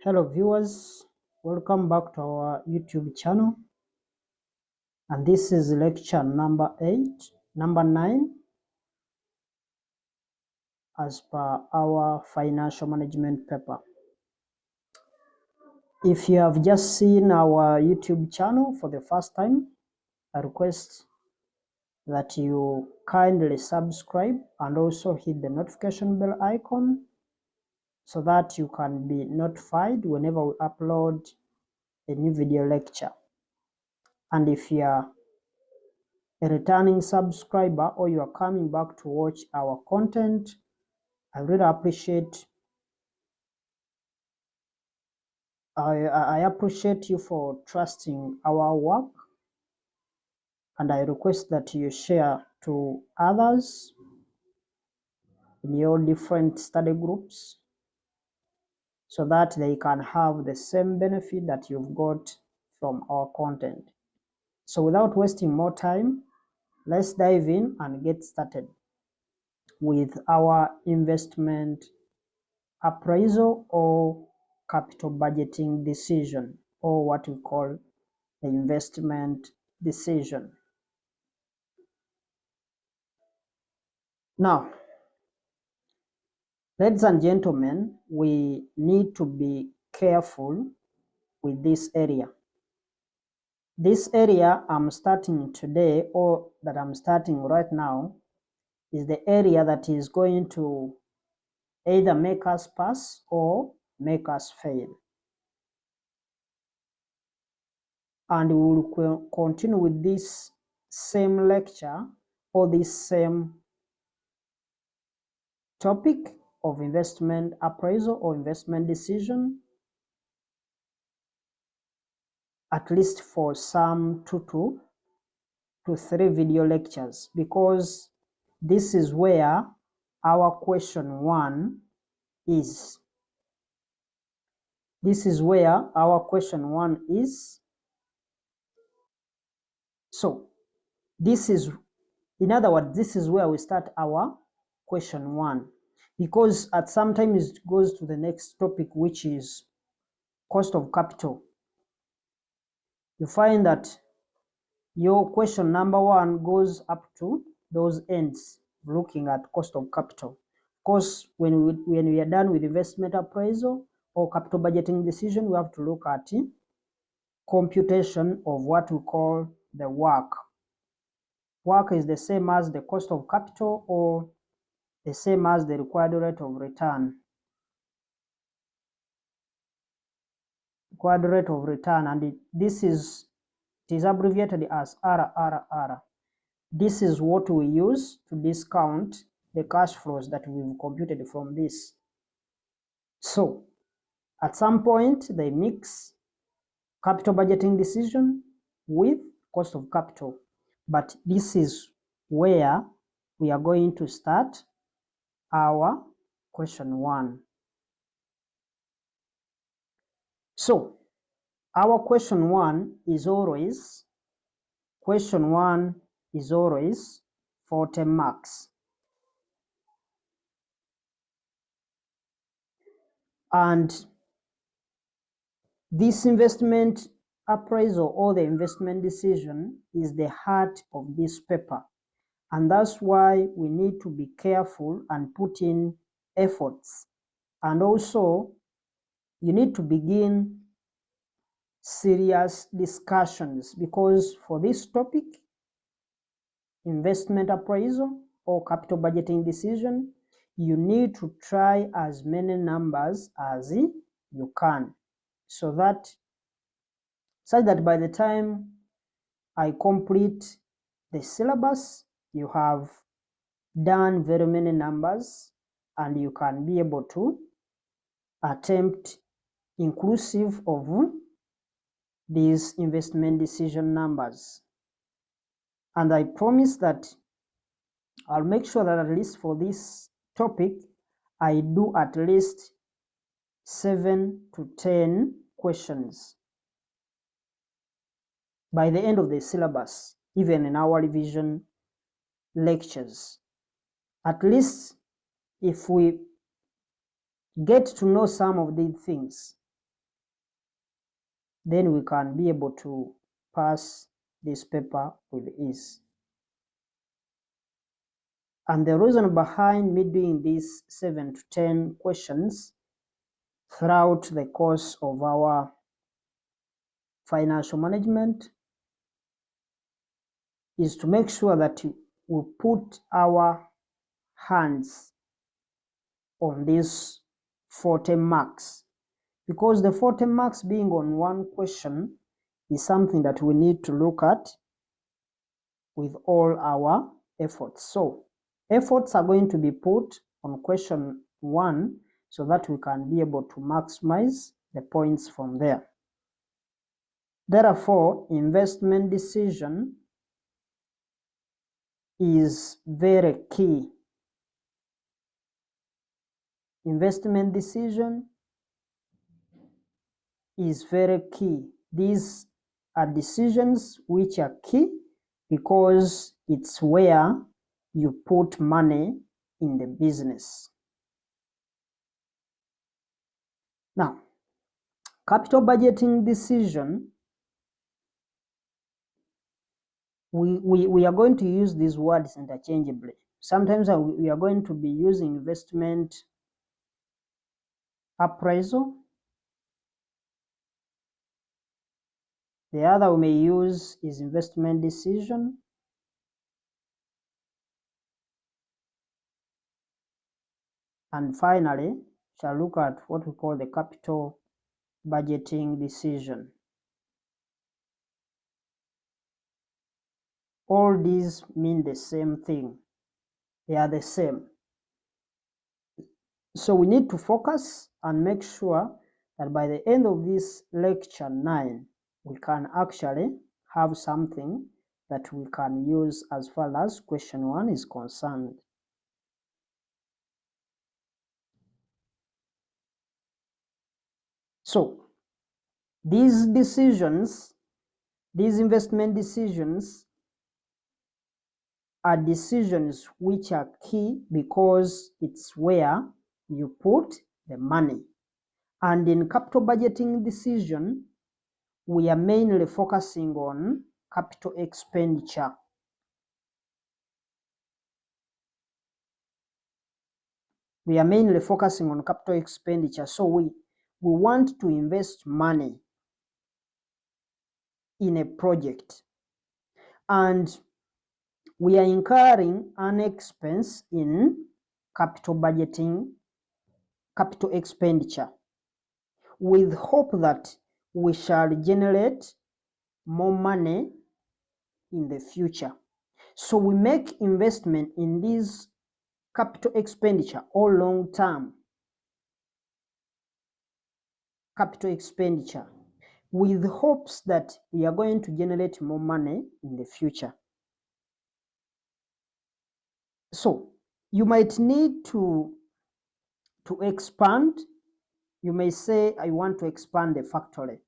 Hello viewers, welcome back to our YouTube channel, and this is lecture number 9 as per our financial management paper. If you have just seen our YouTube channel for the first time, I request that you kindly subscribe and also hit the notification bell icon so that you can be notified whenever we upload a new video lecture. And if you are a returning subscriber or you are coming back to watch our content, I really appreciate I appreciate you for trusting our work, and I request that you share to others in your different study groups so that they can have the same benefit that you've got from our content. So without wasting more time, let's dive in and get started with our investment appraisal or capital budgeting decision, or what we call the investment decision. Now, ladies and gentlemen, we need to be careful with this area. This area I'm starting today, or that I'm starting right now, is the area that is going to either make us pass or make us fail. And we will continue with this same lecture or this same topic of investment appraisal or investment decision, at least for some 2 to 3 video lectures, because this is where our question 1 is. This is where our question 1 is. So this is, in other words, this is where we start our question 1, because at some times it goes to the next topic, which is cost of capital. You find that your question number 1 goes up to those ends, looking at cost of capital. Of course, when we are done with investment appraisal or capital budgeting decision, we have to look at computation of what we call the WACC. WACC is the same as the cost of capital or the same as the required rate of return. Required rate of return, and this is, it is abbreviated as RRR. This is what we use to discount the cash flows that we've computed from this. So at some point they mix capital budgeting decision with cost of capital, but this is where we are going to start our question 1. So our question 1 is always 40 marks. And this investment appraisal or the investment decision is the heart of this paper. And that's why we need to be careful and put in efforts. And also, you need to begin serious discussions, because for this topic, investment appraisal or capital budgeting decision, you need to try as many numbers as you can, so that by the time I complete the syllabus, you have done very many numbers and you can be able to attempt inclusive of these investment decision numbers. And I promise that I'll make sure that at least for this topic, I do at least 7 to 10 questions by the end of the syllabus, even in our revision lectures. At least if we get to know some of these things, then we can be able to pass this paper with ease. And the reason behind me doing these 7 to 10 questions throughout the course of our financial management is to make sure that we put our hands on these 40 marks, because the 40 marks being on one question is something that we need to look at with all our efforts. So efforts are going to be put on question 1 so that we can be able to maximize the points from there. Therefore, investment decision is very key. Investment decision is very key. These are decisions which are key because it's where you put money in the business. Now, capital budgeting decision, we are going to use these words interchangeably. Sometimes we are going to be using investment appraisal. The other we may use is investment decision. And finally, shall look at what we call the capital budgeting decision. All these mean the same thing. They are the same. So we need to focus and make sure that by the end of this lecture 9, we can actually have something that we can use as far as question 1 is concerned. So these decisions, these investment decisions are decisions which are key because it's where you put the money. And in capital budgeting decision, we are mainly focusing on capital expenditure. We are mainly focusing on capital expenditure. So we want to invest money in a project, and we are incurring an expense in capital budgeting, capital expenditure, with hope that we shall generate more money in the future. So we make investment in this capital expenditure or long-term capital expenditure with hopes that we are going to generate more money in the future. So you might need to expand. You may say, I want to expand the factory.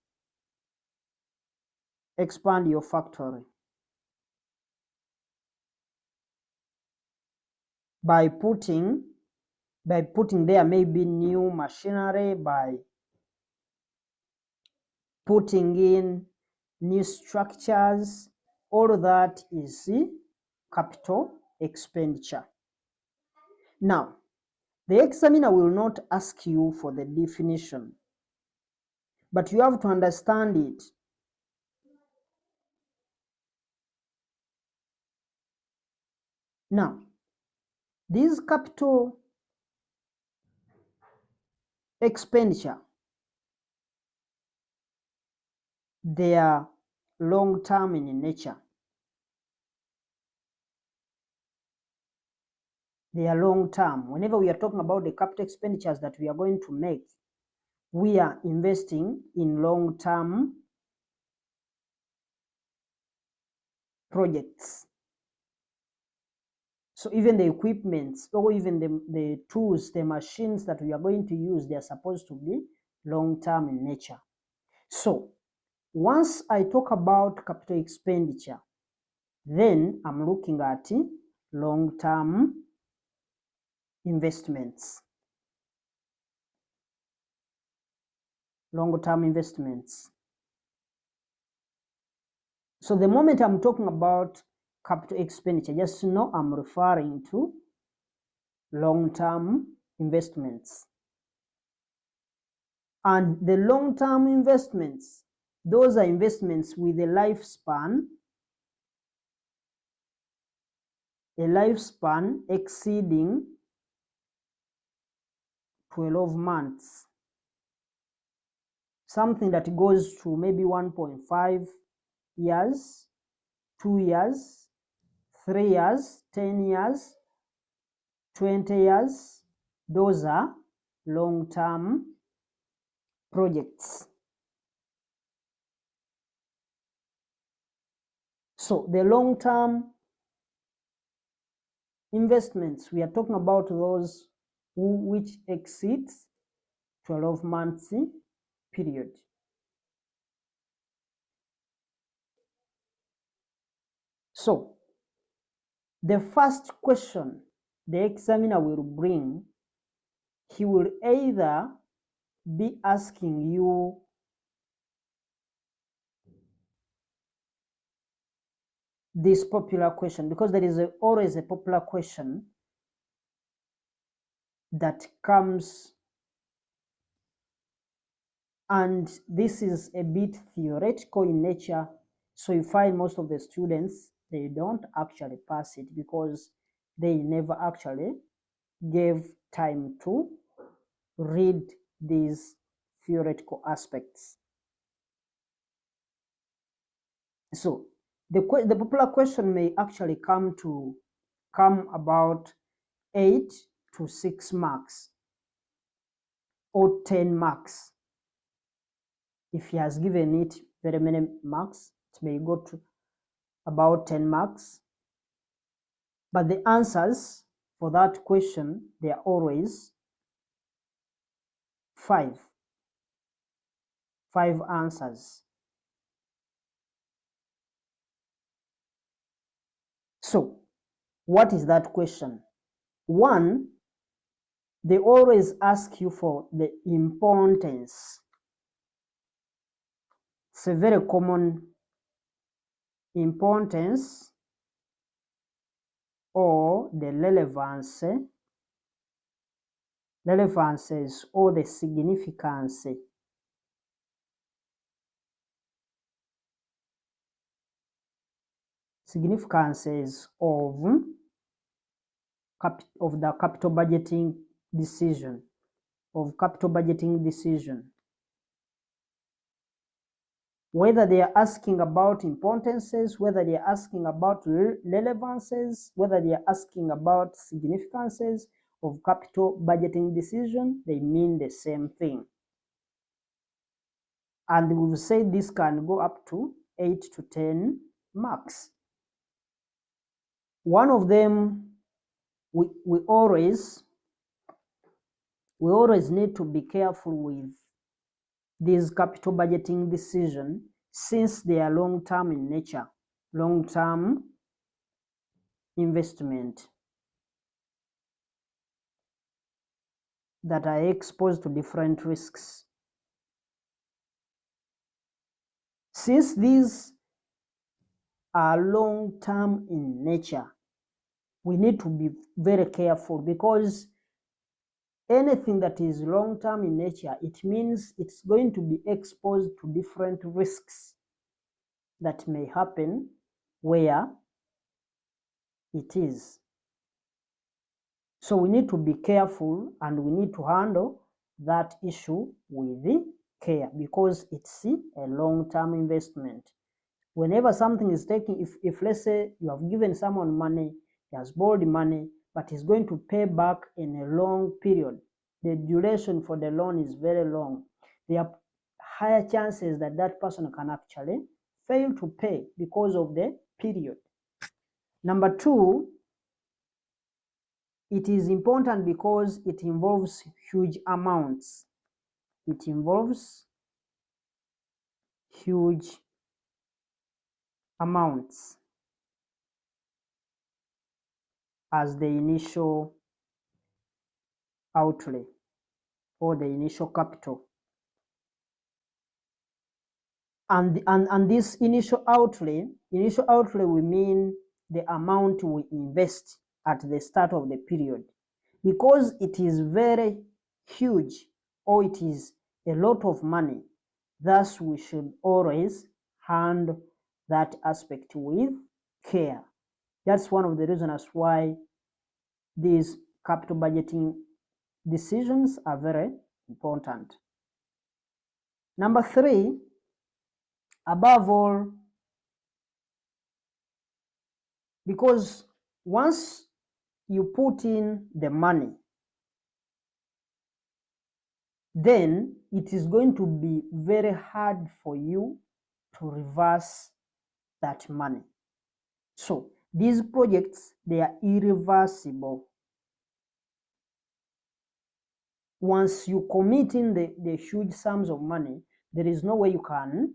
Expand your factory by putting there maybe new machinery, by putting in new structures. All of that is capital expenditure. Now, the examiner will not ask you for the definition, but you have to understand it. Now, this capital expenditure, they are long-term in nature. They are long-term. Whenever we are talking about the capital expenditures that we are going to make, we are investing in long-term projects. So even the equipment or even the tools, the machines that we are going to use, they are supposed to be long-term in nature. So once I talk about capital expenditure, then I'm looking at long-term investments. Long-term investments. So the moment I'm talking about capital expenditure, just know I'm referring to long-term investments. And the long-term investments, those are investments with a lifespan exceeding 12 months. Something that goes to maybe 1.5 years, 2 years, 3 years, 10 years, 20 years. Those are long-term projects. So the long-term investments, we are talking about those which exceeds 12 months period. So the first question the examiner will bring, he will either be asking you this popular question, because there is always a popular question that comes, and this is a bit theoretical in nature, so you find most of the students, they don't actually pass it because they never actually gave time to read these theoretical aspects. So the popular question may actually come about 8 to 6 marks or 10 marks. If he has given it very many marks, it may go to about 10 marks. But the answers for that question, they are always 5 answers. So what is that question? One, they always ask you for the importance. It's a very common importance or the relevances or the significance. Significances of the capital budgeting decision, whether they are asking about importances, whether they are asking about relevances, whether they are asking about significances of capital budgeting decision, they mean the same thing. And we've said this can go up to 8 to 10 marks. One of them, we always need to be careful with these capital budgeting decisions, since they are long-term in nature, long-term investment that are exposed to different risks. Since these are long-term in nature, we need to be very careful, because anything that is long-term in nature, it means it's going to be exposed to different risks that may happen where it is. So we need to be careful, and we need to handle that issue with care, because it's a long-term investment. Whenever something is taking, if let's say you have given someone money, he has borrowed money, but he's going to pay back in a long period, the duration for the loan is very long, there are higher chances that that person can actually fail to pay because of the period. Number two, it is important because it involves huge amounts. It involves huge amounts as the initial outlay or the initial capital. And this initial outlay we mean the amount we invest at the start of the period. Because it is very huge or it is a lot of money, thus we should always handle that aspect with care. That's one of the reasons why these capital budgeting decisions are very important. Number 3, above all, because once you put in the money, then it is going to be very hard for you to reverse that money. So these projects, they are irreversible. Once you commit in the huge sums of money, there is no way you can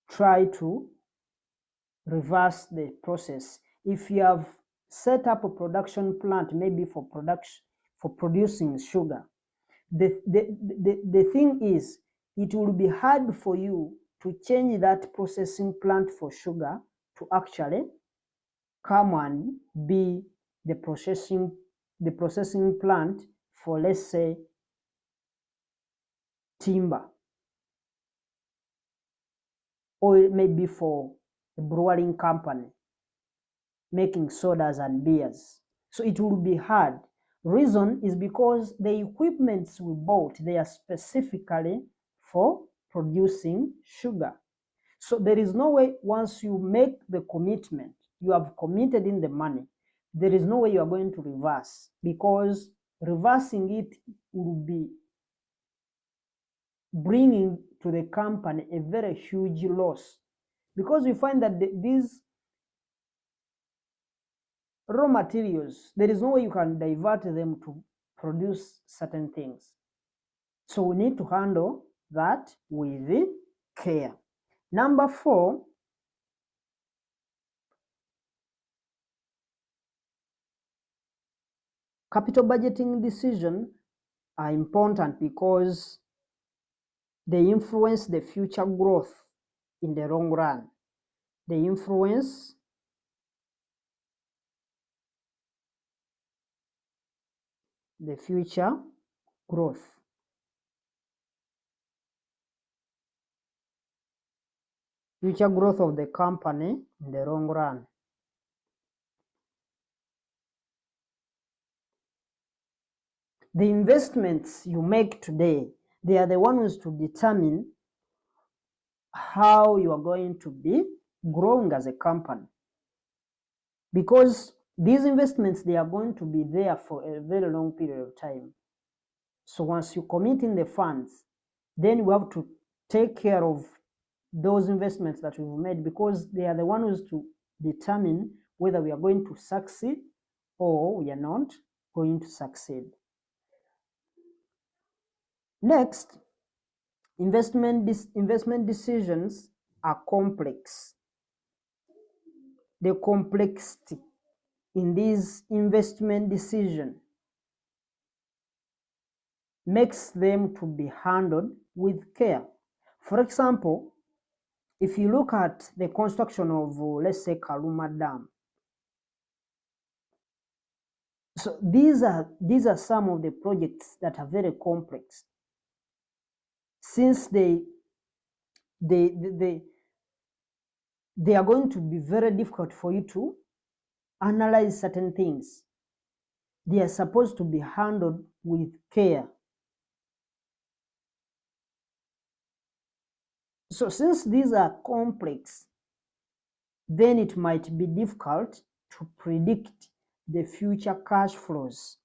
try to reverse the process. If you have set up a production plant, maybe for producing sugar, the thing is, it will be hard for you to change that processing plant for sugar to actually come and be the processing plant for, let's say, timber, or maybe for a brewing company making sodas and beers. So it will be hard. Reason is because the equipments we bought, they are specifically for producing sugar. So there is no way, once you make the commitment, you have committed in the money, there is no way you are going to reverse, because reversing it will be bringing to the company a very huge loss, because we find that these raw materials, there is no way you can divert them to produce certain things. So we need to handle that with care. Number 4, capital budgeting decisions are important because they influence the future growth in the long run. They influence the future growth. Future growth of the company in the long run. The investments you make today, they are the ones to determine how you are going to be growing as a company. Because these investments, they are going to be there for a very long period of time. So once you commit in the funds, then we have to take care of those investments that we've made, because they are the ones to determine whether we are going to succeed or we are not going to succeed. Next, investment decisions are complex. The complexity in these investment decisions makes them to be handled with care. For example, if you look at the construction of, let's say, Karuma Dam, so these are some of the projects that are very complex, since they are going to be very difficult for you to analyze certain things. They are supposed to be handled with care. So since these are complex, then it might be difficult to predict the future cash flows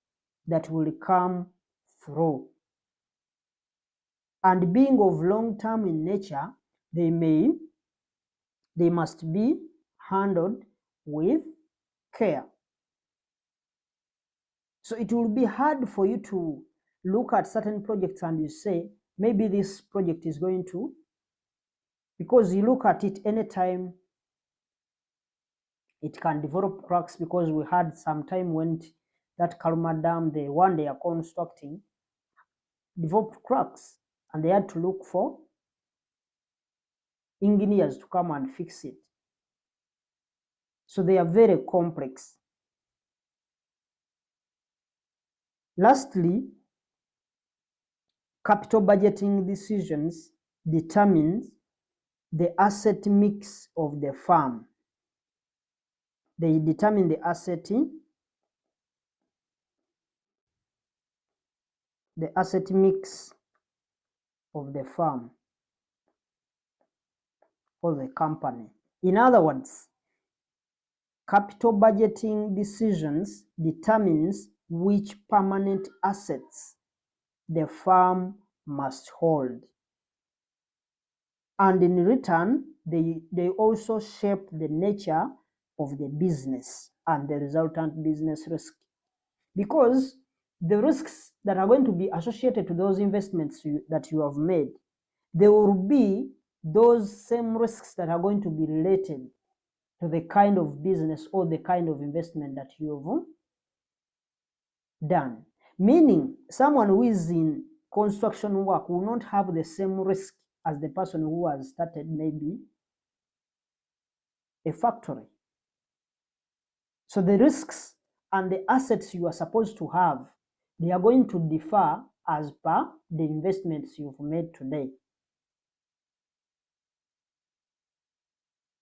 that will come through. And being of long term in nature, they must be handled with care. So it will be hard for you to look at certain projects and you say, maybe this project is going to, because you look at it anytime, it can develop cracks, because we had some time when that Karuma Dam, the one they are constructing, developed cracks, and they had to look for engineers to come and fix it. So they are very complex. Lastly, capital budgeting decisions determines the asset mix of the firm. They determine the asset mix of the firm or the company. In other words, capital budgeting decisions determines which permanent assets the firm must hold. And in return, they also shape the nature of the business and the resultant business risk. Because the risks that are going to be associated to those investments that you have made, there will be those same risks that are going to be related to the kind of business or the kind of investment that you have done. Meaning, someone who is in construction work will not have the same risk as the person who has started maybe a factory. So the risks and the assets you are supposed to have, they are going to differ as per the investments you've made today.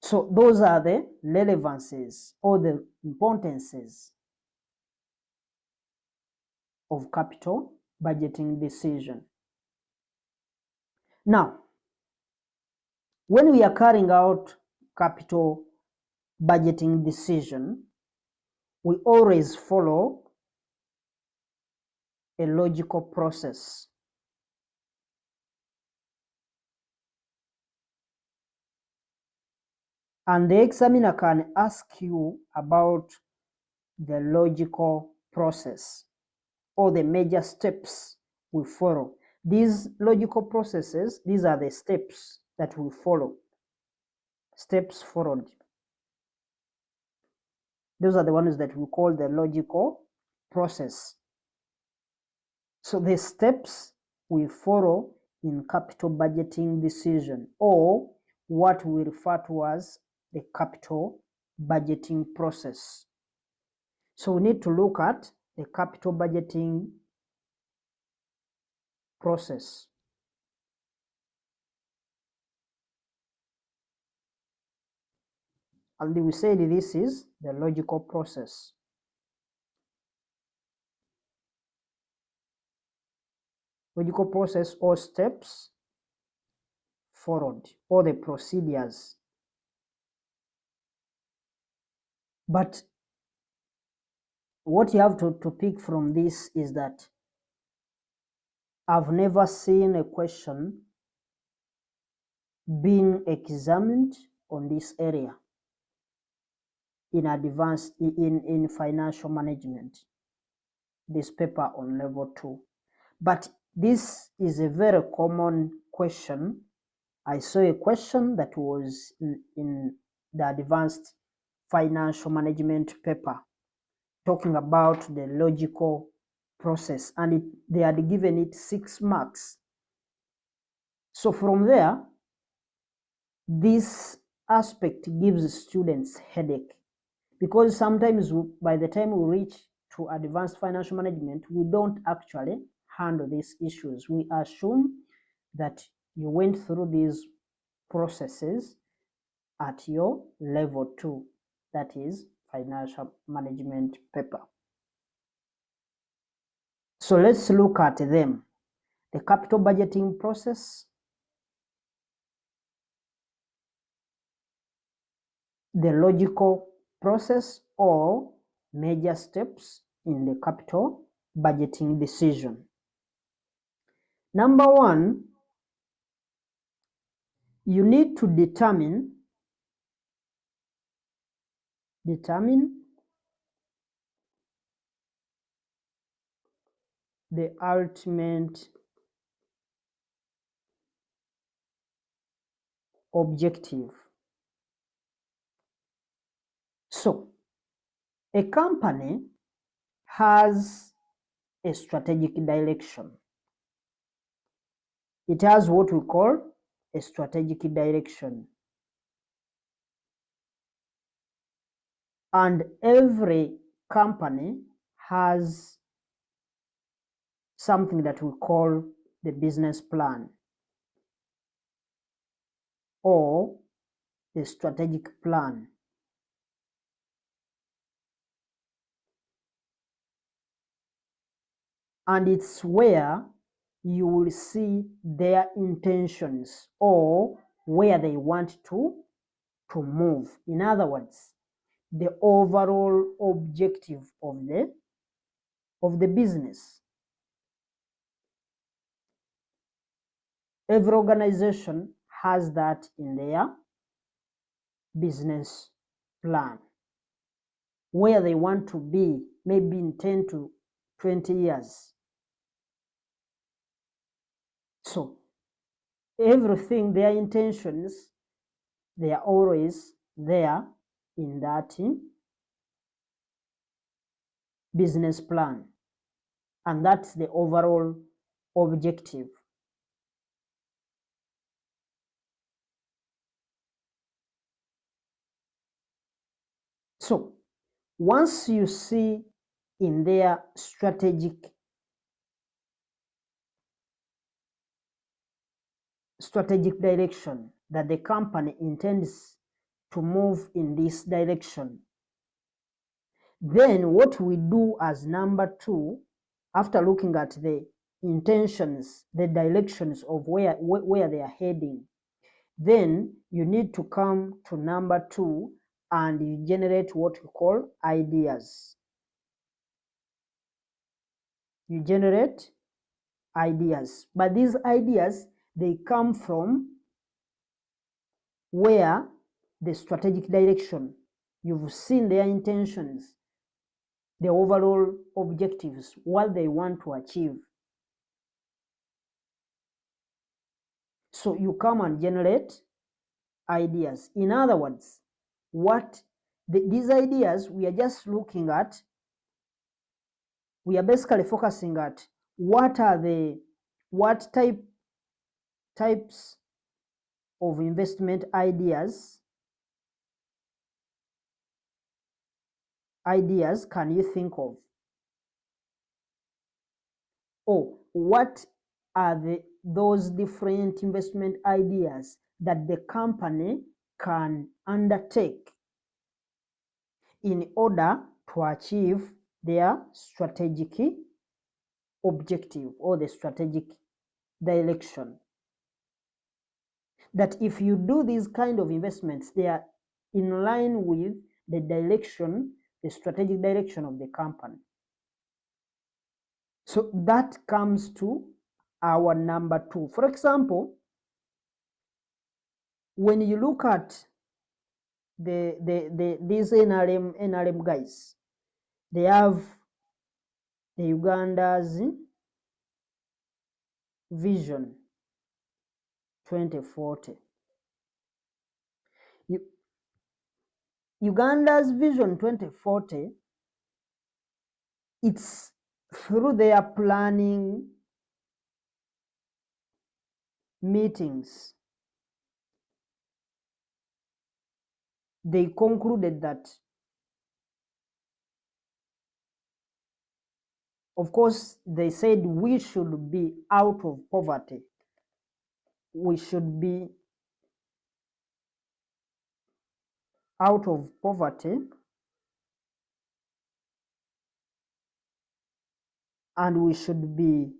So those are the relevances or the importances of capital budgeting decision. Now, when we are carrying out capital budgeting decision, we always follow a logical process. And the examiner can ask you about the logical process or the major steps we follow. These logical processes, these are the steps that we follow. Steps followed. Those are the ones that we call the logical process. So the steps we follow in capital budgeting decision, or what we refer to as the capital budgeting process. So we need to look at the capital budgeting process. And we said this is the logical process. Logical process or steps followed, or the procedures. But what you have to pick from this is that I've never seen a question being examined on this area in advanced in financial management, this paper on level 2. But this is a very common question. I saw a question that was in the advanced financial management paper talking about the logical process, and they had given it 6 marks. So from there, this aspect gives students headache, because sometimes by the time we reach to advanced financial management, we don't actually handle these issues. We assume that you went through these processes at your level 2, that is financial management paper. So let's look at them. The capital budgeting process, the logical process or major steps in the capital budgeting decision. Number 1, you need to determine the ultimate objective. So, a company has a strategic direction. It has what we call a strategic direction. And every company has something that we call the business plan or the strategic plan. And it's where you will see their intentions or where they want to move. In other words, the overall objective of the business. Every organization has that in their business plan, where they want to be maybe in 10 to 20 years. So everything, their intentions, they are always there in that business plan, and that's the overall objective. So once you see in their strategic direction that the company intends to move in this direction, then what we do as number 2, after looking at the intentions, the directions of where they are heading, then you need to come to number 2 and you generate what we call ideas. You generate ideas, but these ideas, they come from where the strategic direction, you've seen their intentions, the overall objectives, what they want to achieve. So you come and generate ideas. In other words, these ideas, we are just looking at, we are basically focusing at what types of investment ideas can you think of? Or what are those different investment ideas that the company can undertake in order to achieve their strategic objective or the strategic direction? That if you do these kind of investments, they are in line with the direction, the strategic direction of the company. So that comes to our number 2. For example, when you look at these NRM guys, they have the Uganda's Vision 2040. Uganda's Vision 2040, it's through their planning meetings, they concluded that, of course, they said we should be out of poverty. We should be out of poverty, and we should be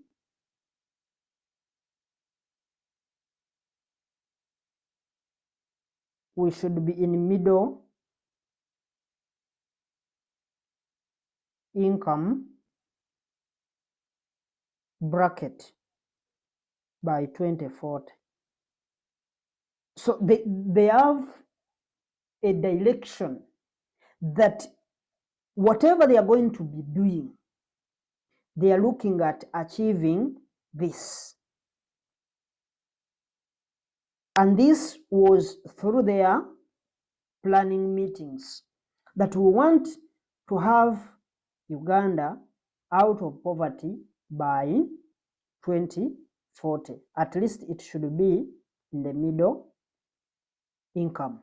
in middle income bracket by 2040. So they have a direction that whatever they are going to be doing, they are looking at achieving this. And this was through their planning meetings, that we want to have Uganda out of poverty by 2040. At least it should be in the middle income.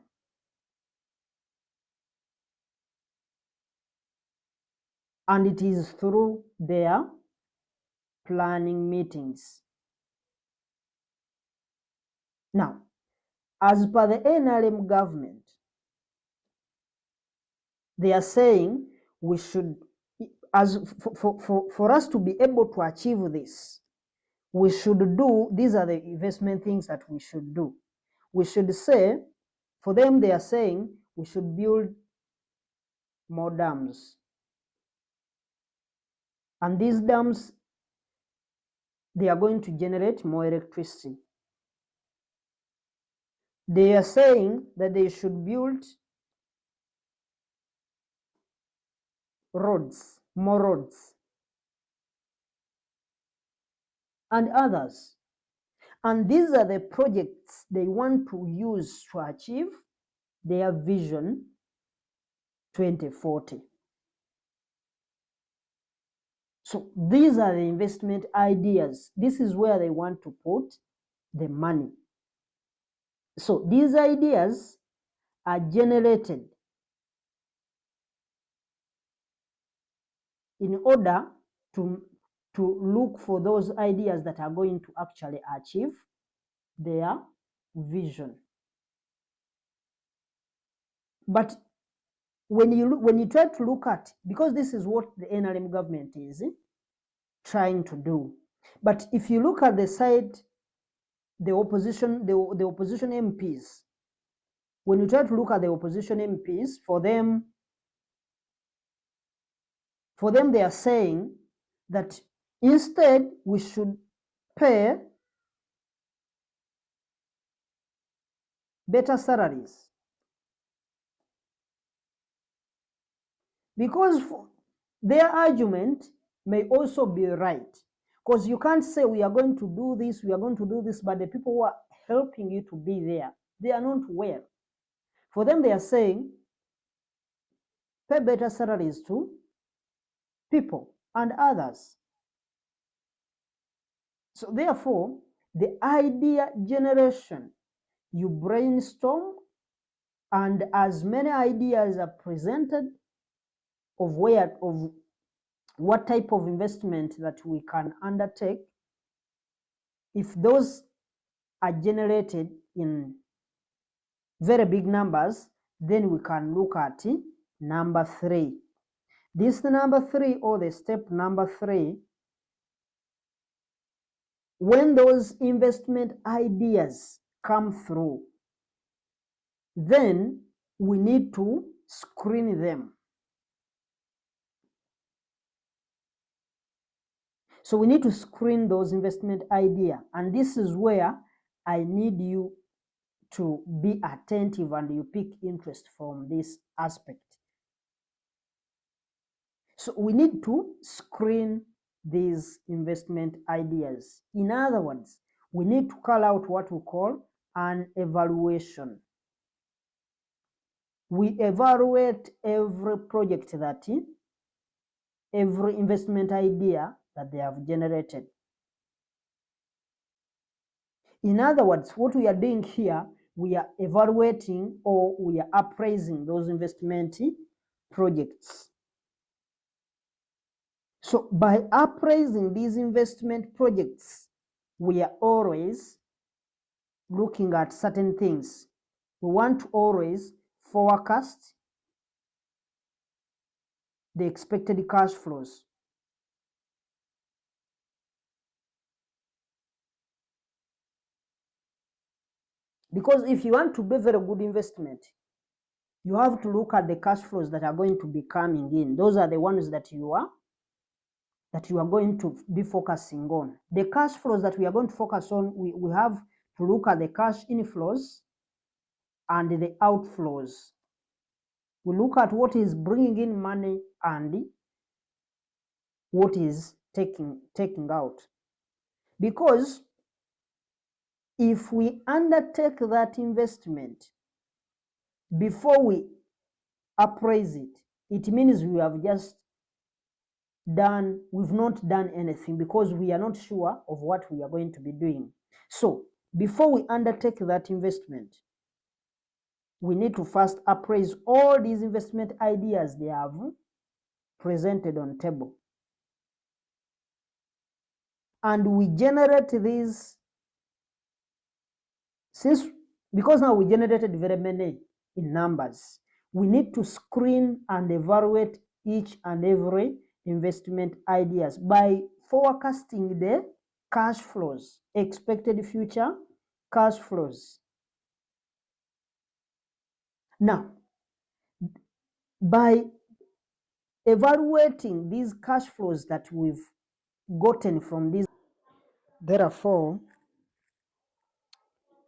And it is through their planning meetings. Now, as per the NRM government, they are saying we should, for us to be able to achieve this, we should do, these are the investment things that we should do. We should say, for them, they are saying we should build more dams. And these dams, they are going to generate more electricity. They are saying that they should build roads, more roads, and others. And these are the projects they want to use to achieve their vision 2040. So these are the investment ideas. This is where they want to put the money. So these ideas are generated in order to look for those ideas that are going to actually achieve their vision. But when you try to look at, because this is what the NRM government is trying to do, but if you look at the side, the opposition MPs, when you try to look at the opposition MPs, for them they are saying that instead we should pay better salaries. Because their argument may also be right. Because you can't say we are going to do this, but the people who are helping you to be there, they are not well. For them, they are saying, pay better salaries to people and others. So therefore, the idea generation, you brainstorm, and as many ideas are presented of what type of investment that we can undertake, if those are generated in very big numbers, then we can look at number 3. This number 3, or the step number 3, when those investment ideas come through, then we need to screen them. So we need to screen those investment ideas, and this is where I need you to be attentive and you pick interest from this aspect. So we need to screen these investment ideas. In other words, we need to call out what we call an evaluation. We evaluate every project every investment idea that they have generated. In other words, what we are doing here, we are evaluating, or we are appraising those investment projects. So by appraising these investment projects, we are always looking at certain things. We want to always forecast the expected cash flows. Because if you want to be very good investment, you have to look at the cash flows that are going to be coming in. Those are the ones that you are going to be focusing on. The cash flows that we are going to focus on, we have to look at the cash inflows and the outflows. We look at what is bringing in money and what is taking out. Because if we undertake that investment before we appraise it, it means we have just we've not done anything, because we are not sure of what we are going to be doing. So before we undertake that investment, we need to first appraise all these investment ideas they have presented on table. And we generate these, because now we generated very many in numbers, we need to screen and evaluate each and every investment ideas by forecasting the cash flows, expected future cash flows. Now, by evaluating these cash flows that we've gotten from these, therefore,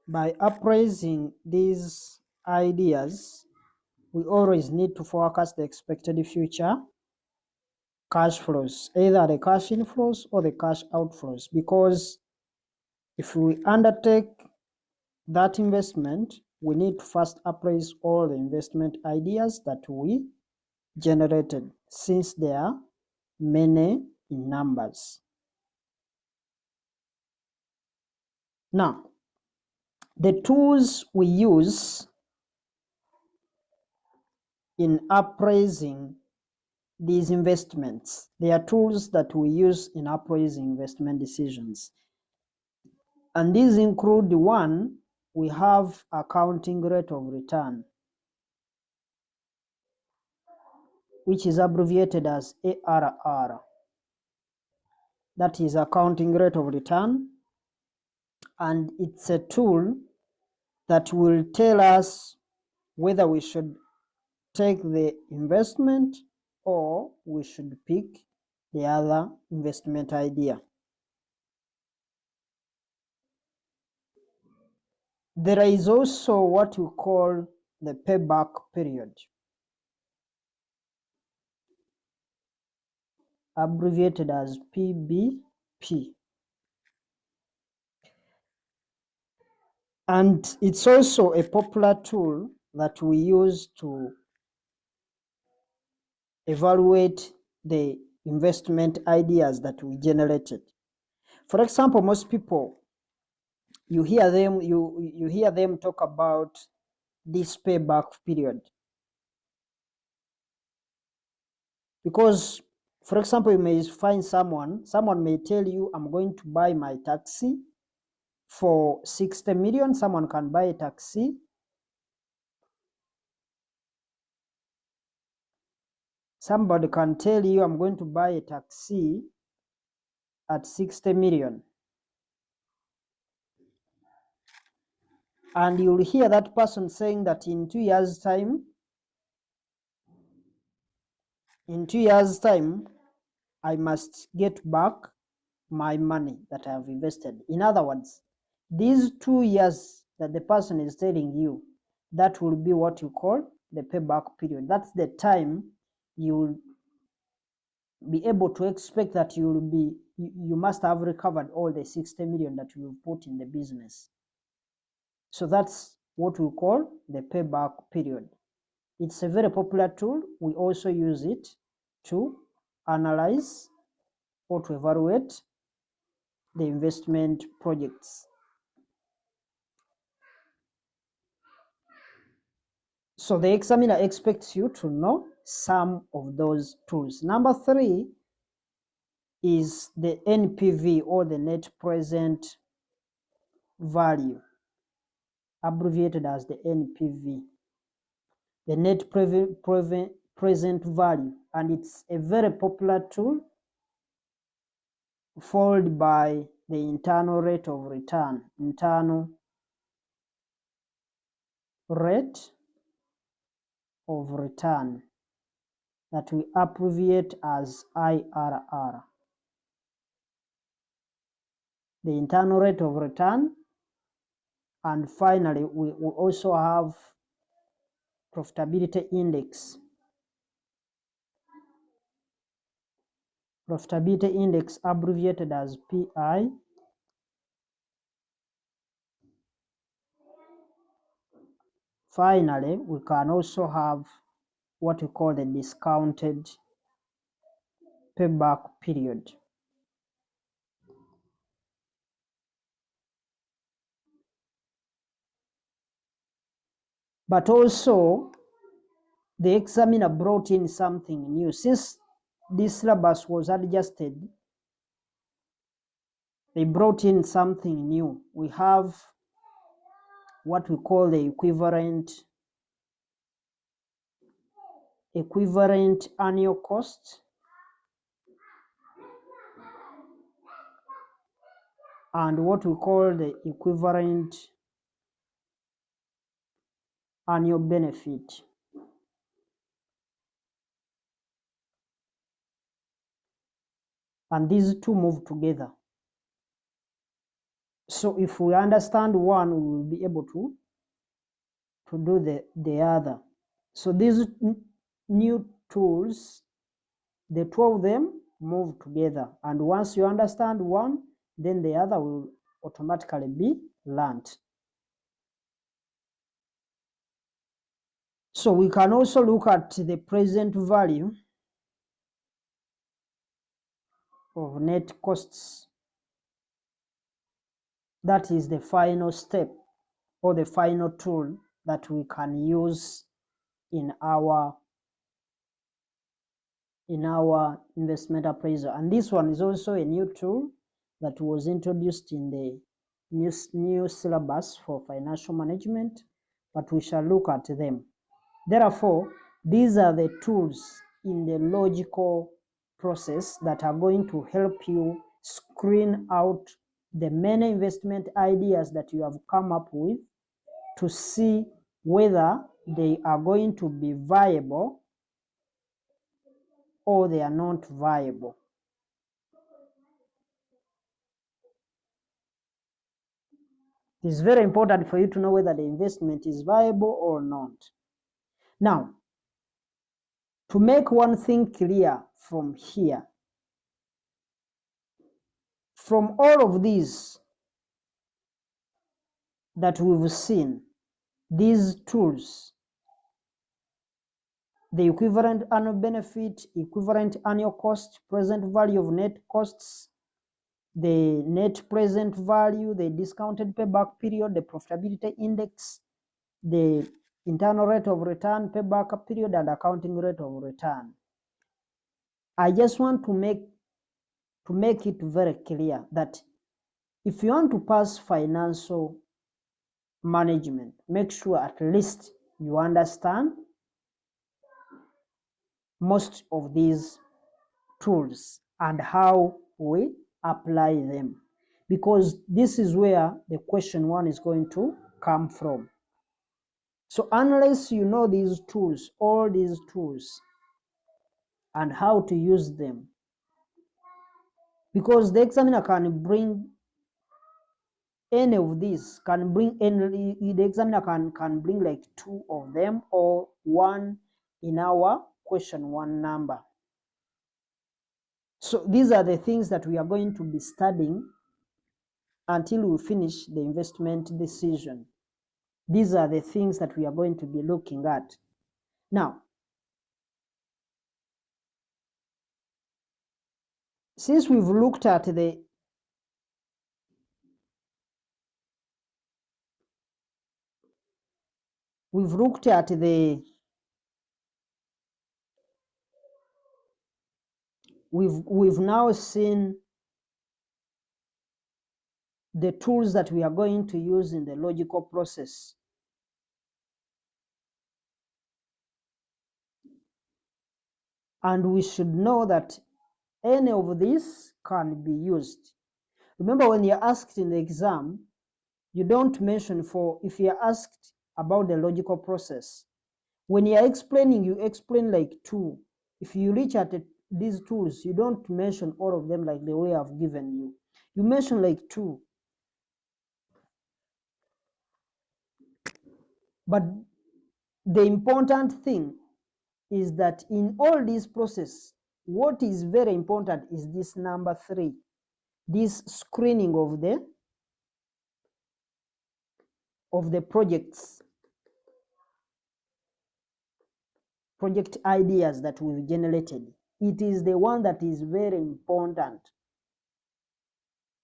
by appraising these ideas, we always need to forecast the expected future cash flows, either the cash inflows or the cash outflows, because if we undertake that investment, we need to first appraise all the investment ideas that we generated, since there are many in numbers. Now, the tools we use in appraising these investments, they are tools that we use in appraising investment decisions. And these include: one, we have accounting rate of return, which is abbreviated as ARR. That is accounting rate of return, and it's a tool that will tell us whether we should take the investment or we should pick the other investment idea. There is also what we call the payback period, abbreviated as PBP. And it's also a popular tool that we use to evaluate the investment ideas that we generated. For example, most people, you hear them talk about this payback period. Because, for example, you may find someone may tell you, I'm going to buy my taxi for 60 million. Someone can buy a taxi Somebody can tell you, I'm going to buy a taxi at 60 million. And you'll hear that person saying that in 2 years' time, I must get back my money that I have invested. In other words, these 2 years that the person is telling you, that will be what you call the payback period. That's the time you will be able to expect that you must have recovered all the 60 million that you put in the business. So that's what we call the payback period. It's a very popular tool. We also use it to analyze or to evaluate the investment projects. So the examiner expects you to know some of those tools. Number 3 is the NPV, or the net present value, abbreviated as the NPV, the net present value. And it's a very popular tool, followed by the internal rate of return, internal rate of return, that we abbreviate as IRR. The internal rate of return. And finally, we also have profitability index. Profitability index, abbreviated as PI. Finally, we can also have what we call the discounted payback period. but also the examiner brought in something new. Since this syllabus was adjusted, they brought in something new. We have what we call the equivalent annual cost and what we call the equivalent annual benefit. And these two move together. So if we understand one, we will be able to do the other. So these new tools, the two of them move together. And once you understand one, then the other will automatically be learned. So we can also look at the present value of net costs. That is the final step or the final tool that we can use in our investment appraisal. And this one is also a new tool that was introduced in the new syllabus for financial management, but we shall look at them. Therefore, these are the tools in the logical process that are going to help you screen out the many investment ideas that you have come up with to see whether they are going to be viable or they are not viable. It is very important for you to know whether the investment is viable or not. Now, to make one thing clear from here, from all of these that we've seen, these tools, the equivalent annual benefit, equivalent annual cost, present value of net costs, the net present value, the discounted payback period, the profitability index, the internal rate of return, payback period, and accounting rate of return. I just want to make it very clear that if you want to pass financial management, make sure at least you understand most of these tools and how we apply them, because this is where the question one is going to come from. So unless you know these tools, all these tools, and how to use them, because the examiner can bring any of these, the examiner can bring like two of them or one in our question one number. So these are the things that we are going to be studying until we finish the investment decision. These are the things that we are going to be looking at. Now, since we've looked at the we've now seen the tools that we are going to use in the logical process. And we should know that any of these can be used. Remember, when you're asked in the exam, you don't mention if you're asked about the logical process. When you're explaining, you explain like two. If you reach at these tools, you don't mention all of them like the way I've given you. You mention like two. But the important thing is that in all these process, what is very important is this number 3, this screening of the project ideas that we've generated. It is the one that is very important.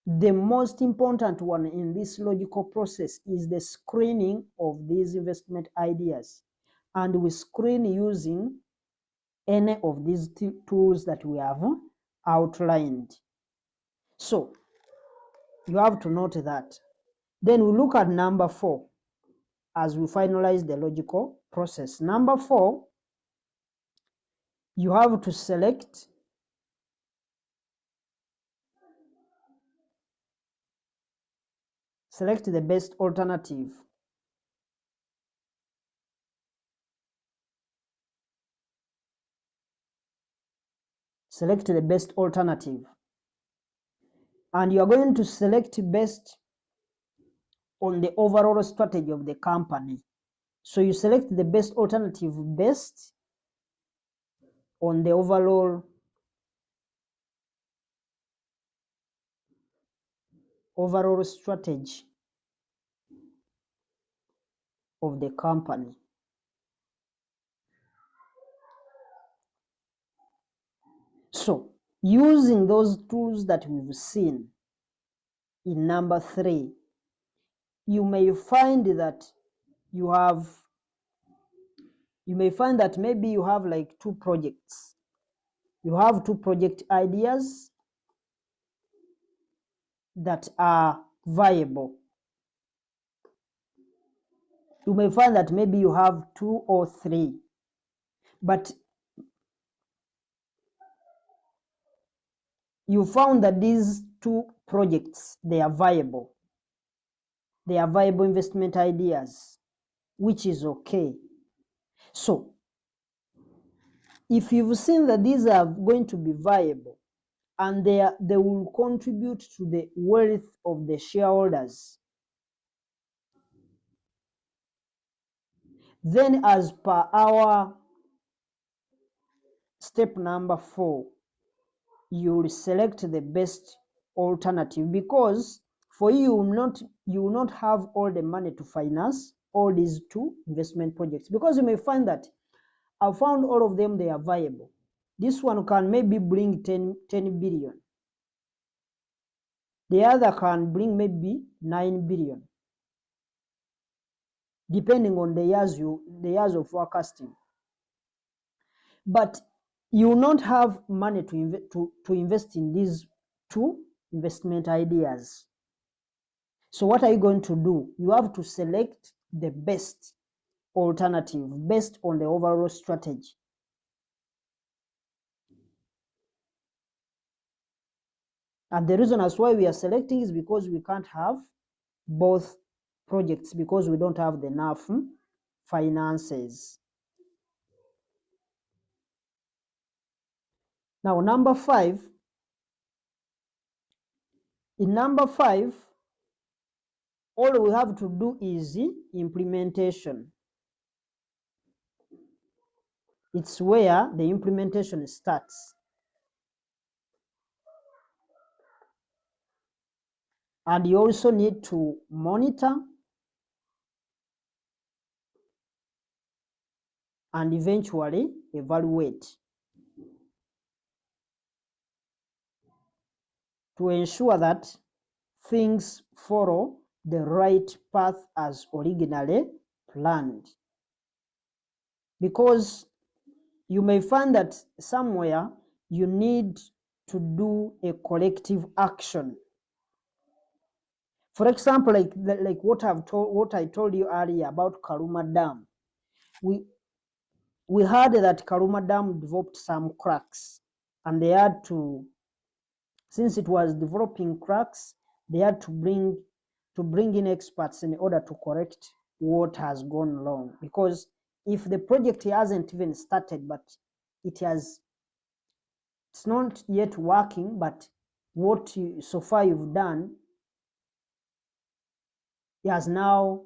The most important one in this logical process is the screening of these investment ideas. And we screen using any of these tools that we have outlined. So you have to note that. Then we look at number 4 as we finalize the logical process. Number 4, you have to select the best alternative. Select the best alternative. And you are going to select best on the overall strategy of the company. So you select the best alternative based on the overall strategy of the company. So using those tools that we've seen in number 3, you may find that maybe you have like 2 projects. You have 2 project ideas that are viable. You may find that maybe you have 2 or 3, but you found that these 2 projects, they are viable. They are viable investment ideas, which is okay. So if you've seen that these are going to be viable and they will contribute to the wealth of the shareholders, then as per our step number 4, you will select the best alternative, because for you will not have all the money to finance all these 2 investment projects, because you may find that I found all of them, they are viable. This one can maybe bring 10 billion. The other can bring maybe 9 billion, depending on the years of forecasting. But you will not have money to invest in these 2 investment ideas. So what are you going to do? You have to select the best alternative based on the overall strategy. And the reason as why we are selecting is because we can't have both projects, because we don't have enough finances. Now, number 5. In number 5, all we have to do is implementation. It's where the implementation starts. And you also need to monitor and eventually evaluate to ensure that things follow the right path as originally planned. Because you may find that somewhere you need to do a collective action. For example, like what I told you earlier about Karuma Dam. We heard that Karuma Dam developed some cracks, and they had to, since it was developing cracks, they had to bring in experts in order to correct what has gone wrong. Because if the project hasn't even started, but it's not yet working, but so far you've done, it has now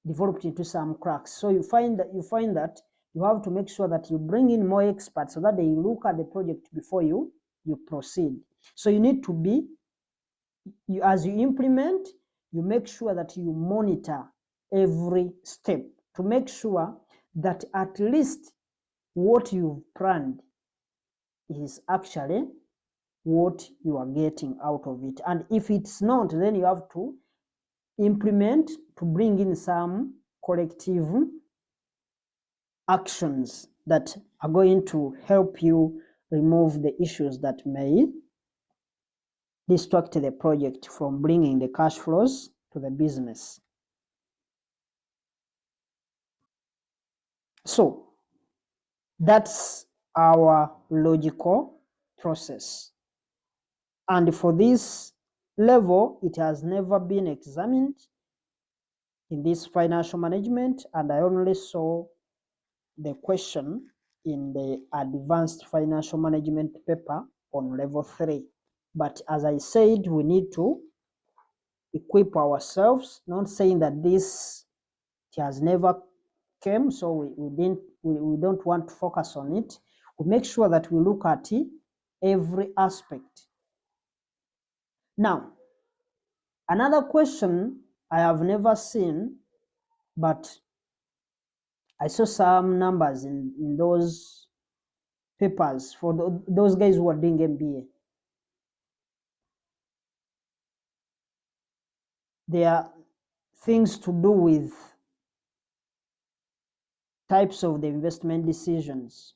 developed into some cracks. So you find that you have to make sure that you bring in more experts so that they look at the project before you proceed. So you need to be, as you implement, you make sure that you monitor every step to make sure that at least what you've planned is actually what you are getting out of it. And if it's not, then you have to implement to bring in some corrective actions that are going to help you remove the issues that may distract the project from bringing the cash flows to the business. So that's our logical process. And for this level, it has never been examined in this financial management, and I only saw the question in the advanced financial management paper on level 3. But as I said, we need to equip ourselves, not saying that this has never came, so we don't want to focus on it. We make sure that we look at every aspect. Now, another question I have never seen, but I saw some numbers in those papers for those guys who are doing MBA. There are things to do with types of the investment decisions.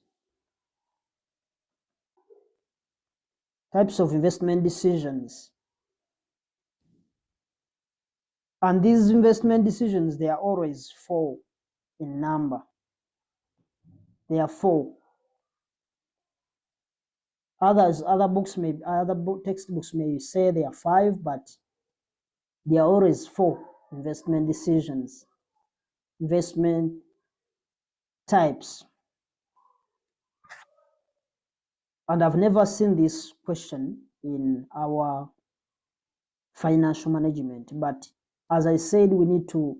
Types of investment decisions. And these investment decisions, they are always 4 in number. They are 4. Other textbooks may say they are 5, but they are always 4 investment decisions, investment types. And I've never seen this question in our financial management, but as I said, we need to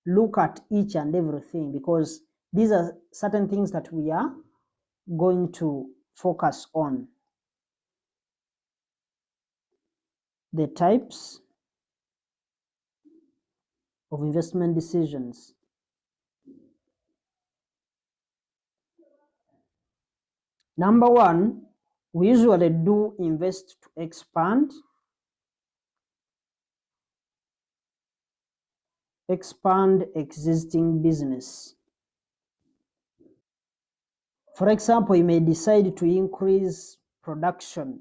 look at each and everything, because these are certain things that we are going to focus on. The types of investment decisions. Number 1, we usually do invest to expand existing business. For example, you may decide to increase production.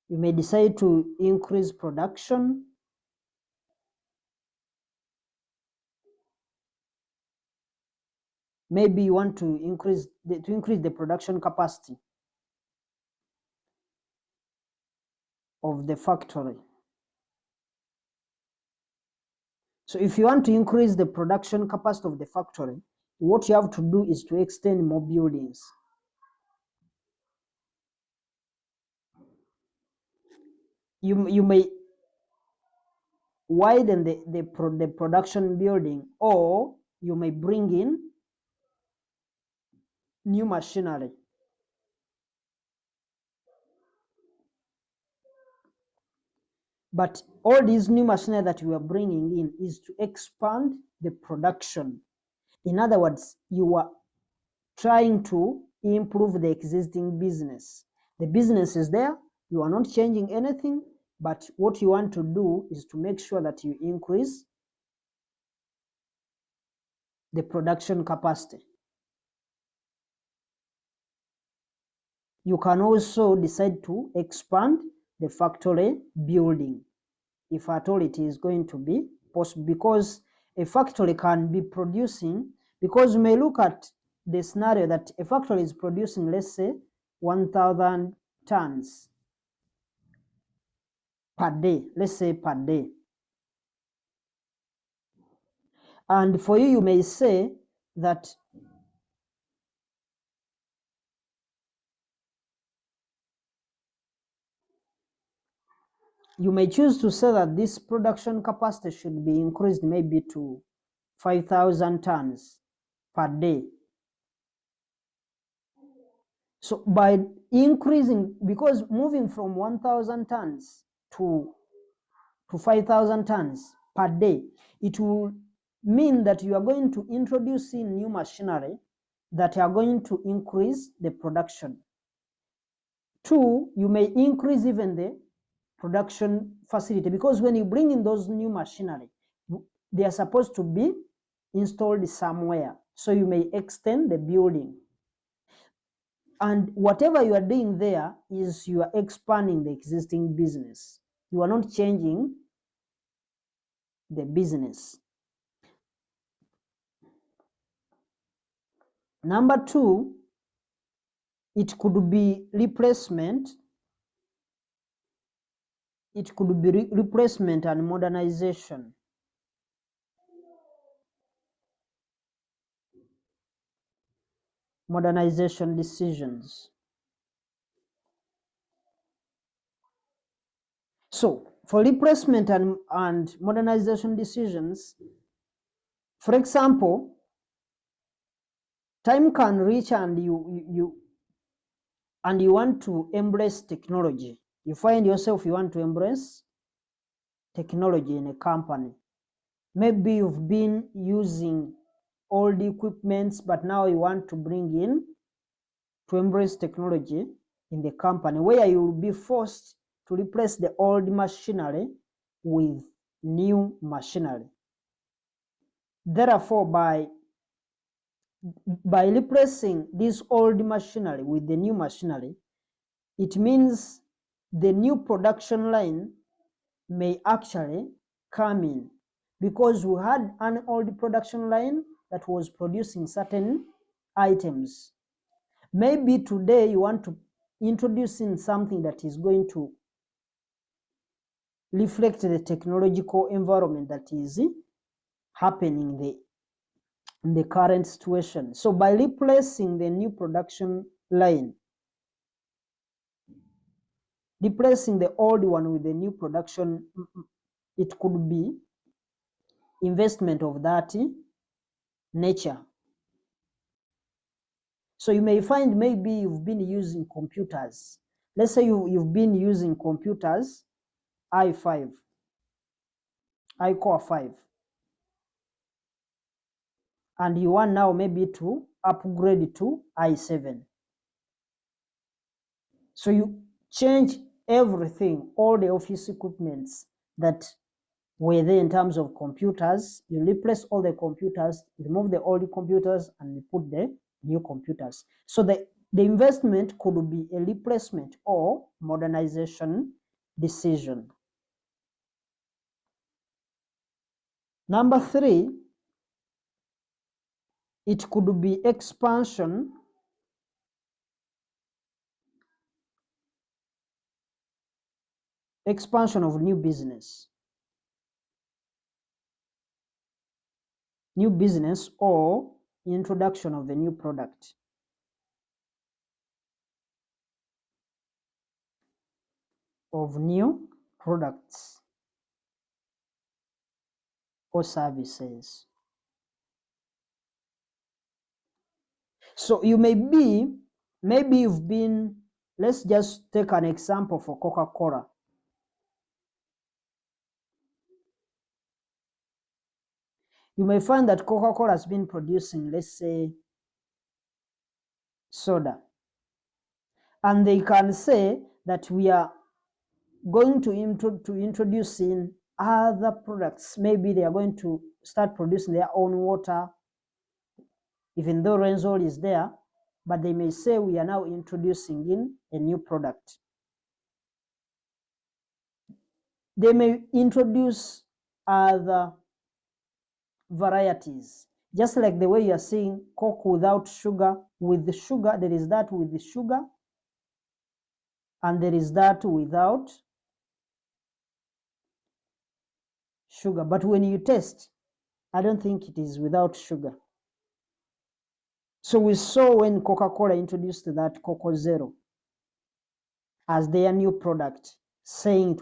You may decide to increase production. Maybe you want to increase the production capacity of the factory. So if you want to increase the production capacity of the factory, what you have to do is to extend more buildings. You may widen the production building, or you may bring in new machinery. But all these new machinery that we are bringing in is to expand the production. In other words, you are trying to improve the existing business. The business is there, you are not changing anything, but what you want to do is to make sure that you increase the production capacity. You can also decide to expand the factory building, if at all it is going to be possible, because a factory can be producing, because you may look at the scenario that a factory is producing, let's say, 1,000 tons per day, let's say per day. And for you may say that you may choose to say that this production capacity should be increased maybe to 5,000 tons per day. So by increasing, because moving from 1,000 tons to 5,000 tons per day, it will mean that you are going to introduce in new machinery that are going to increase the production. Two, you may increase even the production facility, because when you bring in those new machinery, they are supposed to be installed somewhere. So you may extend the building. And whatever you are doing there is you are expanding the existing business. You are not changing the business. Number two, it could be replacement. It could be replacement and modernization. Modernization decisions. So for replacement and modernization decisions, for example, time can reach and you want to embrace technology. You find yourself you want to embrace technology in a company. Maybe you've been using old equipments, but now you want to bring in to embrace technology in the company, where you will be forced to replace the old machinery with new machinery. Therefore, by replacing this old machinery with the new machinery, it means the new production line may actually come in, because we had an old production line that was producing certain items. Maybe today you want to introduce in something that is going to reflect the technological environment that is happening in the current situation. So by replacing the new production line, replacing the old one with the new production, it could be investment of that nature. So you may find maybe you've been using computers. Let's say you've been using computers i5, iCore 5, and you want now maybe to upgrade to i7. So you change everything, all the office equipments that were there in terms of computers. You replace all the computers, remove the old computers, and you put the new computers. So the investment could be a replacement or modernization decision. Number three, it could be expansion of new business. New business or introduction of a new product. Of new products or services. So you maybe you've been, let's just take an example for Coca-Cola. You may find that Coca-Cola has been producing, let's say, soda. And they can say that we are going to introduce in other products. Maybe they are going to start producing their own water, even though Renzol is there, but they may say we are now introducing in a new product. They may introduce other varieties, just like the way you are seeing Coke without sugar. With the sugar, there is that with the sugar, and there is that without sugar. But when you taste, I don't think it is without sugar. So we saw when Coca-Cola introduced that Coco Zero as their new product, saying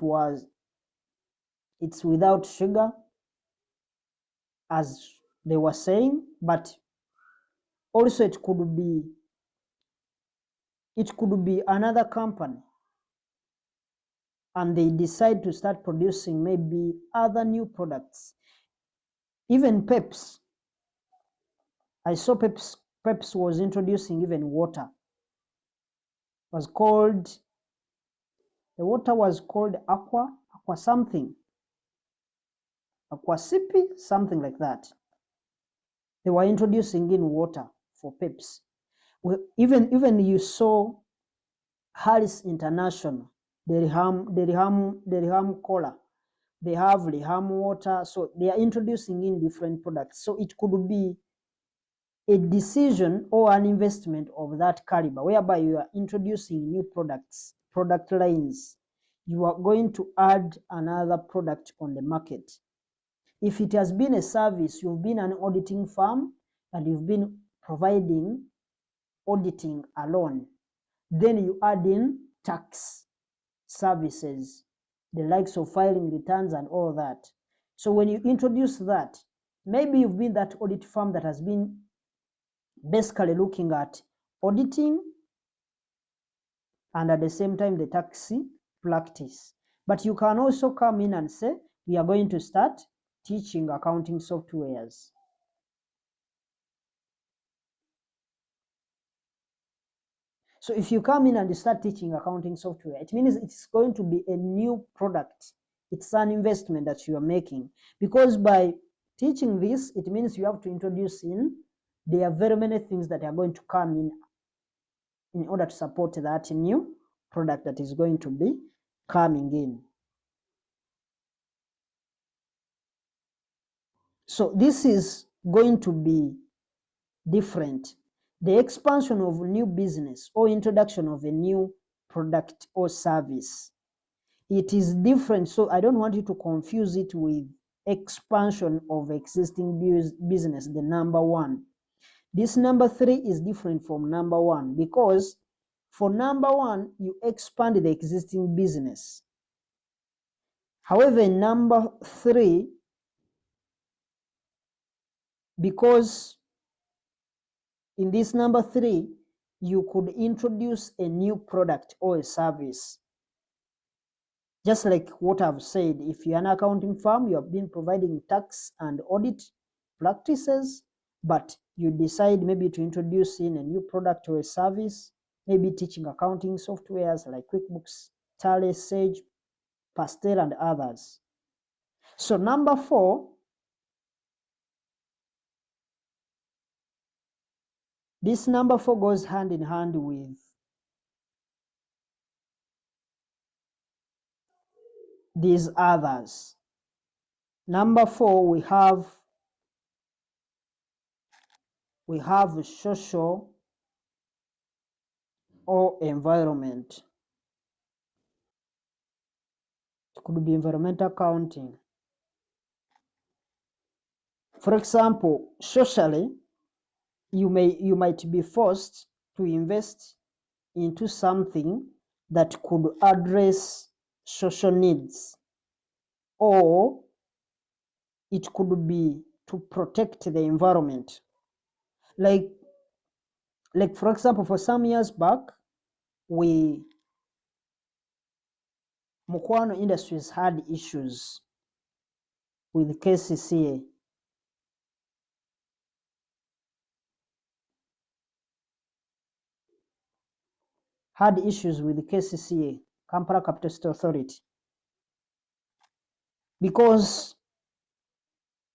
it's without sugar, as they were saying, but also it could be another company, and they decide to start producing maybe other new products. Even Pepsi, I saw Pepsi was introducing even water. It was called The water was called aqua something, aqua CP, something like that. They were introducing in water for PEPs. Even you saw Harris International, the Riham Cola, they have Riham water, so they are introducing in different products. So it could be a decision or an investment of that caliber, whereby you are introducing new products, product lines. You are going to add another product on the market. If it has been a service, you've been an auditing firm and you've been providing auditing alone, then you add in tax services, the likes of filing returns and all that. So when you introduce that, maybe you've been that audit firm that has been basically looking at auditing and at the same time the tax practice. But you can also come in and say, we are going to start teaching accounting softwares. So if you come in and you start teaching accounting software, it means it's going to be a new product. It's an investment that you are making, because by teaching this, it means you have to introduce in, there are very many things that are going to come in order to support that new product that is going to be coming in. So this is going to be different. The expansion of new business or introduction of a new product or service, it is different. So I don't want you to confuse it with expansion of existing business, the number one. This number 3 is different from number 1, because for number 1, you expand the existing business. However, in number 3, because in this number 3, you could introduce a new product or a service. Just like what I've said, if you're an accounting firm, you have been providing tax and audit practices, but you decide maybe to introduce in a new product or a service, maybe teaching accounting softwares like QuickBooks, Tally, Sage, Pastel, and others. So number 4, this number 4 goes hand in hand with these others. Number 4, we have social or environment. It could be environmental accounting. For example, socially, you might be forced to invest into something that could address social needs, or it could be to protect the environment. Like for example, for some years back, Mukwano Industries had issues with KCCA. Had issues with KCCA, Kampala Capital City Authority, because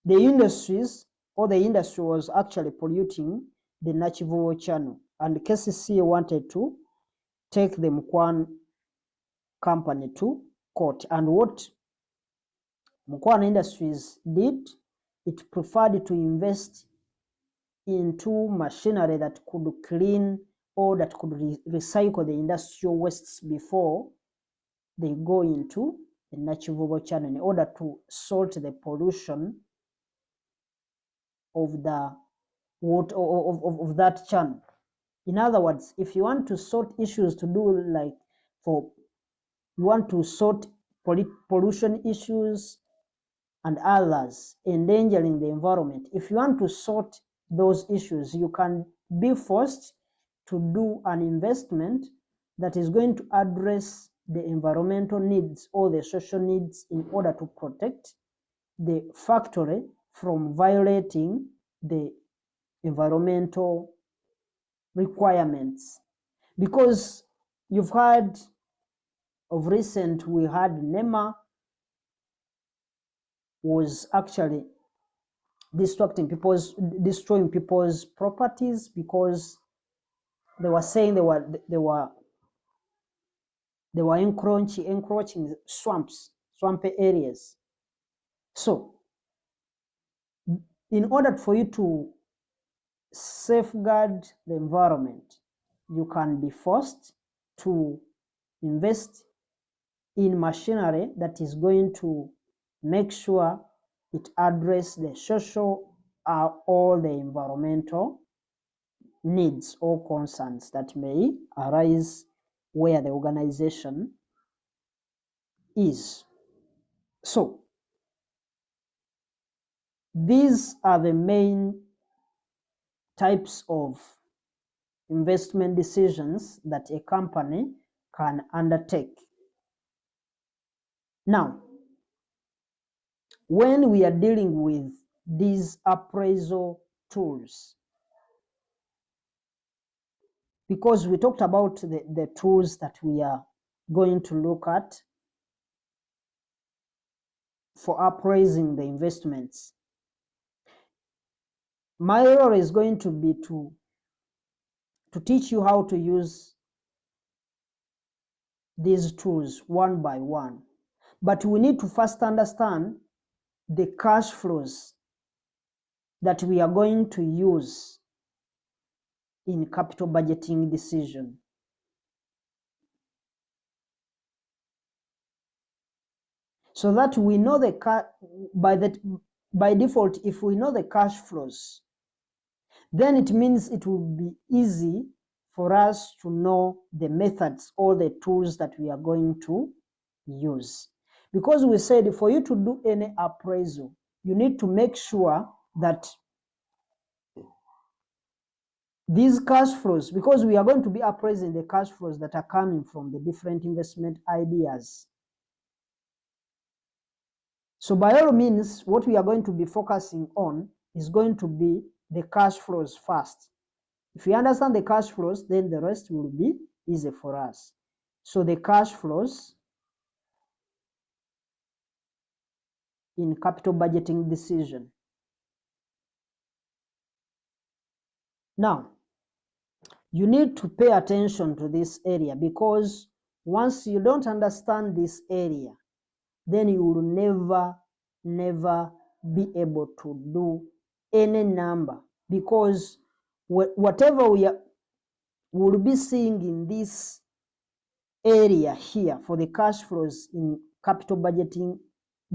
the industry was actually polluting the Nakivubo channel, and KCCA wanted to take the Mukwano company to court. And what Mukwano Industries did, it preferred to invest into machinery that could clean or that could recycle the industrial wastes before they go into the Nakivubo channel, in order to sort the pollution of the water of that channel. In other words, if you want to sort issues to do like you want to sort pollution issues and others endangering the environment, if you want to sort those issues, you can be forced to do an investment that is going to address the environmental needs or the social needs, in order to protect the factory from violating the environmental requirements. Because you've had of recent, we had NEMA was actually destroying people's properties because they were saying they were encroaching swampy areas. So in order for you to safeguard the environment, you can be forced to invest in machinery that is going to make sure it addresses the social or the environmental needs or concerns that may arise where the organization is. So these are the main types of investment decisions that a company can undertake. Now, when we are dealing with these appraisal tools, because we talked about the tools that we are going to look at for appraising the investments, my role is going to be to teach you how to use these tools one by one. But we need to first understand the cash flows that we are going to use in capital budgeting decision. So that we know by default, if we know the cash flows, then it means it will be easy for us to know the methods or the tools that we are going to use. Because we said for you to do any appraisal, you need to make sure that these cash flows, because we are going to be appraising the cash flows that are coming from the different investment ideas. So by all means, what we are going to be focusing on is going to be the cash flows first. If we understand the cash flows, then the rest will be easy for us. So the cash flows in capital budgeting decision. Now, you need to pay attention to this area, because once you don't understand this area, then you will never be able to do any number, because whatever will be seeing in this area here for the cash flows in capital budgeting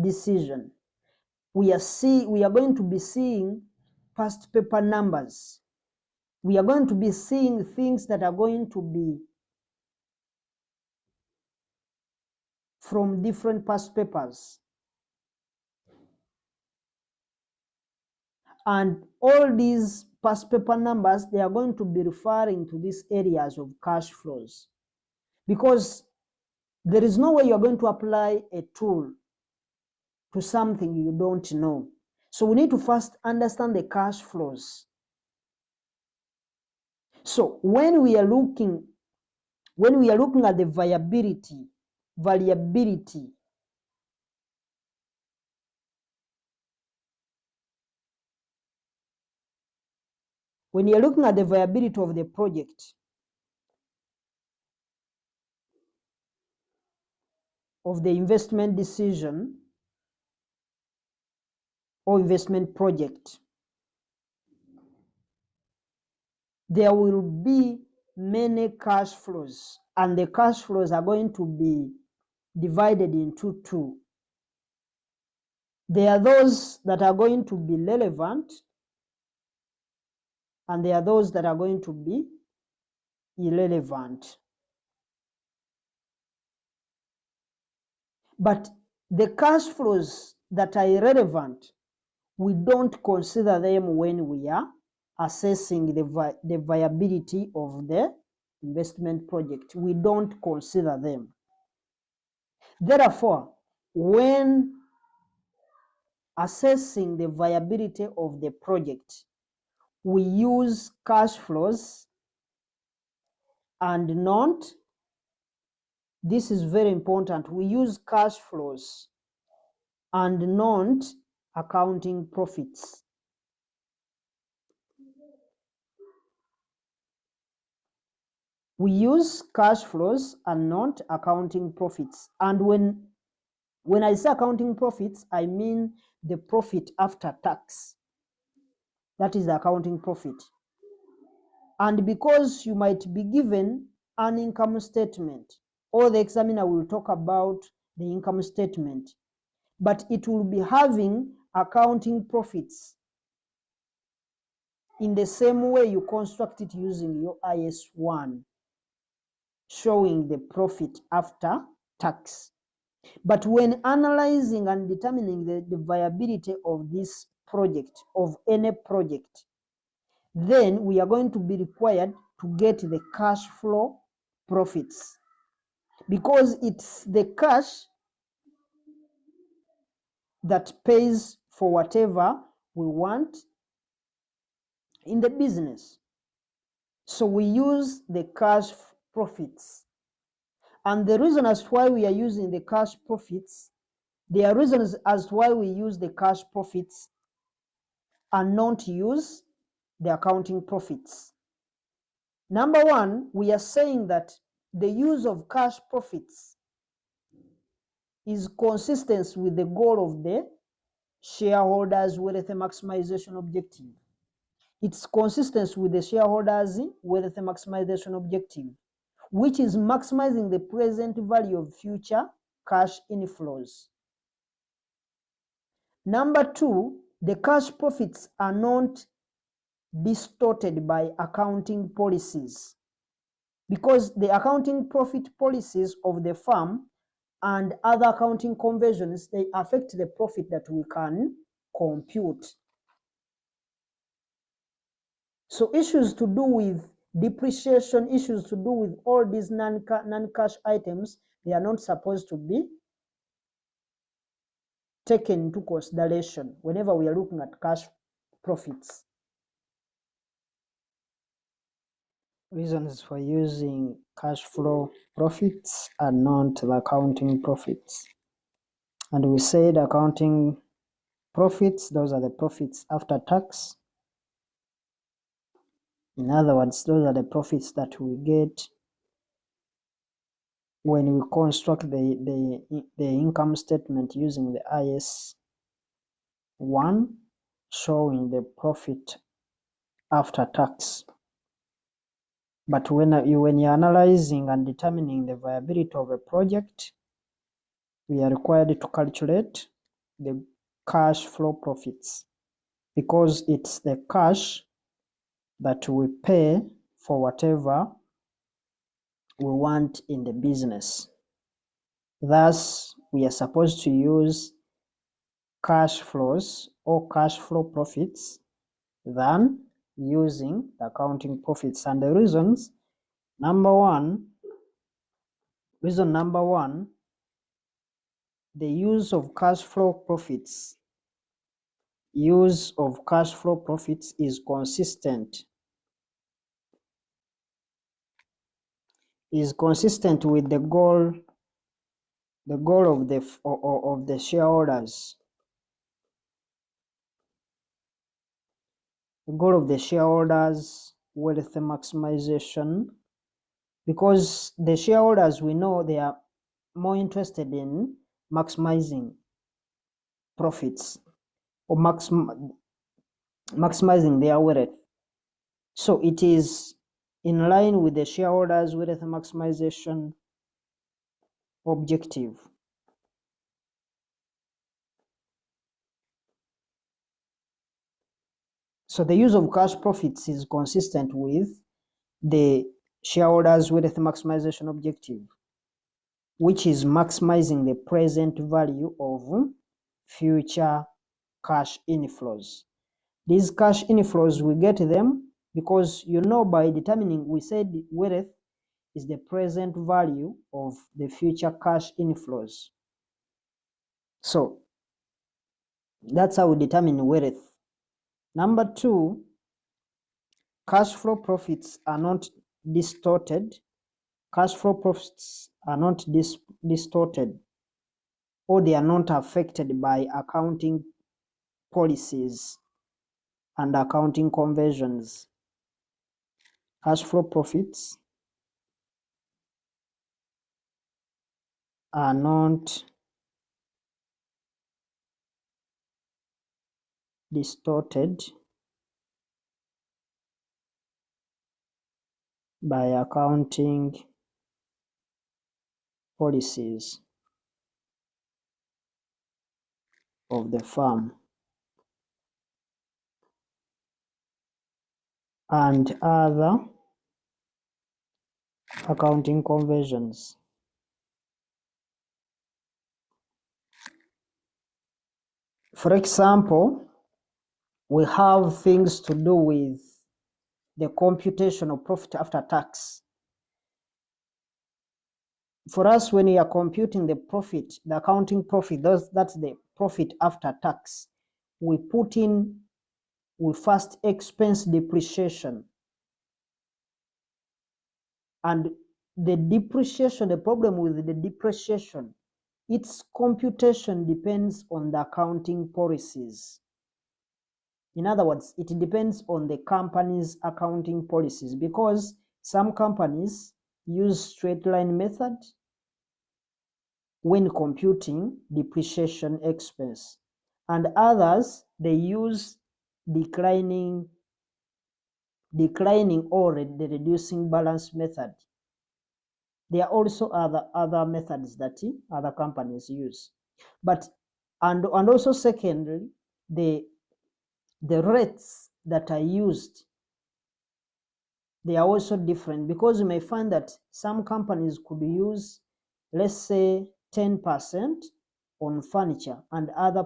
decision, we are going to be seeing past paper numbers. We are going to be seeing things that are going to be from different past papers. And all these past paper numbers, they are going to be referring to these areas of cash flows, because there is no way you're going to apply a tool to something you don't know. So we need to first understand the cash flows. So when we are looking at the variability, when you're looking at the viability of the project, of the investment decision or investment project, there will be many cash flows, and the cash flows are going to be divided into two. There are those that are going to be relevant, and there are those that are going to be irrelevant. But the cash flows that are irrelevant, we don't consider them when we are assessing the viability of the investment project. We don't consider them. Therefore, when assessing the viability of the project, we use cash flows and not this is very important. We use cash flows and not accounting profits. We use cash flows and not accounting profits. And when I say accounting profits, I mean the profit after tax. That is the accounting profit. And because you might be given an income statement, or the examiner will talk about the income statement, but it will be having accounting profits in the same way you construct it using your IS1, showing the profit after tax. But when analyzing and determining the viability of this project, of any project, then we are going to be required to get the cash flow profits, because it's the cash that pays for whatever we want in the business. So we use the cash profits. And the reason as to why we are using the cash profits, there are reasons as to why we use the cash profits and not use the accounting profits. Number one, we are saying that the use of cash profits is consistent with the goal of the shareholders' wealth maximization objective. It's consistent with the shareholders' wealth maximization objective, which is maximizing the present value of future cash inflows. Number two, the cash profits are not distorted by accounting policies, because the accounting profit policies of the firm and other accounting conventions, they affect the profit that we can compute. So issues to do with depreciation, issues to do with all these non-cash items, they are not supposed to be taken into consideration whenever we are looking at cash profits. Reasons for using cash flow profits and not the accounting profits. And we said accounting profits, those are the profits after tax. In other words, those are the profits that we get when we construct the income statement using the IS1, showing the profit after tax. But when you're analyzing and determining the viability of a project, we are required to calculate the cash flow profits, because it's the cash that we pay for whatever we want in the business. Thus, we are supposed to use cash flows or cash flow profits than using the accounting profits. And the reasons, reason number one, the use of cash flow profits is consistent with the goal of the shareholders. The goal of the shareholders' wealth maximization, because the shareholders, we know they are more interested in maximizing profits or maximizing their wealth. So it is in line with the shareholders' wealth maximization objective. So the use of cash profits is consistent with the shareholders' wealth maximization objective, which is maximizing the present value of future cash inflows. These cash inflows, we get them because, you know, by determining, we said wealth is the present value of the future cash inflows. So that's how we determine wealth. Number two, cash flow profits are not distorted. cash flow profits are not distorted, or they are not affected by accounting policies and accounting conversions. Cash flow profits are not distorted by accounting policies of the firm and other accounting conversions. For example, we have things to do with the computation of profit after tax. For us, when we are computing the profit, the accounting profit, that's the profit after tax, we first expense depreciation. And the depreciation, the problem with the depreciation, its computation depends on the accounting policies. In other words, it depends on the company's accounting policies, because some companies use straight line method when computing depreciation expense, and others, they use declining or the reducing balance method. There are also other methods that other companies use. But and also secondly, the rates that are used, they are also different, because you may find that some companies could use, let's say, 10% on furniture, and other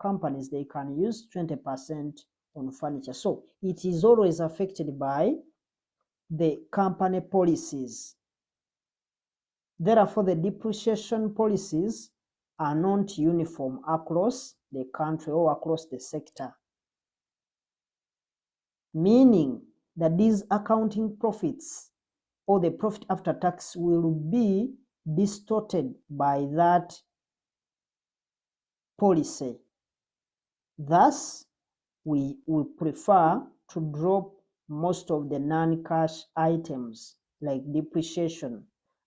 companies, they can use 20% on furniture. So it is always affected by the company policies. Therefore, the depreciation policies are not uniform across the country or across the sector, meaning that these accounting profits or the profit after tax will be distorted by that policy. Thus, we prefer to drop most of the non-cash items like depreciation,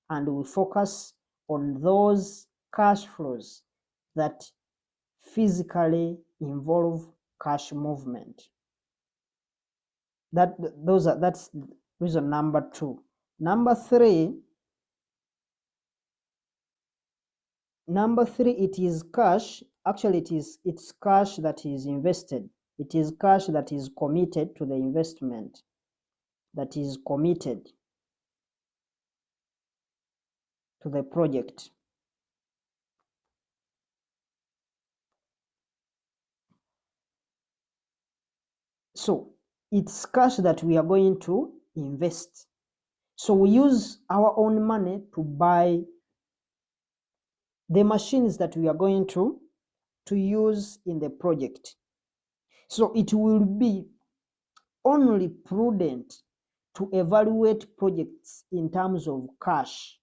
and we focus on those cash flows that physically involve cash movement. That's reason number 2. Number three, it is cash. Actually, it's cash that is invested. It is cash that is committed to the investment, that is committed to the project. So it's cash that we are going to invest. So we use our own money to buy the machines that we are going to use in the project. So it will be only prudent to evaluate projects in terms of cash,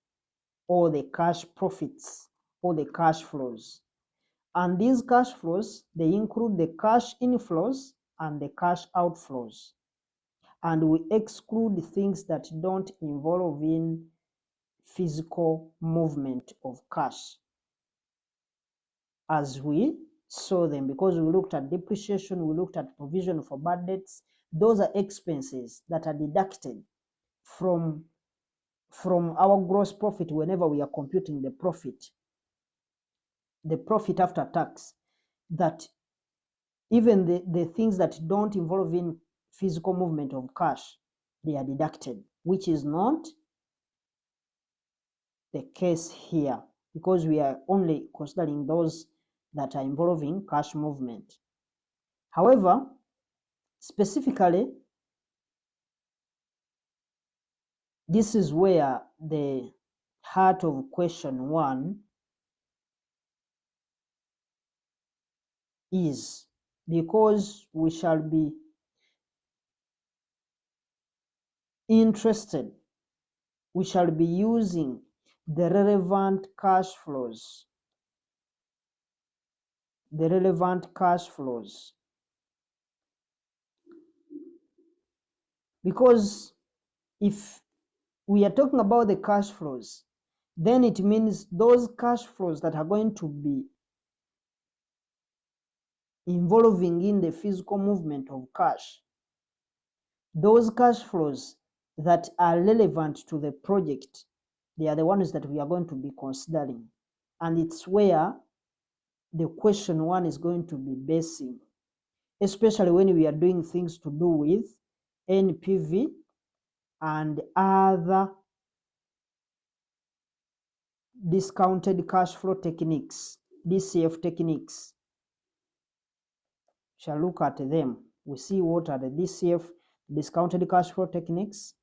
or the cash profits, or the cash flows. And these cash flows, they include the cash inflows and the cash outflows. And we exclude things that don't involve in physical movement of cash as we saw them, because we looked at depreciation, we looked at provision for bad debts. Those are expenses that are deducted from our gross profit whenever we are computing the profit after tax, that even the things that don't involve in physical movement of cash, they are deducted, which is not the case here, because we are only considering those that are involving cash movement. However, specifically, this is where the heart of question 1 is, because we shall be interested we shall be using the relevant cash flows. The relevant cash flows. Because if we are talking about the cash flows, then it means those cash flows that are going to be involving in the physical movement of cash, those cash flows that are relevant to the project, they are the ones that we are going to be considering. And it's where the question one is going to be basing, especially when we are doing things to do with NPV and other discounted cash flow techniques, DCF techniques. Shall look at them. We see what are the DCF, discounted cash flow techniques.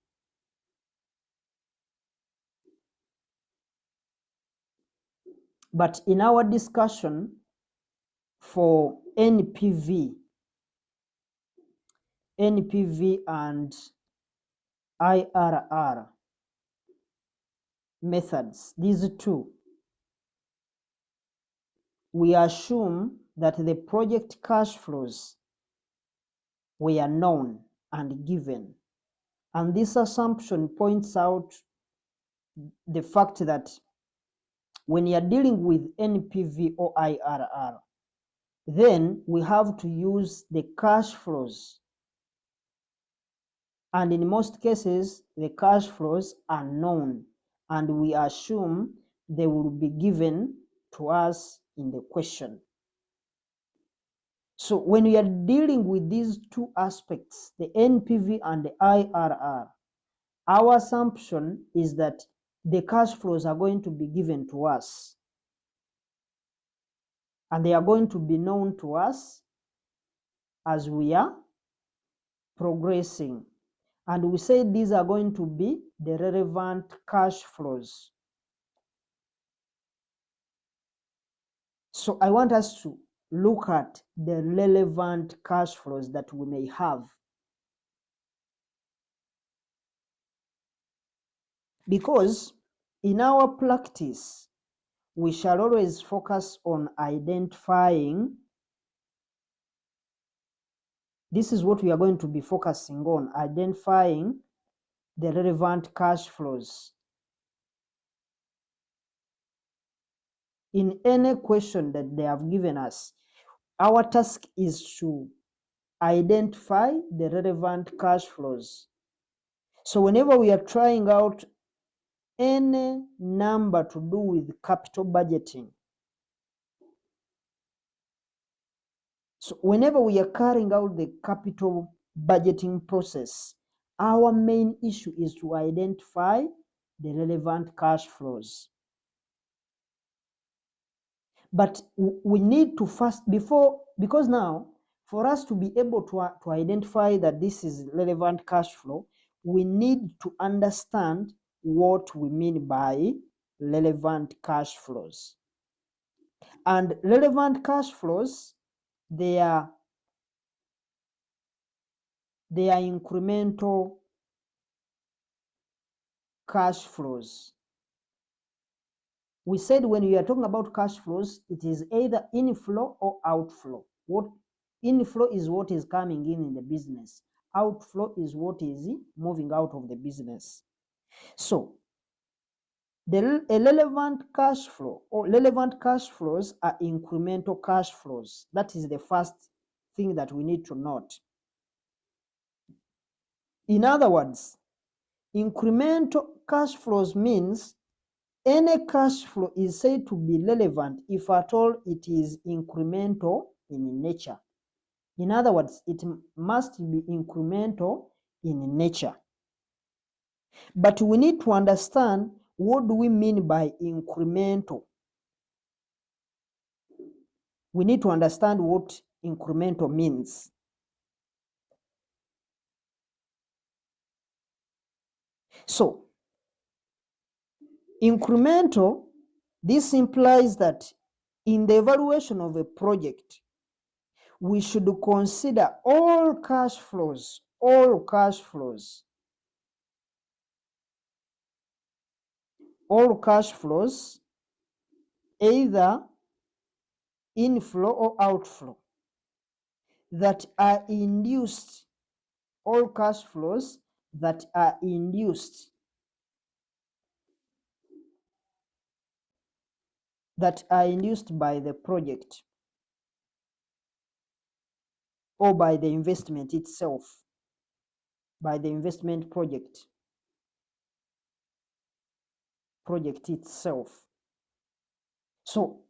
But in our discussion for NPV and IRR methods, these two, we assume that the project cash flows were known and given. And this assumption points out the fact that when you are dealing with NPV or IRR, then we have to use the cash flows. And in most cases, the cash flows are known, and we assume they will be given to us in the question. So when we are dealing with these two aspects, the NPV and the IRR, our assumption is that the cash flows are going to be given to us, and they are going to be known to us as we are progressing. And we say these are going to be the relevant cash flows. So I want us to look at the relevant cash flows that we may have. Because in our practice, we shall always focus on identifying. This is what we are going to be focusing on, identifying the relevant cash flows. In any question that they have given us, our task is to identify the relevant cash flows. So whenever we are trying out any number to do with capital budgeting, so whenever we are carrying out the capital budgeting process, our main issue is to identify the relevant cash flows. But we need to first, because now, for us to be able to identify that this is relevant cash flow, we need to understand what we mean by relevant cash flows. And relevant cash flows, they are incremental cash flows. We said when we are talking about cash flows, it is either inflow or outflow. What inflow is what is coming in the business. Outflow is what is moving out of the business. So a relevant cash flow or relevant cash flows are incremental cash flows. That is the first thing that we need to note. In other words, incremental cash flows means any cash flow is said to be relevant if at all it is incremental in nature. In other words, it must be incremental in nature. But we need to understand, what do we mean by incremental? We need to understand what incremental means. So, incremental, this implies that in the evaluation of a project, we should consider all cash flows all cash flows, either inflow or outflow, that are induced, all cash flows that are induced, by the project or by the investment itself, by the investment project itself. So,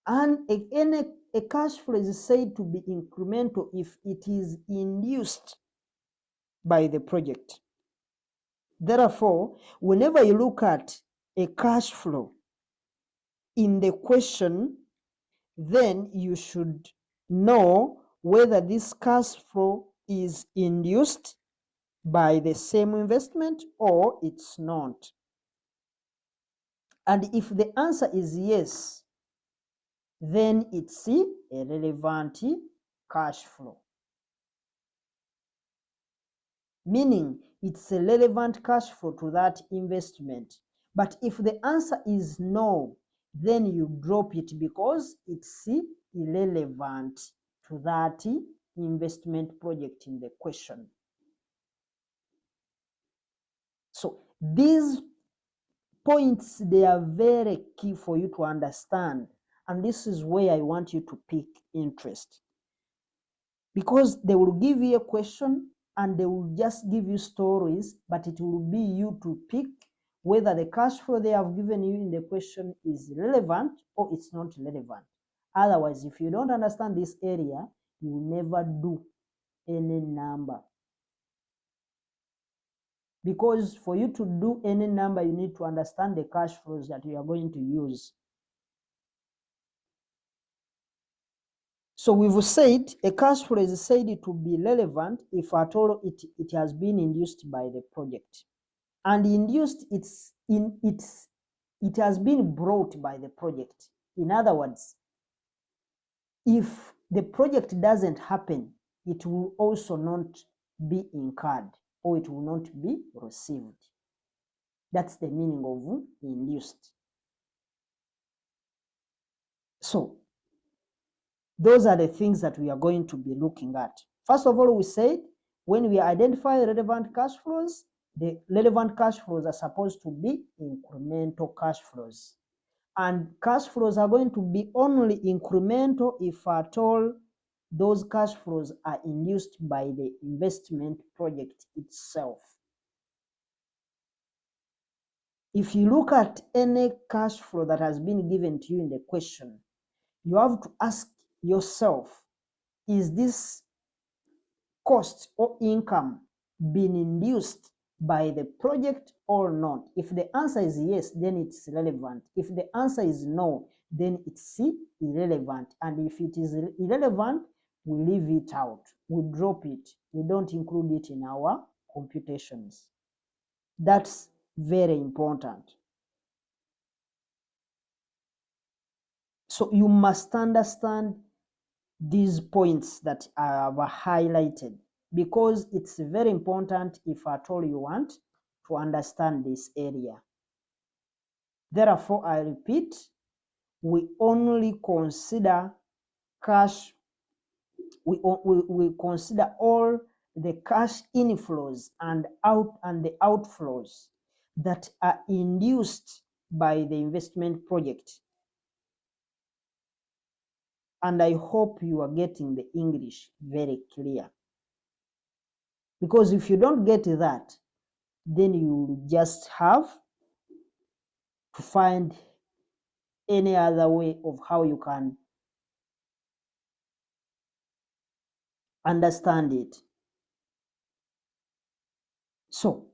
and a cash flow is said to be incremental if it is induced by the project. Therefore, whenever you look at a cash flow in the question, then you should know whether this cash flow is induced by the same investment or it's not. And if the answer is yes, then it's a relevant cash flow. Meaning it's a relevant cash flow to that investment. But if the answer is no, then you drop it because it's irrelevant to that investment project in the question. So these points, they are very key for you to understand, and this is where I want you to pick interest, because they will give you a question and they will just give you stories, but it will be you to pick whether the cash flow they have given you in the question is relevant or it's not relevant. Otherwise, if you don't understand this area, you will never do any number. Because for you to do any number, you need to understand the cash flows that you are going to use. So we've said a cash flow is said to be relevant if at all it has been induced by the project. And induced, it has been brought by the project. In other words, if the project doesn't happen, it will also not be incurred or it will not be received. That's the meaning of induced. So those are the things that we are going to be looking at. First of all, we said when we identify relevant cash flows, the relevant cash flows are supposed to be incremental cash flows. And cash flows are going to be only incremental if at all those cash flows are induced by the investment project itself. If you look at any cash flow that has been given to you in the question, you have to ask yourself, is this cost or income being induced by the project or not? If the answer is yes, then it's relevant. If the answer is no, then it's irrelevant. And if it is irrelevant, we leave it out. We drop it. We don't include it in our computations. That's very important. So you must understand these points that I have highlighted, because it's very important if at all you want to understand this area. Therefore, I repeat, we only consider cash, we consider all the cash inflows and the outflows that are induced by the investment project. And I hope you are getting the English very clear. Because if you don't get that, then you just have to find any other way of how you can understand it. So,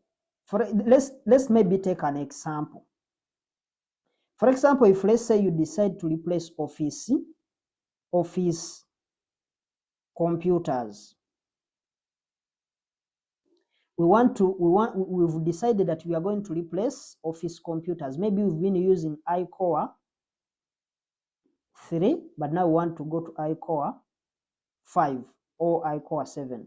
let's maybe take an example. For example, if let's say you decide to replace office computers, we've decided that we are going to replace office computers. Maybe we've been using iCore 3, but now we want to go to iCore 5 or iCore 7.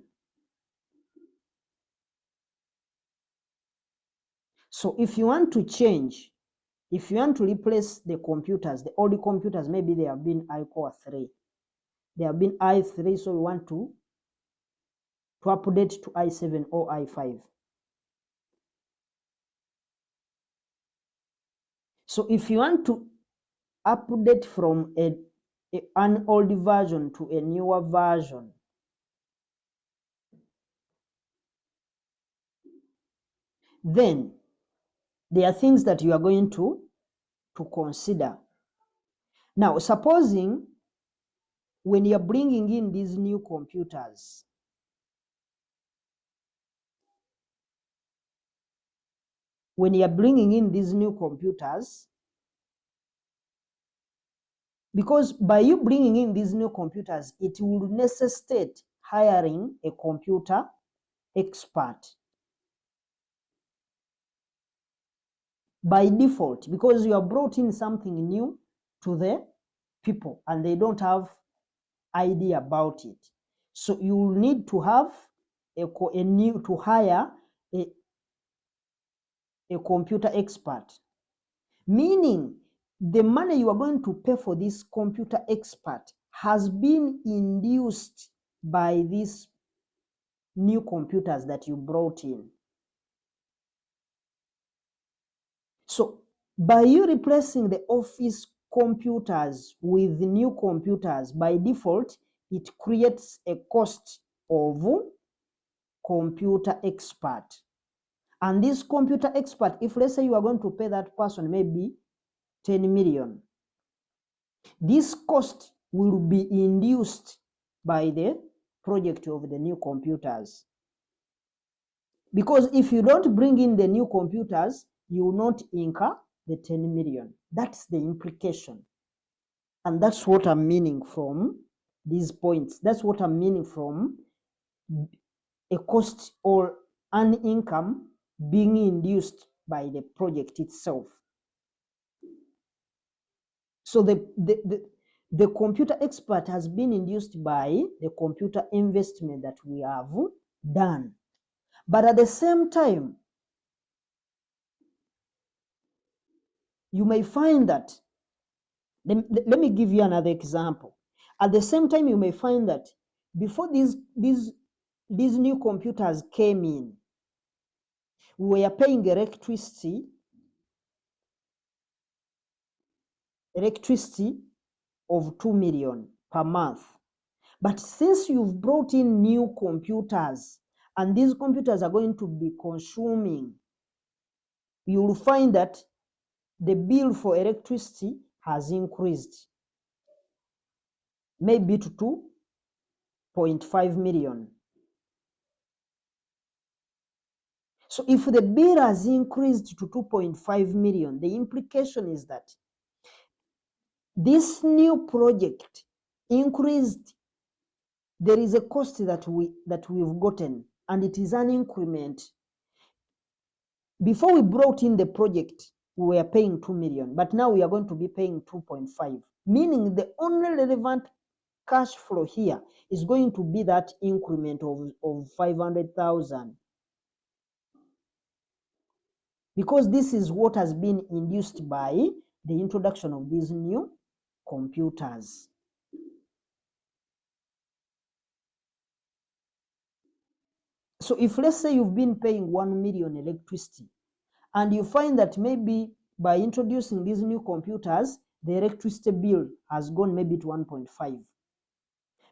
So if you want to change If you want to replace the computers, the old computers, maybe they have been i-core 3. They have been i3, so we want to update to i7 or i5. So if you want to update from an old version to a newer version, then there are things that you are going to consider. Now, supposing when you're bringing in these new computers, because by you bringing in these new computers, it will necessitate hiring a computer expert by default, because you have brought in something new to the people and they don't have idea about it. So you will need to have to hire a computer expert, meaning the money you are going to pay for this computer expert has been induced by these new computers that you brought in. So by you replacing the office computers with new computers, by default, it creates a cost of computer expert. And this computer expert, if let's say you are going to pay that person maybe 10 million, this cost will be induced by the project of the new computers. Because if you don't bring in the new computers, you will not incur the 10 million. That's the implication. And that's what I'm meaning from these points. That's what I'm meaning from a cost or an income being induced by the project itself. So the computer expert has been induced by the computer investment that we have done. But at the same time, you may find that, let me give you another example. At the same time, you may find that before these new computers came in, we were paying electricity of 2 million per month. But since you've brought in new computers, and these computers are going to be consuming, you will find that the bill for electricity has increased, maybe to 2.5 million. So if the bill has increased to 2.5 million, the implication is that this new project increased. There is a cost that we've gotten, and it is an increment. Before we brought in the project, we were paying 2 million, but now we are going to be paying 2.5, meaning the only relevant cash flow here is going to be that increment of 500,000. Because this is what has been induced by the introduction of these new computers. So if let's say you've been paying 1 million electricity, and you find that maybe by introducing these new computers, the electricity bill has gone maybe to 1.5,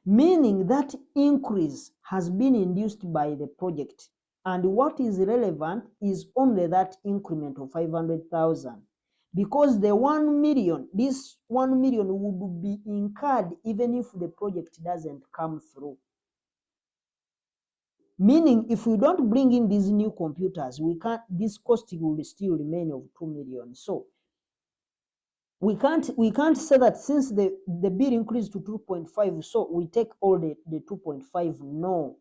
meaning that increase has been induced by the project. And what is relevant is only that increment of 500,000, because the 1 million, this 1 million would be incurred even if the project doesn't come through. Meaning, if we don't bring in these new computers, this cost will still remain of 2 million. So we can't say that since the bill increased to 2.5, so we take all the 2.5. No,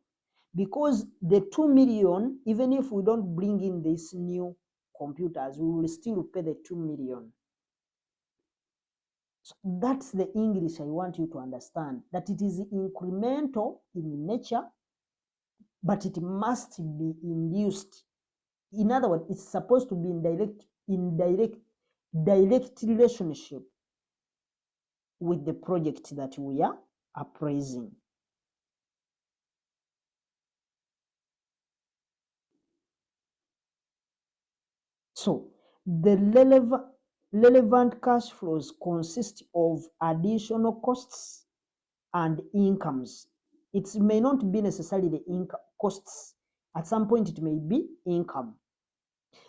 because the 2 million, even if we don't bring in these new computers, we will still pay the 2 million. So that's the English I want you to understand, that it is incremental in nature, but it must be induced. In other words, it's supposed to be direct relationship with the project that we are appraising. So the relevant cash flows consist of additional costs and incomes. It may not be necessarily the income costs. At some point it may be income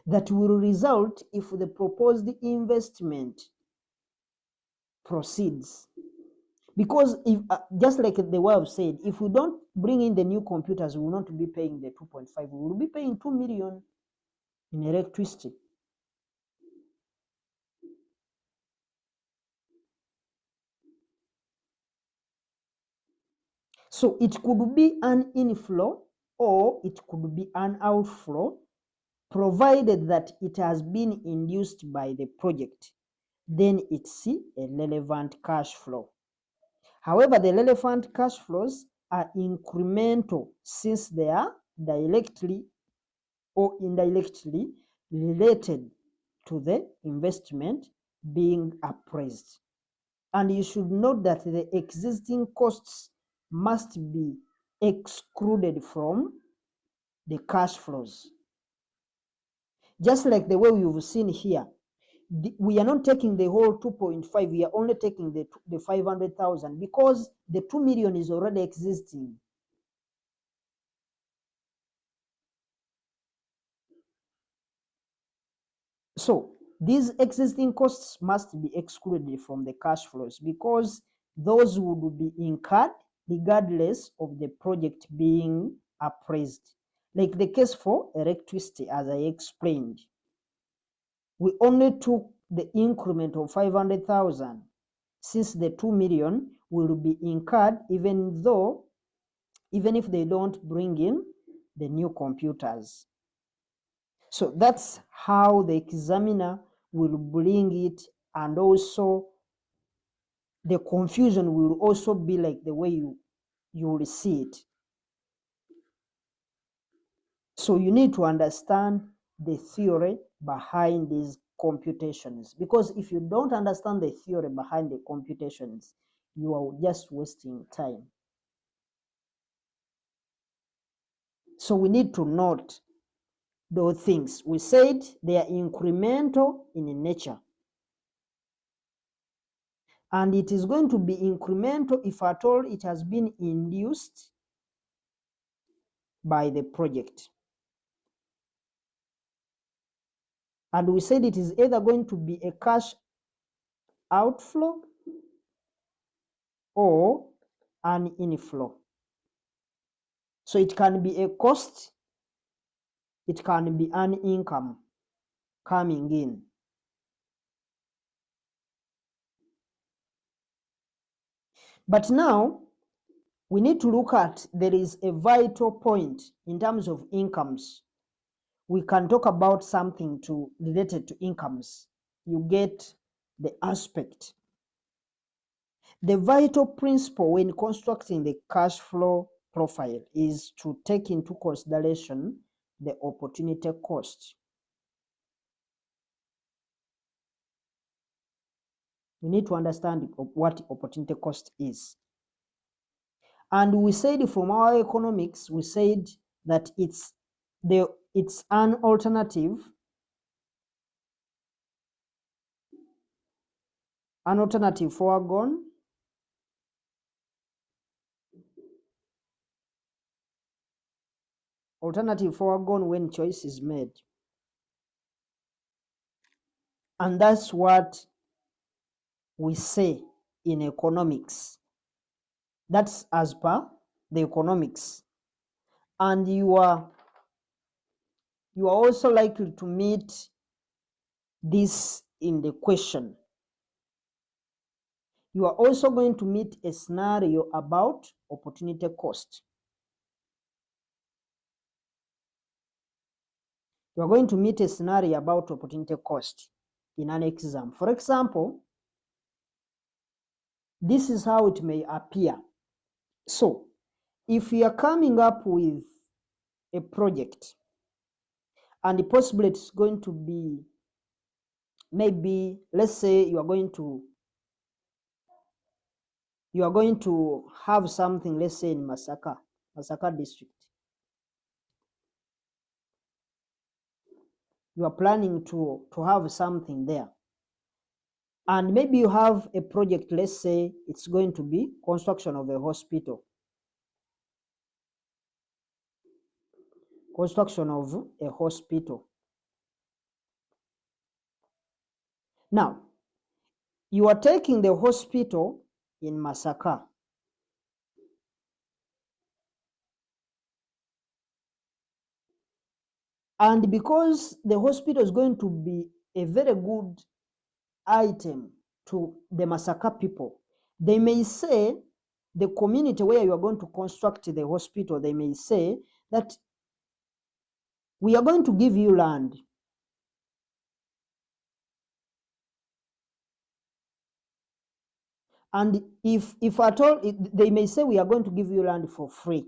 that will result if the proposed investment proceeds. Because if just like the way I've said, if we don't bring in the new computers, we will not be paying the 2.5. We will be paying 2 million in electricity. So it could be an inflow or it could be an outflow, provided that it has been induced by the project. Then it's a relevant cash flow. However, the relevant cash flows are incremental since they are directly or indirectly related to the investment being appraised. And you should note that the existing costs must be excluded from the cash flows. Just like the way you've seen here, we are not taking the whole 2.5, we are only taking the 500,000 because the 2 million is already existing. So these existing costs must be excluded from the cash flows because those would be incurred regardless of the project being appraised. Like the case for electricity, as I explained, we only took the increment of 500,000 since the 2 million will be incurred even if they don't bring in the new computers. So that's how the examiner will bring it, and also the confusion will also be like the way you will see it. So you need to understand the theory behind these computations, because if you don't understand the theory behind the computations, you are just wasting time. So we need to note those things. We said they are incremental in nature. And it is going to be incremental if at all it has been induced by the project. And we said it is either going to be a cash outflow or an inflow. So it can be a cost, it can be an income coming in. But now we need to look at, there is a vital point in terms of incomes. We can talk about something related to incomes. You get the aspect. The vital principle when constructing the cash flow profile is to take into consideration the opportunity cost. We need to understand what opportunity cost is. And we said from our economics, we said that it's an alternative foregone when choice is made. And that's what we say in economics. That's as per the economics. And you are also likely to meet this in the question. You are also going to meet a scenario about opportunity cost. You are going to meet a scenario about opportunity cost in an exam. For example, this is how it may appear. So, if you are coming up with a project and possibly it's going to be maybe let's say you are going to have something, let's say in Masaka district. You are planning to have something there. And maybe you have a project, let's say it's going to be construction of a hospital. Construction of a hospital. Now, you are taking the hospital in Masaka. And because the hospital is going to be a very good item to the Masaka people, they may say, the community where you are going to construct the hospital, they may say that we are going to give you land. And if at all, they may say we are going to give you land for free.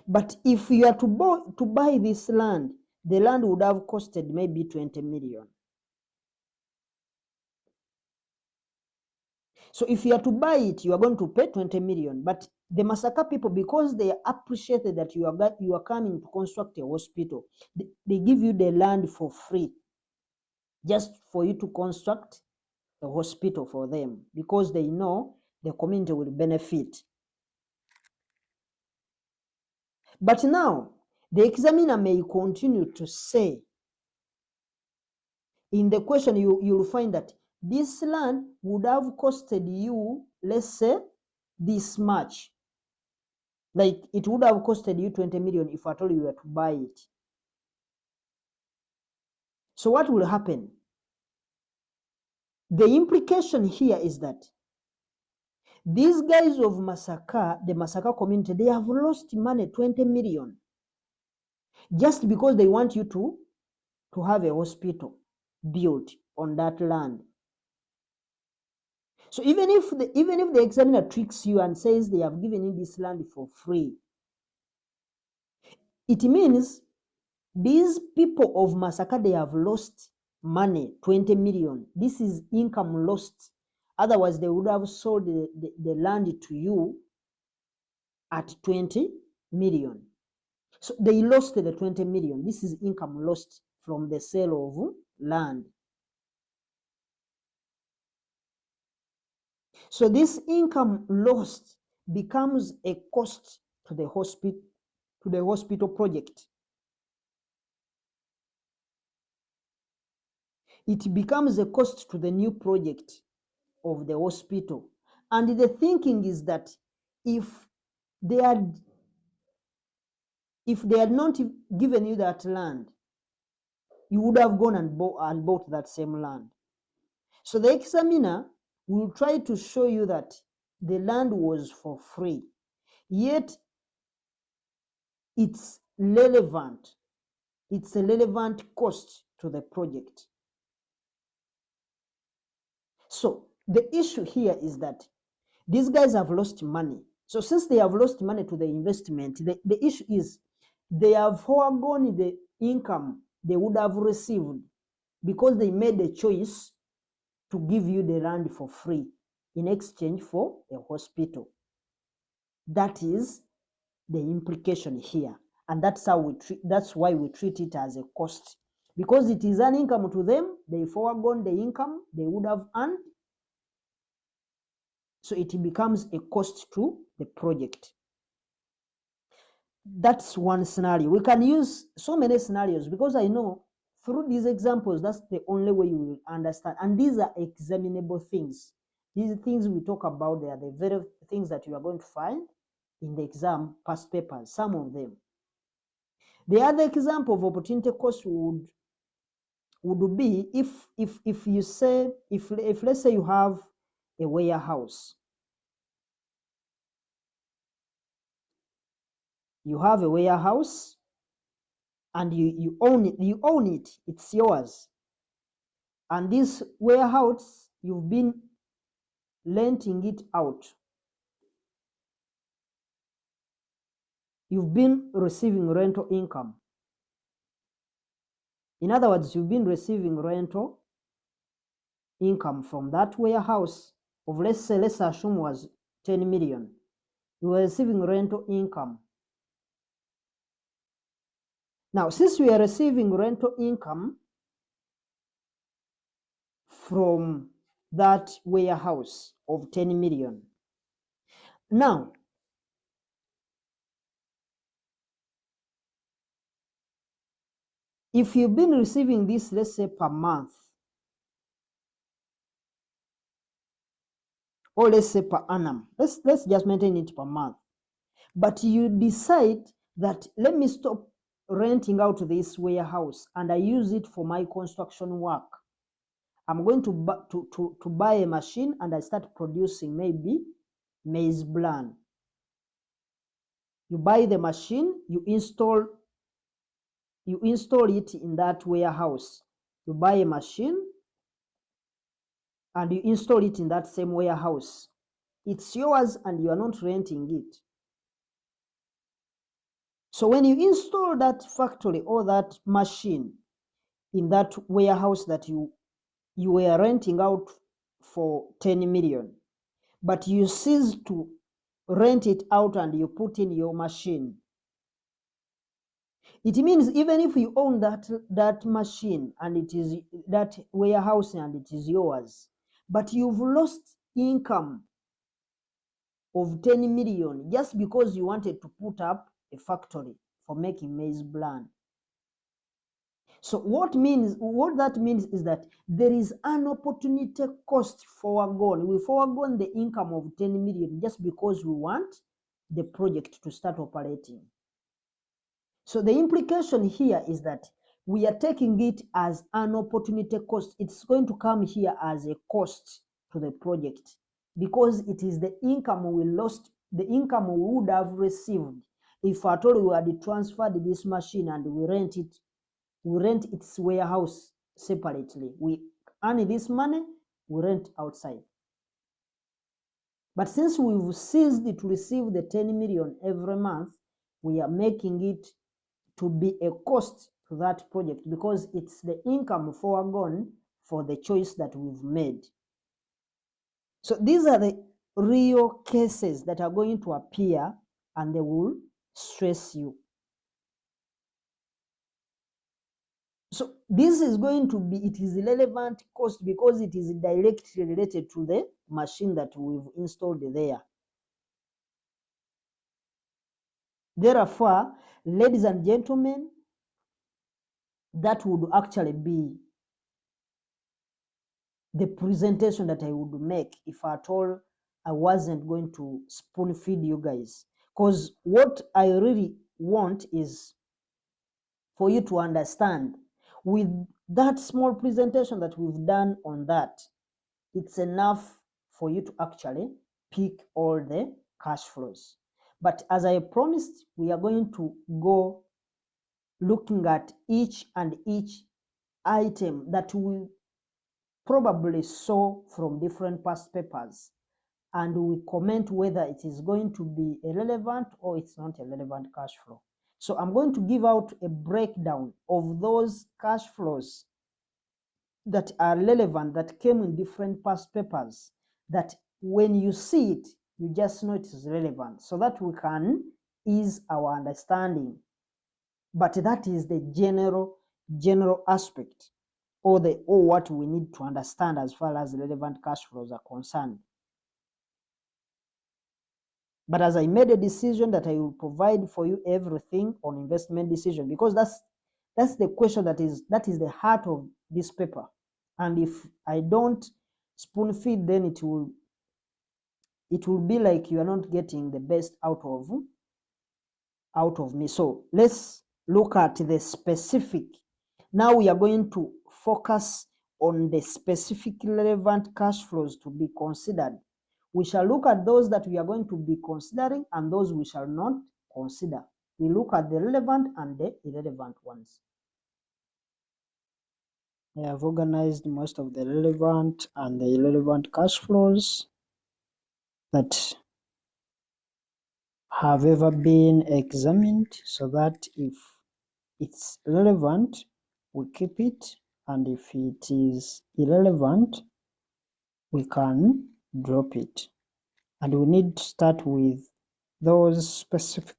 But if you are to buy this land, the land would have costed maybe 20 million. So if you are to buy it, you are going to pay 20 million. But the Masaka people, because they appreciated that you are coming to construct a hospital, they give you the land for free, just for you to construct a hospital for them, because they know the community will benefit. But now, the examiner may continue to say, in the question, you'll find that this land would have costed you, let's say, this much. Like it would have costed you 20 million if at all you were to buy it. So what will happen? The implication here is that these guys of Masaka, the Masaka community, they have lost money, 20 million, just because they want you to have a hospital built on that land. So even if the examiner tricks you and says they have given you this land for free, it means these people of Masaka, they have lost money, 20 million. This is income lost. Otherwise, they would have sold the land to you at 20 million. So they lost the 20 million. This is income lost from the sale of land. So this income lost becomes a cost to the hospital project. It becomes a cost to the new project of the hospital. And the thinking is that if they had not given you that land, you would have gone and bought that same land. So the examiner will try to show you that the land was for free, yet it's relevant. It's a relevant cost to the project. So the issue here is that these guys have lost money. So since they have lost money to the investment, the issue is they have foregone the income they would have received because they made a choice to give you the land for free in exchange for a hospital. That is the implication here. And that's why we treat it as a cost. Because it is an income to them, they foregone the income they would have earned. So it becomes a cost to the project. That's one scenario. We can use so many scenarios because I know through these examples, that's the only way you will understand. And these are examinable things. These things we talk about, they are the very things that you are going to find in the exam past papers, some of them. The other example of opportunity cost would be if you say, if let's say you have a warehouse. You have a warehouse and you own it, it's yours. And this warehouse, you've been renting it out. You've been receiving rental income. In other words, you've been receiving rental income from that warehouse of, let's assume was 10 million. You were receiving rental income. Now, since we are receiving rental income from that warehouse of 10 million, now, if you've been receiving this, let's say per month, or let's say per annum, let's just maintain it per month, but you decide that let me stop renting out this warehouse and I use it for my construction work. I'm going to buy a machine and I start producing maybe maize bran. You buy the machine, you install it in that warehouse. You buy a machine and you install it in that same warehouse. It's yours and you are not renting it. So when you install that factory or that machine in that warehouse that you were renting out for 10 million, but you cease to rent it out and you put in your machine, it means even if you own that machine and it is that warehouse and it is yours, but you've lost income of 10 million just because you wanted to put up a factory for making maize bran. So what that means is that there is an opportunity cost foregone. We foregone the income of 10 million just because we want the project to start operating. So the implication here is that we are taking it as an opportunity cost. It's going to come here as a cost to the project because it is the income we lost, the income we would have received if at all we had transferred this machine and we rent its warehouse separately. We earn this money, we rent outside. But since we've ceased to receive the 10 million every month, we are making it to be a cost to that project because it's the income foregone for the choice that we've made. So these are the real cases that are going to appear and they will stress you. So this is going to be, it is relevant cost because it is directly related to the machine that we've installed there. Therefore, ladies and gentlemen, that would actually be the presentation that I would make if at all I wasn't going to spoon feed you guys. Because what I really want is for you to understand with that small presentation that we've done on that, it's enough for you to actually pick all the cash flows. But as I promised, we are going to go looking at each item that we probably saw from different past papers, and we comment whether it is going to be a relevant or it's not a relevant cash flow. So I'm going to give out a breakdown of those cash flows that are relevant, that came in different past papers, that when you see it, you just know it is relevant so that we can ease our understanding. But that is the general aspect or what we need to understand as far as relevant cash flows are concerned. But as I made a decision that I will provide for you everything on investment decision, because that's the question that is the heart of this paper. And if I don't spoon feed, then it will be like you are not getting the best out of me. So let's look at the specific. Now we are going to focus on the specific relevant cash flows to be considered. We shall look at those that we are going to be considering and those we shall not consider. We look at the relevant and the irrelevant ones. I have organized most of the relevant and the irrelevant cash flows that have ever been examined, so that if it's relevant, we keep it, and if it is irrelevant, we can drop it. And we need to start with those specific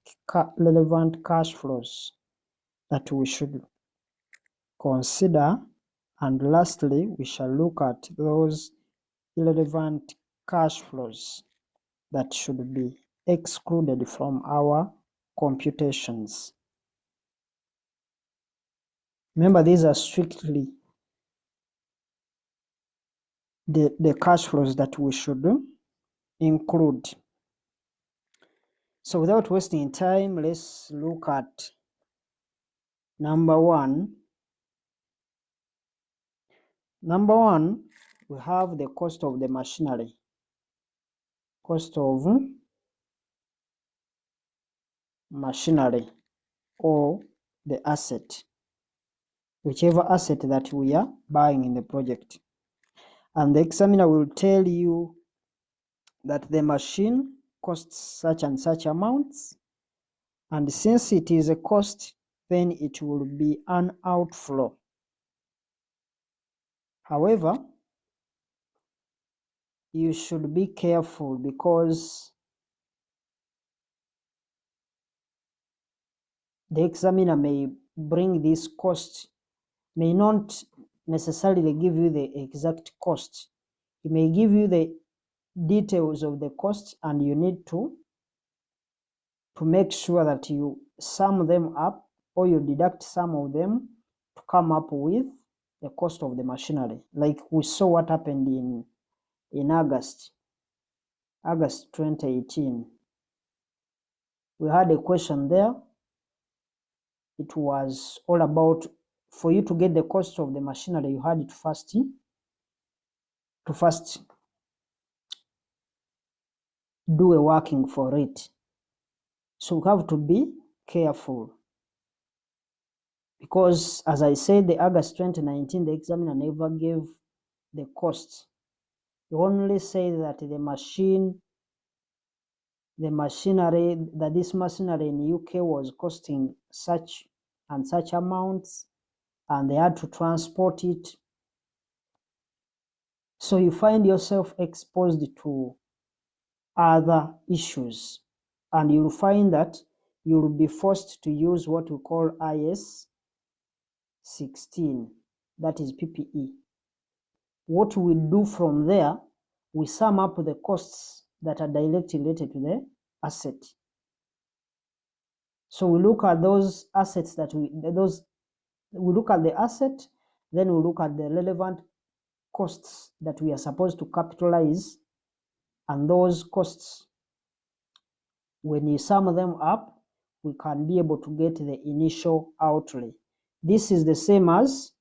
relevant cash flows that we should consider, and lastly, we shall look at those irrelevant cash flows that should be excluded from our computations. Remember, these are strictly the cash flows that we should include. So without wasting time, let's look at number one. Number one, we have the cost of the machinery. Cost of machinery, or the asset, whichever asset that we are buying in the project. And the examiner will tell you that the machine costs such and such amounts, and since it is a cost, then it will be an outflow. However, you should be careful, because the examiner may bring this cost, may not necessarily give you the exact cost. He may give you the details of the cost, and you need to make sure that you sum them up, or you deduct some of them to come up with the cost of the machinery. Like we saw what happened in August 2018. We had a question there. It was all about, for you to get the cost of the machinery, you had to first do a working for it. So we have to be careful, because as I said, the August 2019, the examiner never gave the cost. He only said that this machinery in UK was costing such and such amounts, and they had to transport it. So you find yourself exposed to other issues, and you'll find that you'll be forced to use what we call IS 16, that is PPE. What we do from there, we sum up the costs that are directly related to the asset. So we look at those assets we look at the asset, then we look at the relevant costs that we are supposed to capitalize, and those costs, when you sum them up, we can be able to get the initial outlay. This is the same as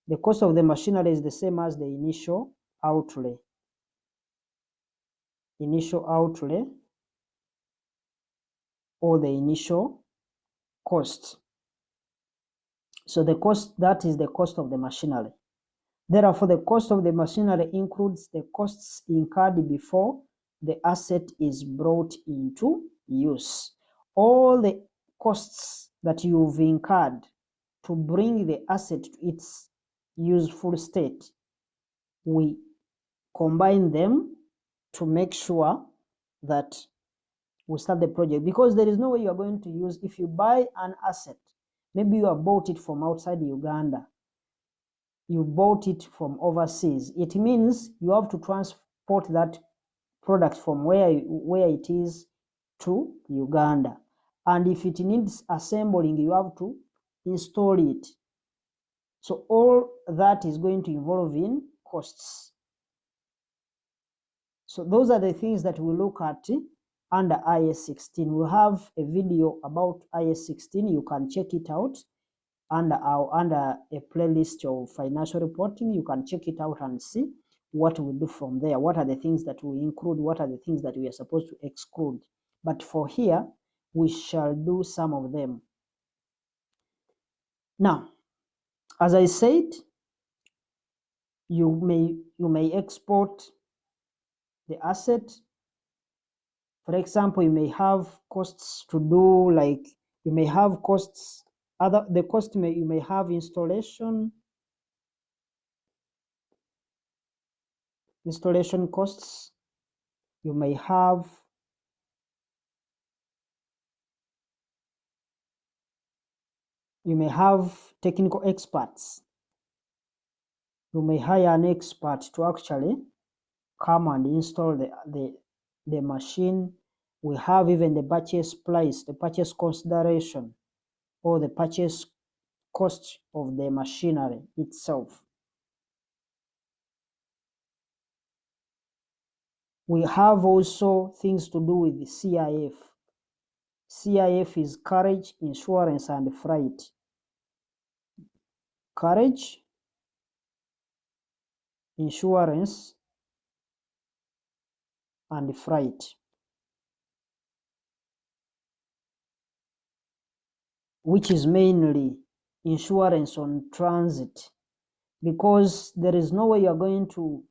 the cost of the machinery, is the same as the initial outlay. Initial outlay, or the initial cost. So the cost, that is the cost of the machinery. Therefore, the cost of the machinery includes the costs incurred before the asset is brought into use. All the costs that you've incurred to bring the asset to its useful state, we combine them to make sure that we start the project. Because there is no way you are going to use, if you buy an asset, maybe you have bought it from outside Uganda, you bought it from overseas, it means you have to transport that product from where it is to Uganda. And if it needs assembling, you have to install it. So all that is going to involve in costs. So those are the things that we look at under IS 16. We have a video about IS 16. You can check it out under a playlist of financial reporting. You can check it out and see what we do from there. What are the things that we include? What are the things that we are supposed to exclude? But for here, we shall do some of them. Now, as I said, you may export the asset. For example, you may have costs to do, like you may have costs The cost you may have installation costs. You may have technical experts. You may hire an expert to actually come and install the machine. We have even the purchase price, the purchase consideration, or the purchase cost of the machinery itself. We have also things to do with the CIF. CIF is carriage, insurance, and freight. Carriage, insurance, and freight, which is mainly insurance on transit, because there is no way you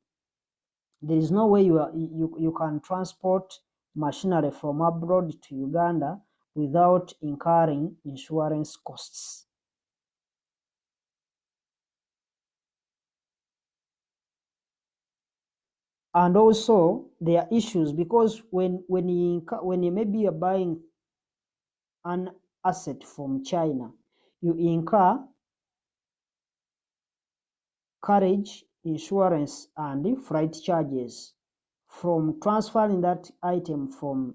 can transport machinery from abroad to Uganda without incurring insurance costs. And also there are issues, because when you maybe you're buying an asset from China, you incur carriage, insurance, and freight charges from transferring that item from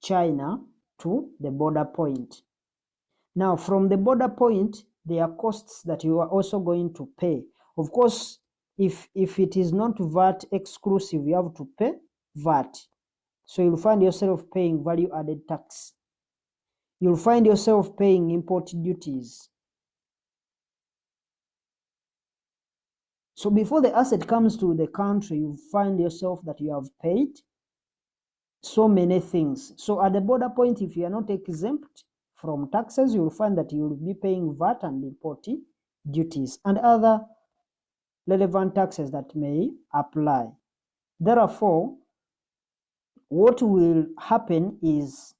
China to the border point. Now, from the border point, there are costs that you are also going to pay. Of course, if it is not VAT exclusive, you have to pay VAT. So you'll find yourself paying value-added tax. You'll find yourself paying import duties. So before the asset comes to the country, you find yourself that you have paid so many things. So at the border point, if you are not exempt from taxes, you'll find that you'll be paying VAT and import duties and other relevant taxes that may apply. Therefore, what will happen is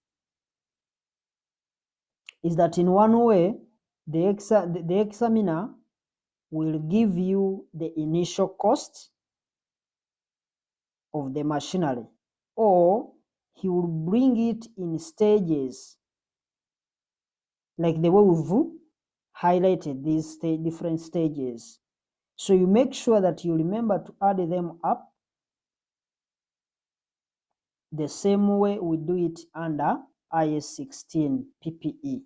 that in one way, the examiner will give you the initial cost of the machinery, or he will bring it in stages, like the way we've highlighted these different stages. So you make sure that you remember to add them up the same way we do it under IS 16 PPE.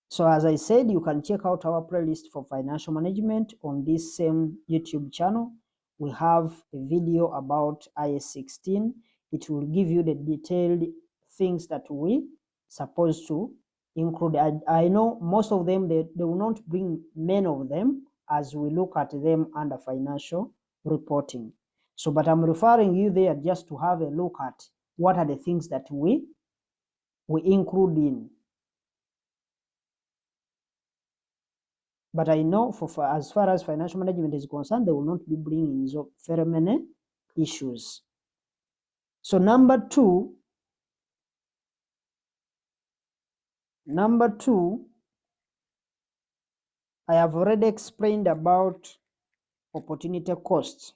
So as I said, you can check out our playlist for financial management on this same YouTube channel. We have a video about IS 16. It will give you the detailed things that we supposed to include. I know most of them, they will not bring many of them as we look at them under financial reporting. So, but I'm referring you there just to have a look at what are the things that we include in. But I know for as far as financial management is concerned, they will not be bringing so very many issues. So number two, I have already explained about opportunity costs.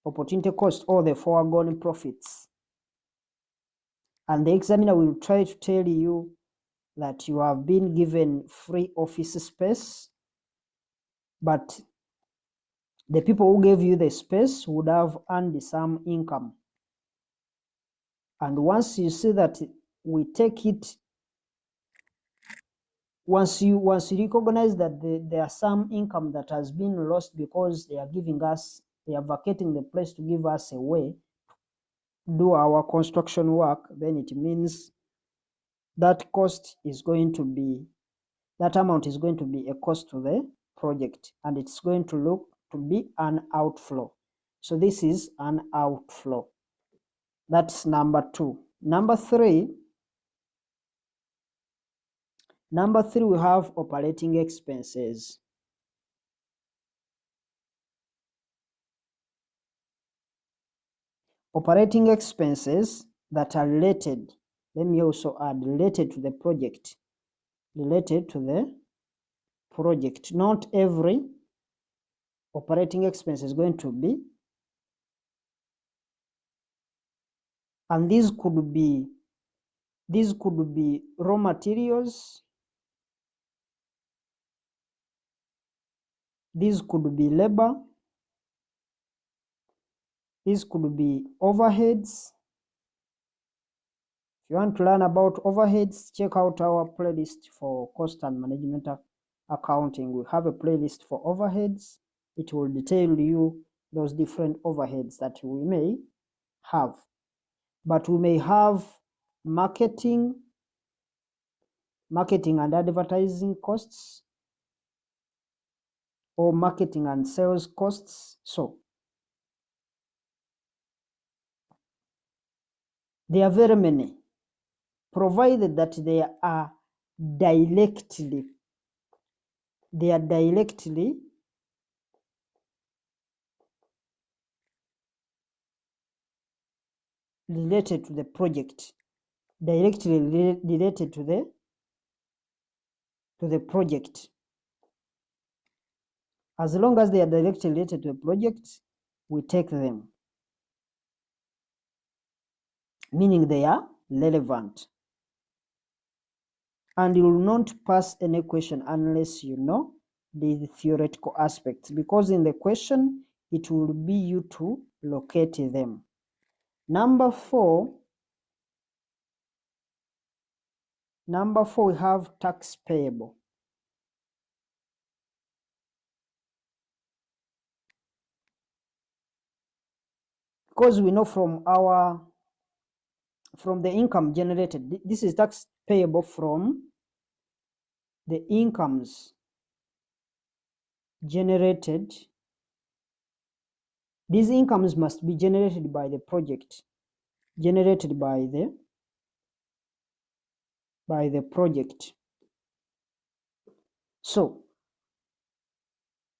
Opportunity cost, or the foregone profits. And the examiner will try to tell you that you have been given free office space, but the people who gave you the space would have earned some income. And once you see that we take it, once you recognize that there are some income that has been lost because they are vacating the place to give us a way to do our construction work, then it means that cost is going to be, that amount is going to be a cost to the project, and it's going to look to be an outflow. So this is an outflow. That's number two. Number three, we have operating expenses. Operating expenses that are related, let me also add related to the project. Related to the project. Not every operating expense is going to be, and these could be raw materials, these could be labor, these could be overheads. If you want to learn about overheads, check out our playlist for cost and management accounting. We have a playlist for overheads. It will detail you those different overheads that we may have. But we may have marketing and advertising costs, or marketing and sales costs. So there are very many, provided that they are directly related to the project, directly related to the project. As long as they are directly related to the project, we take them, meaning they are relevant. And you will not pass any question unless you know the theoretical aspects, because in the question it will be you to locate them. Number four, we have tax payable. Because we know from the income generated, this is tax payable from the incomes generated. These incomes must be generated by the project, generated by the project. So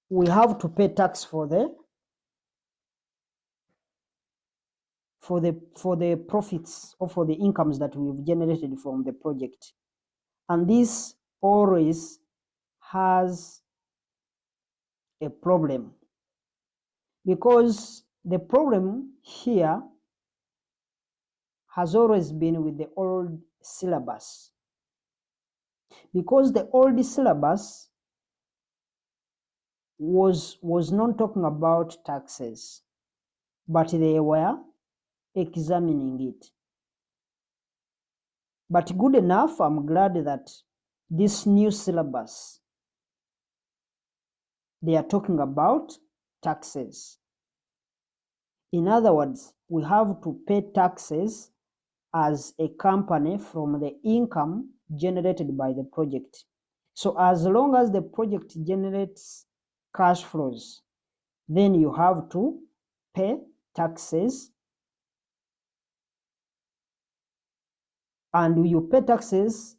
we have to pay tax for the profits, or for the incomes that we've generated from the project. And this always has a problem, because the problem here has always been with the old syllabus, because the old syllabus was not talking about taxes, but they were examining it. But good enough, I'm glad that this new syllabus, they are talking about taxes. In other words, we have to pay taxes as a company from the income generated by the project. So as long as the project generates cash flows, then you have to pay taxes, and you pay taxes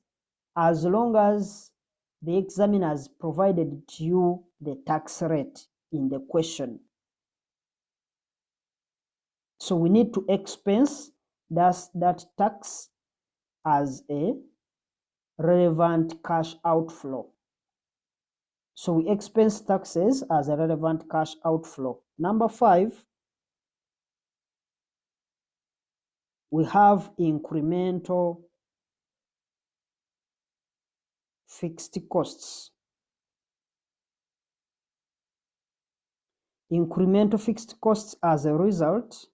as long as the examiner has provided to you the tax rate in the question. So we need to expense that tax as a relevant cash outflow. So we expense taxes as a relevant cash outflow. Number 5, we have incremental fixed costs. Incremental fixed costs as a result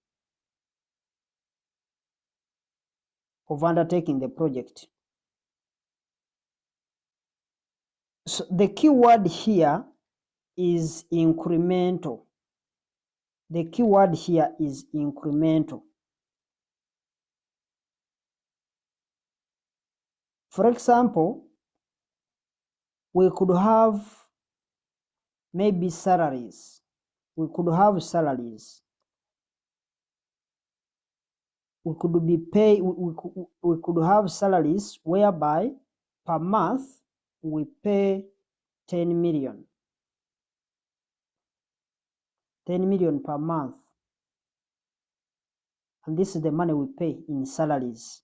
of undertaking the project. So the key word here is incremental. The key word here is incremental. For example, we could have maybe salaries. We could have salaries. We could be paid. We could have salaries whereby per month we pay 10 million. 10 million per month. and this is the money we pay in salaries.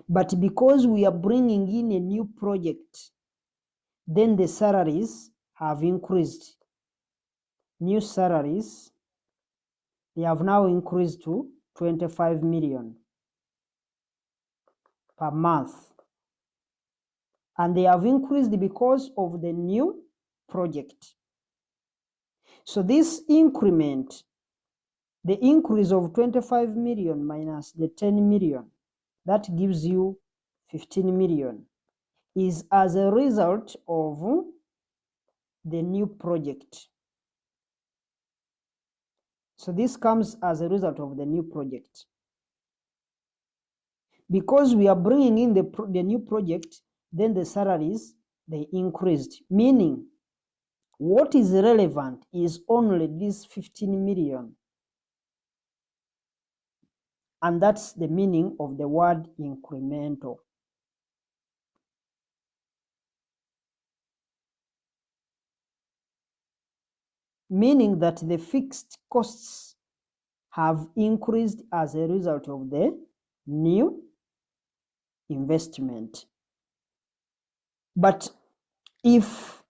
But because we are bringing in a new project, then the salaries have increased. New salaries, they have now increased to 25 million per month. And they have increased because of the new project. So this increment, the increase of 25 million minus the 10 million, that gives you 15 million, is as a result of the new project. So this comes as a result of the new project. Because we are bringing in the new project, then the salaries, they increased, meaning what is relevant is only this 15 million. And that's the meaning of the word incremental. Meaning that the fixed costs have increased as a result of the new investment. But if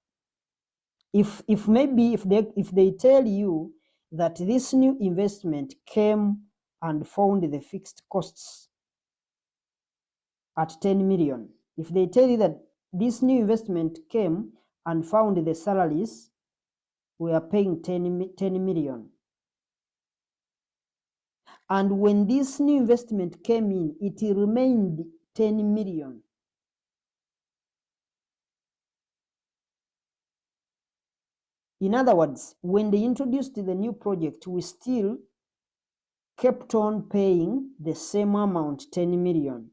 they tell you that this new investment came and found the fixed costs at 10 million, if they tell you that this new investment came and found the salaries, we are paying 10 million. And when this new investment came in, it remained 10 million. In other words, when they introduced the new project, we still kept on paying the same amount, 10 million.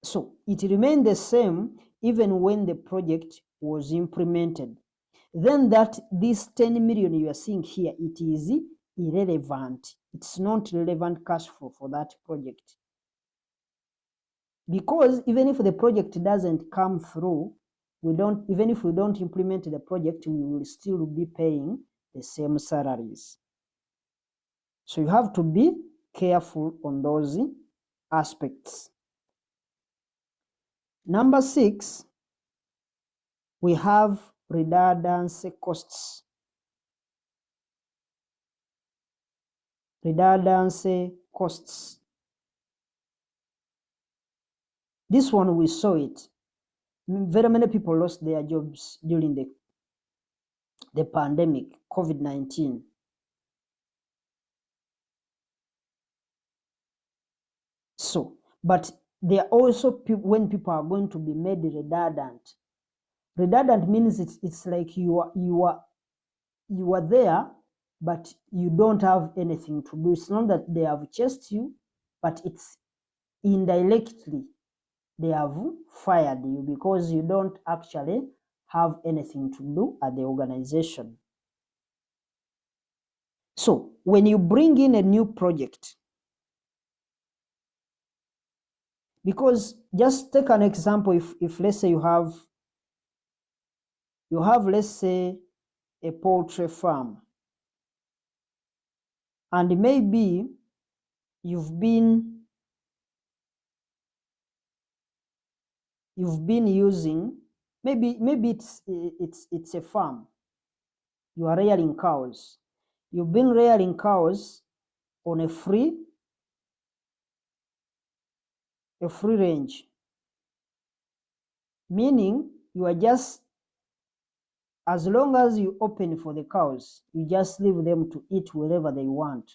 So it remained the same even when the project was implemented. Then this 10 million you are seeing here, it is irrelevant. It's not relevant cash flow for that project. Because even if the project doesn't come through, even if we don't implement the project, we will still be paying the same salaries. So you have to be careful on those aspects. Number 6, we have redundancy costs. Redundancy costs. This one, we saw it. Very many people lost their jobs during the pandemic, COVID-19. So, but there are also when people are going to be made redundant. Redundant means it's like you are there, but you don't have anything to do. It's not that they have chased you, but it's indirectly they have fired you because you don't actually have anything to do at the organization. So when you bring in a new project, because just take an example, if let's say you have let's say a poultry farm, and maybe you've been using, maybe it's a farm, you are rearing cows, you've been rearing cows on a free range, meaning you are just, as long as you open for the cows, you just leave them to eat wherever they want.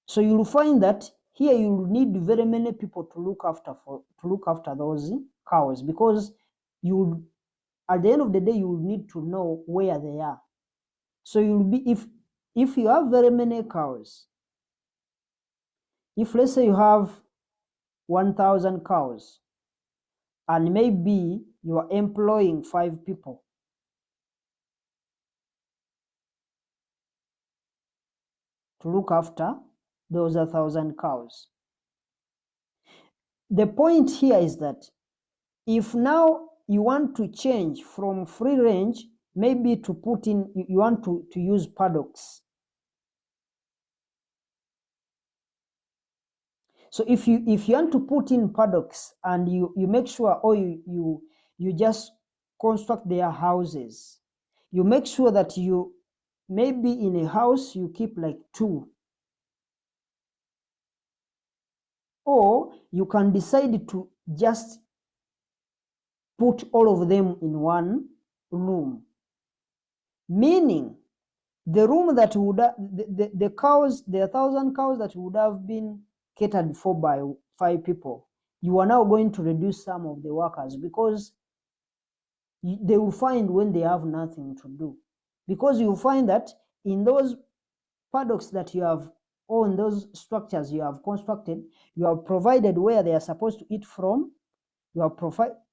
So you'll find that here you need very many people to look after those cows, because at the end of the day, you will need to know where they are. So you'll be, if you have very many cows, if let's say you have 1,000 cows, and maybe you are employing 5 people, to look after those 1,000 cows. the point here is that if now you want to change from free range, maybe to put in, you want to use paddocks. So if you want to put in paddocks and you make sure, or you just construct their houses, you make sure that you, maybe in a house you keep like 2, or you can decide to just put all of them in one room, meaning the room that would the cows, the 1,000 cows that would have been catered for by 5 people, you are now going to reduce some of the workers, because they will find when they have nothing to do, because you find that in those paddocks that you have, or in those structures you have constructed, you have provided where they are supposed to eat from, you have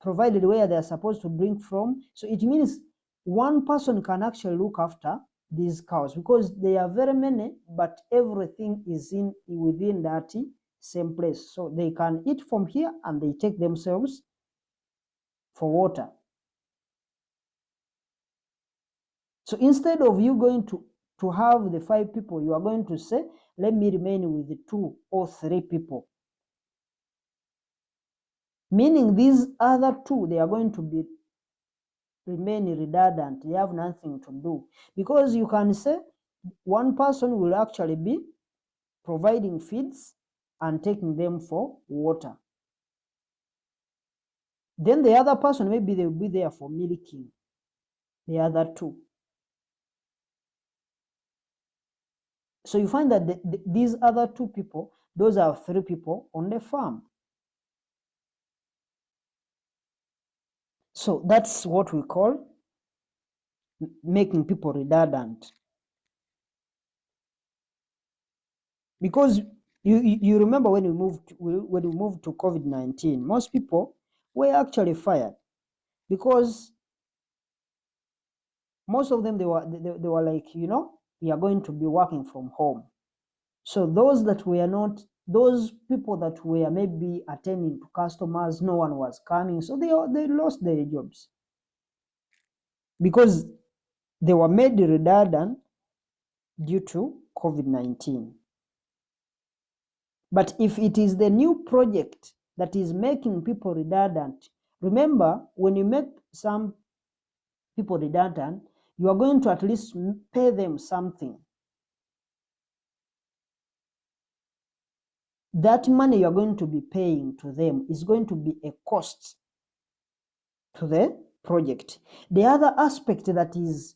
provided where they are supposed to drink from. So it means one person can actually look after these cows, because they are very many, but everything is within that same place. So they can eat from here and they take themselves for water. So instead of you going to have the 5 people, you are going to say, let me remain with the 2 or 3 people. Meaning these other 2, they are going to remain redundant. They have nothing to do, because you can say one person will actually be providing feeds and taking them for water. Then the other person, maybe they will be there for milking the other 2. So you find that these other 2 people, those are 3 people on the farm. So that's what we call making people redundant. Because you remember when we moved to COVID-19, most people were actually fired, because most of them, they were like, we are going to be working from home. So those that were not, those people that were maybe attending to customers, no one was coming, so they lost their jobs, because they were made redundant due to COVID-19. But if it is the new project that is making people redundant, remember, when you make some people redundant, you are going to at least pay them something. That money you are going to be paying to them is going to be a cost to the project. The other aspect that is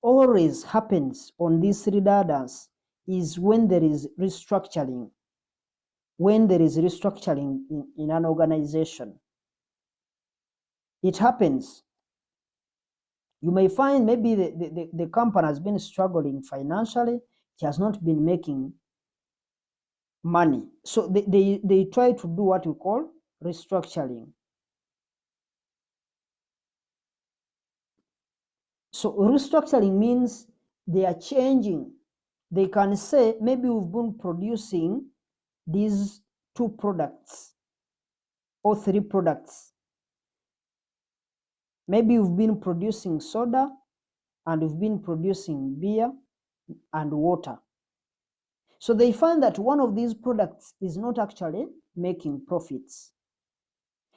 always happens on this redundancy is when there is restructuring. When there is restructuring in an organization, it happens. You may find maybe the company has been struggling financially, it has not been making money. So they try to do what we call restructuring. So restructuring means they are changing. They can say, maybe we've been producing these 2 products or 3 products. Maybe we've been producing soda, and we've been producing beer and water. So they find that one of these products is not actually making profits.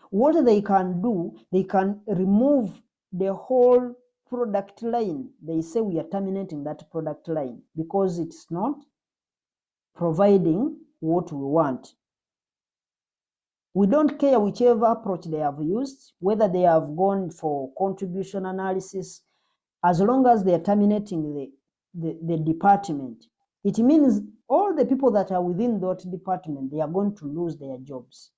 What they can do, they can remove the whole product line. They say, we are terminating that product line because it's not providing what we want. We don't care whichever approach they have used, whether they have gone for contribution analysis, as long as they are terminating the department. It means all the people that are within that department, they are going to lose their jobs.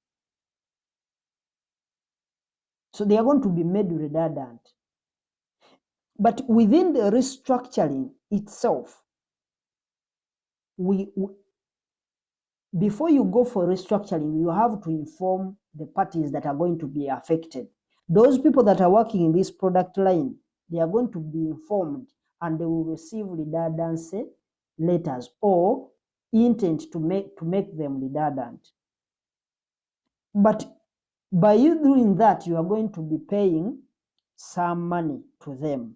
So they are going to be made redundant. But within the restructuring itself, before you go for restructuring, you have to inform the parties that are going to be affected. Those people that are working in this product line, they are going to be informed, and they will receive redundancy letters or intent to make them redundant. But by you doing that, you are going to be paying some money to them.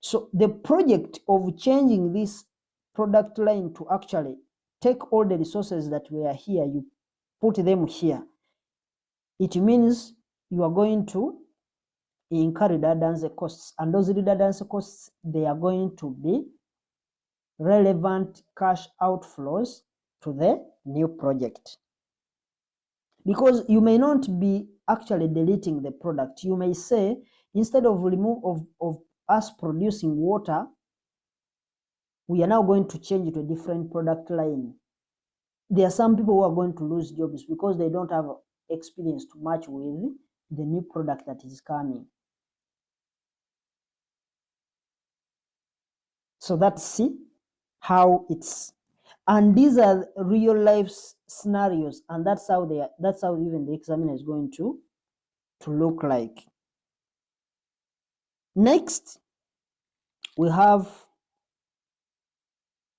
So the project of changing this product line to actually take all the resources that were here, you put them here, it means you are going to incur redundancy costs, and those redundancy costs, they are going to be relevant cash outflows to the new project. Because you may not be actually deleting the product. You may say, instead of us producing water, we are now going to change it to a different product line. There are some people who are going to lose jobs because they don't have experience to match with the new product that is coming. So that's how it's, and these are real life scenarios, and that's how even the examiner is going to look like. Next, we have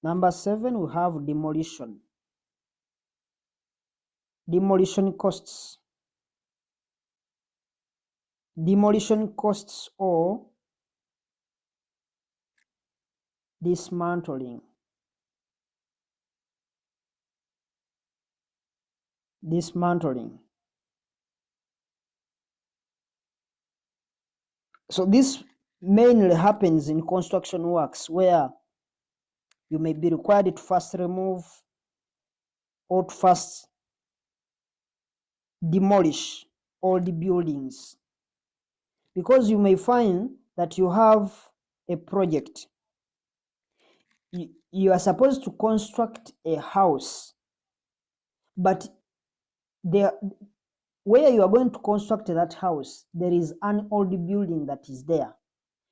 number 7, we have demolition. Demolition costs. Demolition costs or dismantling. Dismantling. So this mainly happens in construction works where you may be required to first remove or to first demolish all the buildings, because you may find that you have a project. You are supposed to construct a house, but there, where you are going to construct that house, there is an old building that is there.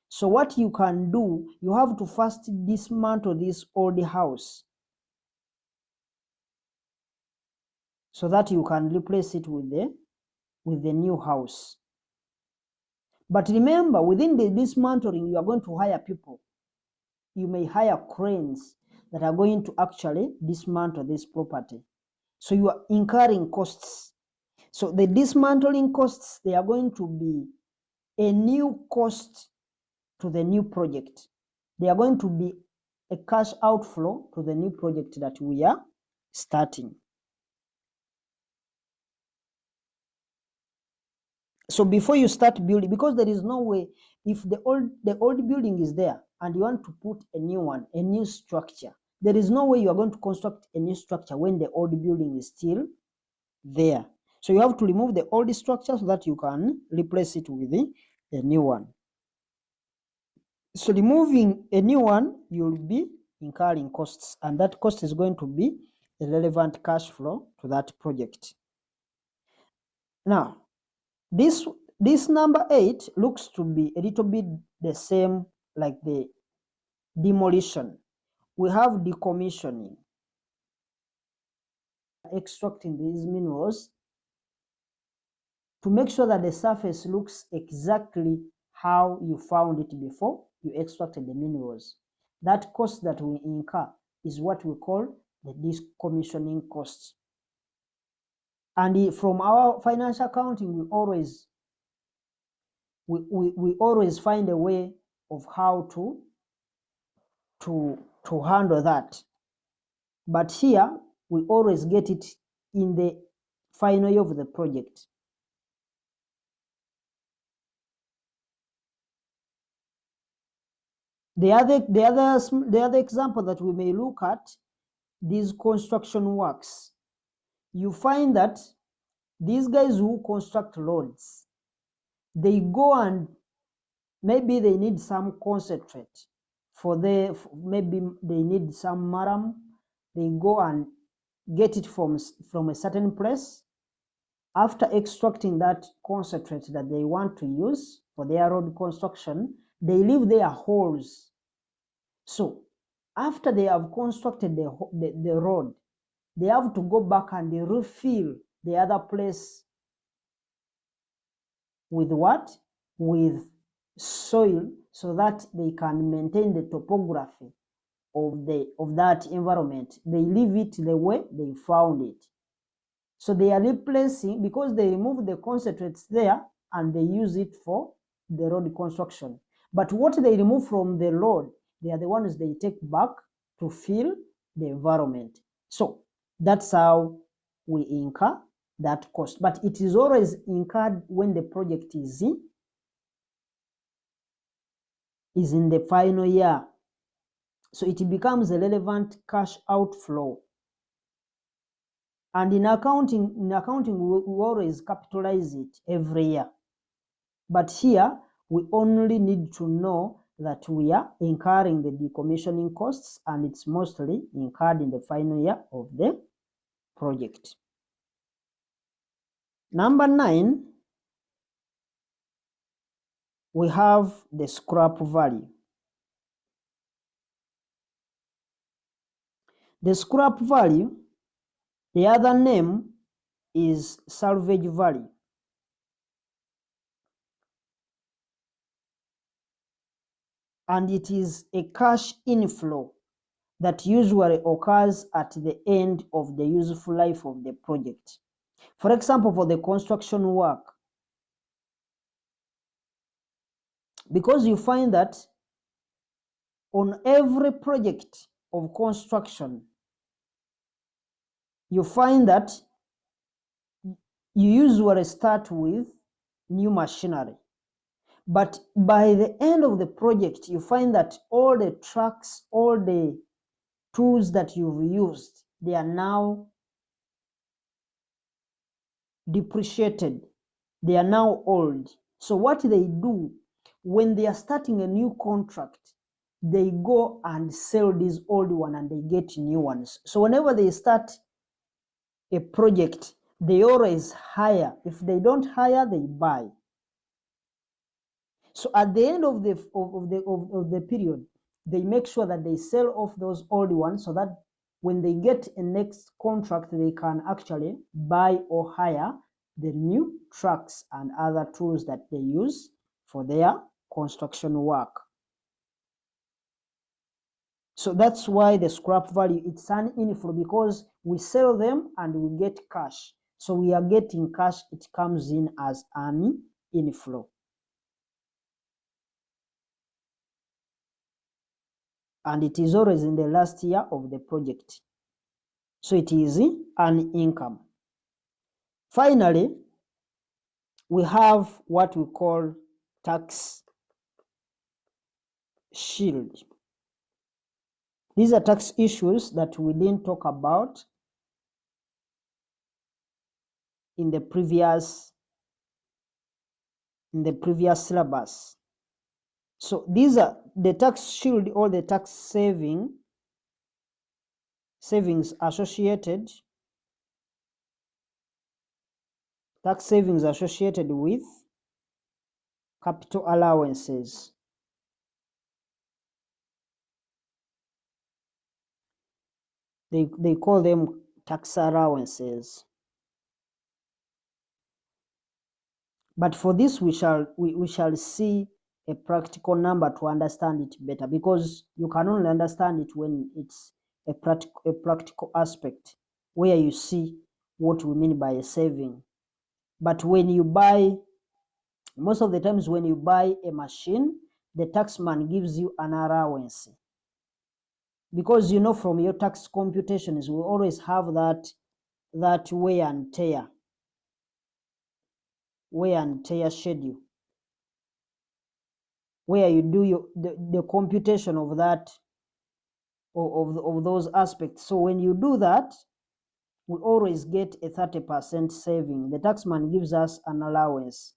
So what you can do, you have to first dismantle this old house so that you can replace it with the new house. But remember, within the dismantling, you are going to hire people. You may hire cranes that are going to actually dismantle this property. So you are incurring costs. So the dismantling costs, they are going to be a new cost to the new project. They are going to be a cash outflow to the new project that we are starting. So before you start building, because there is no way, if the old building is there and you want to put a new one, a new structure, there is no way you are going to construct a new structure when the old building is still there. So you have to remove the old structure so that you can replace it with a new one. So removing a new one, you'll be incurring costs, and that cost is going to be a relevant cash flow to that project. Now, this number 8 looks to be a little bit the same like the demolition. We have decommissioning. Extracting these minerals to make sure that the surface looks exactly how you found it before you extracted the minerals. That cost that we incur is what we call the decommissioning costs. And from our financial accounting, we always find a way of how to handle that. But here, we always get it in the final year of the project. The other example that we may look at, these construction works. You find that these guys who construct roads, they go and maybe they need some concentrate maybe they need some maram. They go and get it from a certain place. After extracting that concentrate that they want to use for their road construction, they leave their holes. So after they have constructed the road, they have to go back and they refill the other place with what? With soil, so that they can maintain the topography of that environment. They leave it the way they found it. So they are replacing, because they remove the concentrates there and they use it for the road construction. But what they remove from the road, they are the ones they take back to fill the environment. So that's how we incur that cost. But it is always incurred when the project is in the final year. So it becomes a relevant cash outflow. And in accounting, we always capitalize it every year. But here, we only need to know that we are incurring the decommissioning costs, and it's mostly incurred in the final year of the project. Number 9, we have the scrap value. The scrap value, the other name is salvage value. And it is a cash inflow that usually occurs at the end of the useful life of the project. For example, for the construction work, because you find that on every project of construction, you find that you usually start with new machinery. But by the end of the project, you find that all the trucks, all the tools that you've used, they are now depreciated. They are now old. So what they do, when they are starting a new contract, they go and sell these old ones and they get new ones. So whenever they start a project, they always hire. If they don't hire, they buy. So at the end of the period, they make sure that they sell off those old ones so that when they get a next contract, they can actually buy or hire the new trucks and other tools that they use for their construction work. So that's why the scrap value, it's an inflow, because we sell them and we get cash. So we are getting cash, it comes in as an inflow. And it is always in the last year of the project. So it is an income. Finally, we have what we call tax shield. These are tax issues that we didn't talk about in the previous syllabus. So these are the tax shield or the tax savings associated with capital allowances. They call them tax allowances. But for this, we shall see a practical number to understand it better, because you can only understand it when it's a practical aspect where you see what we mean by a saving. But when you buy, most of the times when you buy a machine, the taxman gives you an allowance. Because you know from your tax computations, we always have that wear and tear schedule, where you do the computation of that, of those aspects. So when you do that, we always get a 30% saving. The taxman gives us an allowance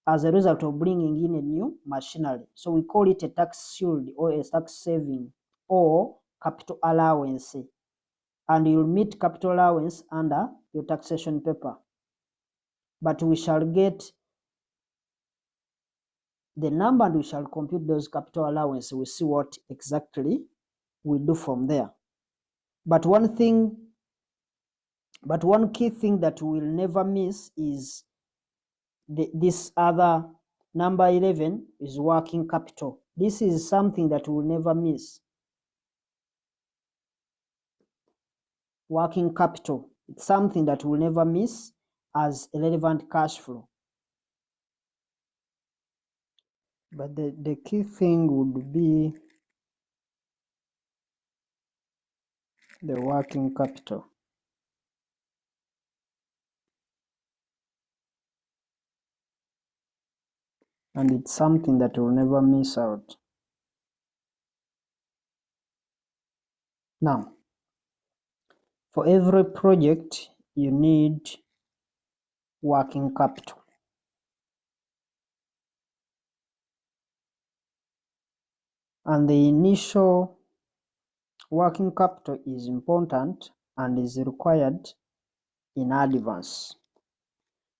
as a result of bringing in a new machinery. So we call it a tax shield or a tax saving or capital allowance. And you'll meet capital allowance under your taxation paper. But we shall get the number and we shall compute those capital allowances. We'll see what exactly we do from there. But one key thing that we'll never miss is this other number 11 is working capital. This is something that we'll never miss. Working capital. It's something that we'll never miss as a relevant cash flow. But the key thing would be the working capital. And it's something that we'll never miss out. Now, for every project, you need working capital. And the initial working capital is important and is required in advance.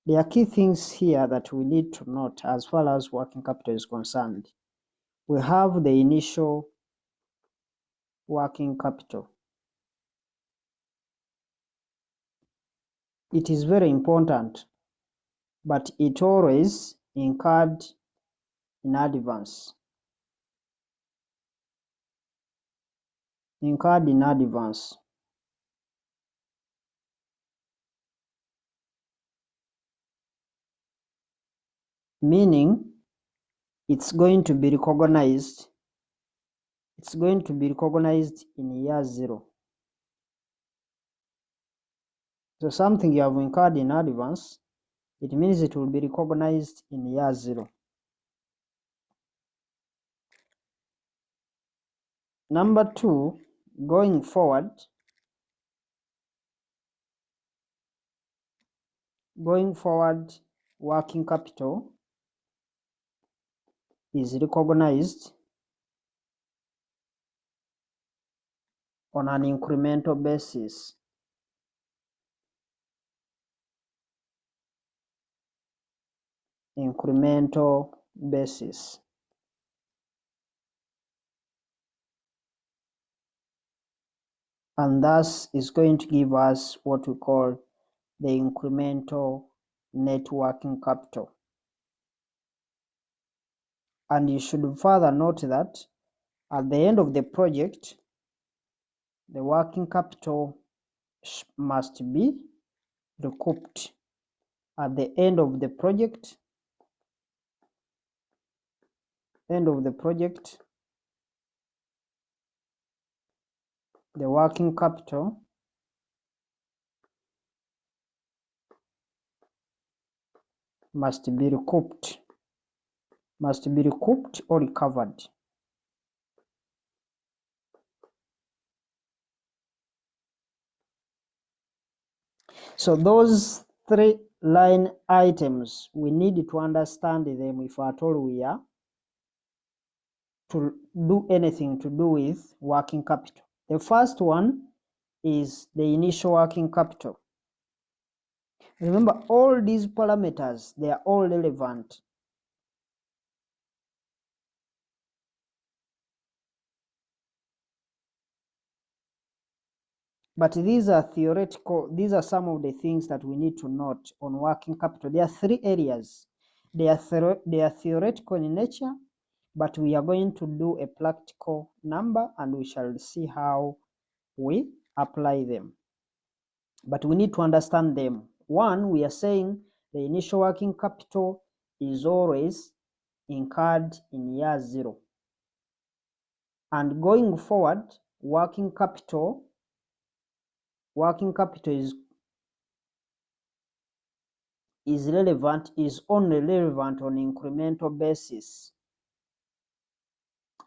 There are key things here that we need to note as far as working capital is concerned. We have the initial working capital. It is very important, but it always incurred in advance. Incurred in advance. Meaning it's going to be recognized. It's going to be recognized in year 0. So something you have incurred in advance, it means it will be recognized in year 0. Number 2, going forward, working capital is recognized on an incremental basis. Incremental basis. And thus is going to give us what we call the incremental net working capital. And you should further note that at the end of the project, the working capital must be recouped. At the end of the project, the working capital must be recouped or recovered. So those 3 line items, we need to understand them if at all we are to do anything to do with working capital. The first one is the initial working capital. Remember, all these parameters, they are all relevant. But these are theoretical. These are some of the things that we need to note on working capital. There are 3 areas. They are theoretical in nature, but we are going to do a practical number and we shall see how we apply them. But we need to understand them. 1, we are saying the initial working capital is always incurred in year 0. And going forward, working capital is only relevant on incremental basis.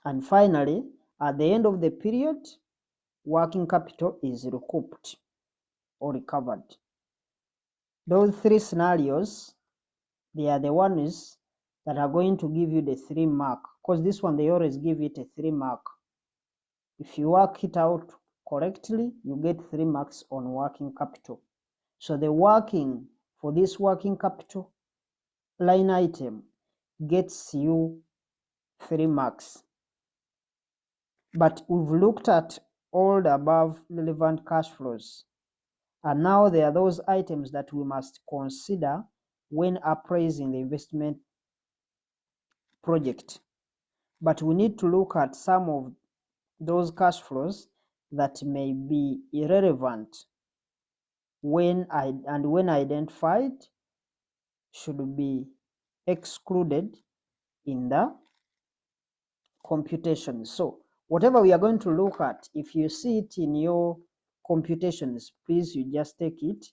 And finally, at the end of the period, working capital is recouped or recovered. Those 3 scenarios, they are the ones that are going to give you the 3 mark, because this one, they always give it a 3 mark. If you work it out correctly, you get 3 marks on working capital. So the working for this working capital line item gets you 3 marks. But we've looked at all the above relevant cash flows. And now there are those items that we must consider when appraising the investment project. But we need to look at some of those cash flows that may be irrelevant when identified should be excluded in the computation. So whatever we are going to look at, if you see it in your computations, please you just take it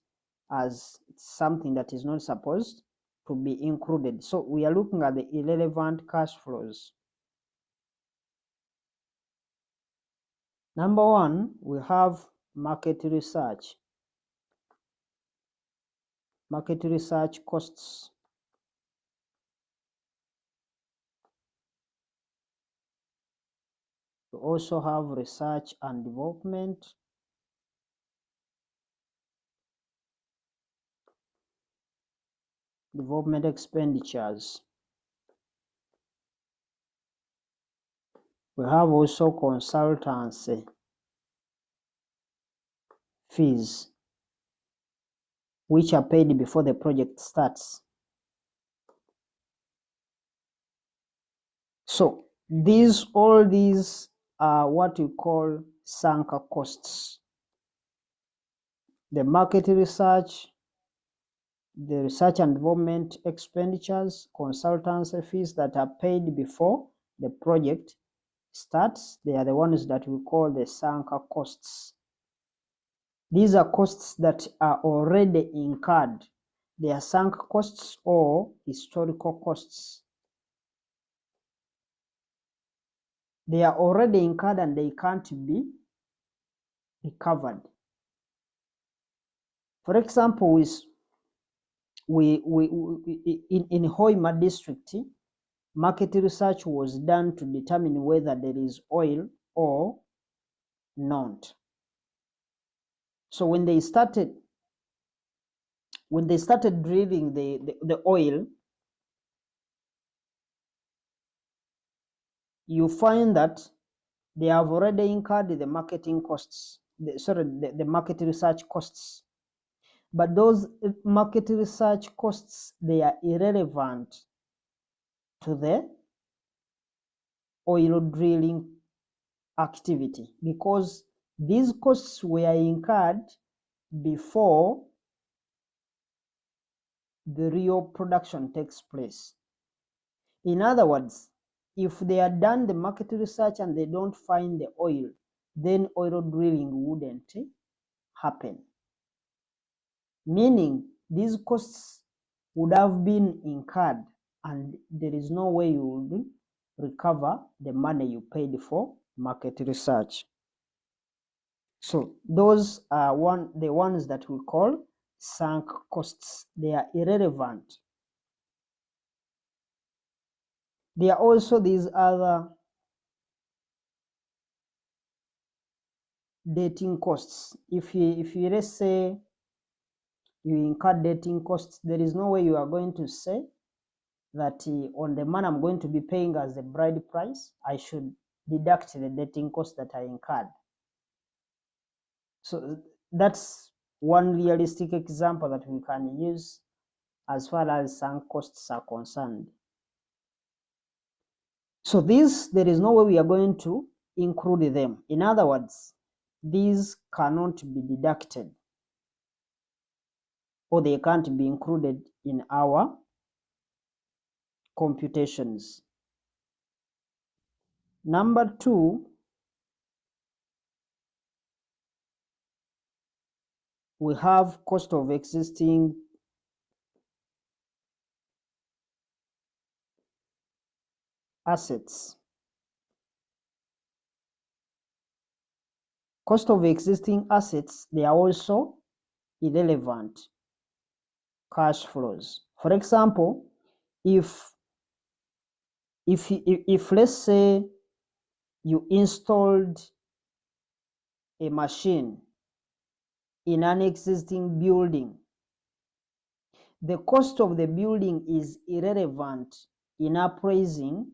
as something that is not supposed to be included. So we are looking at the irrelevant cash flows. Number one, we have market research. Market research costs. We also have research and development. Development expenditures. We have also consultancy fees, which are paid before the project starts. So all these are what we call sunk costs. The market research, the research and development expenditures, consultancy fees that are paid before the project starts, they are the ones that we call the sunk costs. These are costs that are already incurred. They are sunk costs or historical costs. They are already incurred and they can't be recovered. For example, in Hoima district, market research was done to determine whether there is oil or not. So when they started drilling the oil, you find that they have already incurred the marketing costs, the market research costs. But those market research costs, they are irrelevant to the oil drilling activity because these costs were incurred before the real production takes place. In other words, if they had done the market research and they don't find the oil, then oil drilling wouldn't happen. Meaning these costs would have been incurred and there is no way you would recover the money you paid for market research. So those are the ones that we call sunk costs. They are irrelevant. There are also these other dating costs. If you let's say you incur dating costs, there is no way you are going to say that on the man I'm going to be paying as the bride price, I should deduct the dating cost that I incurred. So that's one realistic example that we can use as far as sunk costs are concerned. So there is no way we are going to include them. In other words, these cannot be deducted or they can't be included in our computations. Number two, we have cost of existing assets. Cost of existing assets, they are also irrelevant cash flows. For example, if let's say you installed a machine in an existing building, the cost of the building is irrelevant in appraising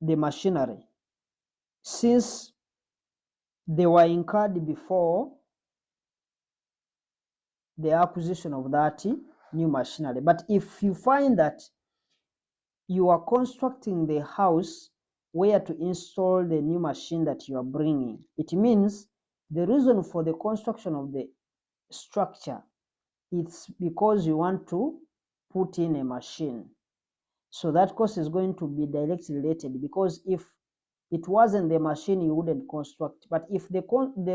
the machinery, since they were incurred before the acquisition of that new machinery. But if you find that you are constructing the house where to install the new machine that you are bringing, it means The reason for the construction of the structure, it's because you want to put in a machine. So that cost is going to be directly related, because if it wasn't the machine, you wouldn't construct. But if the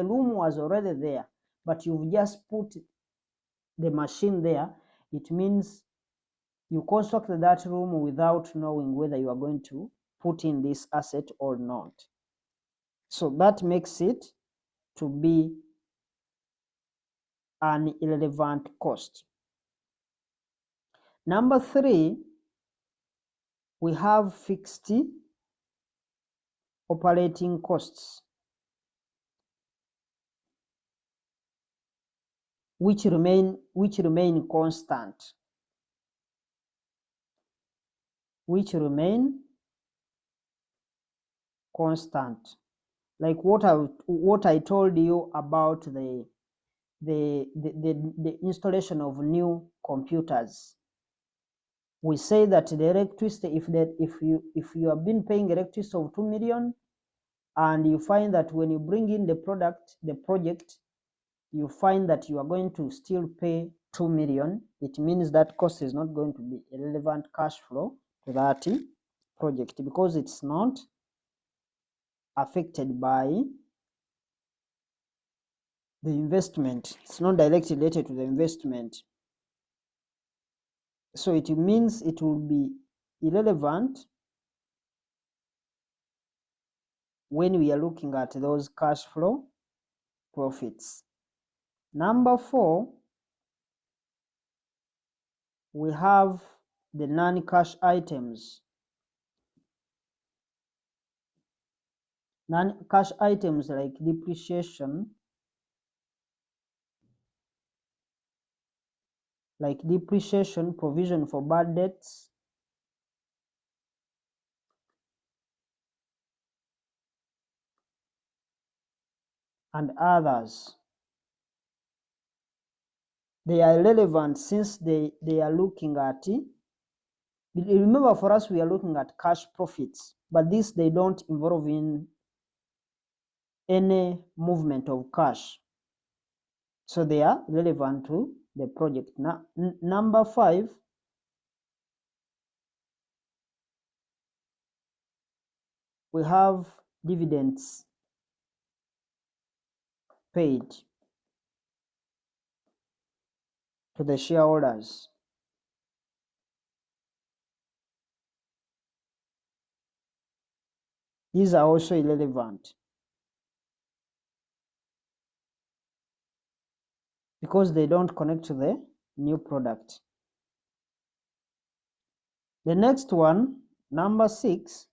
room was already there, but you've just put the machine there, it means you constructed that room without knowing whether you are going to put in this asset or not. So that makes it to be an irrelevant cost. Number 3, we have fixed operating costs, which remain constant. Like what I told you about the installation of new computers. We say that the electricity, if you have been paying electricity of 2 million, and you find that when you bring in the project, you find that you are going to still pay 2 million, it means that cost is not going to be a relevant cash flow to that project, because it's not affected by the investment. It's not directly related to the investment. So it means it will be irrelevant when we are looking at those cash flow profits. Number 4, we have the non-cash items. Non-cash items like depreciation, provision for bad debts, and others. They are relevant since they are looking at, remember, for us we are looking at cash profits, but this they don't involve in any movement of cash. So they are relevant to the project. Now, number 5, we have dividends paid to the shareholders. These are also irrelevant because they don't connect to the new product. The next one, number 6,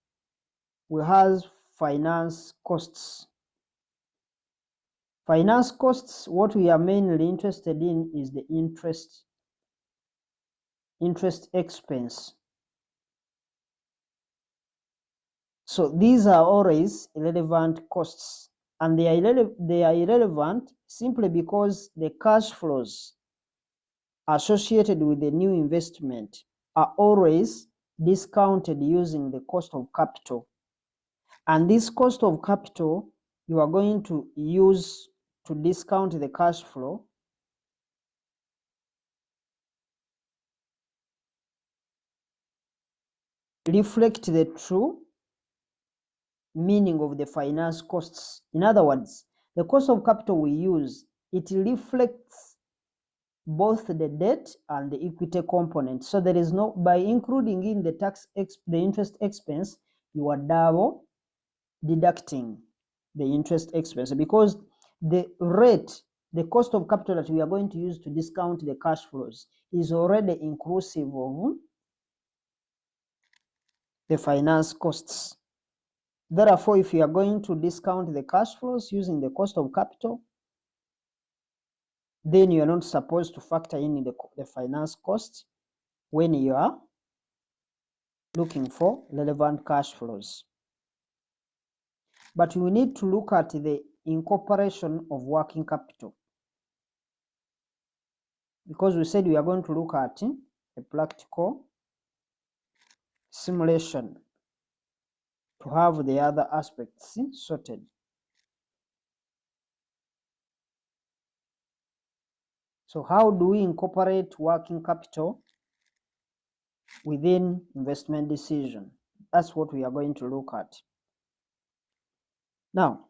we have finance costs. Finance costs, what we are mainly interested in is the interest expense. So these are always irrelevant costs, and they are irrelevant simply because the cash flows associated with the new investment are always discounted using the cost of capital. And this cost of capital you are going to use to discount the cash flow reflect the true meaning of the finance costs. In other words, the cost of capital we use, it reflects both the debt and the equity component. So there is no, by including in the the interest expense, you are double deducting the interest expense, because the rate, the cost of capital that we are going to use to discount the cash flows is already inclusive of the finance costs. Therefore, if you are going to discount the cash flows using the cost of capital, then you are not supposed to factor in the finance cost when you are looking for relevant cash flows. But we need to look at the incorporation of working capital, because we said we are going to look at a practical simulation to have the other aspects sorted. So how do we incorporate working capital within investment decision? That's what we are going to look at. Now,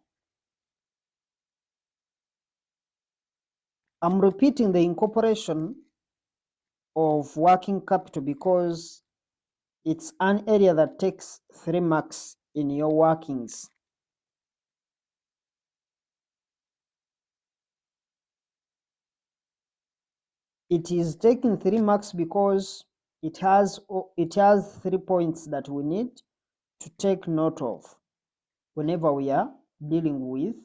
I'm repeating the incorporation of working capital because it's an area that takes 3 marks in your workings. It is taking 3 marks because it has 3 points that we need to take note of whenever we are dealing with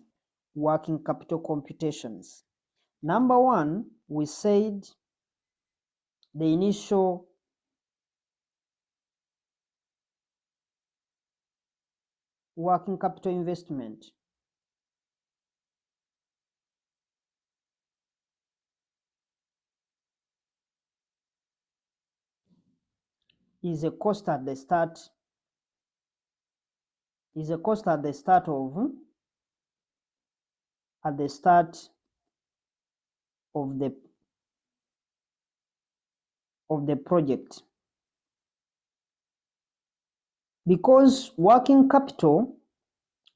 working capital computations. Number 1, we said the initial working capital investment is a cost at the start of the project. Because working capital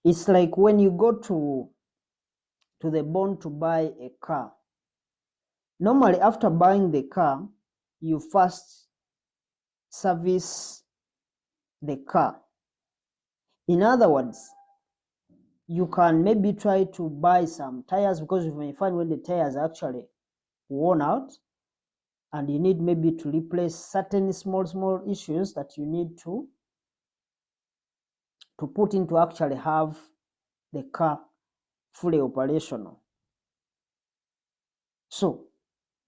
is like when you go to the bond to buy a car. Normally, after buying the car, you first service the car. In other words, you can maybe try to buy some tires, because you may find when the tires are actually worn out and you need maybe to replace certain small issues that you need to put in to actually have the car fully operational. So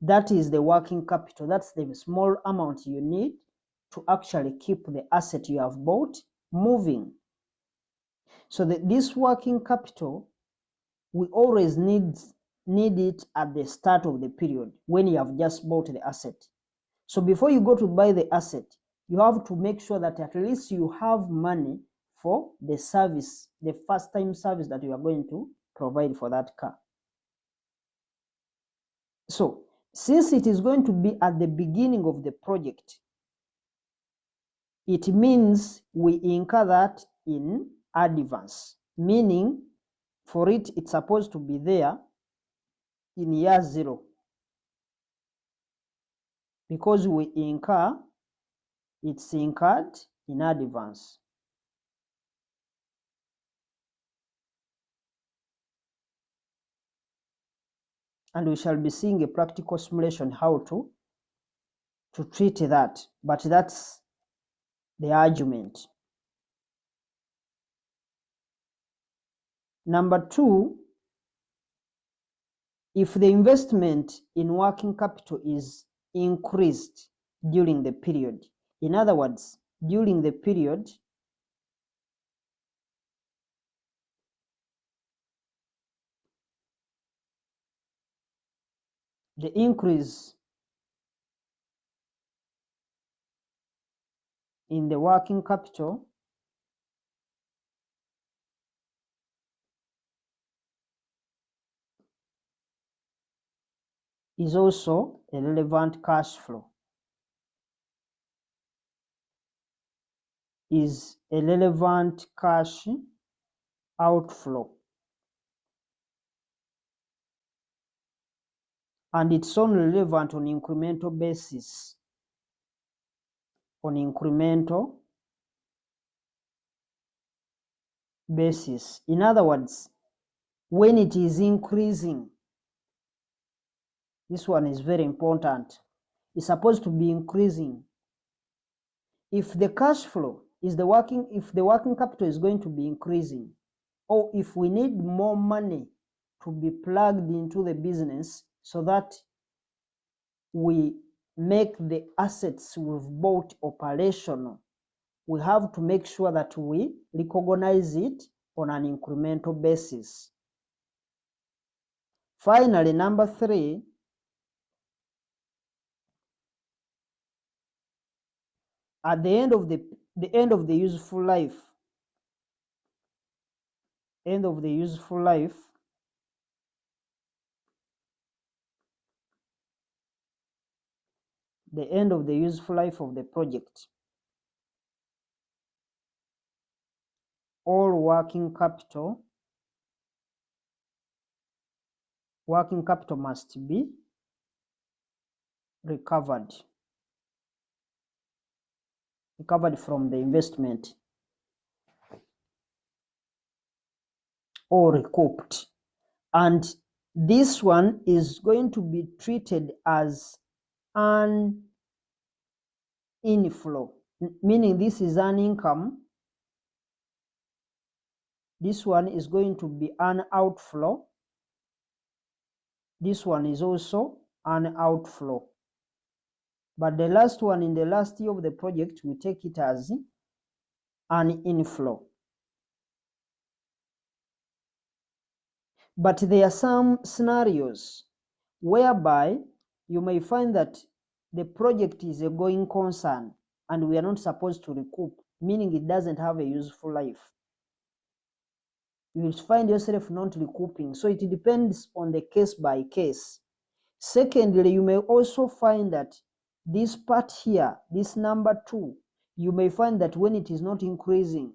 that is the working capital. That's the small amount you need to actually keep the asset you have bought moving. So this working capital, we always need it at the start of the period when you have just bought the asset. So before you go to buy the asset, you have to make sure that at least you have money for the service, the first time service that you are going to provide for that car. So since it is going to be at the beginning of the project, it means we incur that in advance, meaning for it's supposed to be there in year 0, because it's incurred in advance. And we shall be seeing a practical simulation how to treat that, but that's the argument. Number 2, if the investment in working capital is increased during the period, in other words, during the period the increase in the working capital is also a relevant cash flow, is a relevant cash outflow, and it's only relevant on incremental basis. On incremental basis. In other words, when it is increasing, this one is very important. It's supposed to be increasing. If the cash flow is if the working capital is going to be increasing, or if we need more money to be plugged into the business so that we make the assets we've bought operational, we have to make sure that we recognize it on an incremental basis. Finally, number 3, at the end of the useful life, the end of the useful life of the project. All working capital must be recovered from the investment or recouped. And this one is going to be treated as an inflow, meaning this is an income. This one is going to be an outflow. This one is also an outflow. But the last one, in the last year of the project, we take it as an inflow. But there are some scenarios whereby you may find that the project is a going concern and we are not supposed to recoup, meaning it doesn't have a useful life. You will find yourself not recouping. So it depends on the case by case. Secondly, you may also find that this part here, this number 2, you may find that when it is not increasing,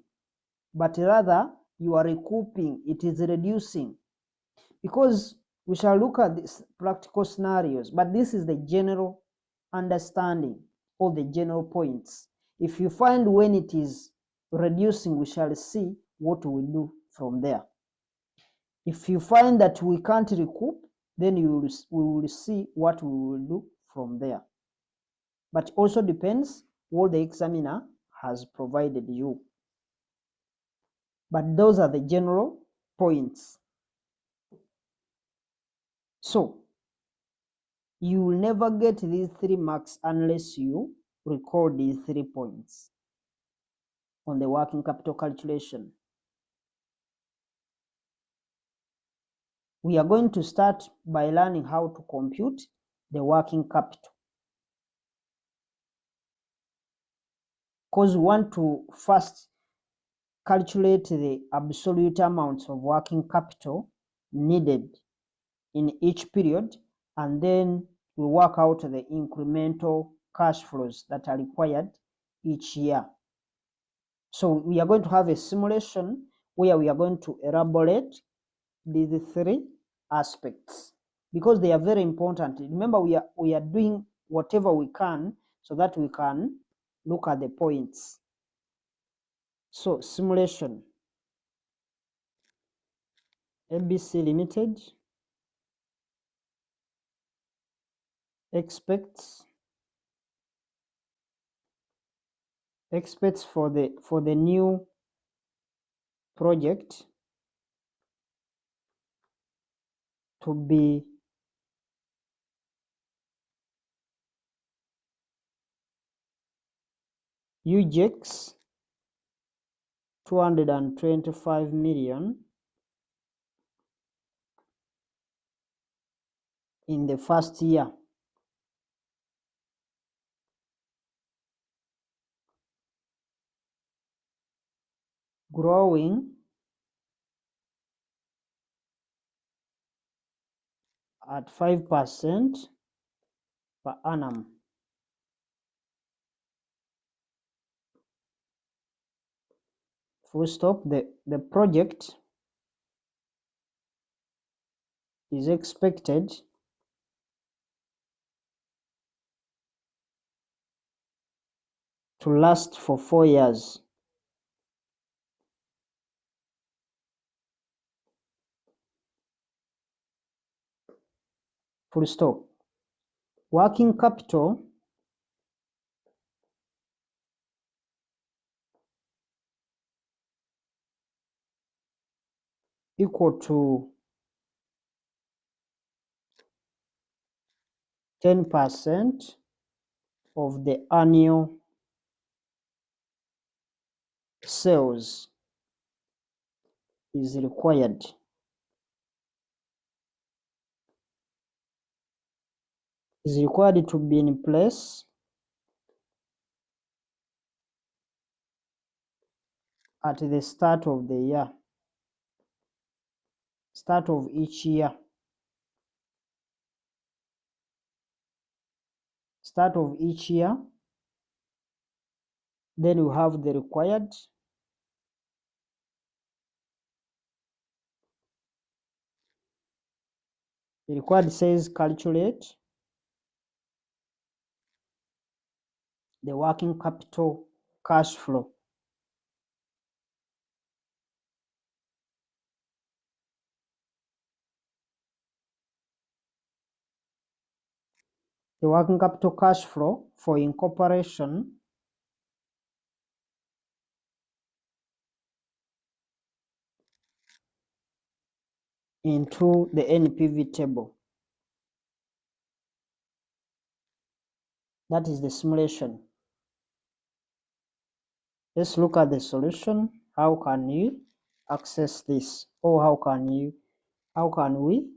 but rather you are recouping, it is reducing. Because we shall look at these practical scenarios, but this is the general understanding, all the general points. If you find when it is reducing, we shall see what we do from there. If you find that we can't recoup, then we will see what we will do from there. But also depends what the examiner has provided you. But those are the general points. So you will never get these 3 marks unless you record these 3 points on the working capital calculation. We are going to start by learning how to compute the working capital, because we want to first calculate the absolute amounts of working capital needed in each period, and then we work out the incremental cash flows that are required each year. So we are going to have a simulation where we are going to elaborate these 3 aspects because they are very important. Remember, we are doing whatever we can so that we can look at the points. So simulation. ABC Limited expects for the new project to be UJEX 225 million in the first year. Growing at 5% per annum. Full stop. The project is expected to last for 4 years. Full stop. Working capital equal to 10% of the annual sales is required. Is required to be in place at the start of the year, start of each year. start of each year. Then you have the required. The required says calculate the working capital cash flow. The working capital cash flow for incorporation into the NPV table. That is the simulation. Let's look at the solution. How can you access this? Or how can we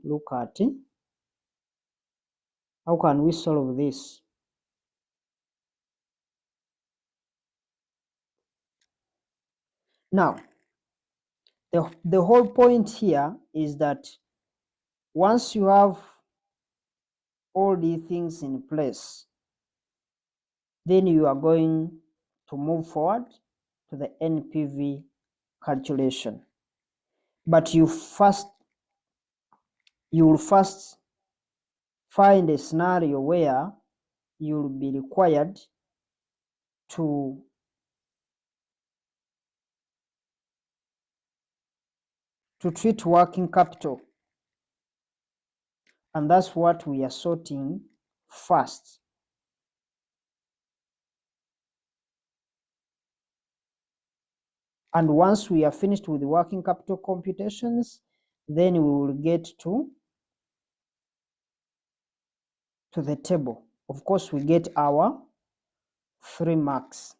look at it? How can we solve this? Now, the whole point here is that once you have all these things in place, then you are going to move forward to the NPV calculation. But you will first find a scenario where you will be required to treat working capital, and that's what we are sorting first. And once we are finished with the working capital computations, then we will get to the table. Of course, we get our 3 marks.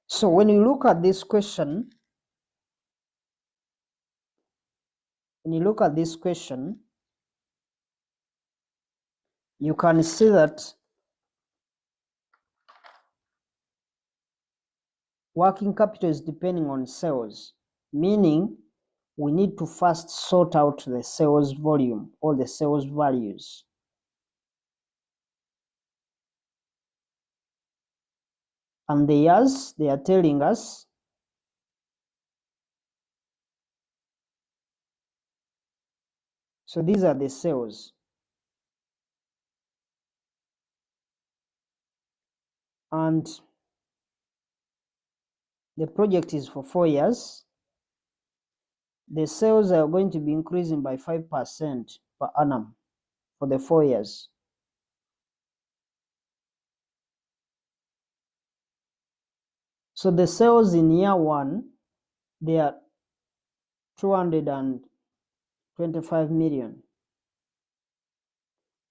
So when you look at this question, you can see that working capital is depending on sales, meaning we need to first sort out the sales volume or the sales values. And the years, they are telling us so these are the sales. And the project is for 4 years. The sales are going to be increasing by 5% per annum for the 4 years. So the sales in year 1, they are 225 million.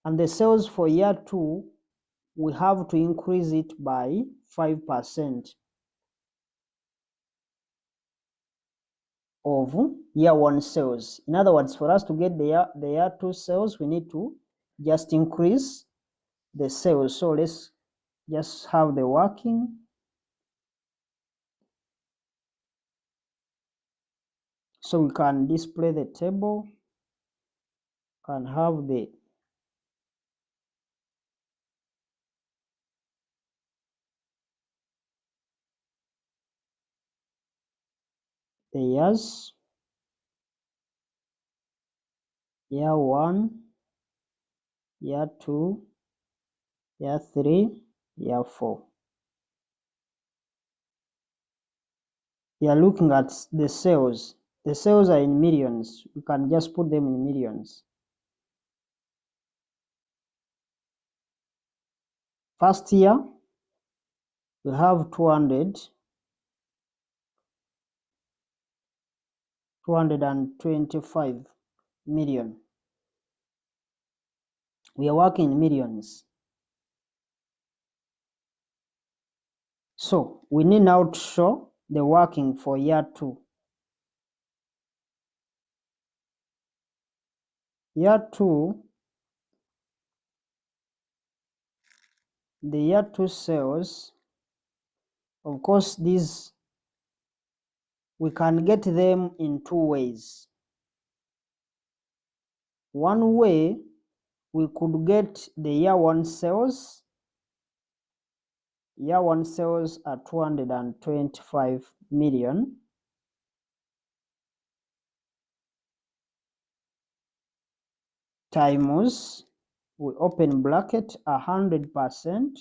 And the sales for year 2, we have to increase it by 5% of year 1 sales. In other words, for us to get the year 2 sales, we need to just increase the sales. So let's just have the working. So we can display the table, can have the years, year 1, year 2, year 3, year 4. We are looking at the sales. The sales are in millions. We can just put them in millions. First year, we have 225 million. We are working in millions. So we need now to show the working for year 2. Year 2, the year 2 sales, of course, these we can get them in 2 ways. One way, we could get the year one sales. Year one sales are 225 million times, we open bracket, 100%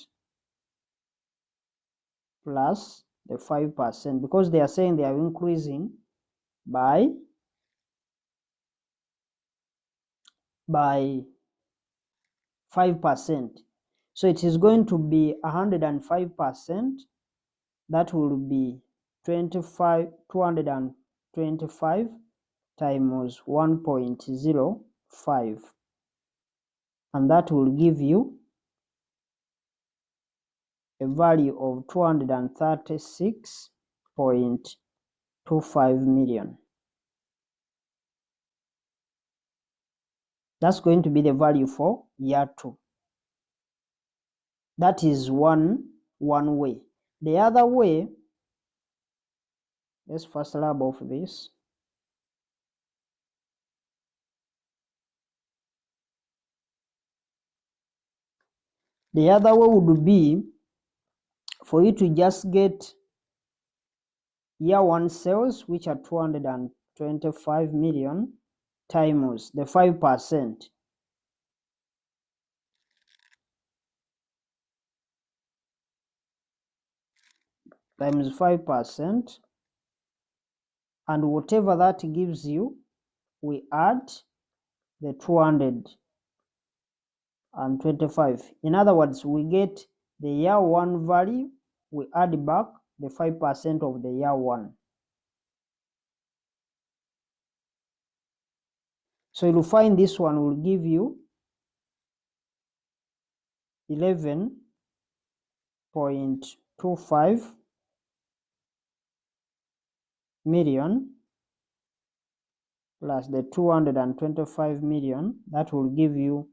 plus the 5%, because they are saying they are increasing by 5%. So it is going to be 105%. That will be 225 times 1.05, and that will give you a value of 236.25 million. That's going to be the value for year two. That is one way. The other way, let's first lab off this. The other way would be for you to just get year one sales, which are 225 million, times the 5%. Times 5%, and whatever that gives you, we add the 225. In other words, we get the year one value, we add back the 5% of the year one. So you'll find this one will give you 11.25 million plus the 225 million. That will give you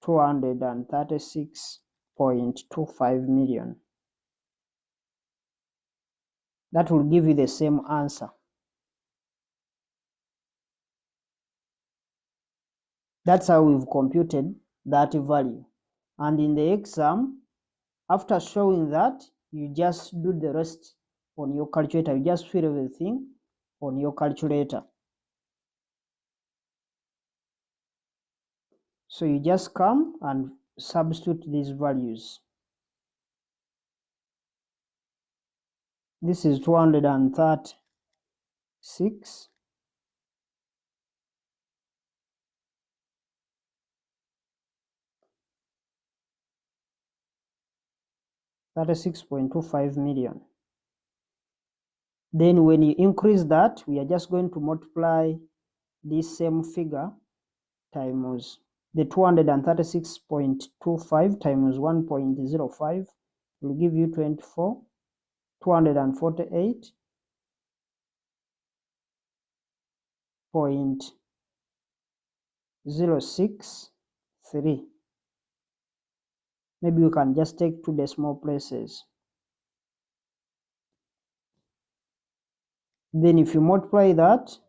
236.25 million. That will give you the same answer. That's how we've computed that value. And in the exam, after showing that, you just do the rest on your calculator. You just fill everything on your calculator. So you just come and substitute these values. This is 236. $36.25 million. Then when you increase that, we are just going to multiply this same figure times the 236.25 times 1.05 will give you 248.063. Maybe you can just take two decimal places. Then if you multiply that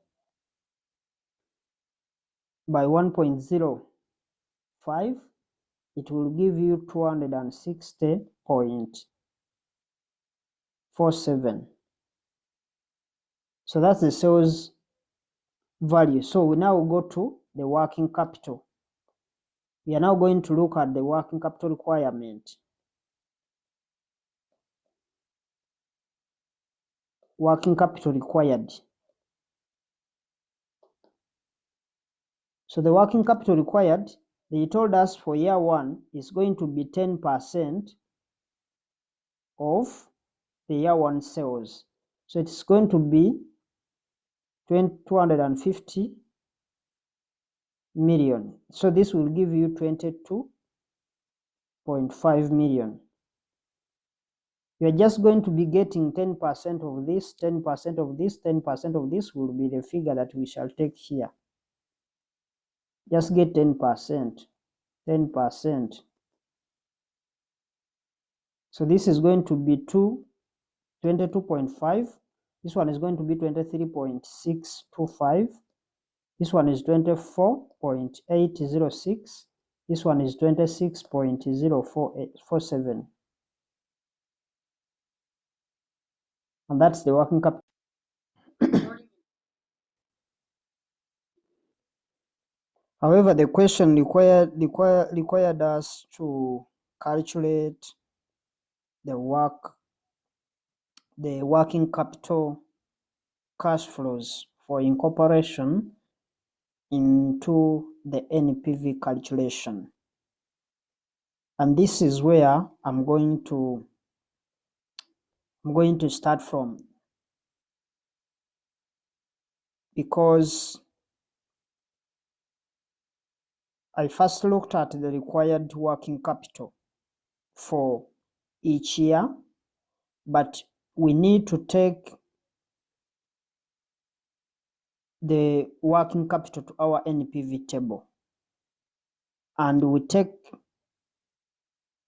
by 1.05, it will give you 260.47. So that's the sales value. So we now go to the working capital. We are now going to look at the working capital requirement. Working capital required. So the working capital required, they told us for year one is going to be 10% of the year one sales. So it's going to be 250 million. So this will give you 22.5 million. You are just going to be getting 10% of this, 10% of this, 10% of this will be the figure that we shall take here. Just get 10%, 10%. So this is going to be 22.5. This one is going to be 23.625. This one is 24.806. This one is 26.0447. And that's the working capital. However, the question required us to calculate the working capital cash flows for incorporation into the NPV calculation. And this is where I'm going to start from, because I first looked at the required working capital for each year, but we need to take the working capital to our NPV table, and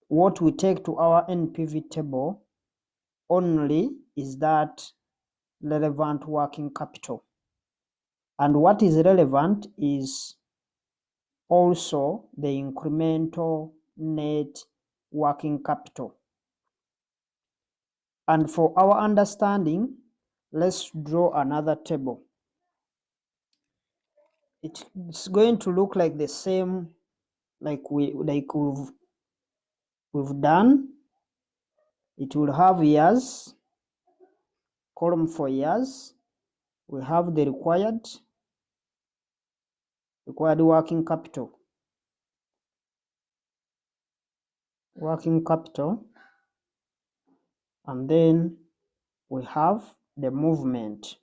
what we take to our NPV table only is that relevant working capital. And what is relevant is also the incremental net working capital. And for our understanding, let's draw another table. It's going to look like the same like we've done. It will have years, column for years. We have the required working capital. And then we have the movement.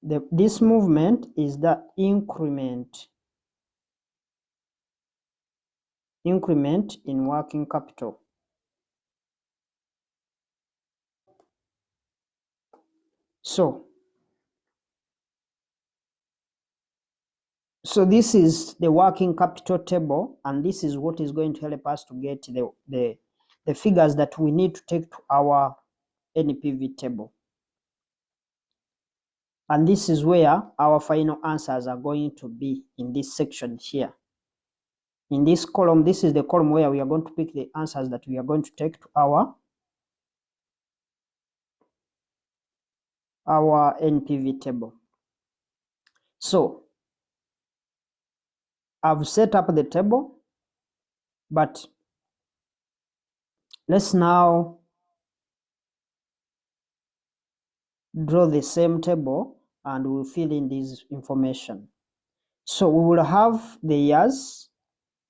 This movement is the increment in working capital. So this is the working capital table, and this is what is going to help us to get the figures that we need to take to our NPV table. And this is where our final answers are going to be, in this section here. In this column, this is the column where we are going to pick the answers that we are going to take to our NPV table. So I've set up the table, but let's now draw the same table and we'll fill in this information. So we will have the years,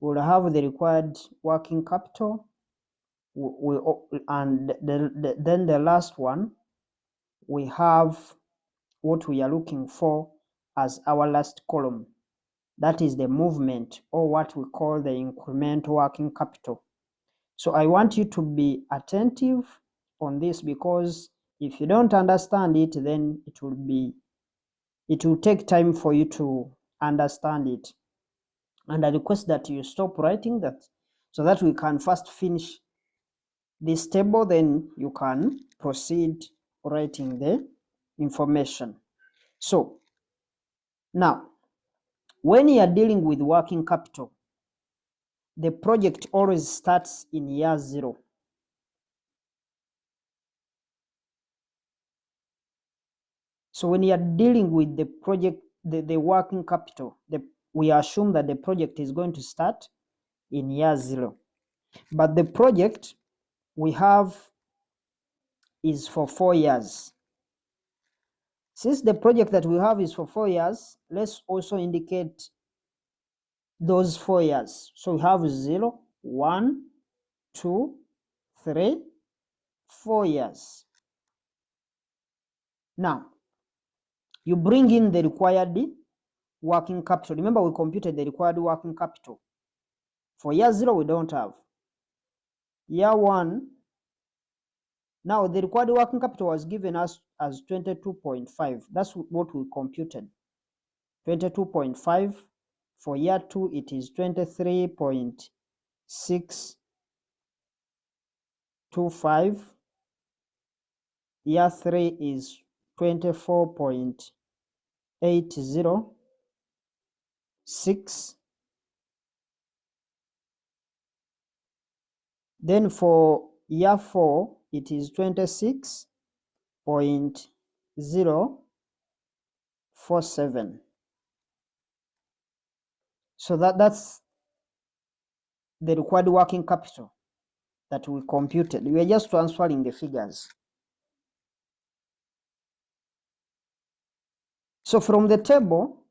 we will have the required working capital, and then the last one, we have what we are looking for as our last column. That is the movement, or what we call the incremental working capital. So I want you to be attentive on this, because if you don't understand it, then it will take time for you to understand it. And I request that you stop writing that, so that we can first finish this table, then you can proceed writing the information. So now, when you are dealing with working capital, the project always starts in year 0. So when you are dealing with the project, the working capital, we assume that the project is going to start in year 0. But the project we have is for 4 years. Since the project that we have is for 4 years, let's also indicate those 4 years. So we have 0, 1, 2, 3, 4 years. Now, you bring in the required working capital. Remember, we computed the required working capital. For year 0, we don't have. Year 1, now the required working capital was given us as 22.5. That's what we computed. 22.5. For year 2, it is 23.625. Year 3 is 24.806. Then for year 4, it is 26.047. So that's the required working capital that we computed. We are just transferring the figures. So from the table,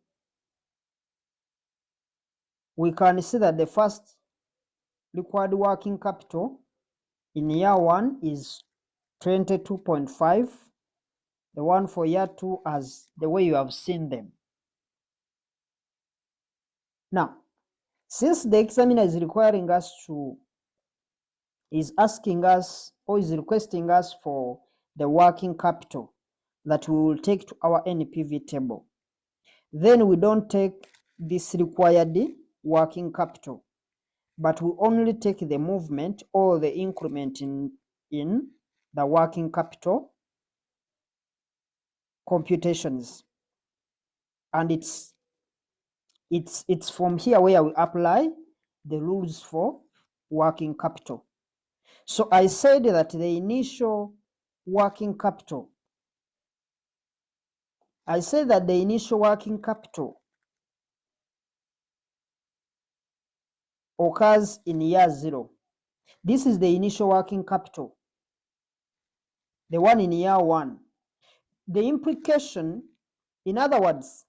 we can see that the first required working capital in year 1 is 22.5. The one for year 2 as the way you have seen them. Now, since the examiner is requiring us to, is asking us or is requesting us for the working capital that we will take to our NPV table, then we don't take this required working capital, but we only take the movement or the increment in the working capital computations. And it's from here where we apply the rules for working capital. So I said that the initial working capital, occurs in year 0. This is the initial working capital, the one in year 1. The implication, in other words,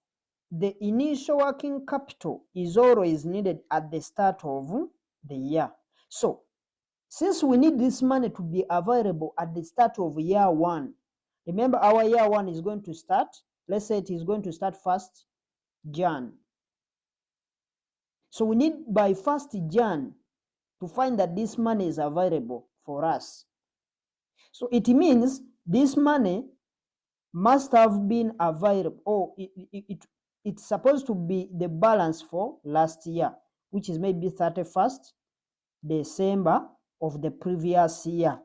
the initial working capital is always needed at the start of the year. So since we need this money to be available at the start of year 1, remember our year 1 is going to start, let's say it is going to start 1st Jan. So we need by 1st Jan to find that this money is available for us. So it means this money must have been available, or it's supposed to be the balance for last year, which is maybe 31st December of the previous year.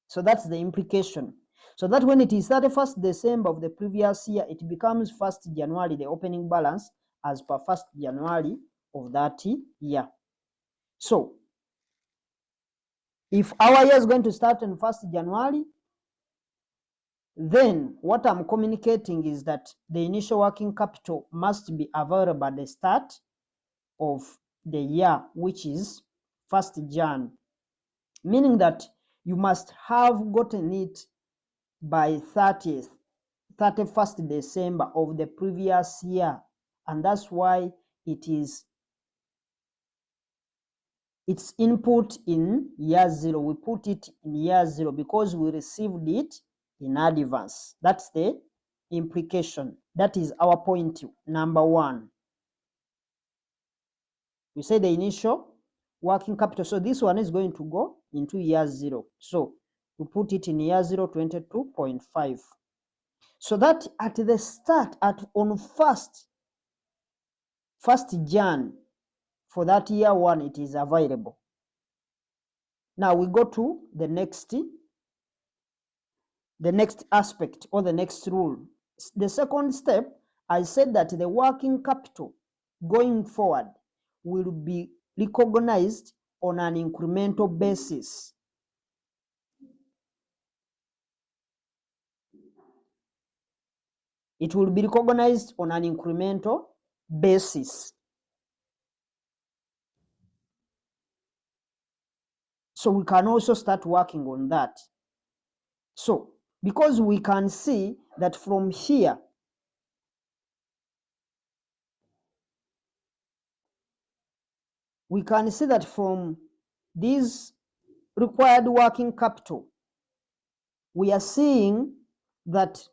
So that's the implication. So that when it is 31st December of the previous year, it becomes 1st January, the opening balance, as per 1st January of that year. So if our year is going to start on 1st January, then what I'm communicating is that the initial working capital must be available at the start of the year, which is 1st Jan, meaning that you must have gotten it by 31st December of the previous year. And that's why it's input in year 0. We put it in year 0 because we received it in advance. That's the implication. That is our point number 1. We say the initial working capital. So this one is going to go into year 0. So we put it in year 0, 22.5. So that at the start, on 1st Jan, for that year 1, it is available. Now we go to the next aspect or the next rule. The second step, I said that the working capital going forward will be recognized on an incremental basis. It will be recognized on an incremental basis. So we can also start working on that. So because we can see that from here, we can see that from this required working capital, we are seeing that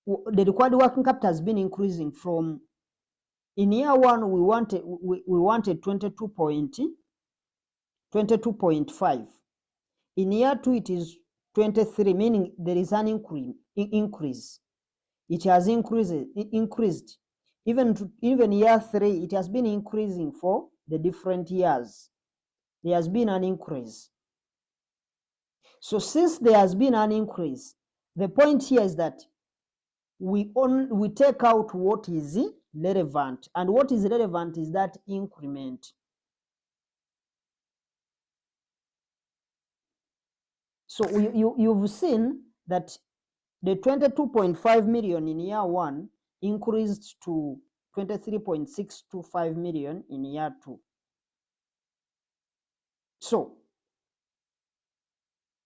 the required working capital has been increasing from, in year 1 we wanted 22.5. In year 2 it is 23, meaning there is an increase. It has increased. Even year 3, it has been increasing for the different years. There has been an increase. So since there has been an increase, the point here is that we take out what is relevant, and what is relevant is that increment. So you've seen that the 22.5 million in year 1 increased to 23.625 million in year 2. So,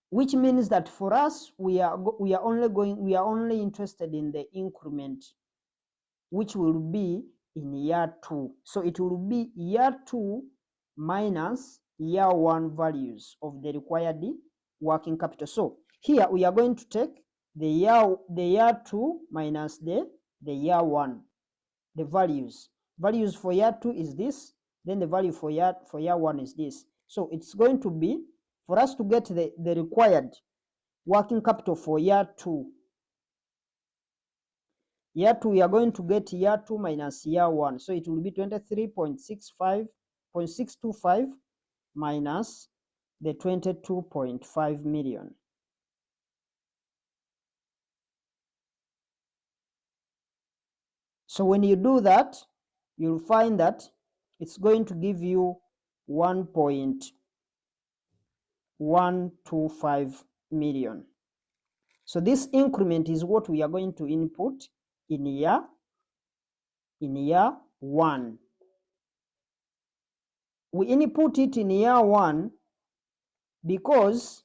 which means that for us, we are only interested in the increment, which will be in year 2. So it will be year 2 minus year 1 values of the required working capital. So here we are going to take the year 2 minus the year 1, the values. Values for year 2 is this, then the value for year 1 is this. So it's going to be, for us to get the required working capital for year 2, year 2, we are going to get year 2 minus year 1. So it will be 23.625 minus the 22.5 million. So when you do that, you'll find that it's going to give you 1.125 million. So this increment is what we are going to input in year 1. We input it in year 1 because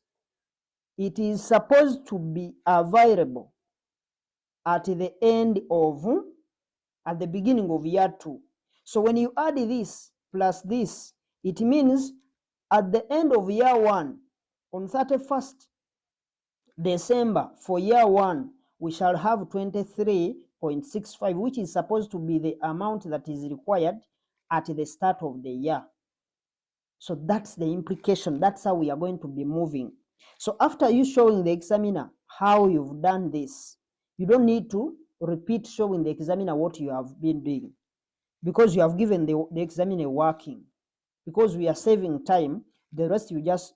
it is supposed to be available at the beginning of year 2. So when you add this plus this, it means at the end of year 1, on 31st December for year 1, we shall have 23.65, which is supposed to be the amount that is required at the start of the year. So that's the implication. That's how we are going to be moving. So after you showing the examiner how you've done this, you don't need to repeat showing the examiner what you have been doing, because you have given the examiner working. Because we are saving time, the rest you just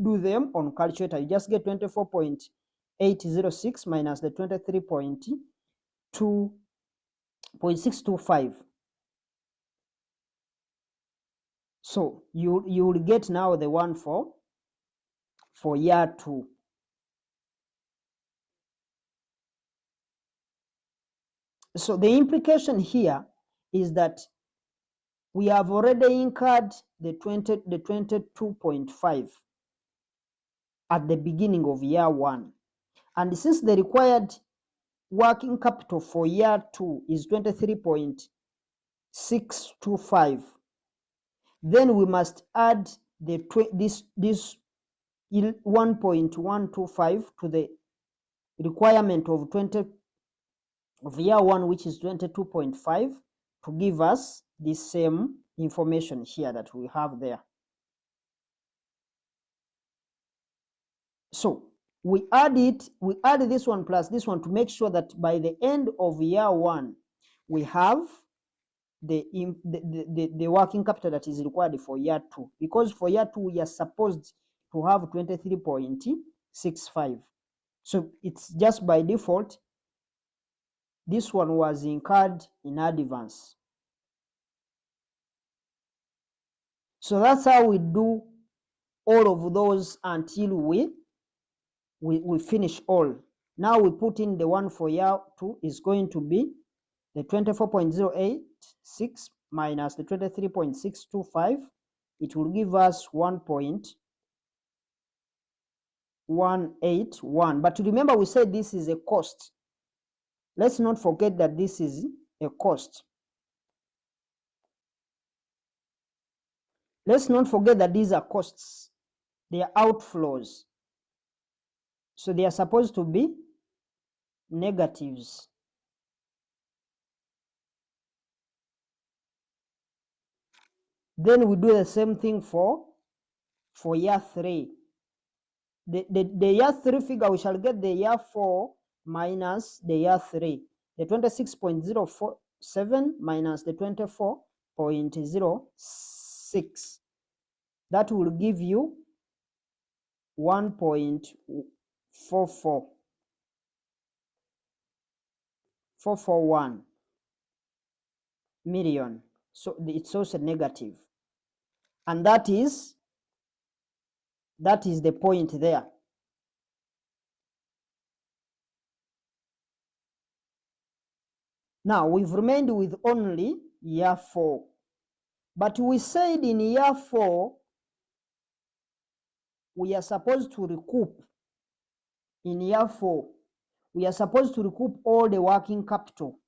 do them on calculator. You just get 24.806 minus the 23.625. So you will get now the one for year 2. So the implication here is that we have already incurred the 22.5 at the beginning of year 1. And since the required working capital for year 2 is 23.625, then we must add this 1.125 to the requirement of year 1, which is 22.5, to give us the same information here that we have there. So we add this one plus this one to make sure that by the end of year 1, we have the working capital that is required for year 2. Because for year 2, we are supposed to have 23.65. So it's just by default, this one was incurred in advance. So that's how we do all of those until we finish all. Now we put in the one for year 2 is going to be the 24.086 minus the 23.625. It will give us 1.181. But remember, we said this is a cost. Let's not forget that this is a cost. Let's not forget that these are costs. They are outflows. So they are supposed to be negatives. Then we do the same thing for year 3. The year 3 figure, we shall get the year 4 minus the year 3. The 26.047 minus the 24.06. That will give you 441 million. So it's also negative. And that is the point there. Now, we've remained with only year 4. But we said in year 4, we are supposed to recoup. In year 4, we are supposed to recoup all the working capital.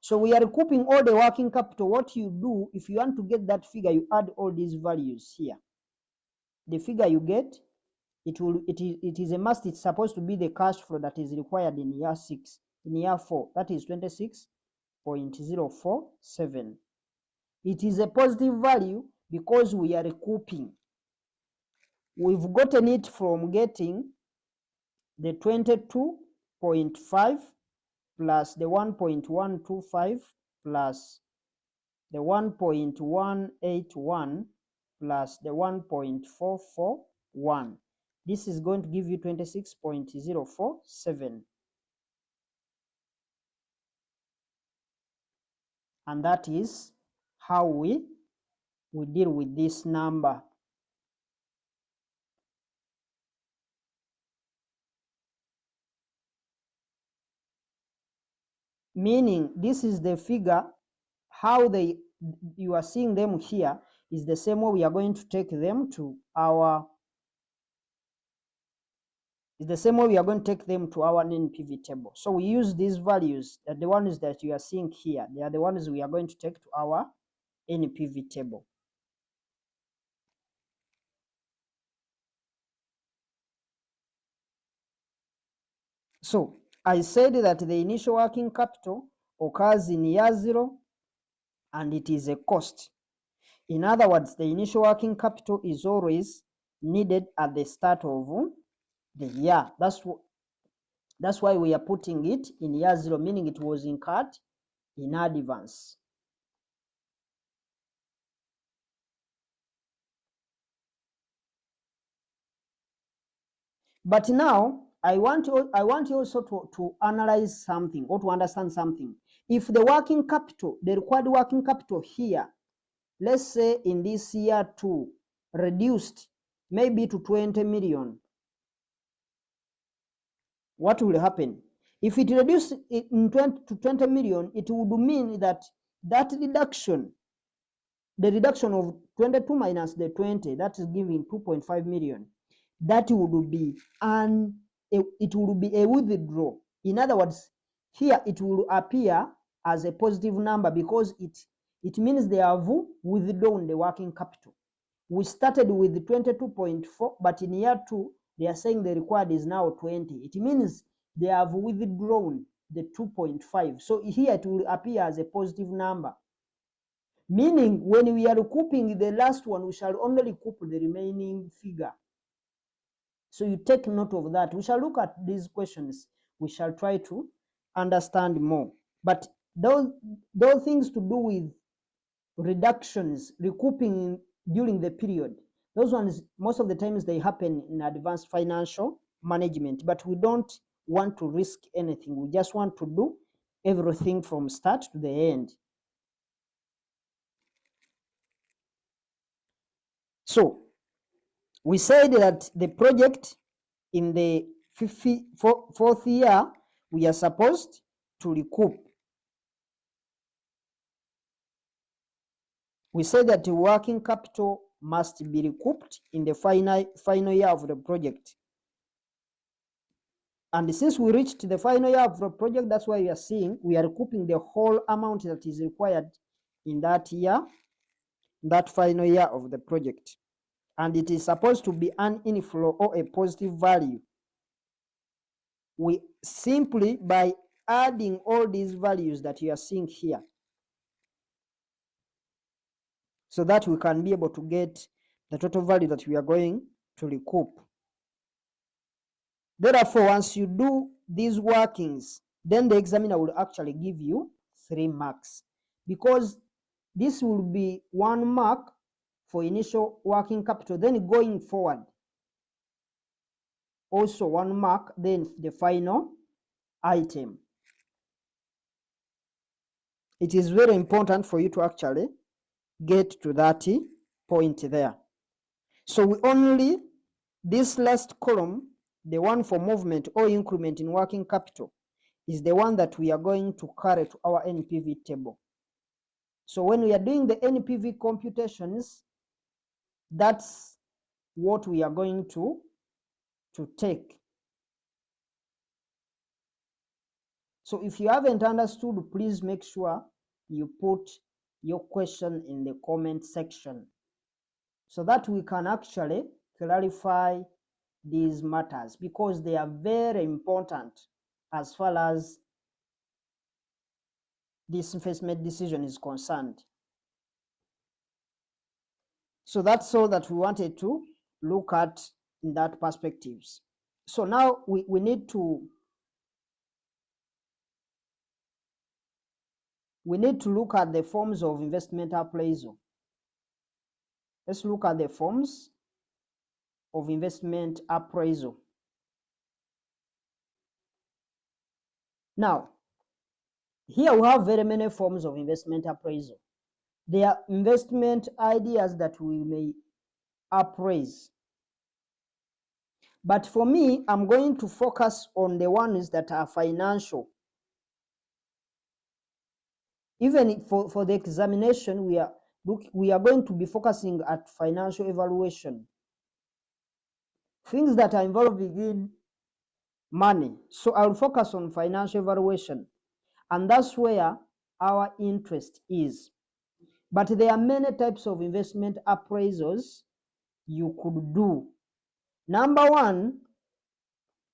So we are recouping all the working capital. What you do, if you want to get that figure, you add all these values here. The figure you get, it is a must. It's supposed to be the cash flow that is required in year 6. In year 4, that is 26.047. It is a positive value because we are recouping. We've gotten it from getting the 22.5 plus the 1.125 plus the 1.181 plus the 1.441. This is going to give you 26.047. And that is how we deal with this number. Meaning this is the figure, how you are seeing them here is the same way we are going to take them to our NPV table. So we use these values, the ones that you are seeing here, they are the ones we are going to take to our NPV table. So I said that the initial working capital occurs in year 0 and it is a cost. In other words, the initial working capital is always needed at the start of the year. That's why we are putting it in year 0, meaning it was incurred in advance. But now I want you also to analyze something or to understand something. If the working capital, the required working capital here, let's say in this year 2, reduced maybe to 20 million, what will happen? If it reduced to 20 million, it would mean that reduction, the reduction of 22 minus the 20, that is giving 2.5 million. That would be it will be a withdrawal. In other words, here it will appear as a positive number because it means they have withdrawn the working capital. We started with 22.4, but in year 2, they are saying the required is now 20. It means they have withdrawn the 2.5. So here it will appear as a positive number. Meaning when we are recouping the last one, we shall only recoup the remaining figure. So you take note of that. We shall look at these questions. We shall try to understand more. But those things to do with reductions, recouping during the period, those ones, most of the times they happen in advanced financial management, but we don't want to risk anything. We just want to do everything from start to the end. So we said that the project in the 4th year, we are supposed to recoup. We said that the working capital must be recouped in the final year of the project. And since we reached the final year of the project, that's why we are seeing we are recouping the whole amount that is required in that year, that final year of the project. And it is supposed to be an inflow or a positive value. We simply by adding all these values that you are seeing here, so that we can be able to get the total value that we are going to recoup. Therefore, once you do these workings, then the examiner will actually give you 3 marks, because this will be 1 mark for initial working capital, then going forward also 1 mark, then the final item. It is very important for you to actually get to that point there. So we only, this last column, the one for movement or increment in working capital, is the one that we are going to carry to our NPV table. So when we are doing the NPV computations, that's what we are going to take. So if you haven't understood, please make sure you put your question in the comment section so that we can actually clarify these matters, because they are very important as far as this investment decision is concerned. So that's all that we wanted to look at in that perspectives. So now we need to look at the forms of investment appraisal. Let's look at the forms of investment appraisal. Now, here we have very many forms of investment appraisal. There are investment ideas that we may appraise. But for me, I'm going to focus on the ones that are financial. Even for the examination, we are going to be focusing at financial evaluation. Things that are involving in money. So I'll focus on financial evaluation. And that's where our interest is. But there are many types of investment appraisals you could do. Number one,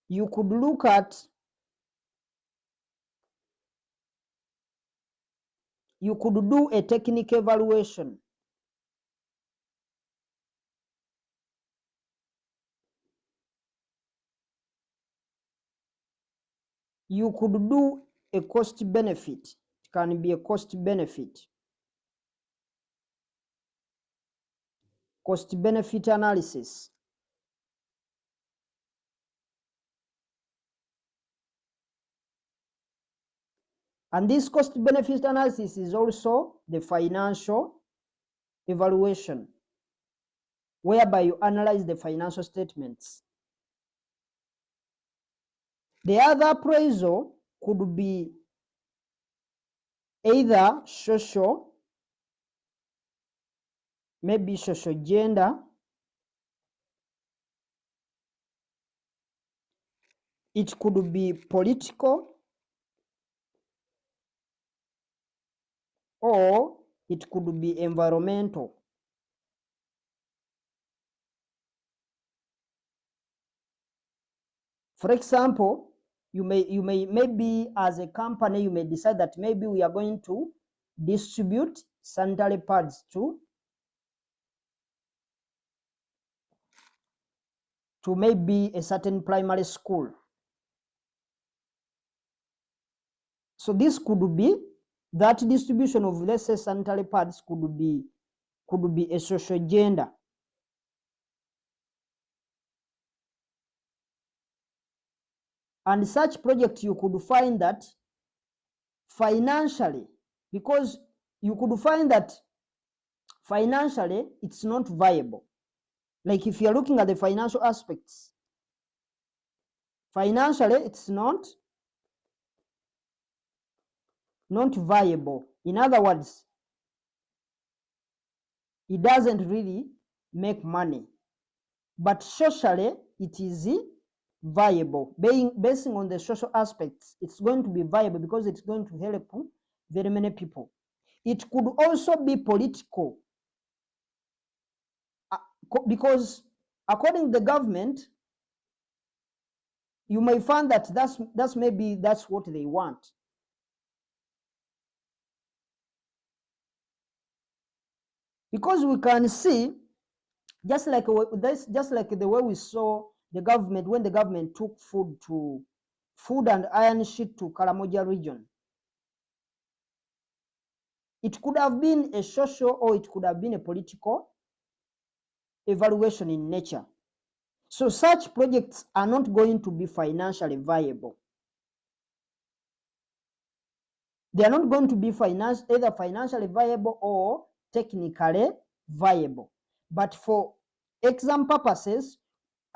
you could look at, you could do a technical evaluation. You could do a cost benefit. It can be a cost benefit. Cost benefit analysis. And this cost benefit analysis is also the financial evaluation, whereby you analyze the financial statements. The other appraisal could be either social, maybe social gender, it could be political, or it could be environmental. For example, you may maybe as a company, you may decide that maybe we are going to distribute sanitary pads to maybe a certain primary school. So this could be, that distribution of, let's say, sanitary pads could be a social gender. And such project, you could find that financially, because you could find that financially it's not viable. Like if you're looking at the financial aspects, financially it's not viable. In other words, it doesn't really make money. But socially it is viable. Basing on the social aspects, it's going to be viable because it's going to help very many people. It could also be political, because according to the government, you may find that that's what they want. Because we can see, just like the way we saw the government, when the government took food and iron sheet to Karamoja region, it could have been a social or it could have been a political evaluation in nature. So such projects are not going to be financially viable. They are not going to be either financially viable or technically viable. But for exam purposes,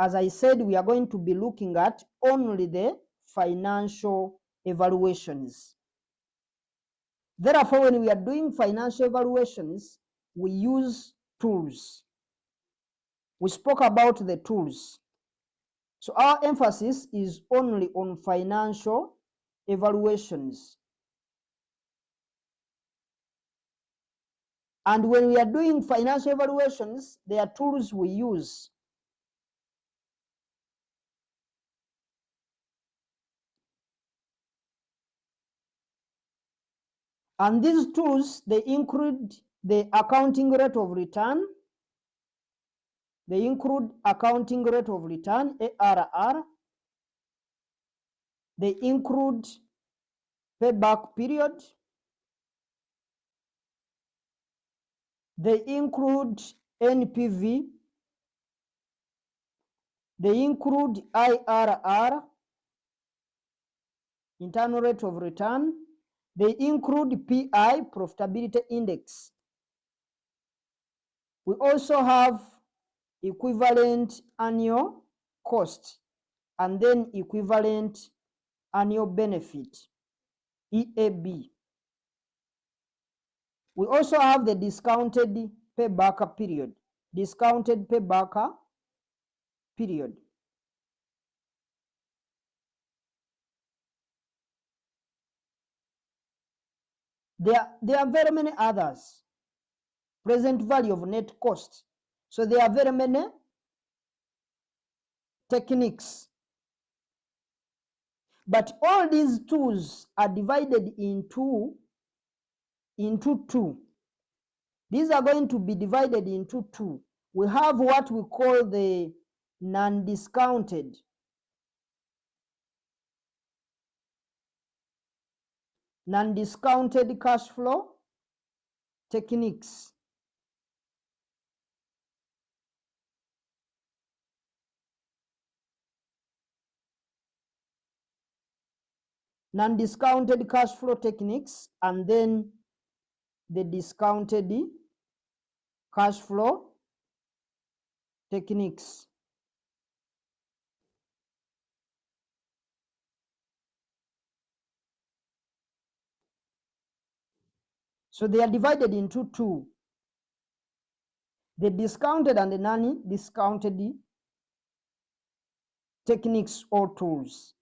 as I said, we are going to be looking at only the financial evaluations. Therefore, when we are doing financial evaluations, we use tools. We spoke about the tools. So our emphasis is only on financial evaluations. And when we are doing financial evaluations, there are tools we use. And these tools, they include the accounting rate of return. They include accounting rate of return, ARR. They include payback period. They include NPV. They include IRR, internal rate of return. They include PI, profitability index. We also have equivalent annual cost and then equivalent annual benefit, EAB. We also have the discounted payback period, discounted payback period. There are very many others. Present value of net cost. So there are very many techniques. But all these tools are divided into two. These are going to be divided into two. We have what we call the non-discounted. Non-discounted cash flow techniques. Non-discounted cash flow techniques, and then the discounted cash flow techniques. So they are divided into two. The discounted and the non-discounted techniques or tools.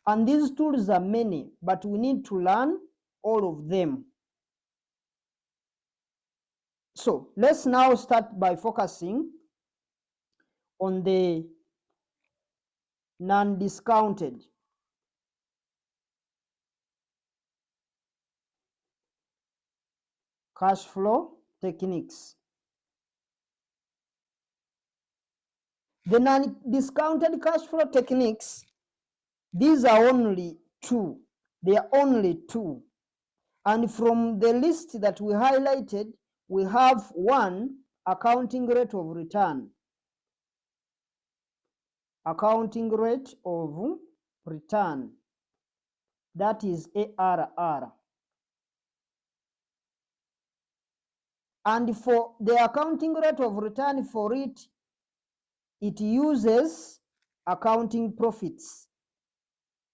And these tools are many, but we need to learn all of them. So let's now start by focusing on the non-discounted. Cash flow techniques. The non-discounted cash flow techniques, these are only two. They are only two. And from the list that we highlighted, we have one, accounting rate of return. Accounting rate of return. That is ARR. And for the accounting rate of return, for it, it uses accounting profits.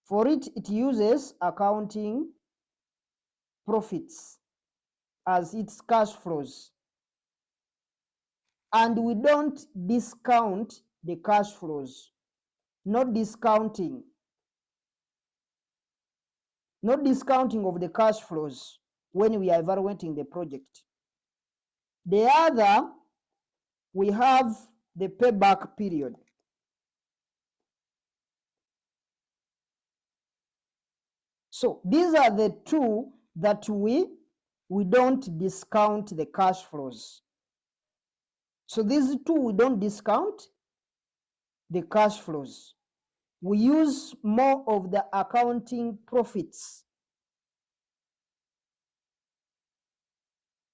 For it, it uses accounting profits as its cash flows. And we don't discount the cash flows. Not discounting. Not discounting of the cash flows when we are evaluating the project. The other, we have the payback period. So these are the two that we don't discount the cash flows. So these two, we don't discount the cash flows. We use more of the accounting profits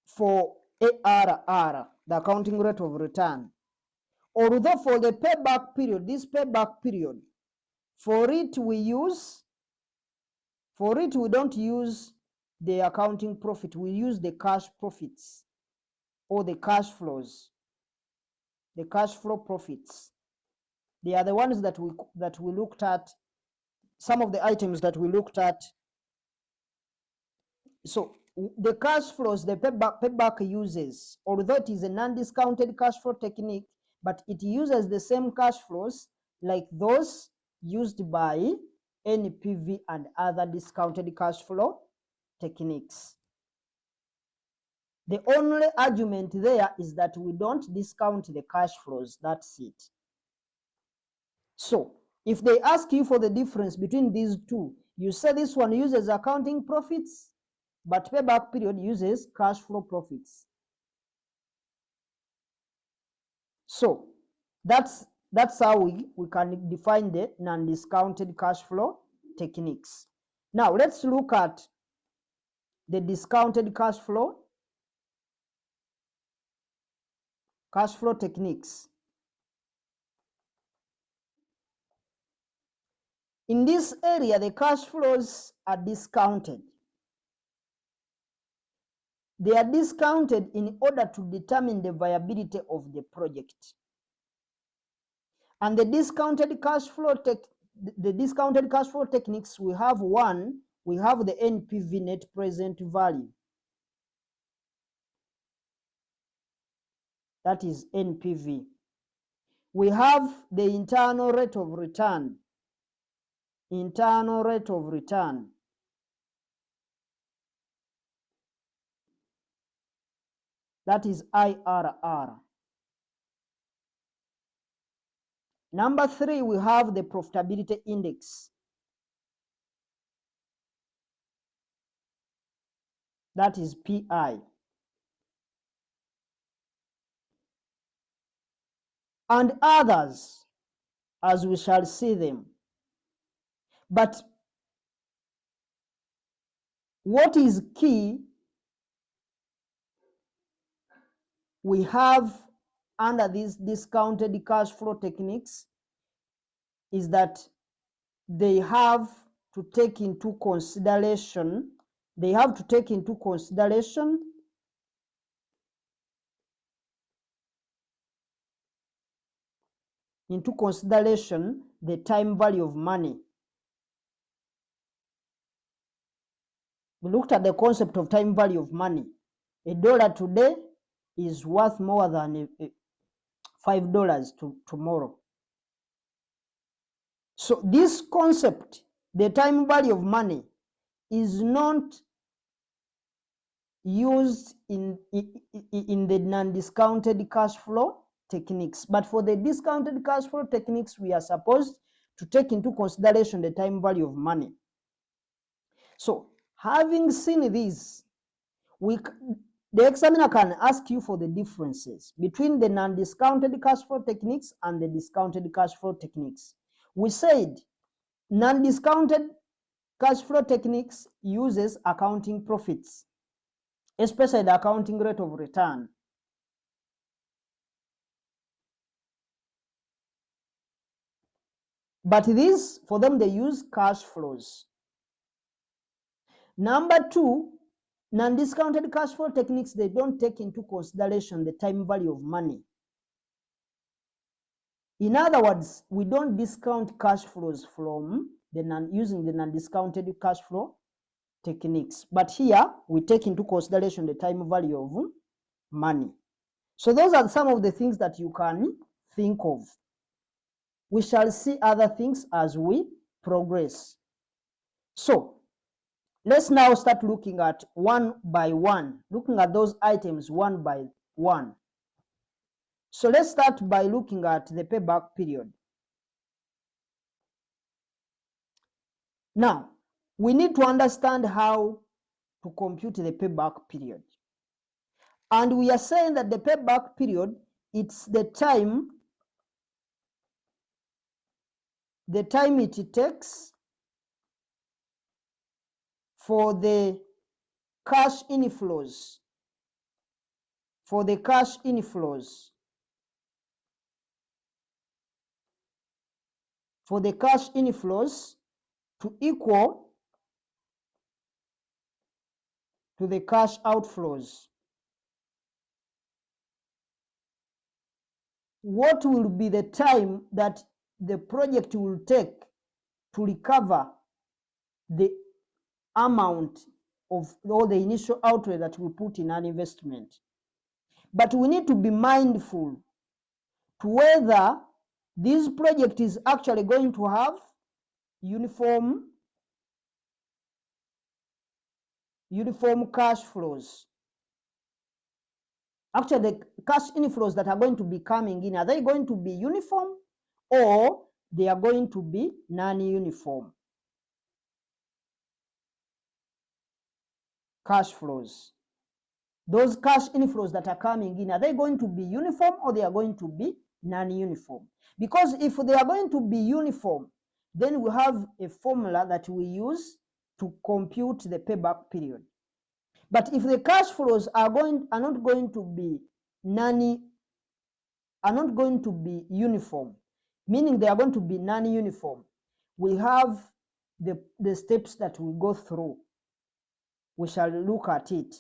for ARR, the accounting rate of return. Although for the payback period, this payback period, for it we don't use the accounting profit, we use the cash profits or the cash flows, the cash flow profits. They are the ones that we looked at some of the items that we looked at. So the cash flows the payback uses, although it is a non-discounted cash flow technique, but it uses the same cash flows like those used by NPV and other discounted cash flow techniques. The only argument there is that we don't discount the cash flows, that's it. So if they ask you for the difference between these two, you say this one uses accounting profits, but payback period uses cash flow profits. So that's how we can define the non-discounted cash flow techniques. Now let's look at the discounted cash flow techniques. In this area, the cash flows are discounted. They are discounted in order to determine the viability of the project. And the discounted cash flow techniques, we have one, we have the NPV, net present value. That is NPV. We have the internal rate of return. Internal rate of return. That is IRR. Number 3, we have the profitability index. That is PI. And others, as we shall see them. But what is key, we have under these discounted cash flow techniques is that they have to take into consideration, the time value of money. We looked at the concept of time value of money. $1 today is worth more than $5 tomorrow. So this concept, the time value of money, is not used in the non-discounted cash flow techniques. But for the discounted cash flow techniques, we are supposed to take into consideration the time value of money. So having seen this, the examiner can ask you for the differences between the non-discounted cash flow techniques and the discounted cash flow techniques. We said non-discounted cash flow techniques uses accounting profits, especially the accounting rate of return. But these, for them, they use cash flows. Number 2, non-discounted cash flow techniques, they don't take into consideration the time value of money. In other words, we don't discount cash flows from using the non-discounted cash flow techniques. But here, we take into consideration the time value of money. So those are some of the things that you can think of. We shall see other things as we progress. So let's now start looking at one by one, looking at those items one by one. So let's start by looking at the payback period. Now, we need to understand how to compute the payback period. And we are saying that the payback period, it's the time it takes for the cash inflows, to equal to the cash outflows. What will be the time that the project will take to recover the amount of all the initial outlay that we put in an investment. But we need to be mindful to whether this project is actually going to have uniform cash flows. Actually, the cash inflows that are going to be coming in, are they going to be uniform or they are going to be non-uniform cash flows? Those cash inflows that are coming in, are they going to be uniform or they are going to be non-uniform? Because if they are going to be uniform, then we have a formula that we use to compute the payback period. But if the cash flows are not going to be uniform, meaning they are going to be non-uniform, we have the steps that we go through. We shall look at it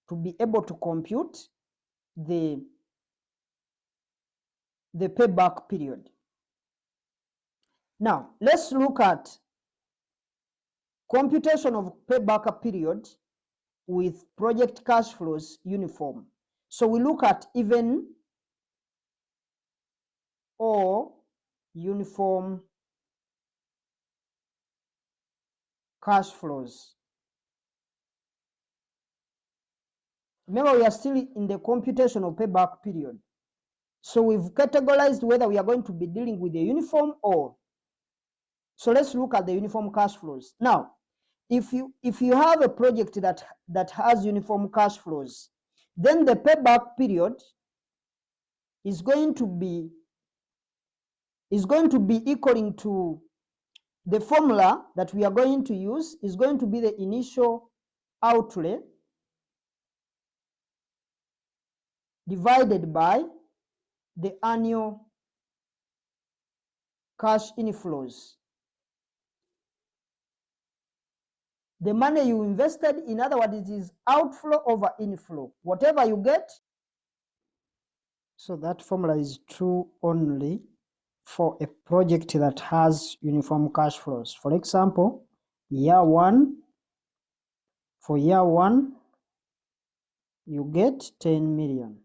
to be able to compute the payback period. Now, let's look at computation of payback period with project cash flows uniform. So we look at even or uniform cash flows. Remember, we are still in the computation of payback period. So we've categorized whether we are going to be dealing with a uniform or. So let's look at the uniform cash flows. Now, if you have a project that has uniform cash flows, then the payback period is going to be equaling to the formula that we are going to use is going to be the initial outlay divided by the annual cash inflows. The money you invested, in other words, it is outflow over inflow. Whatever you get. So that formula is true only for a project that has uniform cash flows. For example, for year one, you get 10 million.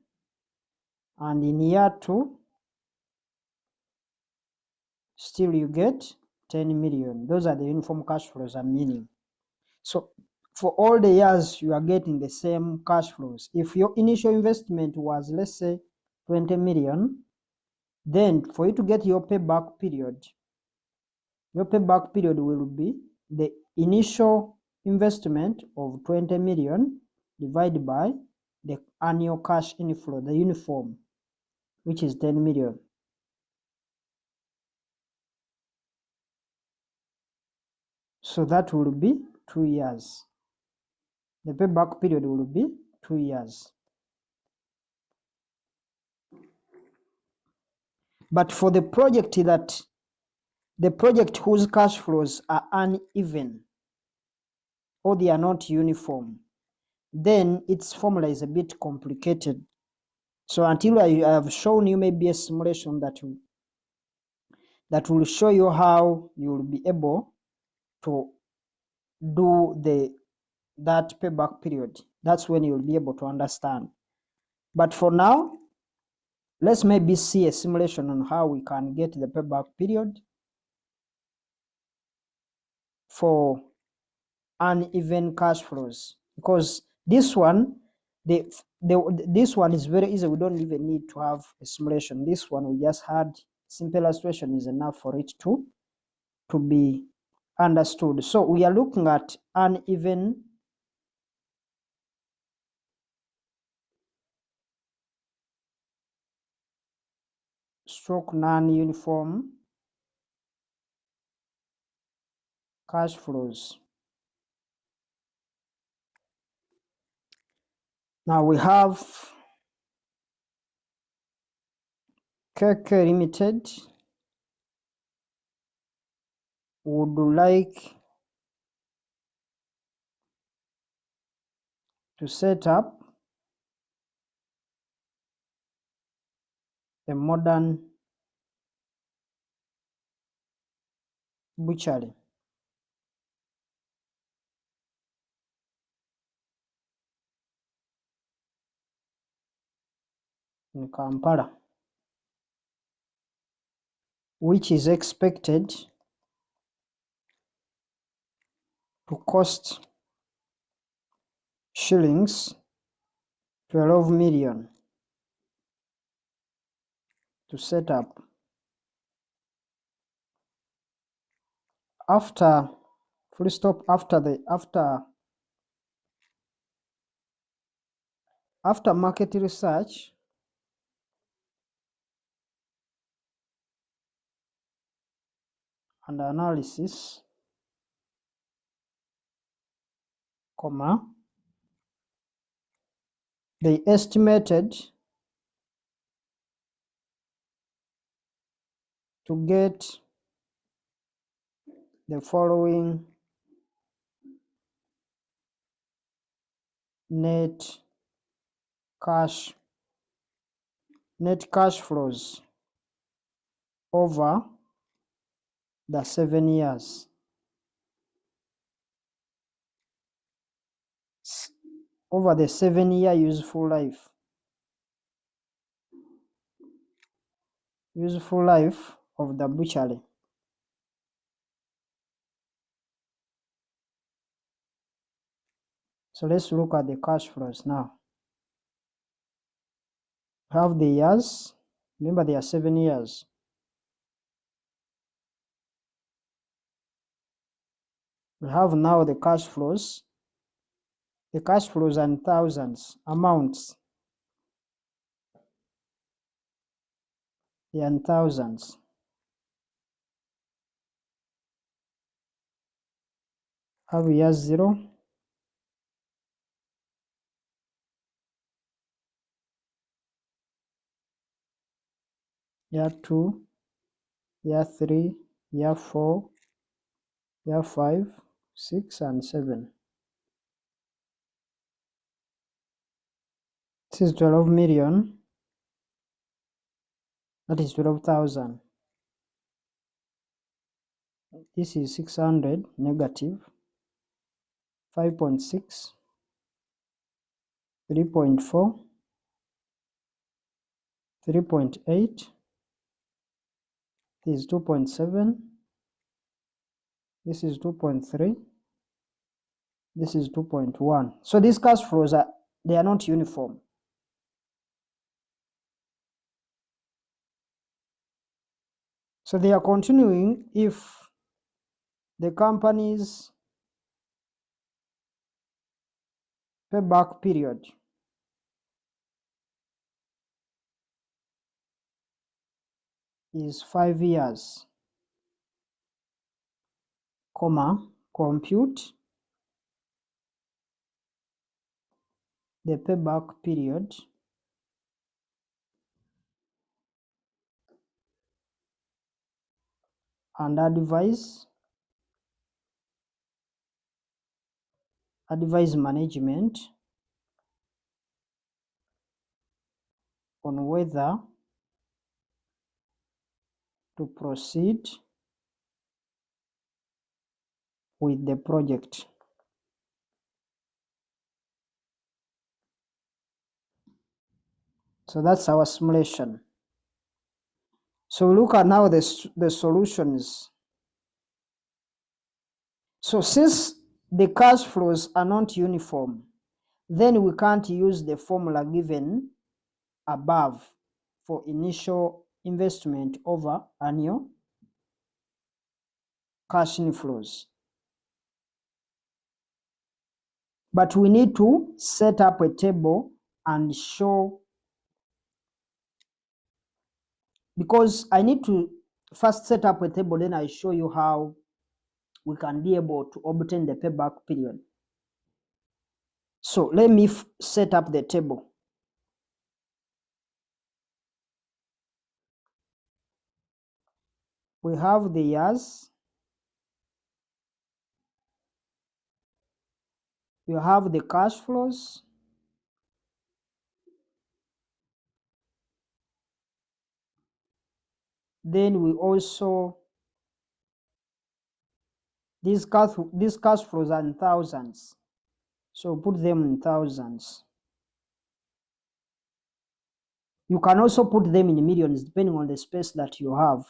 And in year two, still you get 10 million. Those are the uniform cash flows I'm meaning. So for all the years, you are getting the same cash flows. If your initial investment was, let's say, 20 million, then for you to get your payback period will be the initial investment of 20 million divided by the annual cash inflow, the uniform, which is 10 million. So that will be 2 years. The payback period will be 2 years. But for the project whose cash flows are uneven or they are not uniform, then its formula is a bit complicated. So until I have shown you maybe a simulation that will show you how you will be able to do that payback period, that's when you'll be able to understand. But for now, let's maybe see a simulation on how we can get the payback period for uneven cash flows, because this one this one is very easy. We don't even need to have a simulation. This one we just had simple illustration is enough for it to be understood. So we are looking at uneven stroke non-uniform cash flows. Now we have KK Limited would like to set up a modern butchery in Kampala, which is expected to cost shillings 12 million to set up. After full stop, after market research, and analysis, comma, they estimated to get the following net cash flows over the 7 years. Over the 7-year useful life of the butchery. So let's look at the cash flows now. We have the years. Remember, there are 7 years. We have now the cash flows. The cash flows are in thousands, amounts. They are in thousands. Have year 0, year 2, year 3, year 4, year 5, 6, and 7. This is 12 million. That is 12,000. This is 600 negative, 5.6, 3.4, 3.8. This is 2.7. This is 2.3. This is 2.1. So these cash flows they are not uniform. So they are continuing if the company's payback period is 5 years, comma, compute the payback period and advise management on whether to proceed with the project. So that's our simulation. So look at now the solutions. So since the cash flows are not uniform, then we can't use the formula given above for initial investment over annual cash inflows. But we need to set up a table and show, because I need to first set up a table, then I show you how we can be able to obtain the payback period. So let me set up the table. We have the years, we have the cash flows, then we also These cash flows are in thousands. So put them in thousands. You can also put them in millions depending on the space that you have.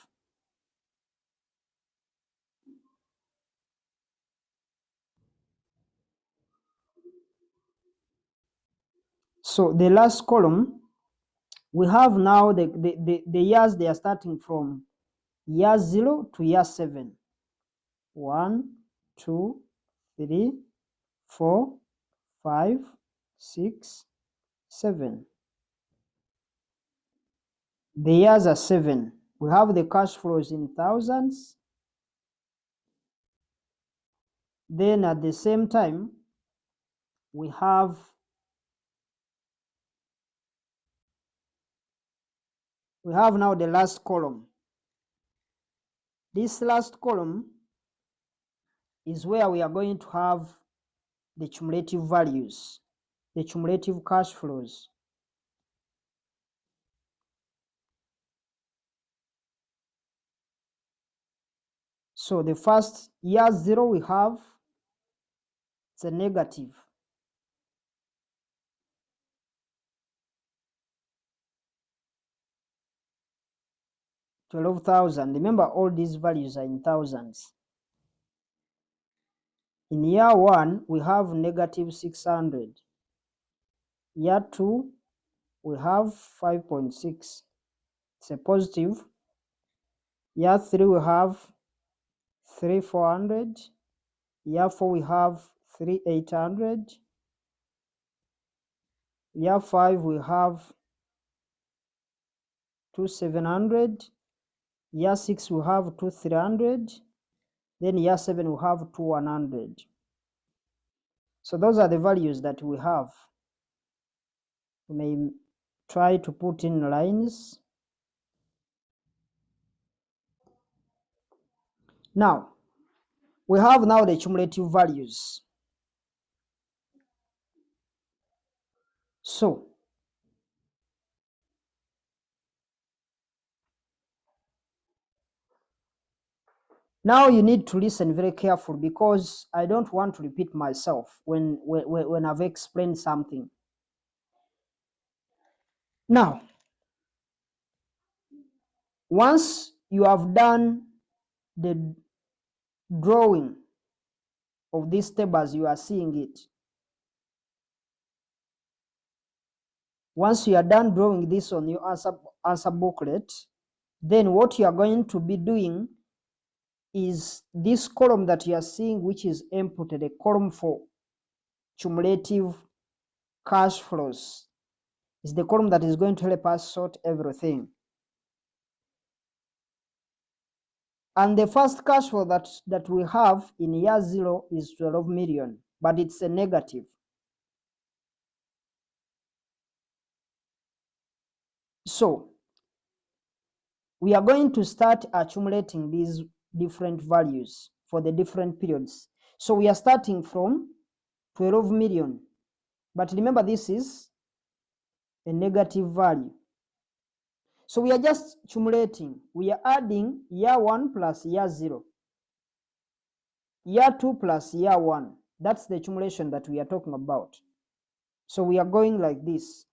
So the last column, we have now the years they are starting from year 0 to year 7. 1, 2, 3, 4, 5, 6, 7. The years are 7. We have the cash flows in thousands. Then at the same time, we have now the last column. This last column is where we are going to have the cumulative values, the cumulative cash flows. So the first year 0 we have, it's a negative. $12,000. Remember, all these values are in thousands. In year 1, we have negative 600. Year 2, we have 5.6. It's a positive. Year 3, we have 3,400. Year 4, we have 3,800. Year 5, we have 2,700. Year 6, we have 2,300. Then year 7, we have 2,100. So those are the values that we have. We may try to put in lines. Now, we have now the cumulative values. So, now you need to listen very carefully because I don't want to repeat myself when I've explained something. Now, once you have done the drawing of this table as you are seeing it, once you are done drawing this on your answer booklet, then what you are going to be doing is this column that you are seeing, which is inputted, a column for cumulative cash flows, is the column that is going to help us sort everything. And the first cash flow that we have in year 0 is 12 million, but it's a negative. So we are going to start accumulating these different values for the different periods. So we are starting from 12 million, but remember this is a negative value. So we are just accumulating. We are adding year 1 plus year 0, year 2 plus year 1. That's the accumulation that we are talking about. So we are going like this.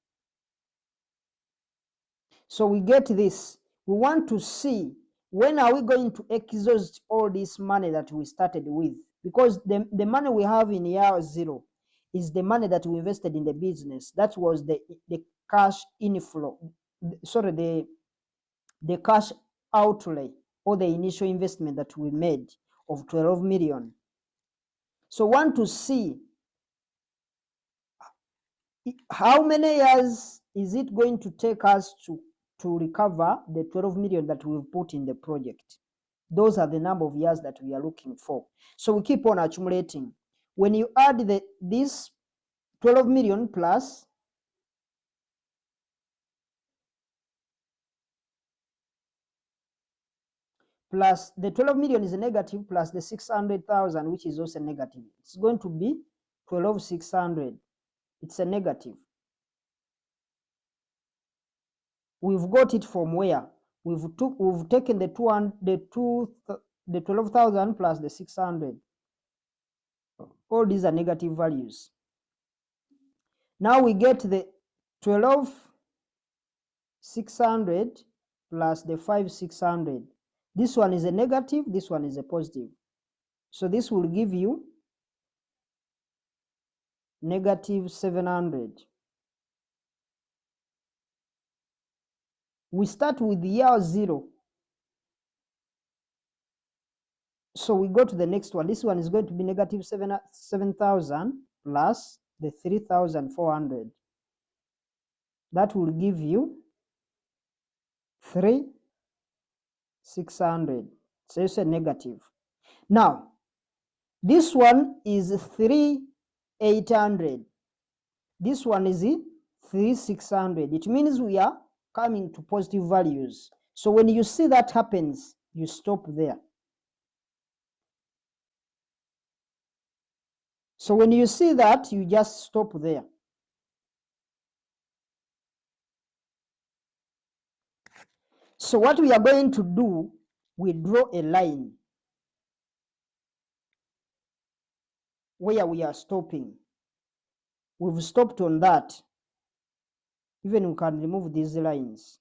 So we get this. We want to see when are we going to exhaust all this money that we started with, because the money we have in year 0 is the money that we invested in the business. That was the cash inflow, sorry, the cash outlay or the initial investment that we made of 12 million. So want to see how many years is it going to take us to recover the 12 million that we've put in the project. Those are the number of years that we are looking for. So we keep on accumulating. When you add this 12 million plus the 12 million is a negative, plus the 600,000, which is also negative. It's going to be 12,600. It's a negative. We've got it from where? We've taken the 12,000 plus the 600. All these are negative values. Now we get the 12,600 plus the 5,600. This one is a negative, this one is a positive. So this will give you negative 700. We start with year 0. So we go to the next one. This one is going to be negative 7,000 plus the 3,400. That will give you 3,600. So it's a negative. Now, this one is 3,800. This one is 3,600. It means we are coming to positive values. So when you see that happens, you stop there. So when you see that, you just stop there. So what we are going to do, we draw a line where we are stopping. We've stopped on that. Even we can remove these lines.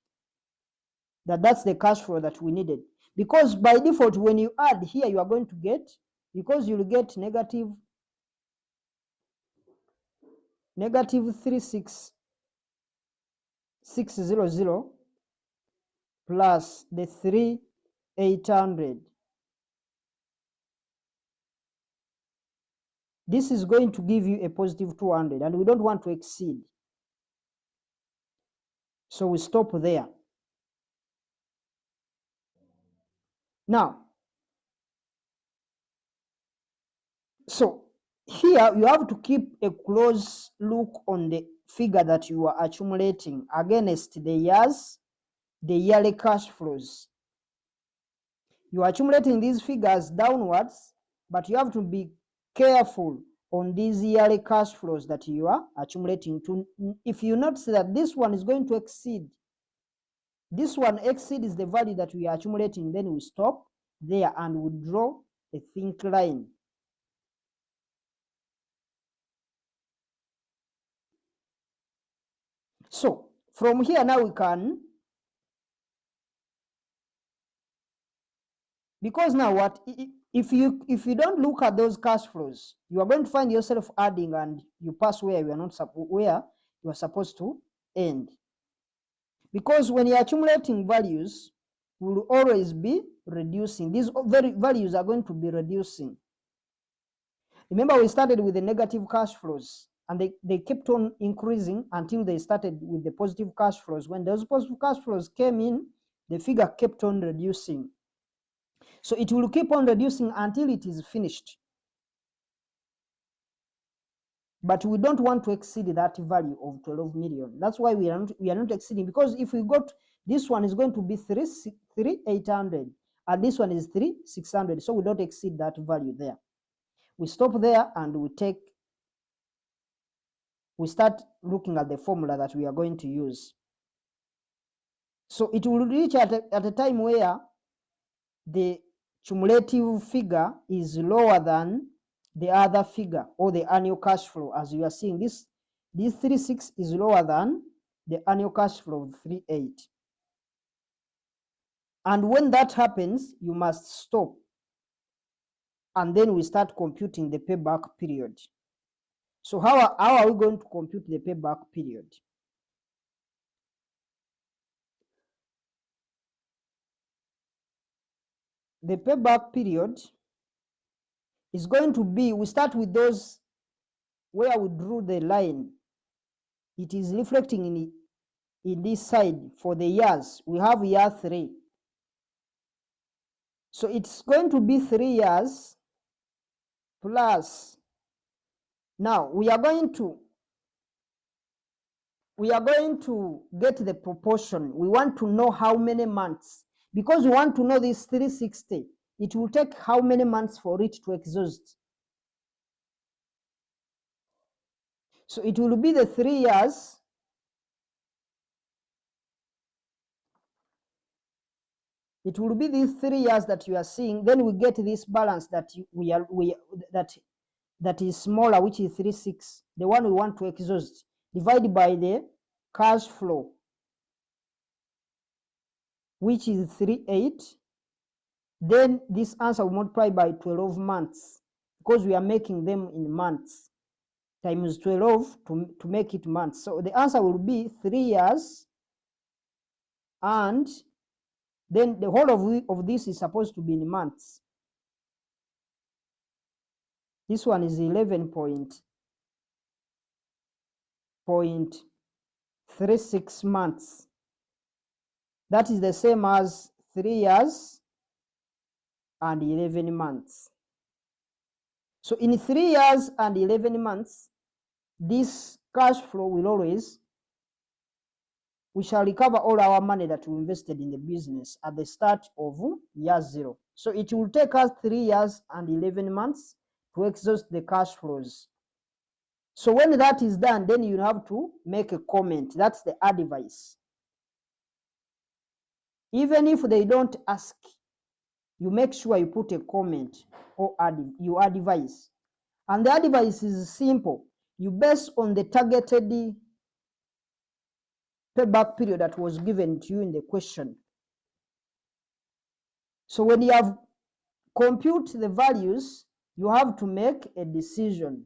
That's the cash flow that we needed. Because by default, when you add here, you are going to get, because you'll get negative 3,600 plus the 3,800. This is going to give you a positive 200, and we don't want to exceed. So we stop there. Now, so here you have to keep a close look on the figure that you are accumulating against the yearly cash flows. You are accumulating these figures downwards, but you have to be careful on these yearly cash flows that you are accumulating. If you notice that this one is going to exceed, this one exceeds the value that we are accumulating, then we stop there and we draw a thin line. So from here now we can, because now what, if you don't look at those cash flows, you are going to find yourself adding and you pass where you are not where you are supposed to end. Because when you're accumulating values, will always be reducing. These values are going to be reducing. Remember, we started with the negative cash flows, and they kept on increasing until they started with the positive cash flows. When those positive cash flows came in, the figure kept on reducing. So it will keep on reducing until it is finished. But we don't want to exceed that value of 12 million. That's why we are not exceeding, because if we got, this one is going to be 3,800 and this one is 3,600, so we don't exceed that value there. We stop there and we start looking at the formula that we are going to use. So it will reach at a time where the cumulative figure is lower than the other figure, or the annual cash flow. As you are seeing, this 3,600 is lower than the annual cash flow of 3,800. And when that happens, you must stop. And then we start computing the payback period. So how are we going to compute the payback period? The payback period is going to be, we start with those where we drew the line. It is reflecting in this side for the years. We have year 3. So it's going to be 3 years plus. Now we are going to get the proportion. We want to know how many months, because we want to know this 360. It will take how many months for it to exhaust. So it will be the 3 years It will be these 3 years that you are seeing. Then we get this balance that that is smaller, which is 36, the one we want to exhaust, divided by the cash flow, which is 38, then this answer will multiply by 12 months, because we are making them in months, times 12 to make it months. So the answer will be 3 years, and then the whole of this is supposed to be in months. This one is 11.36 months. That is the same as 3 years and 11 months. So in 3 years and 11 months, this cash flow will always, we shall recover all our money that we invested in the business at the start of year 0. So it will take us 3 years and 11 months to exhaust the cash flows. So when that is done, then you have to make a comment. That's the advice. Even if they don't ask, you make sure you put a comment or you advise. And the advice is simple. You base on the targeted payback period that was given to you in the question. So when you have compute the values, you have to make a decision.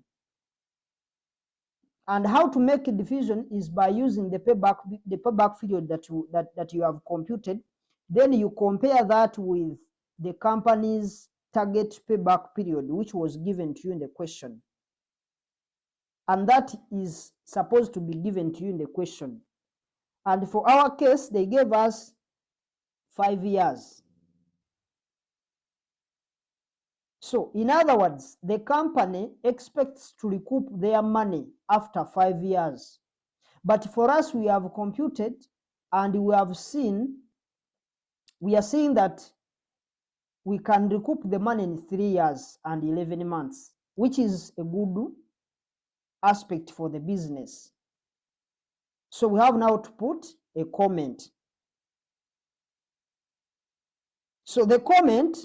And how to make a decision is by using the payback period that you have computed. Then you compare that with the company's target payback period, which was given to you in the question. And that is supposed to be given to you in the question. And for our case, they gave us 5 years. So in other words, the company expects to recoup their money after 5 years. But for us, we have computed and we are seeing that we can recoup the money in 3 years and 11 months, which is a good aspect for the business. So we have now to put a comment. So the comment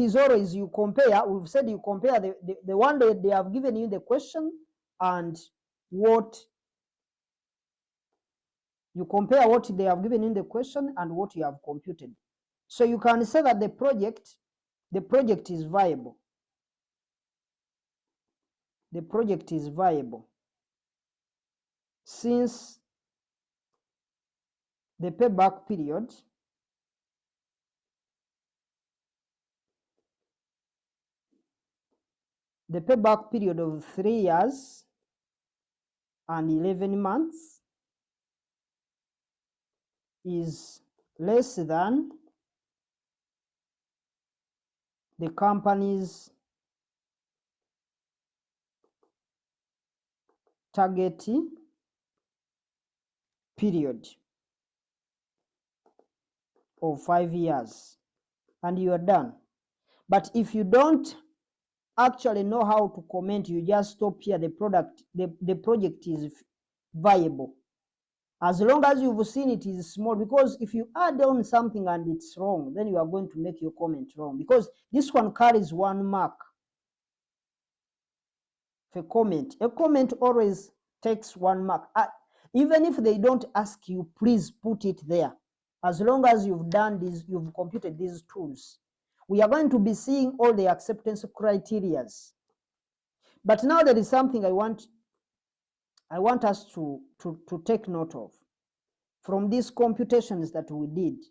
is always you compare. We've said you compare the one that they have given you the question and what you compare what they have given in the question and what you have computed. So you can say that the project is viable. The project is viable since the payback period of 3 years and 11 months is less than the company's target period of 5 years, and you are done. But if you don't actually know how to comment, you just stop here, the project is viable. As long as you've seen it is small, because if you add on something and it's wrong, then you are going to make your comment wrong, because this one carries 1 mark for comment. A comment always takes 1 mark. Even if they don't ask you, please put it there. As long as you've done this, you've computed these tools. We are going to be seeing all the acceptance criteria. But now there is something I want us to take note of from these computations that we did,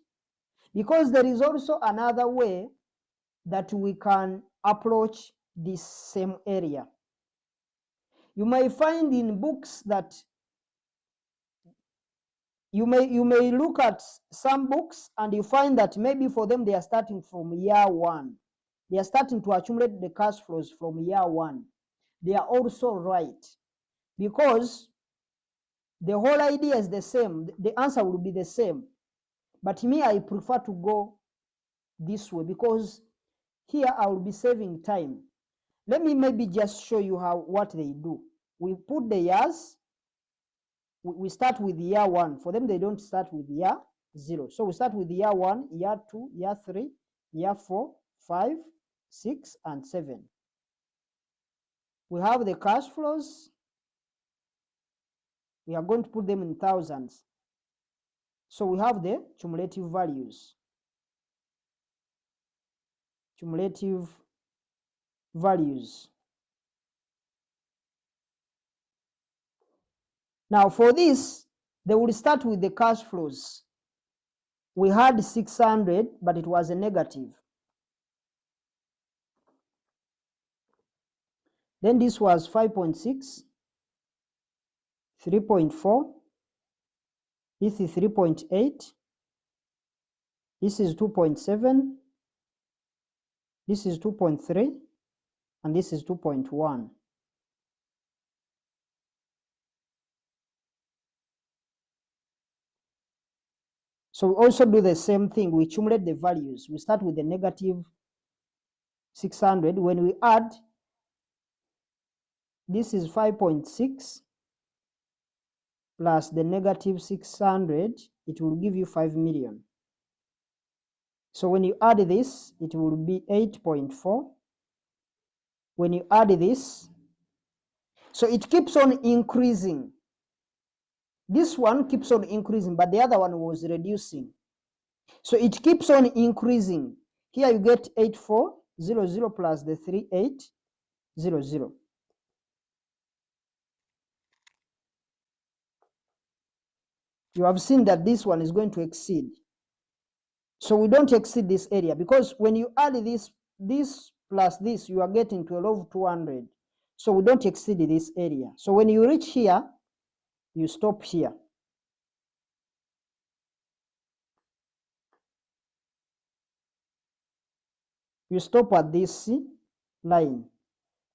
because there is also another way that we can approach this same area. You may find in books that you may look at some books and you find that maybe for them they are starting from year 1. They are starting to accumulate the cash flows from year 1. They are also right, because the whole idea is the same. The answer will be the same. But me, I prefer to go this way, because here I will be saving time. Let me maybe just show you what they do. We put the years. We start with year 1. For them, they don't start with year 0. So we start with year 1, year 2, year 3, year 4, 5, 6, and 7. We have the cash flows. We are going to put them in thousands. So we have the cumulative values. Cumulative values. Now for this, they will start with the cash flows. We had 600, but it was a negative. Then this was 5.6, 3.4, this is 3.8, this is 2.7, this is 2.3, and this is 2.1. So we also do the same thing. We accumulate the values. We start with the negative 600. When we add, this is 5.6 plus the negative 600, it will give you 5 million. So when you add this, it will be 8.4. When you add this, so it keeps on increasing. This one keeps on increasing, but the other one was reducing. So it keeps on increasing. Here you get 8400 plus the 3800. You have seen that this one is going to exceed. So we don't exceed this area, because when you add this plus this, you are getting 12,200. So we don't exceed this area. So when you reach here, you stop here. You stop at this line.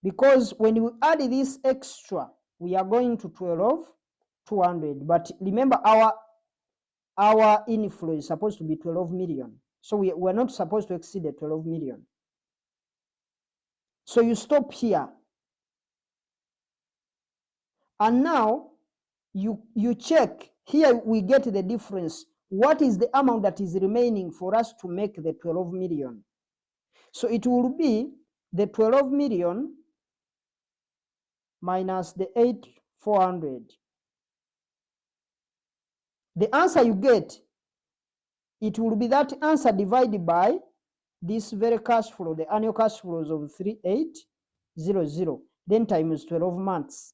Because when you add this extra, we are going to 12,200. But remember, our inflow is supposed to be 12 million. So we're not supposed to exceed the 12 million. So you stop here. And now you check. Here we get the difference. What is the amount that is remaining for us to make the 12 million? So it will be the 12 million minus the 8,400. The answer you get, it will be that answer divided by this very cash flow, the annual cash flows of 3800, then times 12 months.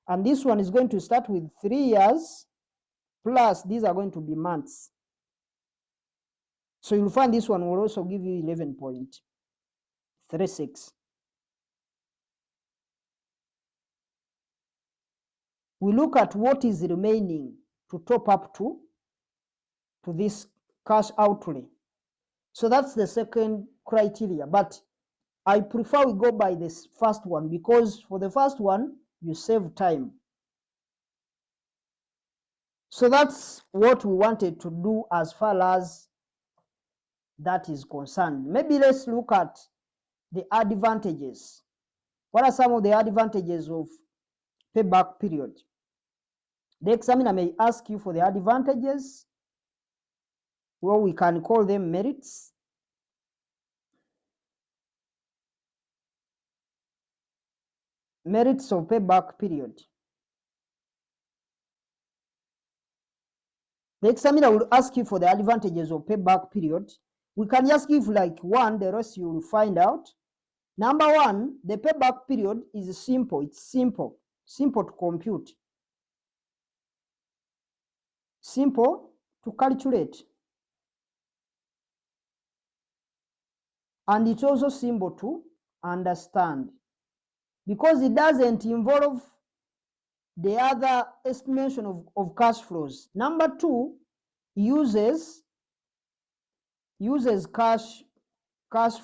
And this one is going to start with 3 years, plus these are going to be months. So you'll find this one will also give you 11.36. We look at what is remaining to top up to this cash outlay. So that's the second criteria, but I prefer we go by this first one, because for the first one, you save time. So that's what we wanted to do as far as that is concerned. Maybe let's look at the advantages. What are some of the advantages of payback period? The examiner may ask you for the advantages, well, we can call them merits. Merits of payback period. The examiner will ask you for the advantages of payback period. We can just give like one, the rest you will find out. Number one, the payback period is simple. It's simple to compute, simple to calculate, and it's also simple to understand, because it doesn't involve the other estimation of cash flows. Number two, uses cash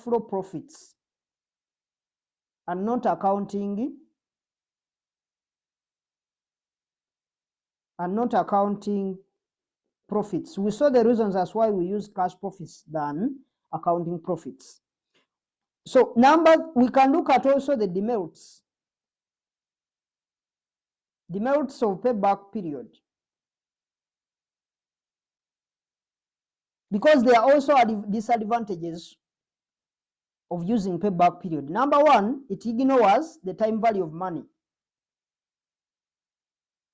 flow profits and not accounting profits. We saw the reasons as why we use cash profits than accounting profits. So we can look at also the demerits. Demerits of payback period, because there are also disadvantages of using payback period. Number one, it ignores the time value of money.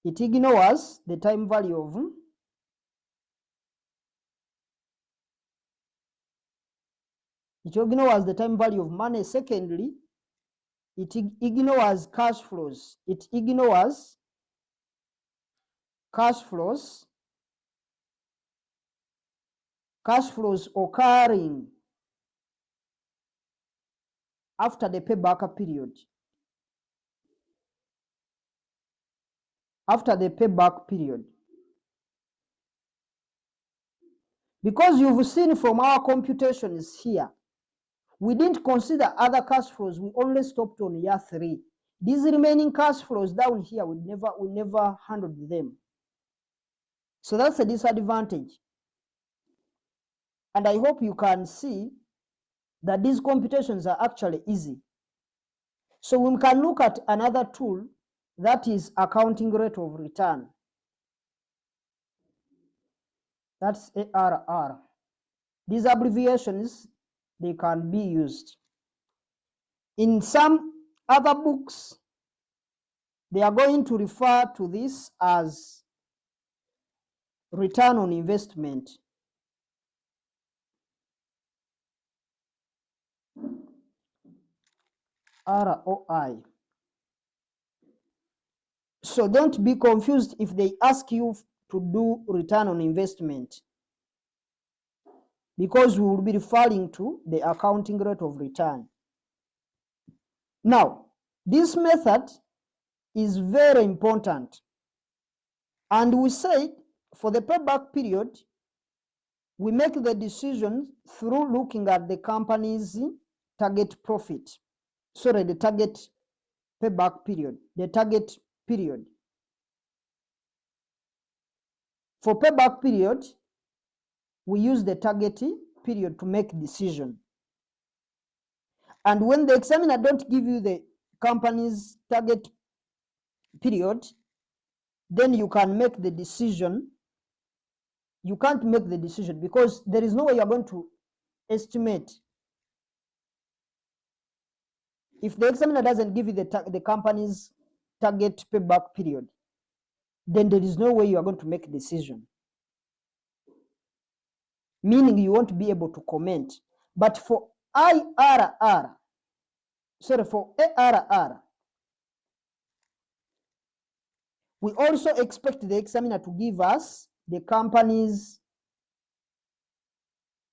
It ignores the time value of money. Secondly, it ignores cash flows. It ignores cash flows occurring after the payback period. After the payback period. Because you've seen from our computations here, we didn't consider other cash flows. We only stopped on year 3. These remaining cash flows down here, we never handled them. So that's a disadvantage. And I hope you can see that these computations are actually easy. So we can look at another tool, that is accounting rate of return. That's ARR. These abbreviations, they can be used. In some other books, they are going to refer to this as return on investment. ROI. So don't be confused if they ask you to do return on investment, because we will be referring to the accounting rate of return. Now, this method is very important. And we said for the payback period, we make the decision through looking at the company's target profit. Sorry, the target payback period, the target period. For payback period, we use the target period to make decision. And when the examiner don't give you the company's target period, then you can make the decision. You can't make the decision because there is no way you're going to estimate. If the examiner doesn't give you the company's target payback period, then there is no way you are going to make a decision. Meaning you won't be able to comment. But for ARR, we also expect the examiner to give us the company's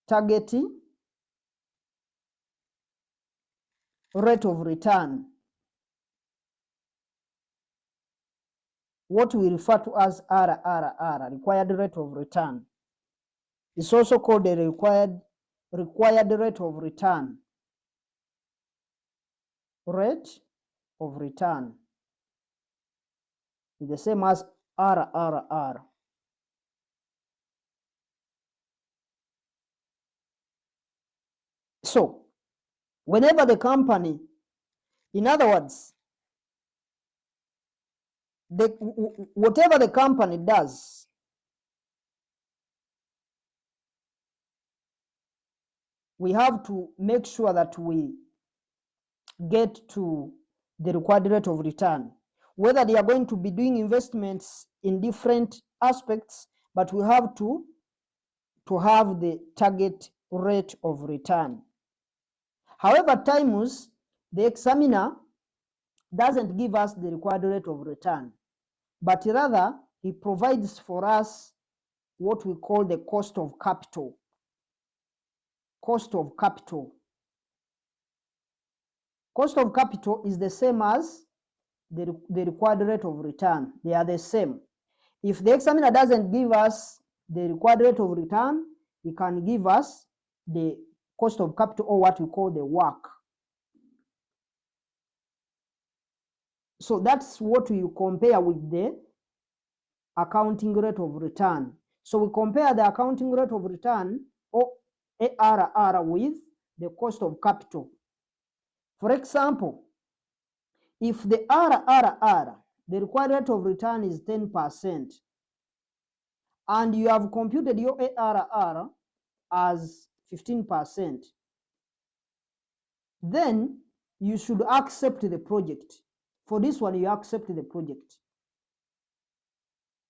target rate of return, what we refer to as RRR, required rate of return. It's also called the required rate of return. Rate of return is the same as RRR. So, whenever the company, in other words, whatever the company does, we have to make sure that we get to the required rate of return. Whether they are going to be doing investments in different aspects, but we have to have the target rate of return. However, at times, the examiner doesn't give us the required rate of return, but rather he provides for us what we call the cost of capital. Cost of capital. Cost of capital is the same as the required rate of return. They are the same. If the examiner doesn't give us the required rate of return, he can give us the cost of capital, or what we call the WACC. So that's what you compare with the accounting rate of return. So we compare the accounting rate of return, or ARR, with the cost of capital. For example, if the RRR, the required rate of return, is 10%, and you have computed your ARR as 15%, then you should accept the project. For this one, you accept the project.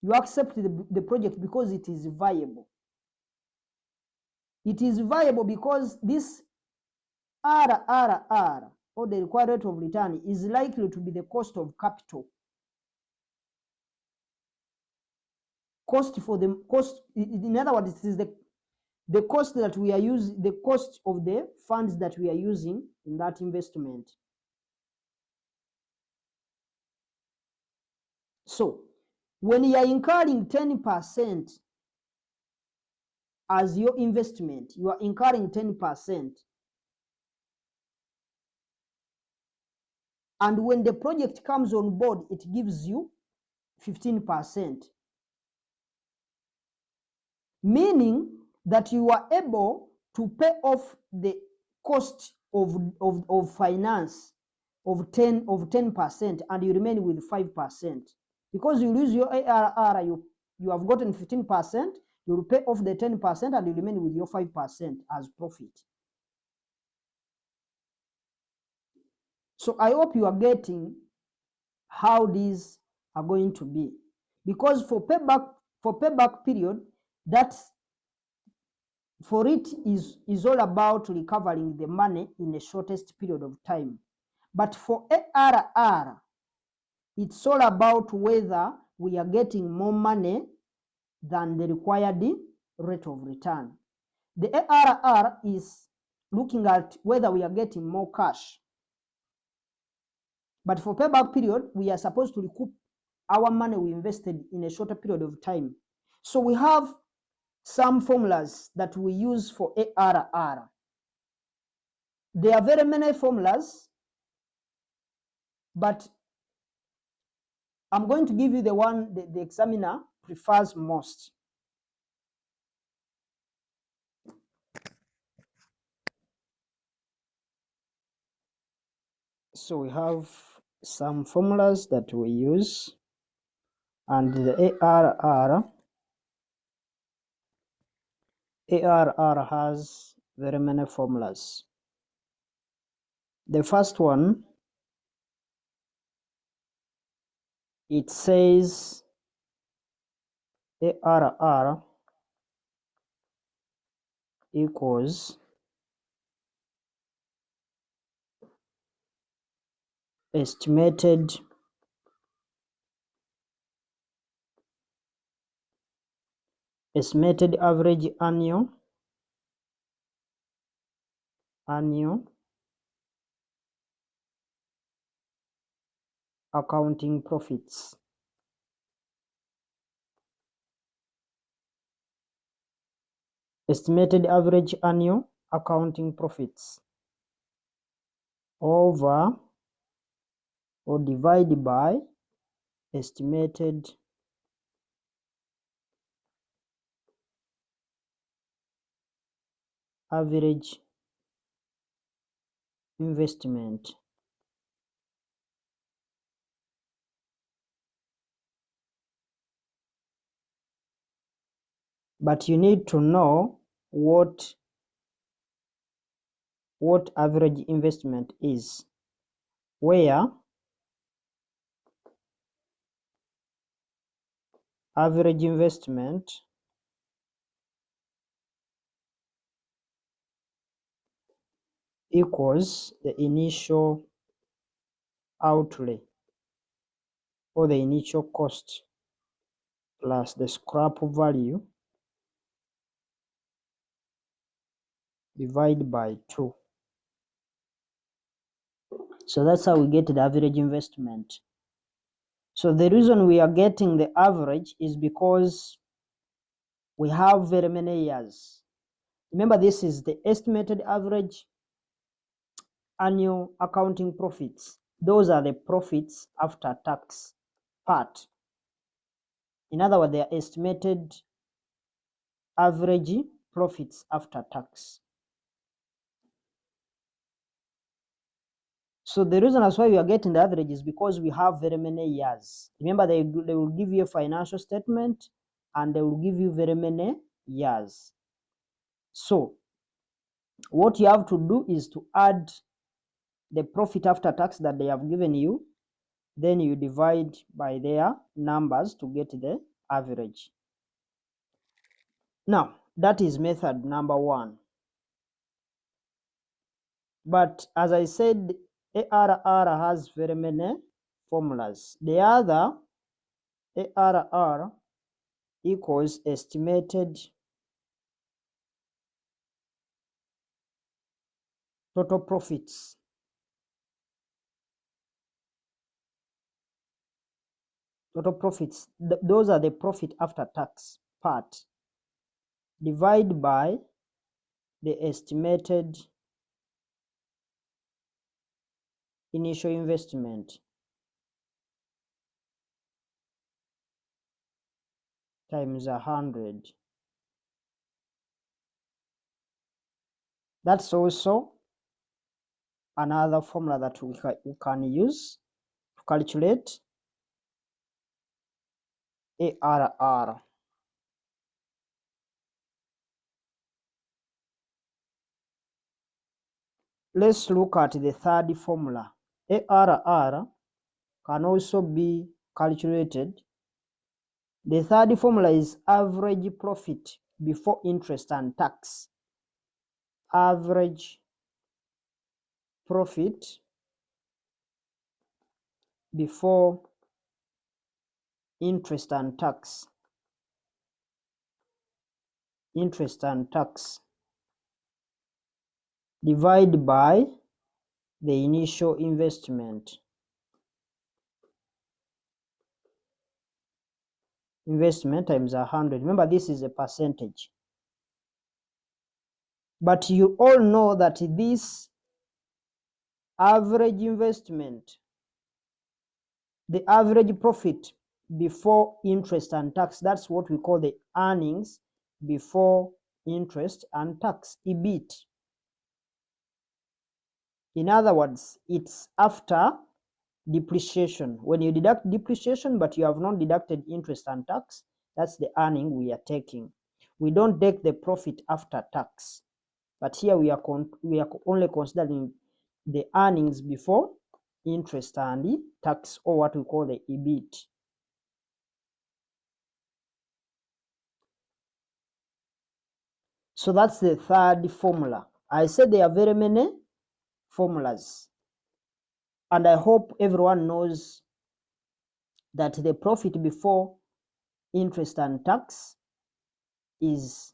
You accept the project because it is viable. It is viable because this RRR, or the required rate of return, is likely to be the cost of capital. Cost for the cost, in other words, it is the cost that we are using, the cost of the funds that we are using in that investment. So when you are incurring 10% as your investment, you are incurring 10%. And when the project comes on board, it gives you 15%. Meaning that you are able to pay off the cost of finance of 10%, and you remain with 5%. Because you lose your ARR, you have gotten 15%, you will pay off the 10% and you remain with your 5% as profit. So I hope you are getting how these are going to be. Because for payback period, that's for it is all about recovering the money in the shortest period of time. But for ARR, it's all about whether we are getting more money than the required rate of return. The ARR is looking at whether we are getting more cash. But for payback period, we are supposed to recoup our money we invested in a shorter period of time. So we have some formulas that we use for ARR. There are very many formulas, but I'm going to give you the one the examiner prefers most. So we have some formulas that we use, and the ARR has very many formulas. The first one, it says ARR equals estimated average annual accounting profits. Estimated average annual accounting profits over or divided by estimated average investment. But you need to know what average investment is, where average investment equals the initial outlay or the initial cost plus the scrap value divided by 2. So that's how we get the average investment. So the reason we are getting the average is because we have very many years. Remember, this is the estimated average annual accounting profits. Those are the profits after tax part. In other words, they are estimated average profits after tax. So the reason that's why we are getting the average is because we have very many years. Remember, they will give you a financial statement and they will give you very many years. So what you have to do is to add the profit after tax that they have given you, then you divide by their numbers to get the average. Now, that is method number 1. But as I said, ARR has very many formulas. The other, ARR equals estimated total profits. Total profits, those are the profit after tax part. Divide by the estimated initial investment times 100. That's also another formula that we can use to calculate ARR. Let's look at the third formula. ARR can also be calculated. The third formula is average profit before interest and tax. Average profit before interest and tax. Interest and tax. Divide by the initial investment. Investment times 100. Remember, this is a percentage. But you all know that this average investment, the average profit before interest and tax, that's what we call the earnings before interest and tax, EBIT. In other words, it's after depreciation. When you deduct depreciation but you have not deducted interest and tax, that's the earning we are taking. We don't take the profit after tax, but here we are only considering the earnings before interest and tax, or what we call the EBIT. So that's the third formula. I said there are very many formulas, and I hope everyone knows that the profit before interest and tax is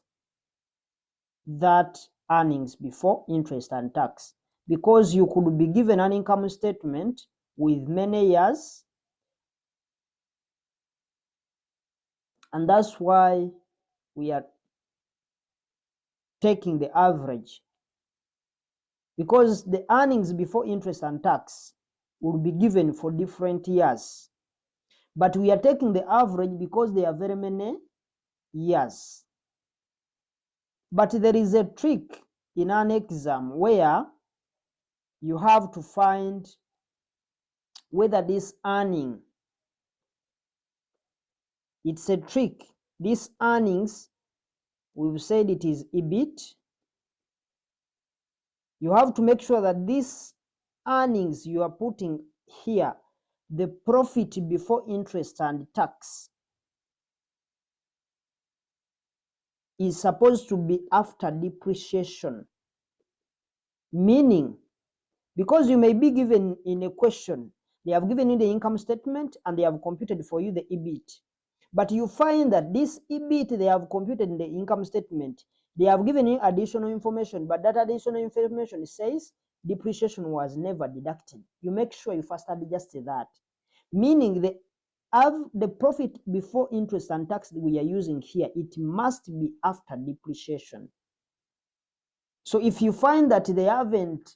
that earnings before interest and tax, because you could be given an income statement with many years, and that's why we are taking the average, because the earnings before interest and tax will be given for different years, but we are taking the average because there are very many years. But there is a trick in an exam where you have to find whether this earning, it's a trick. This earnings, we've said it is EBIT. You have to make sure that this earnings you are putting here, the profit before interest and tax, is supposed to be after depreciation. Meaning, because you may be given in a question, they have given you the income statement and they have computed for you the EBIT. But you find that this EBIT they have computed in the income statement, they have given you additional information, but that additional information says depreciation was never deducted. You make sure you first adjust that. Meaning the profit before interest and tax that we are using here, it must be after depreciation. So if you find that they haven't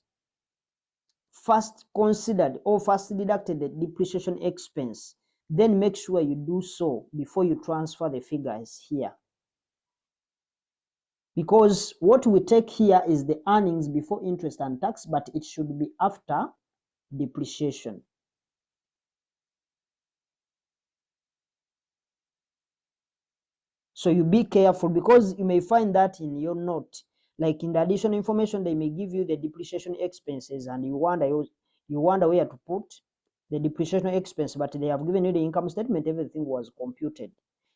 first considered or first deducted the depreciation expense, then make sure you do so before you transfer the figures here. Because what we take here is the earnings before interest and tax, but it should be after depreciation. So you be careful, because you may find that in your note Like in the additional information, they may give you the depreciation expenses, and you wonder where to put the depreciation expense, but they have given you the income statement, everything was computed.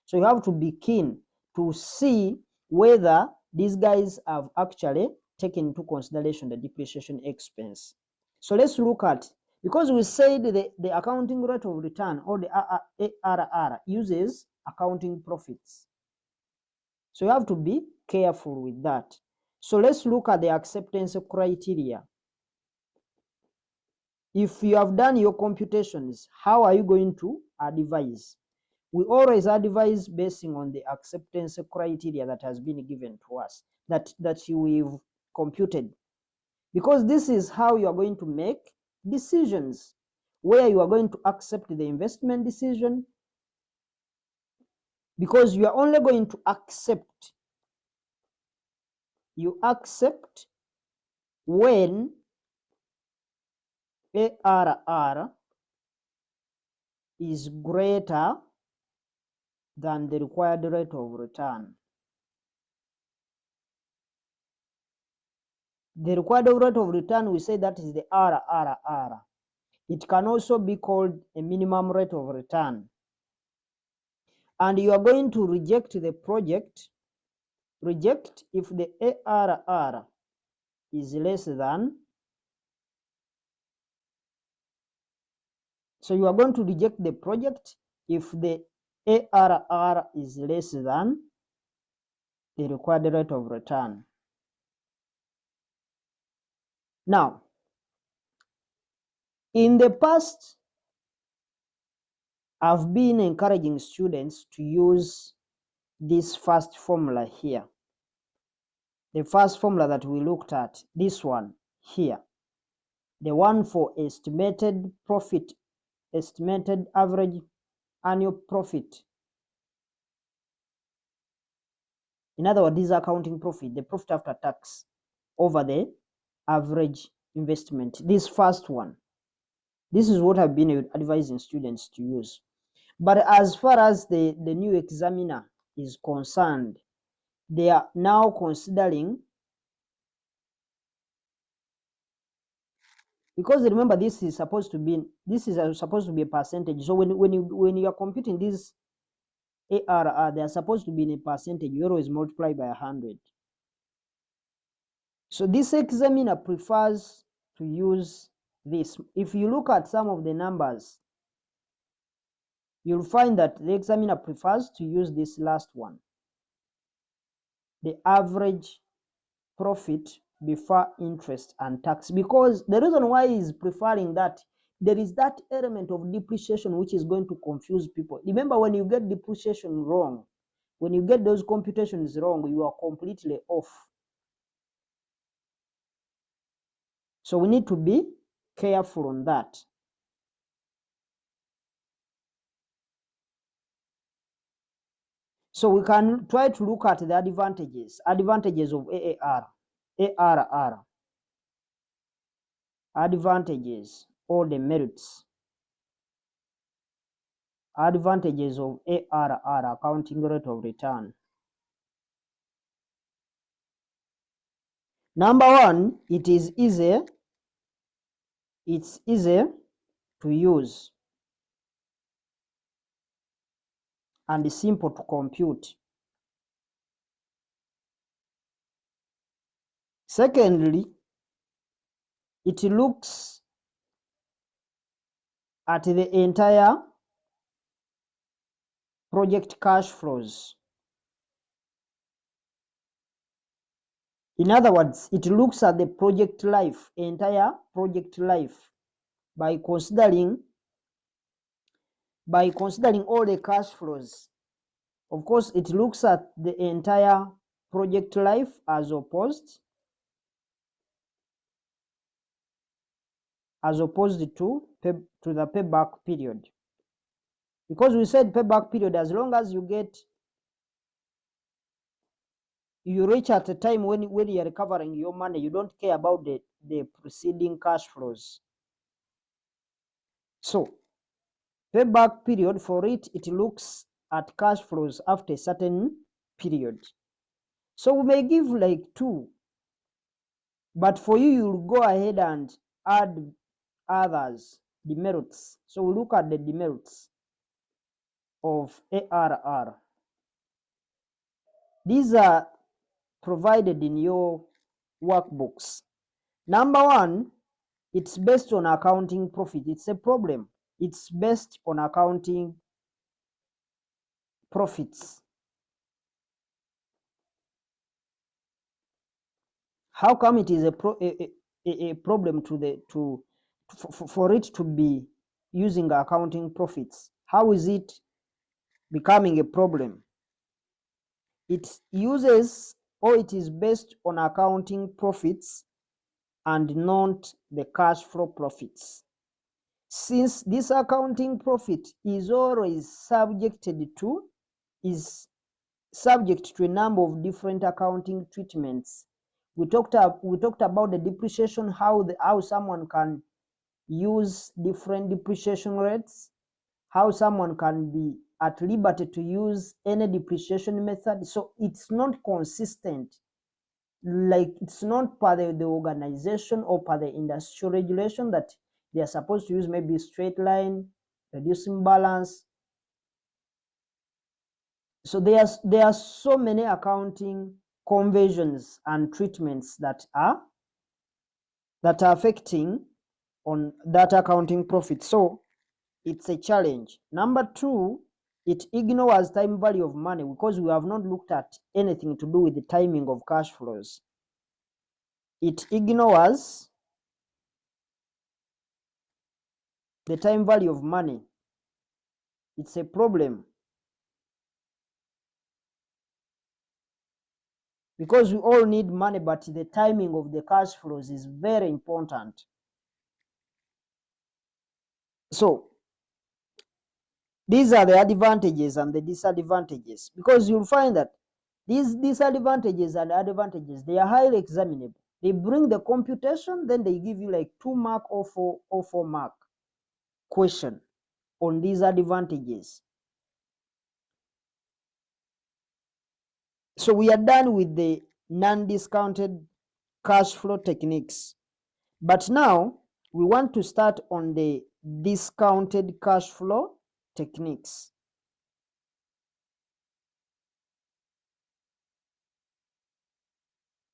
So you have to be keen to see whether these guys have actually taken into consideration the depreciation expense. So let's look at, because we said the accounting rate of return, or the ARR, uses accounting profits. So you have to be careful with that. So let's look at the acceptance criteria. If you have done your computations, how are you going to advise? We always advise basing on the acceptance criteria that has been given to us, that we've computed. Because this is how you are going to make decisions, where you are going to accept the investment decision, because you are only going to accept, you accept when ARR is greater than the required rate of return. The required rate of return, we say that is the RRR. It can also be called a minimum rate of return. And you are going to reject the project, reject if the ARR is less than. So you are going to reject the project if the ARR is less than the required rate of return. Now, in the past, I've been encouraging students to use this first formula here. The first formula that we looked at, this one here, the one for estimated profit, estimated average annual profit. In other words, this is accounting profit, the profit after tax over the average investment. This first one, this is what I've been advising students to use. But as far as the new examiner is concerned, they are now considering, because remember this is supposed to be a percentage. So when you are computing this ARR, they are supposed to be in a percentage. You always multiply by 100. So this examiner prefers to use this. If you look at some of the numbers, you'll find that the examiner prefers to use this last one, the average profit before interest and tax, because the reason why he's preferring that, there is that element of depreciation which is going to confuse people. Remember, when you get depreciation wrong, when you get those computations wrong, you are completely off. So we need to be careful on that. So we can try to look at the advantages of ARR, advantages or the merits, advantages of ARR, accounting rate of return. Number one, it is easy. It's easy to use and simple to compute. Secondly, it looks at the entire project cash flows. In other words, it looks at the project life, entire project life, by considering all the cash flows. Of course, it looks at the entire project life as opposed to the payback period. Because we said payback period, as long as you reach at a time when you are recovering your money, you don't care about the preceding cash flows. So payback period, for it looks at cash flows after a certain period. So we may give like two But for you, you'll go ahead and add others, demerits. So we look at the demerits of ARR. These are provided in your workbooks. Number one, it's based on accounting profit. It's a problem. It's based on accounting profits. How come it is a problem for it to be using accounting profits? How is it becoming a problem? It uses, or it is based on accounting profits and not the cash flow profits. Since this accounting profit is always subject to a number of different accounting treatments. We talked about the depreciation, how someone can use different depreciation rates, how someone can be at liberty to use any depreciation method. So it's not consistent, like it's not per the organization or per the industrial regulation that they are supposed to use maybe straight line, reducing balance. So there are so many accounting conversions and treatments that are affecting on that accounting profit. So it's a challenge. Number two, it ignores time value of money, because we have not looked at anything to do with the timing of cash flows. It ignores the time value of money. It's a problem, because we all need money, but the timing of the cash flows is very important. So these are the advantages and the disadvantages, because you'll find that these disadvantages and advantages, they are highly examinable. They bring the computation, then they give you like 2 mark or 4 mark question on these advantages. So we are done with the non-discounted cash flow techniques. But now we want to start on the discounted cash flow techniques.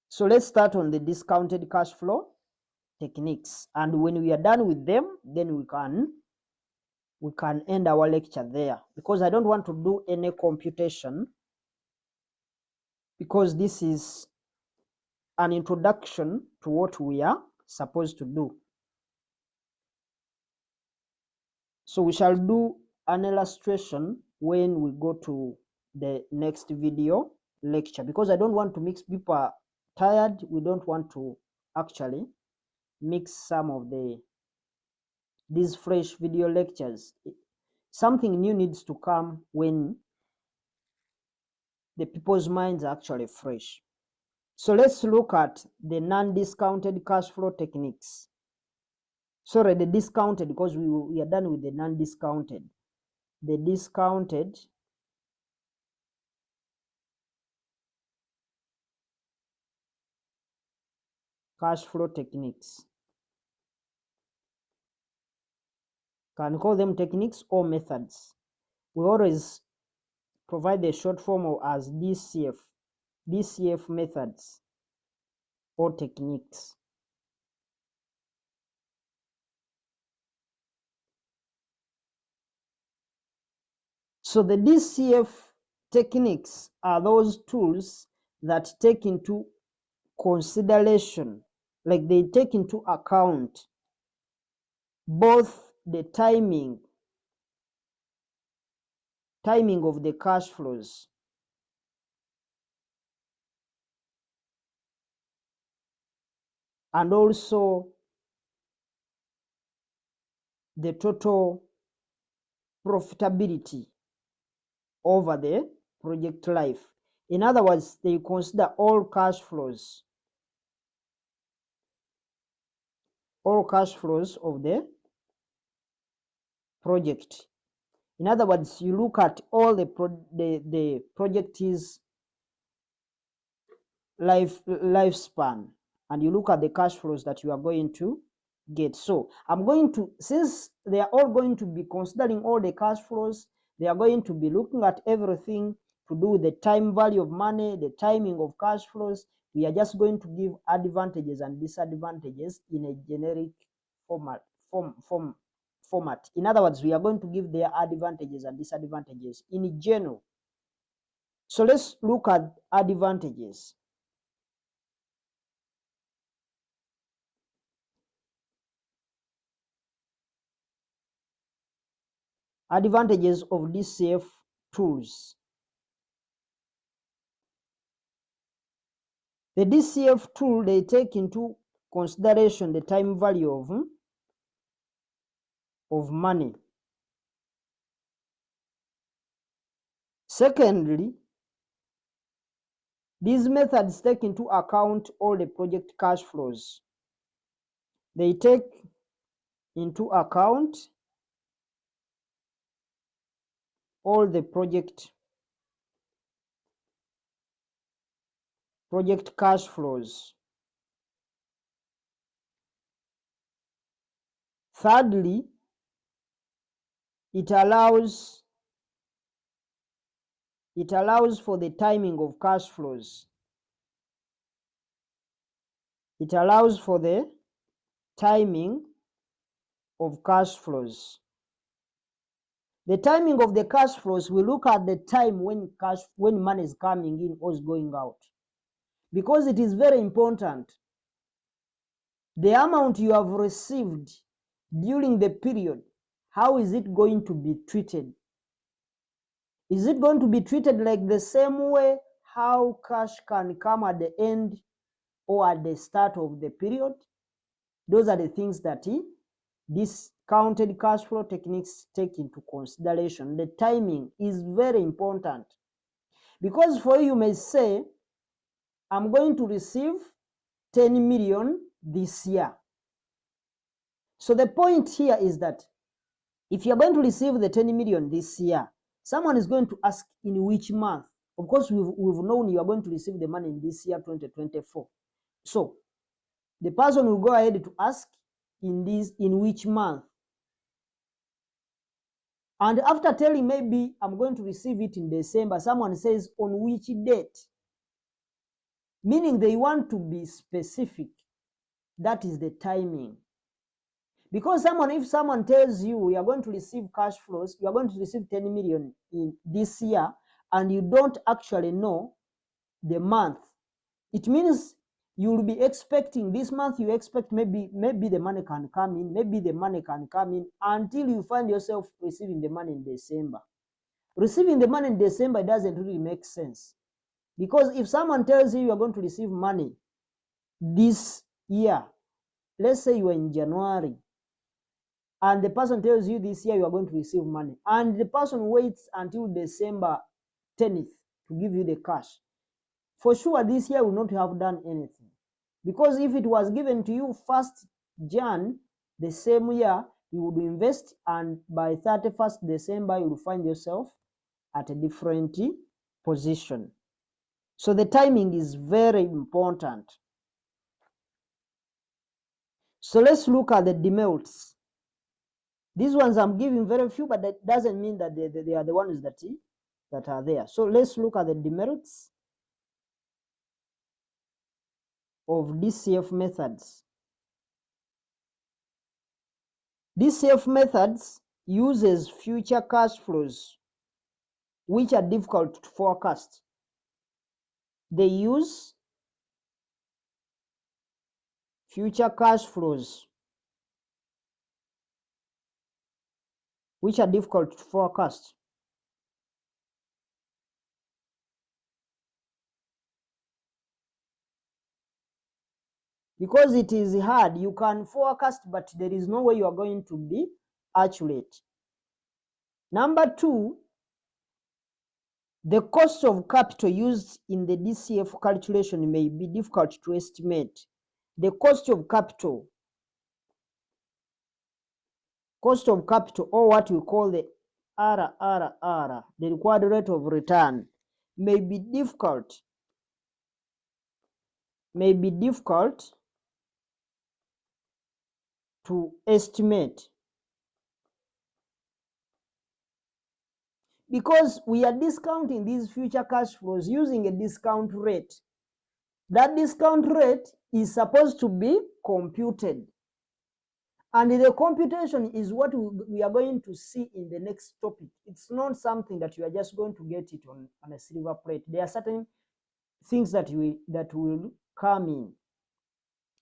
So let's start on the discounted cash flow techniques. And when we are done with them, then we can end our lecture there, because I don't want to do any computation, because this is an introduction to what we are supposed to do. So we shall do an illustration when we go to the next video lecture, because I don't want to mix. People are tired. We don't want to actually mix some of these fresh video lectures. Something new needs to come when the people's minds are actually fresh. So let's look at the non-discounted cash flow techniques. Sorry, the discounted, because we are done with the non-discounted. The discounted cash flow techniques. Can call them techniques or methods. We always provide the short form as DCF methods or techniques. So the DCF techniques are those tools that take into consideration, like they take into account both the timing of the cash flows and also the total profitability over the project life. In other words, they consider all cash flows of the project. In other words, you look at all the project's lifespan, and you look at the cash flows that you are going to get. So I'm going to, since they are all going to be considering all the cash flows, they are going to be looking at everything to do with the time value of money, the timing of cash flows. We are just going to give advantages and disadvantages in a generic format. In other words, we are going to give their advantages and disadvantages in general. So let's look at advantages. Advantages of DCF tools. The DCF tool, they take into consideration the time value of money. Secondly, these methods take into account all the project cash flows. They take into account all the project cash flows. Thirdly, it allows for the timing of cash flows. It allows for the timing of cash flows. The timing of the cash flows, we look at the time when money is coming in or is going out, because it is very important. The amount you have received during the period, how is it going to be treated? Is it going to be treated like the same way how cash can come at the end or at the start of the period? Those are the things that discounted cash flow techniques take into consideration. The timing is very important, because for you may say, I'm going to receive 10 million this year. So the point here is that if you're going to receive the 10 million this year, someone is going to ask in which month. Of course, we've known you are going to receive the money in this year, 2024. So the person will go ahead to ask in which month. And after telling maybe I'm going to receive it in December, someone says on which date? Meaning they want to be specific. That is the timing. Because if someone tells you you are going to receive cash flows, you are going to receive 10 million in this year, and you don't actually know the month, it means you will be expecting this month, you expect maybe the money can come in, until you find yourself receiving the money in December. Receiving the money in December doesn't really make sense, because if someone tells you are going to receive money this year, let's say you are in January, and the person tells you this year you are going to receive money, and the person waits until December 10th to give you the cash, for sure this year will not have done anything. Because if it was given to you 1st Jan the same year, you would invest, and by 31st December you will find yourself at a different position. So the timing is very important. So let's look at the demerits. These ones I'm giving very few, but that doesn't mean that they are the ones that are there. So let's look at the demerits of DCF methods. DCF methods uses future cash flows which are difficult to forecast. They use future cash flows which are difficult to forecast. Because it is hard, you can forecast, but there is no way you are going to be accurate. Number 2, the cost of capital used in the DCF calculation may be difficult to estimate. The cost of capital, or what we call the RRR, the required rate of return, may be difficult to estimate, because we are discounting these future cash flows using a discount rate. That discount rate is supposed to be computed. And the computation is what we are going to see in the next topic. It's not something that you are just going to get it on a silver plate. There are certain things that will come in.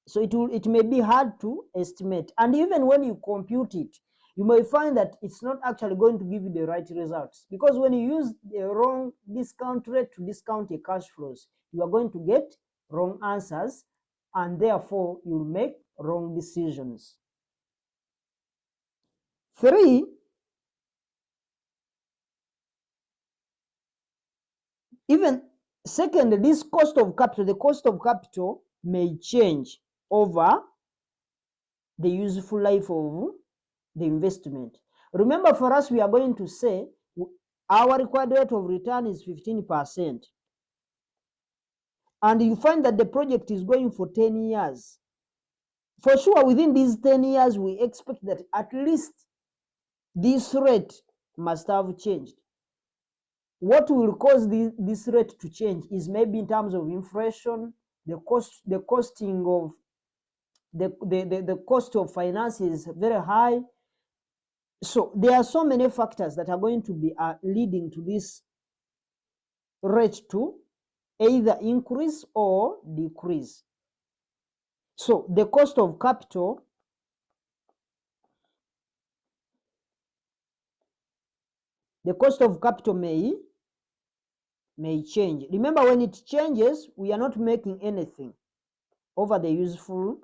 So it may be hard to estimate. And even when you compute it, you may find that it's not actually going to give you the right results. Because when you use the wrong discount rate to discount your cash flows, you are going to get wrong answers, and therefore you'll make wrong decisions. 3, even second, this cost of capital, the cost of capital may change over the useful life of the investment. Remember, for us, we are going to say our required rate of return is 15%. And you find that the project is going for 10 years. For sure, within these 10 years, we expect that at least this rate must have changed. What will cause this rate to change is maybe in terms of inflation, the costing of the cost of finance is very high. So there are so many factors that are going to be leading to this rate to either increase or decrease. So the cost of capital may change. Remember, when it changes, we are not making anything over the useful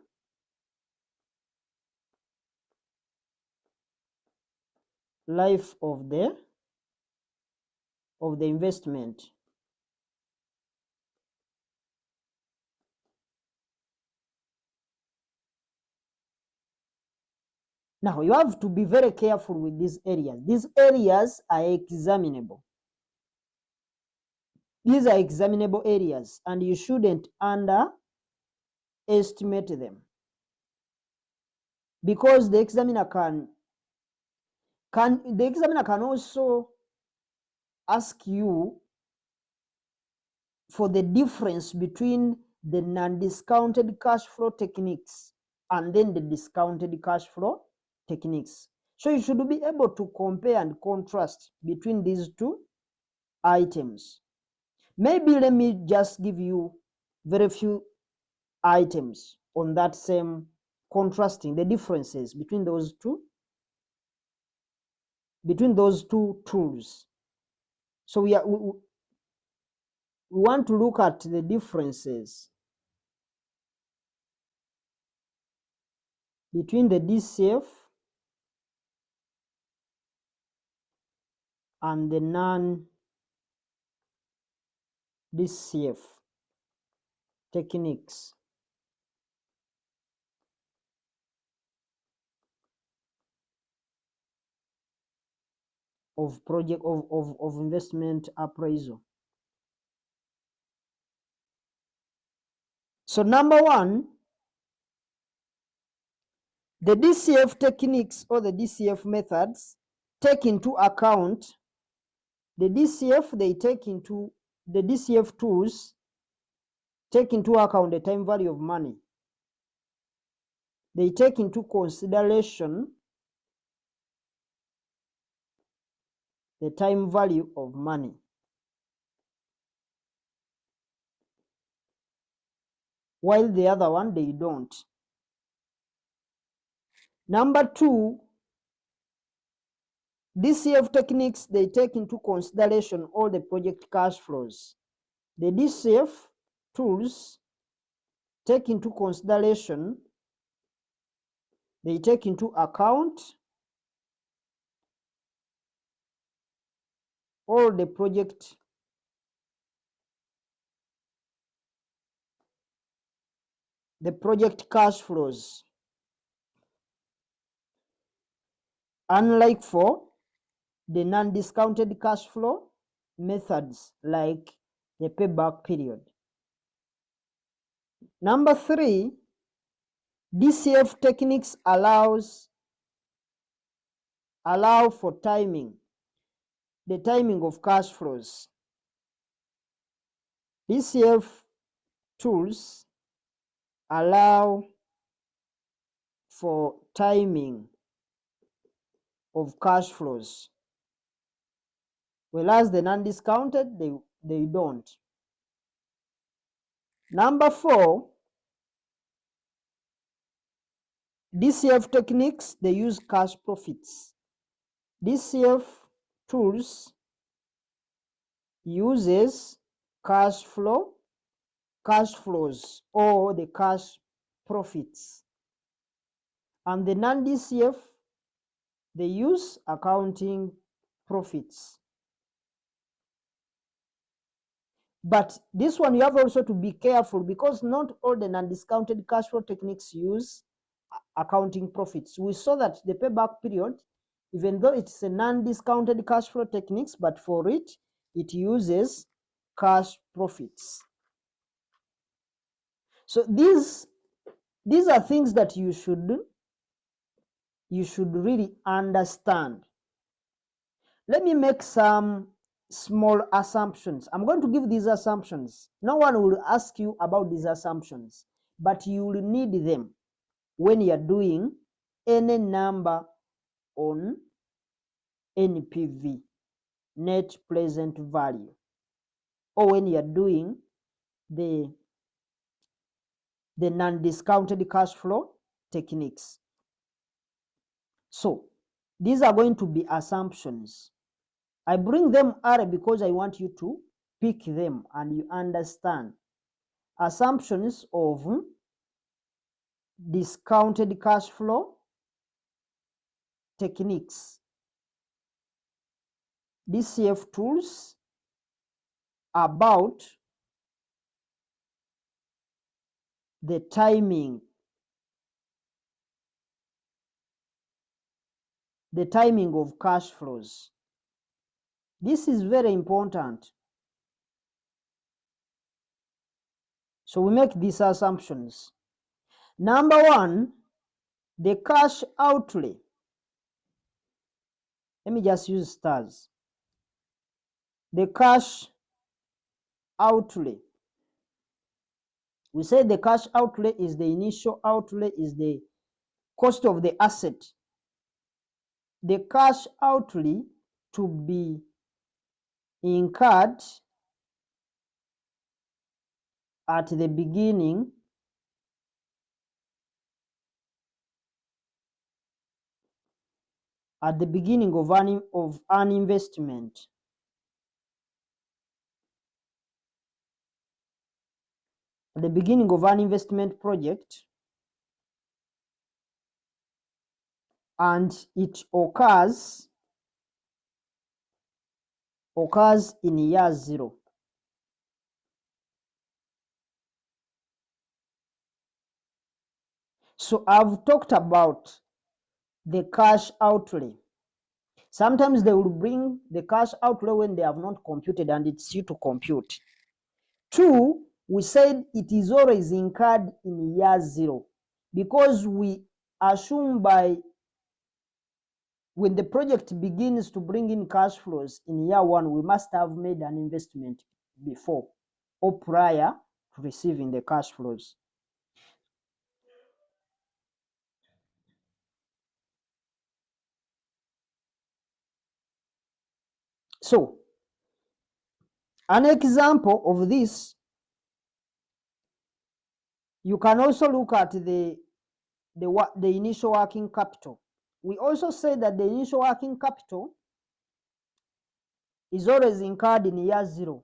life of the investment. Now, you have to be very careful with these areas. These areas are examinable. These are examinable areas, and you shouldn't underestimate them, because the examiner can also ask you for the difference between the non-discounted cash flow techniques and then the discounted cash flow techniques. So you should be able to compare and contrast between these two items. Maybe let me just give you very few items on that same contrasting the differences between those two tools. So we want to look at the differences between the DCF and the non-DCF techniques. Of investment appraisal. So number one, the DCF techniques or the DCF methods take into account the DCF tools take into account the time value of money. They take into consideration the time value of money. While the other one, they don't. Number two, DCF techniques, they take into consideration all the project cash flows. The DCF tools take into consideration, they take into account all the project cash flows. Unlike for the non-discounted cash flow methods like the payback period. Number three, DCF techniques allow for timing, the timing of cash flows. DCF tools allow for timing of cash flows, whereas the non-discounted, they don't. Number 4, DCF techniques, they use cash profits. DCF tools uses cash flows or the cash profits. And the non-DCF, they use accounting profits. But this one you have also to be careful, because not all the non-discounted cash flow techniques use accounting profits. We saw that the payback period, even though it's a non-discounted cash flow techniques, but for it uses cash profits. So these are things that you should really understand. Let me make some small assumptions. I'm going to give these assumptions. No one will ask you about these assumptions, but you will need them when you're doing any number on NPV, net present value, or when you're doing the non-discounted cash flow techniques. So these are going to be assumptions. I bring them early because I want you to pick them and you understand. Assumptions of discounted cash flow techniques. DCF tools about the timing of cash flows. This is very important. So we make these assumptions. Number 1, the cash outlay. Let me just use stars. The cash outlay. We say the cash outlay is the initial outlay, is the cost of the asset. The cash outlay to be incurred at the beginning of an investment. At the beginning of an investment project, and it occurs in year 0. So I've talked about the cash outlay. Sometimes they will bring the cash outlay when they have not computed, and it's you to compute. 2, we said it is always incurred in year 0, because we assume when the project begins to bring in cash flows in year 1, we must have made an investment before or prior to receiving the cash flows. So an example of this, you can also look at the initial working capital. We also say that the initial working capital is always incurred in year 0.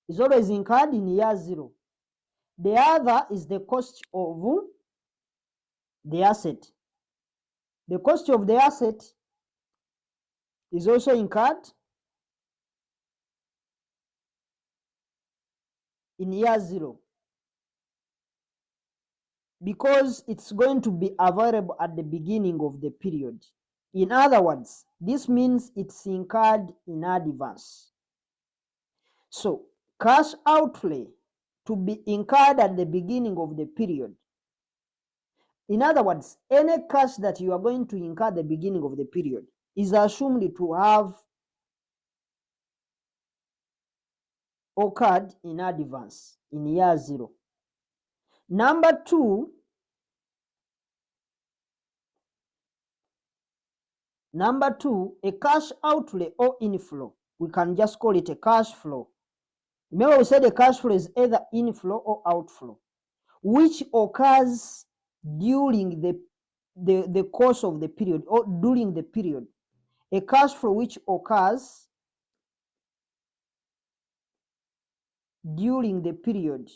Is always incurred in year 0. The other is the cost of the asset. The cost of the asset is also incurred in year 0, because it's going to be available at the beginning of the period. In other words, this means it's incurred in advance. So cash outlay to be incurred at the beginning of the period. In other words, any cash that you are going to incur at the beginning of the period is assumed to have occurred in advance in year 0. Number 2, a cash outlay or inflow. We can just call it a cash flow. Remember we said a cash flow is either inflow or outflow, which occurs during the course of the period or during the period. A cash flow which occurs during the period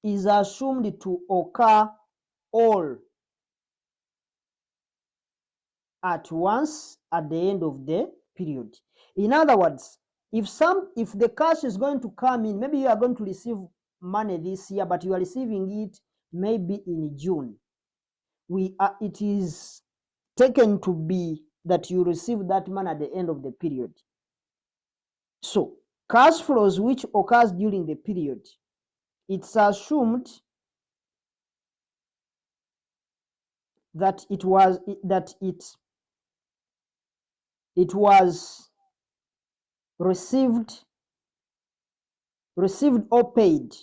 is assumed to occur all at once at the end of the period. In other words, if the cash is going to come in, maybe you are going to receive money this year, but you are receiving it maybe in June. It is taken to be that you receive that money at the end of the period. So cash flows which occurs during the period, it's assumed that it was received or paid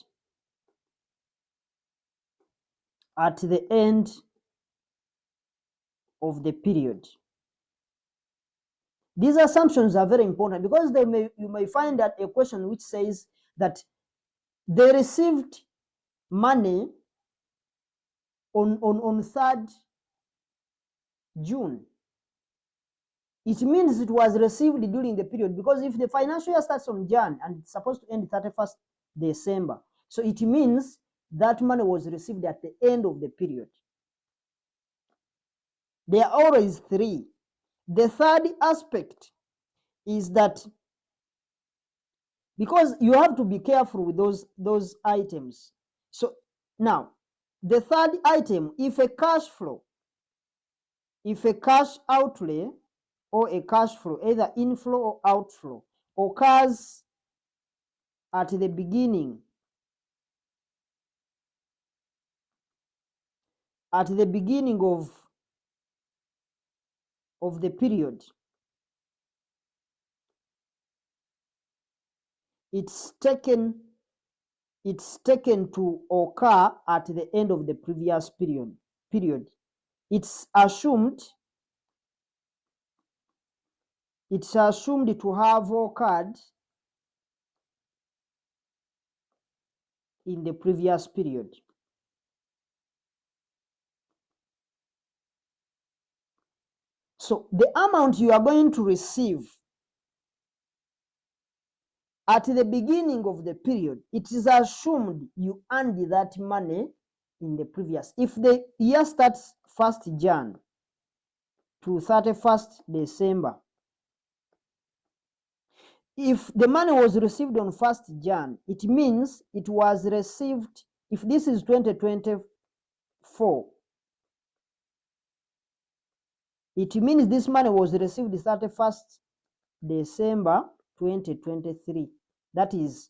at the end of the period. These assumptions are very important because you may find that a question which says that they received money on 3rd June. It means it was received during the period, because if the financial year starts on Jan and it's supposed to end 31st December, so it means that money was received at the end of the period. There are always 3. The third aspect is that, because you have to be careful with those items. So now, the third item, if a cash outlay or a cash flow, either inflow or outflow, occurs at the beginning of the period, it's taken to occur at the end of the previous period. It's assumed to have occurred in the previous period. So the amount you are going to receive at the beginning of the period, it is assumed you earned that money in the previous. If the year starts 1st Jan to 31st December, if the money was received on 1st Jan, it means it was received, if this is 2024, it means this money was received 31st December 2023. That is,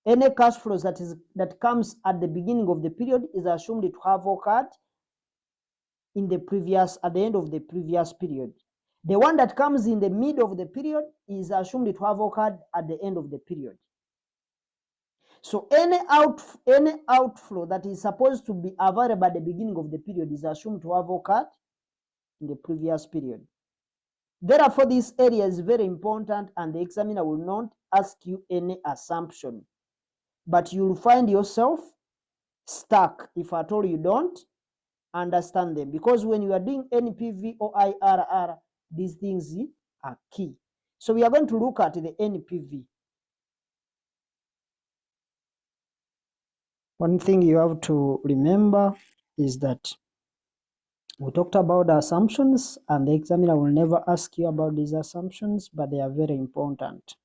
any cash flows that comes at the beginning of the period is assumed to have occurred at the end of the previous period. The one that comes in the mid of the period is assumed to have occurred at the end of the period. So any outflow that is supposed to be available at the beginning of the period is assumed to have occurred in the previous period. Therefore, this area is very important, and the examiner will not ask you any assumption, but you'll find yourself stuck if at all you don't understand them, because when you are doing NPV or IRR, these things are key. So we are going to look at the NPV. One thing you have to remember is that we talked about the assumptions, and the examiner will never ask you about these assumptions, but they are very important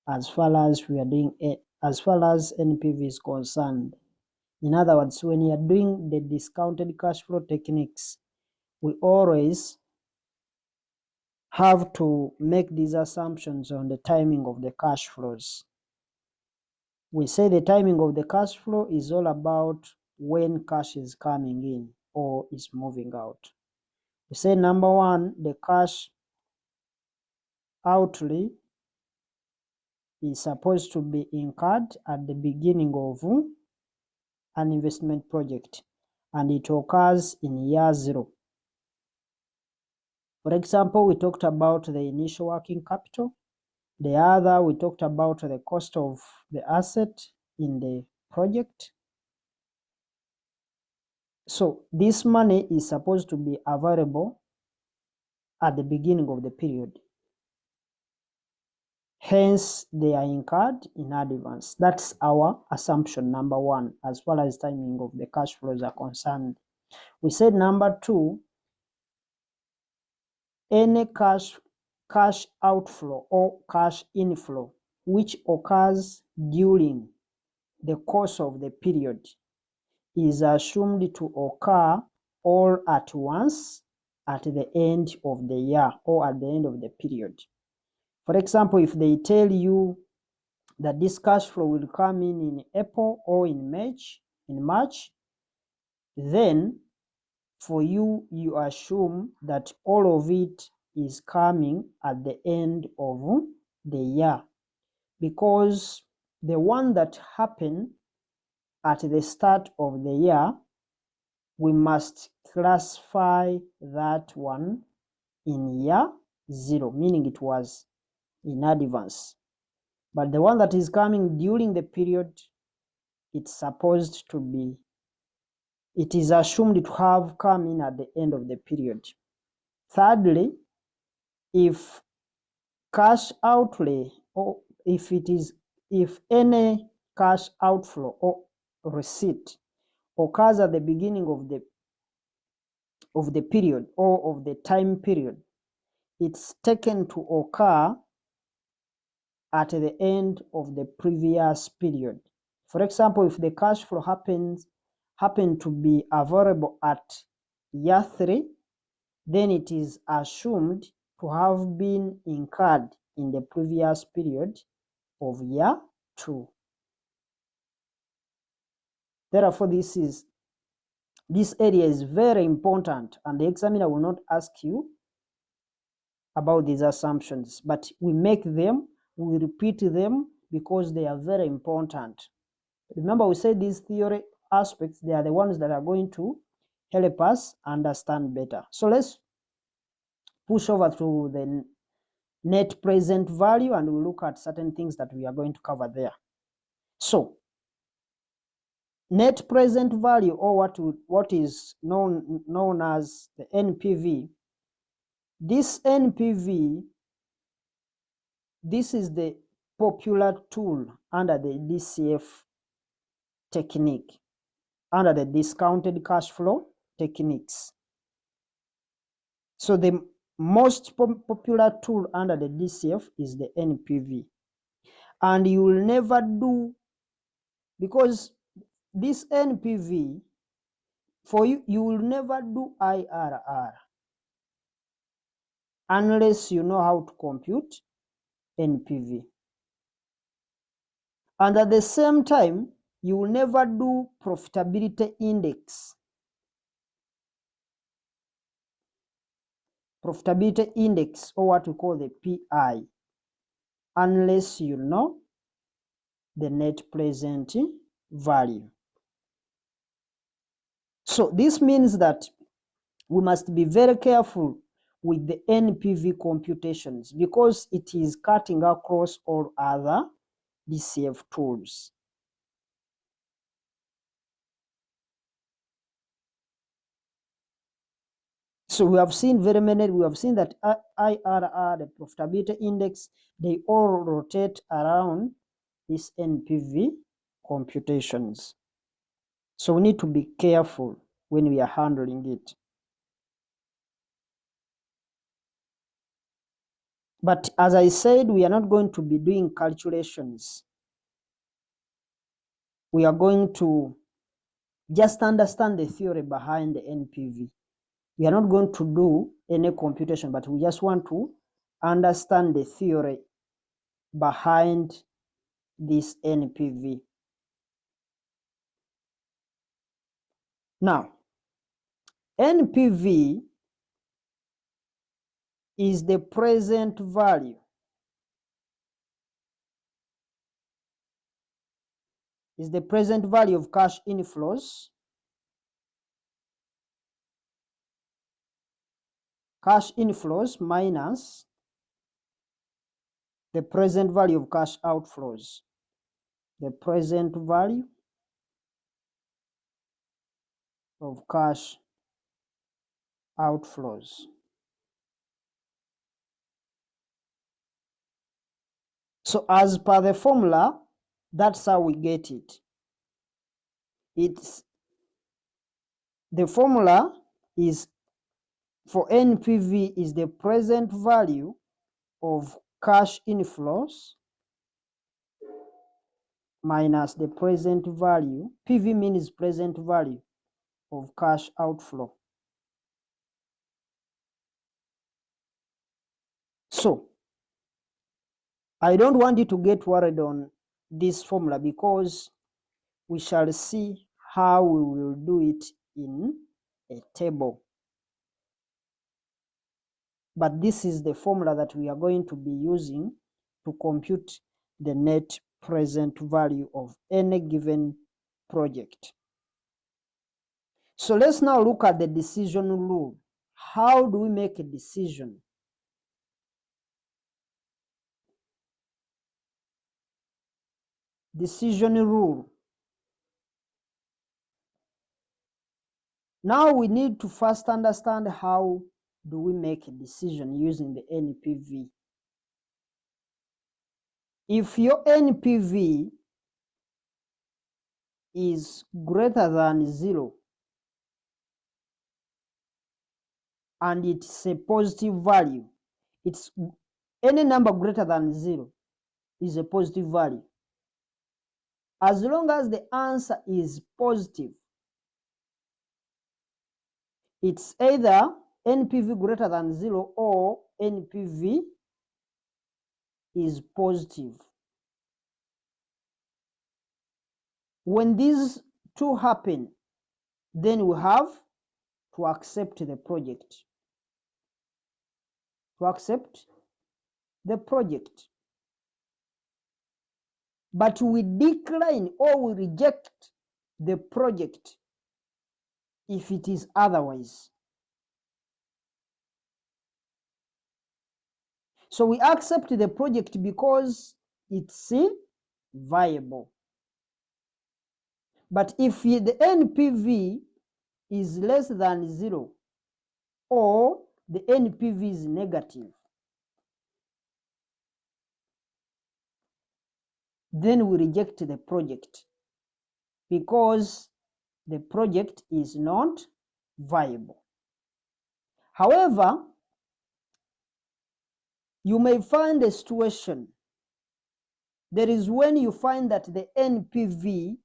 as far as NPV is concerned. In other words, when you are doing the discounted cash flow techniques, we always have to make these assumptions on the timing of the cash flows. We say the timing of the cash flow is all about when cash is coming in or is moving out. We say number one, the cash outlay is supposed to be incurred at the beginning of an investment project, and it occurs in year 0. For example, we talked about the initial working capital. The other, we talked about the cost of the asset in the project. So this money is supposed to be available at the beginning of the period. Hence, they are incurred in advance. That's our assumption, number one, as far as timing of the cash flows are concerned. We said number two, any cash outflow or cash inflow which occurs during the course of the period is assumed to occur all at once at the end of the year or at the end of the period. For example, if they tell you that this cash flow will come in April or in March, then for you, you assume that all of it is coming at the end of the year, because the one that happened at the start of the year, we must classify that one in year 0, meaning it was in advance. But the one that is coming during the period, it's supposed to be, it is assumed to have come in at the end of the period. Thirdly, if cash outlay, or if any cash outflow or receipt occurs at the beginning of the period or of the time period, it's taken to occur at the end of the previous period. For example, if the cash flow happen to be available at year 3, then it is assumed to have been incurred in the previous period of year 2. Therefore, this area is very important, and the examiner will not ask you about these assumptions, but we make them, we repeat them because they are very important. Remember, we said these theory aspects, they are the ones that are going to help us understand better. So let's push over to the net present value, and we'll look at certain things that we are going to cover there. So net present value, or what is known as the NPV. This NPV, this is the popular tool under the DCF technique, under the discounted cash flow techniques. So the most popular tool under the DCF is the NPV. And you will never do, because this NPV, for you, you will never do IRR unless you know how to compute NPV. And at the same time, you will never do profitability index. Profitability index, or what we call the PI, unless you know the net present value. So this means that we must be very careful with the NPV computations, because it is cutting across all other DCF tools. So we have seen very many, we have seen that IRR, the profitability index, they all rotate around this NPV computations. So we need to be careful when we are handling it. But as I said, we are not going to be doing calculations. We are going to Just understand the theory behind the NPV. We are not going to do any computation, but we just want to understand the theory behind this NPV. Now, NPV is the present value. Is the present value of cash inflows, minus the present value of cash outflows. The present value of cash outflows. So as per the formula, that's how we get it. The formula is for NPV is the present value of cash inflows minus the present value. PV means present value of cash outflow. So I don't want you to get worried on this formula because we shall see how we will do it in a table. But this is the formula that we are going to be using to compute the net present value of any given project. So let's now look at the decision rule. How do we make a decision? Decision rule. Now we need to first understand how do we make a decision using the NPV. If your NPV is greater than 0 and it's a positive value, it's any number greater than 0 is a positive value. As long as the answer is positive, it's either NPV greater than 0 or NPV is positive. When these two happen, then we have to accept the project. To accept the project. But we decline or we reject the project if it is otherwise. So we accept the project because it's viable. But if the NPV is less than 0 or the NPV is negative, then we reject the project because the project is not viable. However, you may find a situation. There is when you find that the NPV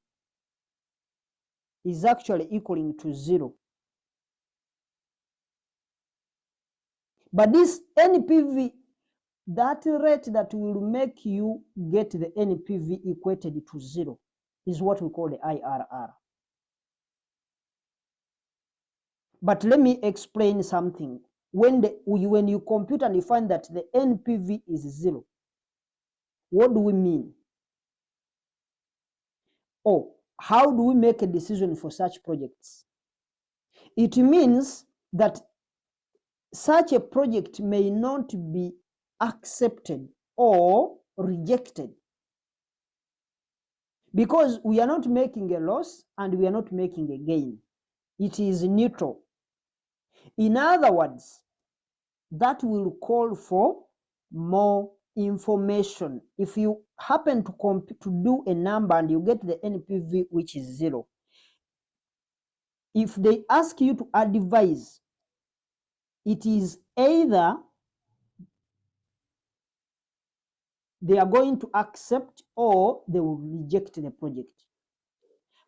is actually equaling to 0. But this NPV, that rate that will make you get the NPV equated to 0 is what we call the IRR. But let me explain something. When you compute and you find that the NPV is 0, what do we mean? Or how do we make a decision for such projects? It means that such a project may not be accepted or rejected because we are not making a loss and we are not making a gain. It is neutral. In other words, that will call for more information. If you happen to do a number and you get the NPV which is 0, if they ask you to advise, it is either they are going to accept or they will reject the project.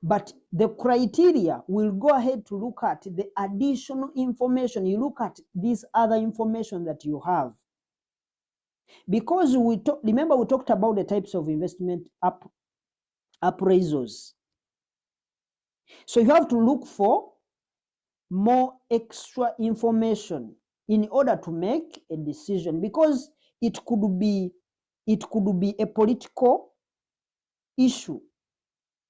But the criteria will go ahead to look at the additional information. You look at this other information that you have. Because remember we talked about the types of investment appraisals. So you have to look for more extra information in order to make a decision, because it could be a political issue,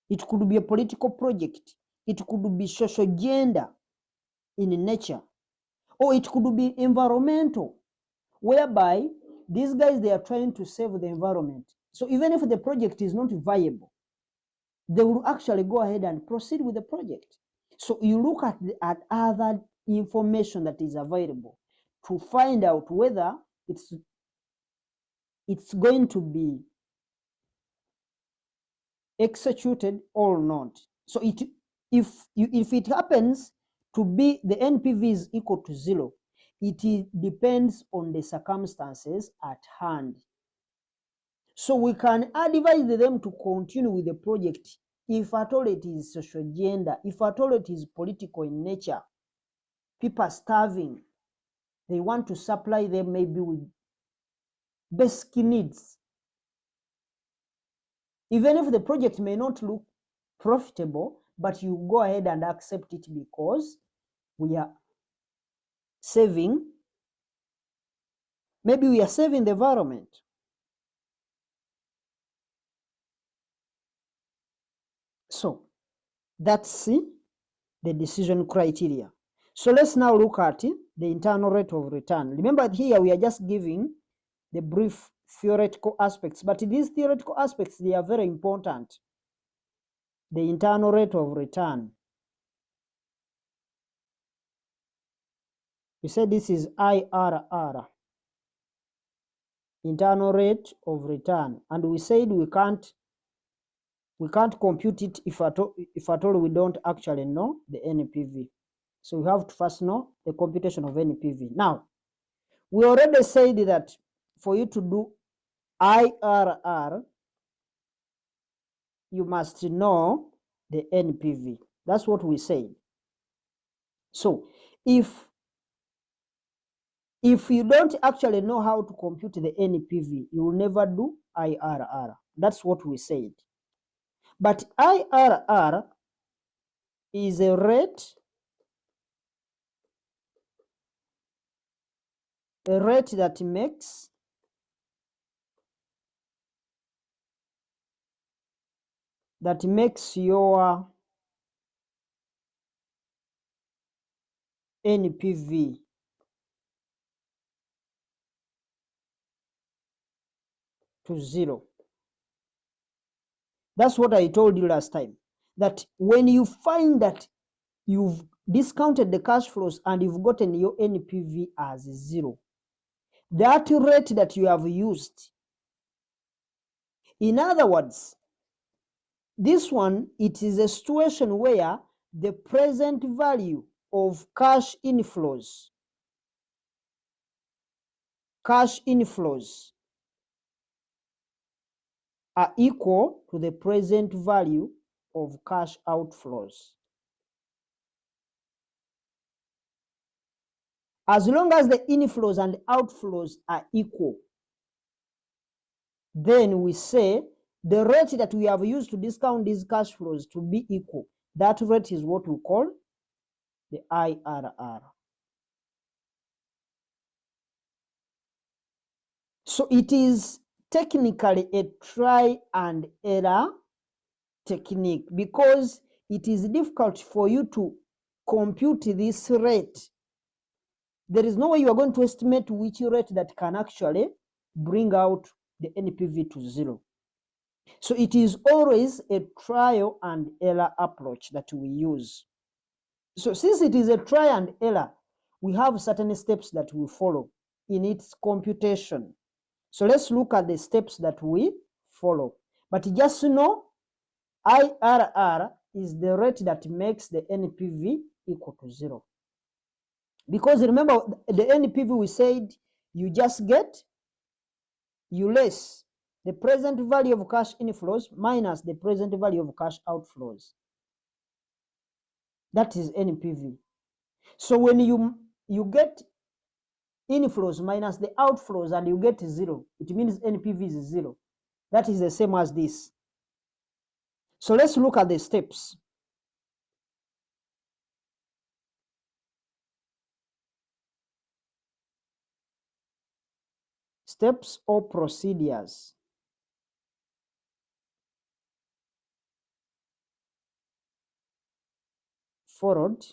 it could be a political project, it could be social gender in nature, or it could be environmental, whereby these guys, they are trying to save the environment. So even if the project is not viable, they will actually go ahead and proceed with the project. So you look at other information that is available to find out whether it's going to be executed or not. So if it happens to be the NPV is equal to 0, it depends on the circumstances at hand. So we can advise them to continue with the project if at all it is social gender, if at all it is political in nature. People are starving. They want to supply them maybe with basic needs. Even if the project may not look profitable, but you go ahead and accept it because we are saving, maybe we are saving the environment. So that's the decision criteria. So let's now look at the internal rate of return. Remember here we are just giving the brief theoretical aspects, but these theoretical aspects, they are very important. The internal rate of return. We said this is IRR, internal rate of return, and we said we can't compute it if at all we don't actually know the NPV. So we have to first know the computation of NPV. Now, we already said that for you to do IRR, you must know the NPV. That's what we said. So if you don't actually know how to compute the NPV, you will never do IRR. That's what we said. But IRR is a rate that makes your NPV to 0. That's what I told you last time, that when you find that you've discounted the cash flows and you've gotten your NPV as 0, that rate that you have used, in other words, this one, it is a situation where the present value of cash inflows are equal to the present value of cash outflows. As long as the inflows and outflows are equal, then we say the rate that we have used to discount these cash flows to be equal. That rate is what we call the IRR. So it is technically a try and error technique, because it is difficult for you to compute this rate. There is no way you are going to estimate which rate that can actually bring out the NPV to 0. So it is always a trial and error approach that we use. So since it is a try and error, we have certain steps that we follow in its computation. So let's look at the steps that we follow. But just know, IRR is the rate that makes the NPV equal to 0. Because remember, the NPV, we said you less the present value of cash inflows minus the present value of cash outflows. That is NPV. So when you get inflows minus the outflows and you get 0, it means NPV is 0. That is the same as this. So let's look at the steps. Steps or procedures. Followed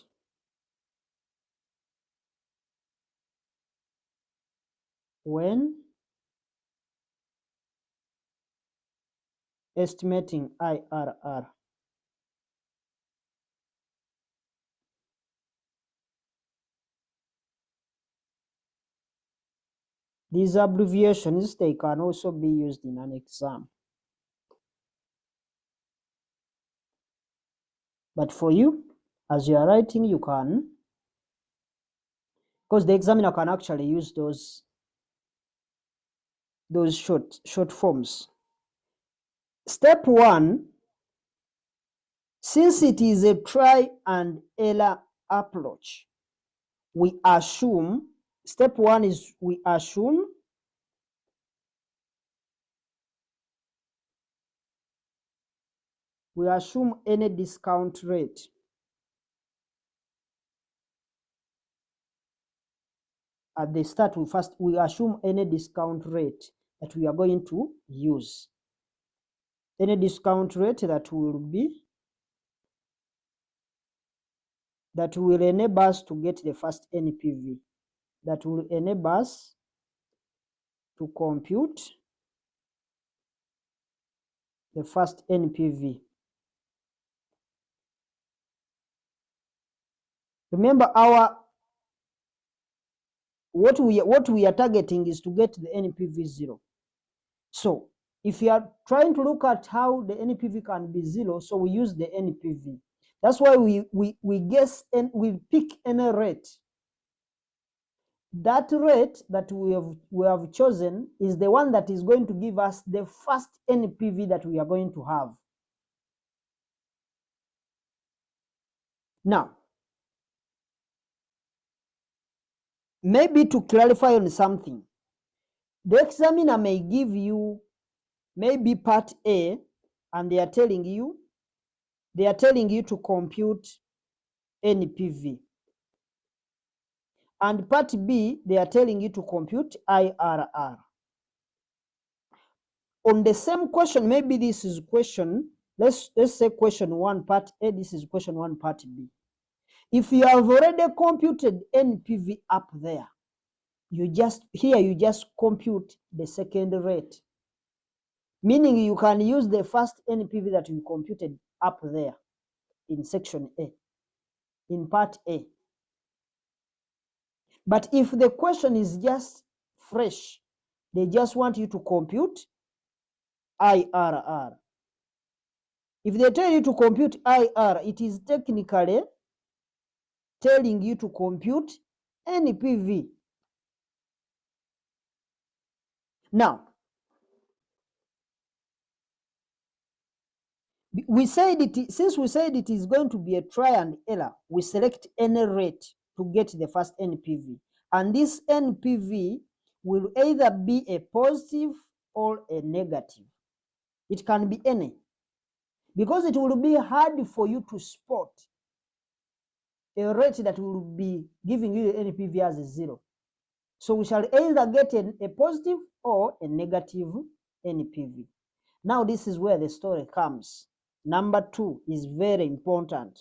when estimating IRR. These abbreviations, they can also be used in an exam. But for you, as you are writing, you can, because the examiner can actually use those short forms. Step 1, since it is a try and error approach, we assume, step 1 is we assume any discount rate. At the start, we assume any discount rate that we are going to use. Any discount rate that will enable us to get the first NPV, that will enable us to compute the first NPV. Remember, what we are targeting is to get the NPV 0. So if you are trying to look at how the NPV can be 0, so we use the NPV. That's why we guess and we pick any rate. That rate that we have chosen is the one that is going to give us the first NPV that we are going to have. Now, maybe to clarify on something, the examiner may give you maybe part A, and they are telling you to compute NPV. And part B, they are telling you to compute IRR. On the same question, maybe this is question, let's say question 1 part A, this is question 1 part B. If you have already computed NPV up there, you just compute the second rate. Meaning you can use the first NPV that you computed up there in section A, in part A. But if the question is just fresh, they just want you to compute IRR. If they tell you to compute IR, it is technically telling you to compute NPV. Now, since we said it is going to be a try and error, we select any rate to get the first NPV. And this NPV will either be a positive or a negative. It can be any, because it will be hard for you to spot a rate that will be giving you the NPV as a 0. So we shall either get a positive or a negative NPV. Now this is where the story comes. Number 2 is very important.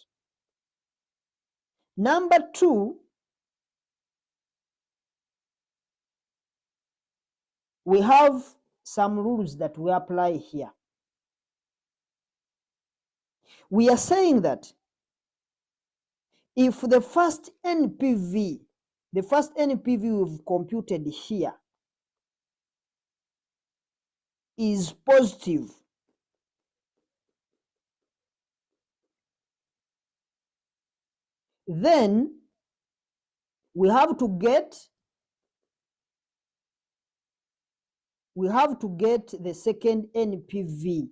Number 2, we have some rules that we apply here. We are saying that if the first NPV we've computed here is positive, then we have to get the second NPV.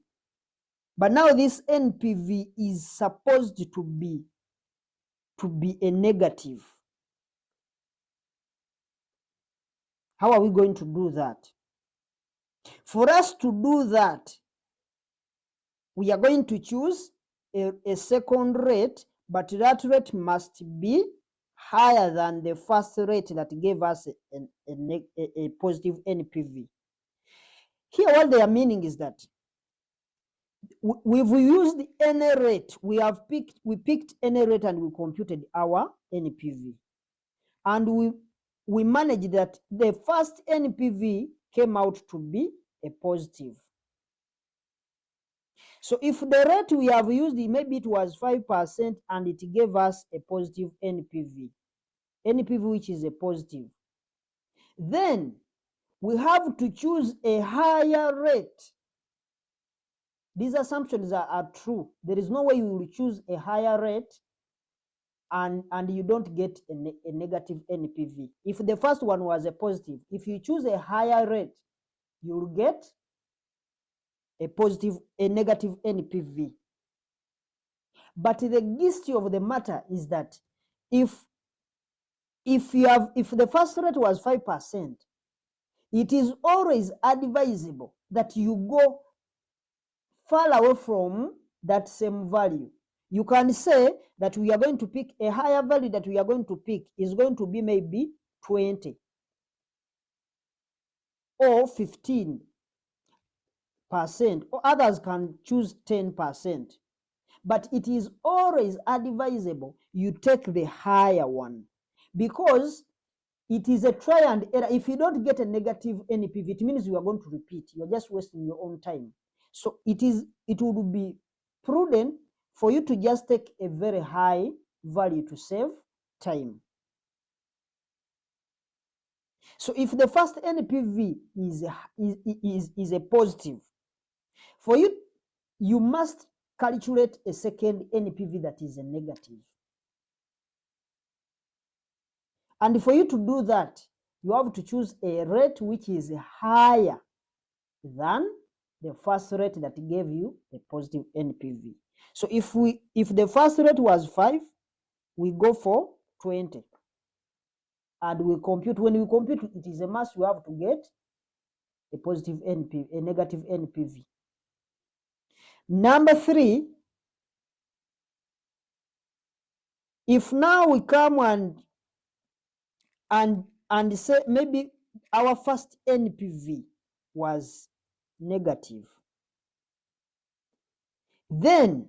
But now this NPV is supposed to be to be a negative. How are we going to do that? For us to do that, we are going to choose a second rate, but that rate must be higher than the first rate that gave us a positive NPV. Here, what they are meaning is that we've used any rate. We picked any rate and we computed our NPV. And we managed that the first NPV came out to be a positive. So if the rate we have used, maybe it was 5% and it gave us a positive NPV which is a positive, then we have to choose a higher rate. These assumptions are true. There is no way you will choose a higher rate and you don't get a negative NPV. If the first one was a positive, if you choose a higher rate, you will get a negative NPV. But the gist of the matter is that if the first rate was 5%, it is always advisable that you go far away from that same value. You can say that we are going to pick a higher value that we are going to pick is going to be maybe 20 or 15%, or others can choose 10%. But it is always advisable you take the higher one, because it is a try and error. If you don't get a negative NPV, it means you are going to repeat. You're just wasting your own time. So it would be prudent for you to just take a very high value to save time. So if the first NPV is a positive, for you must calculate a second NPV that is a negative. And for you to do that, you have to choose a rate which is higher than the first rate that gave you a positive NPV. So if the first rate was 5, we go for 20. And we compute. When we compute, it is a must you have to get a positive NPV, a negative NPV. Number 3, if now we come and say maybe our first NPV was negative, then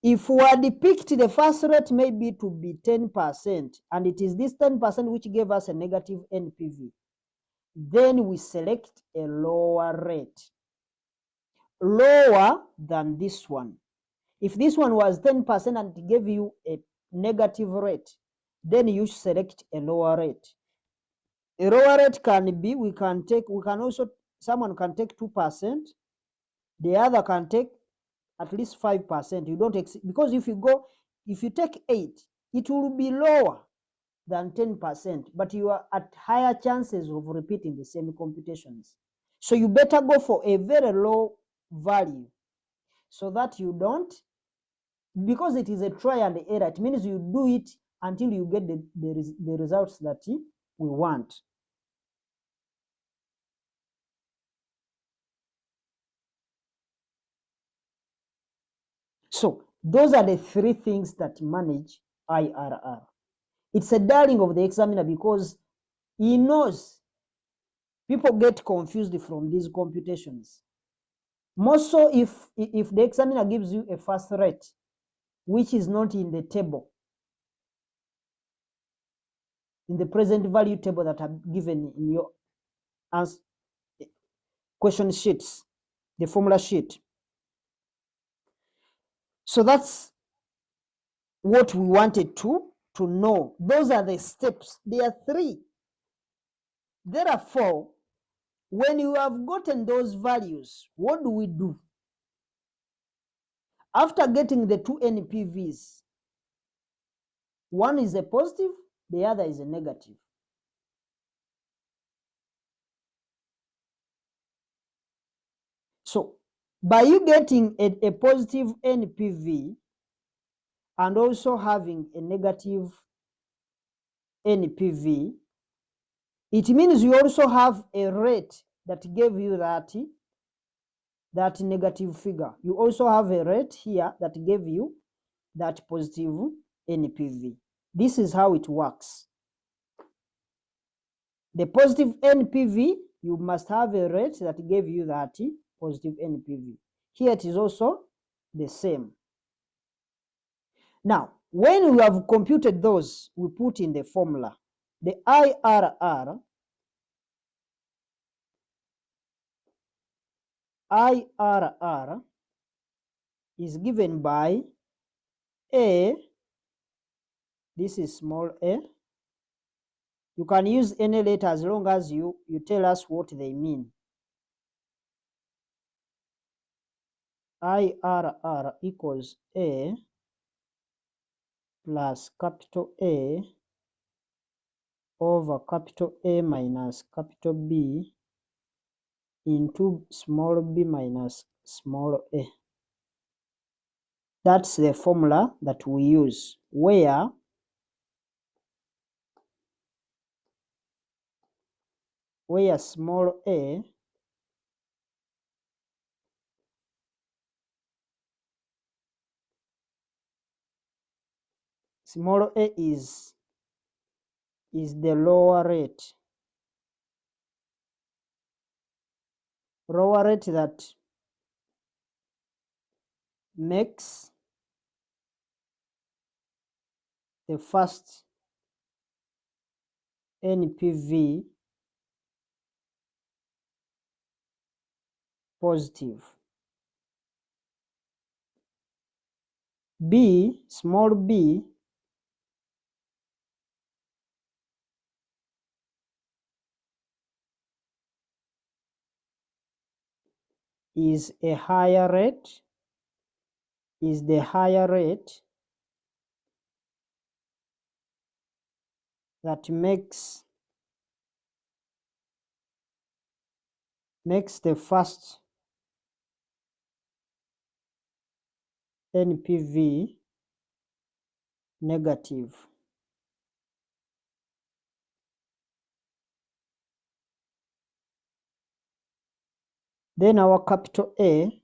if we had picked the first rate maybe to be 10%, and it is this 10% which gave us a negative NPV, then we select a lower rate, lower than this one. If this one was 10% and it gave you a negative rate, then you select a lower rate. A lower rate can be, someone can take 2%, the other can take at least 5%. You don't exceed, because if you take 8, it will be lower than 10%, but you are at higher chances of repeating the same computations. So you better go for a very low value so that you don't, because it is a try and error, it means you do it until you get the results that we want. So those are the 3 things that manage IRR. It's a darling of the examiner because he knows people get confused from these computations. More so if the examiner gives you a first rate which is not in the table, in the present value table that are given in your question sheets, the formula sheet. So that's what we wanted to know. Those are the steps. There are 3. Therefore, when you have gotten those values, what do we do? After getting the 2 NPVs, one is a positive, the other is a negative. So by you getting a positive NPV, and also having a negative NPV, it means you also have a rate that gave you that negative figure. You also have a rate here that gave you that positive NPV. This is how it works. The positive NPV, you must have a rate that gave you that positive NPV. Here it is also the same. Now, when we have computed those, we put in the formula. The IRR is given by A, this is small a. You can use any letter as long as you tell us what they mean. IRR equals A plus capital A over capital A minus capital B into small b minus small a. That's the formula that we use, where small a is the lower rate that makes the first NPV positive. B, small b, is the higher rate that makes the first NPV negative. Then our capital A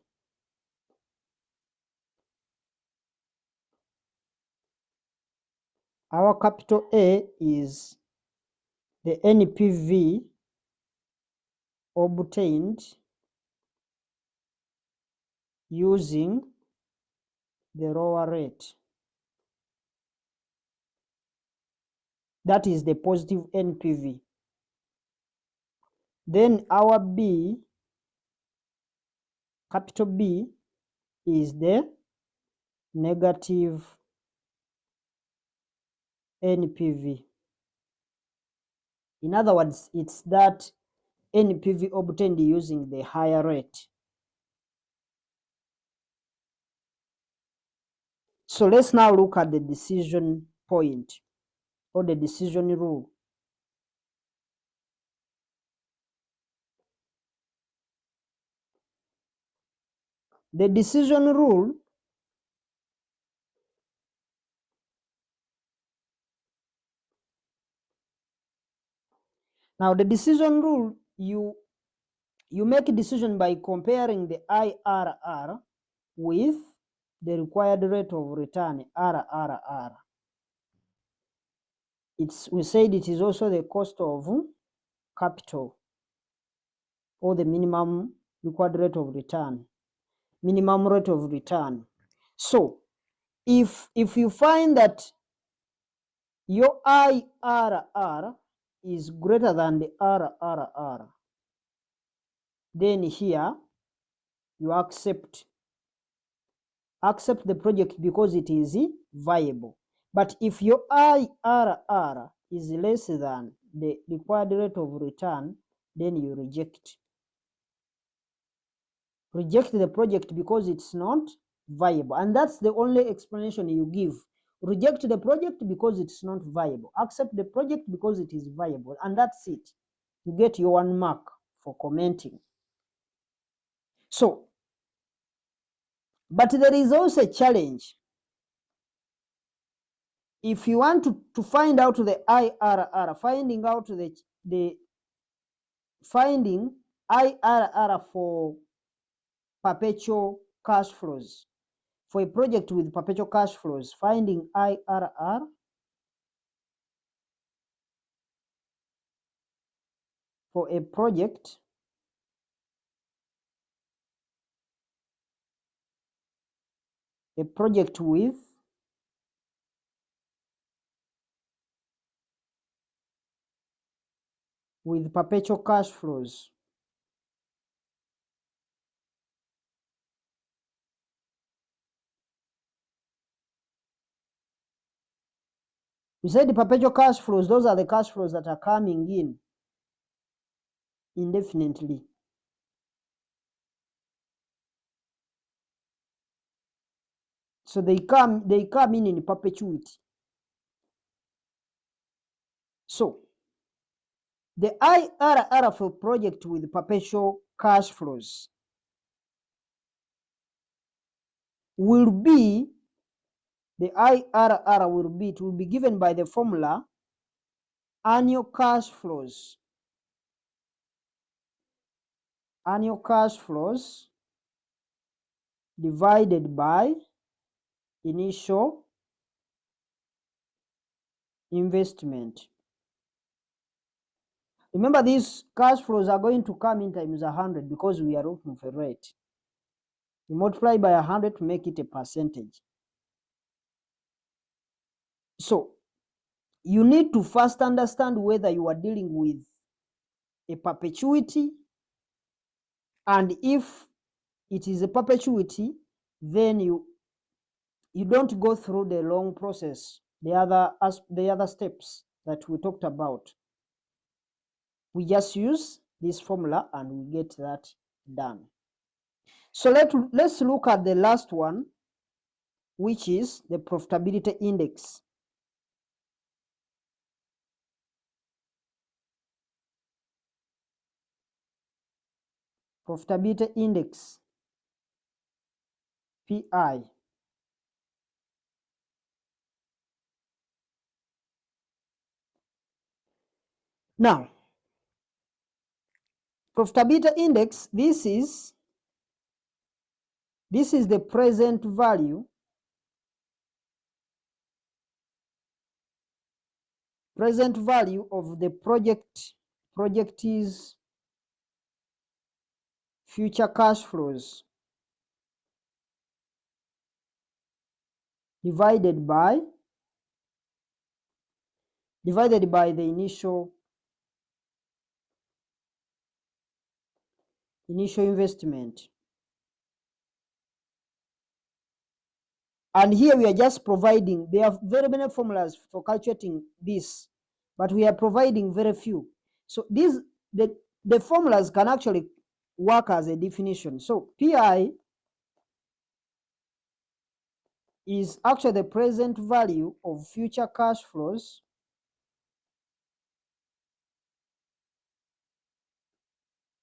is the NPV obtained using the lower rate. That is the positive NPV. Then our B, capital B, is the negative NPV. In other words, it's that NPV obtained using the higher rate. So let's now look at the decision point or the decision rule. The decision rule you make a decision by comparing the IRR with the required rate of return, RRR. We said it is also the cost of capital, or the minimum required rate of return, minimum rate of return. So if you find that your IRR is greater than the RRR, then here you accept the project because it is viable. But if your IRR is less than the required rate of return, then you reject the project because it's not viable. And that's the only explanation you give. Reject the project because it's not viable. Accept the project because it is viable. And that's it. You get your 1 mark for commenting. So, but there is also a challenge. if you want to find out the IRR, finding IRR for perpetual cash flows, for a project with perpetual cash flows, finding IRR for a project with perpetual cash flows. We said the perpetual cash flows, those are the cash flows that are coming in indefinitely. So they come in perpetuity. So the IRR of a project with perpetual cash flows will be, it will be given by the formula annual cash flows. Annual cash flows divided by initial investment. Remember, these cash flows are going to come in times 100 because we are looking for a rate. You multiply by 100 to make it a percentage. So you need to first understand whether you are dealing with a perpetuity, and if it is a perpetuity, then you don't go through the long process, the other steps that we talked about. We just use this formula and we get that done. So let's look at the last one, which is the profitability index. Profitability index, PI. Now, profitability index, this is the present value of the project's future cash flows divided by the initial investment. And here we are just providing, there are very many formulas for calculating this, but we are providing very few. So the formulas can actually work as a definition. So PI is actually the present value of future cash flows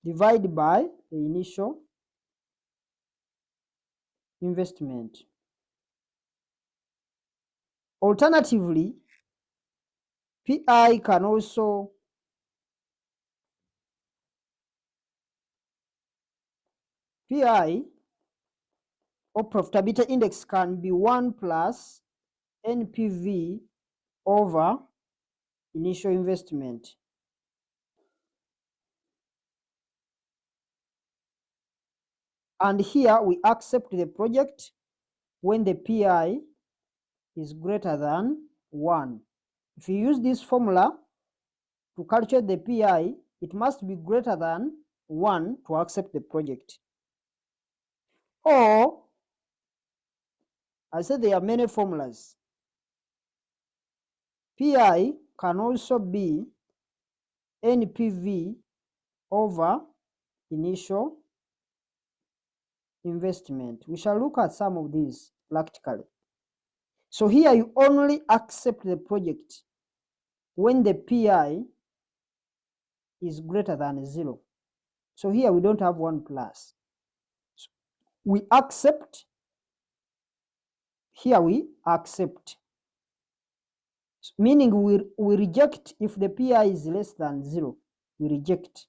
divided by the initial investment. Alternatively, PI can also PI or profitability index can be 1 plus NPV over initial investment. And here we accept the project when the PI is greater than 1. If you use this formula to calculate the PI, it must be greater than 1 to accept the project. Or, I said there are many formulas. PI can also be NPV over initial investment. We shall look at some of these practically. So here you only accept the project when the PI is greater than 0. So here we don't have 1 plus. So we accept, here we accept meaning we reject if the PI is less than 0, we reject.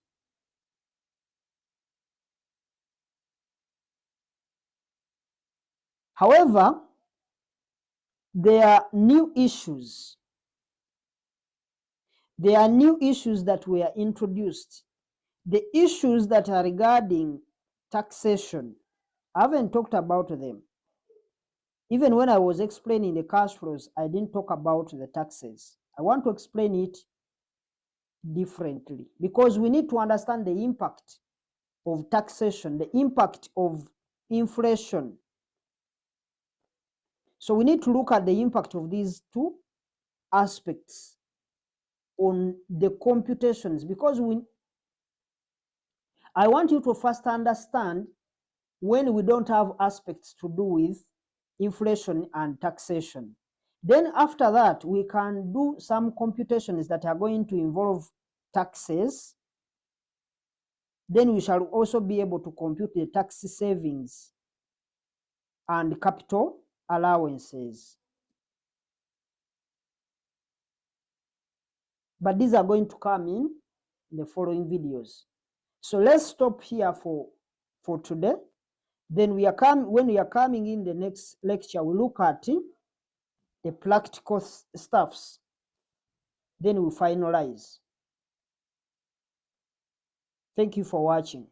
However, there are new issues. There are new issues that were introduced. The issues that are regarding taxation, I haven't talked about them. Even when I was explaining the cash flows, I didn't talk about the taxes. I want to explain it differently because we need to understand the impact of taxation, the impact of inflation. So we need to look at the impact of these two aspects on the computations, because I want you to first understand when we don't have aspects to do with inflation and taxation. Then after that, we can do some computations that are going to involve taxes. Then we shall also be able to compute the tax savings and capital allowances. But these are going to come in the following videos. So let's stop here for today. Then when we are coming in the next lecture, we look at the practical stuffs. Then we finalize. Thank you for watching.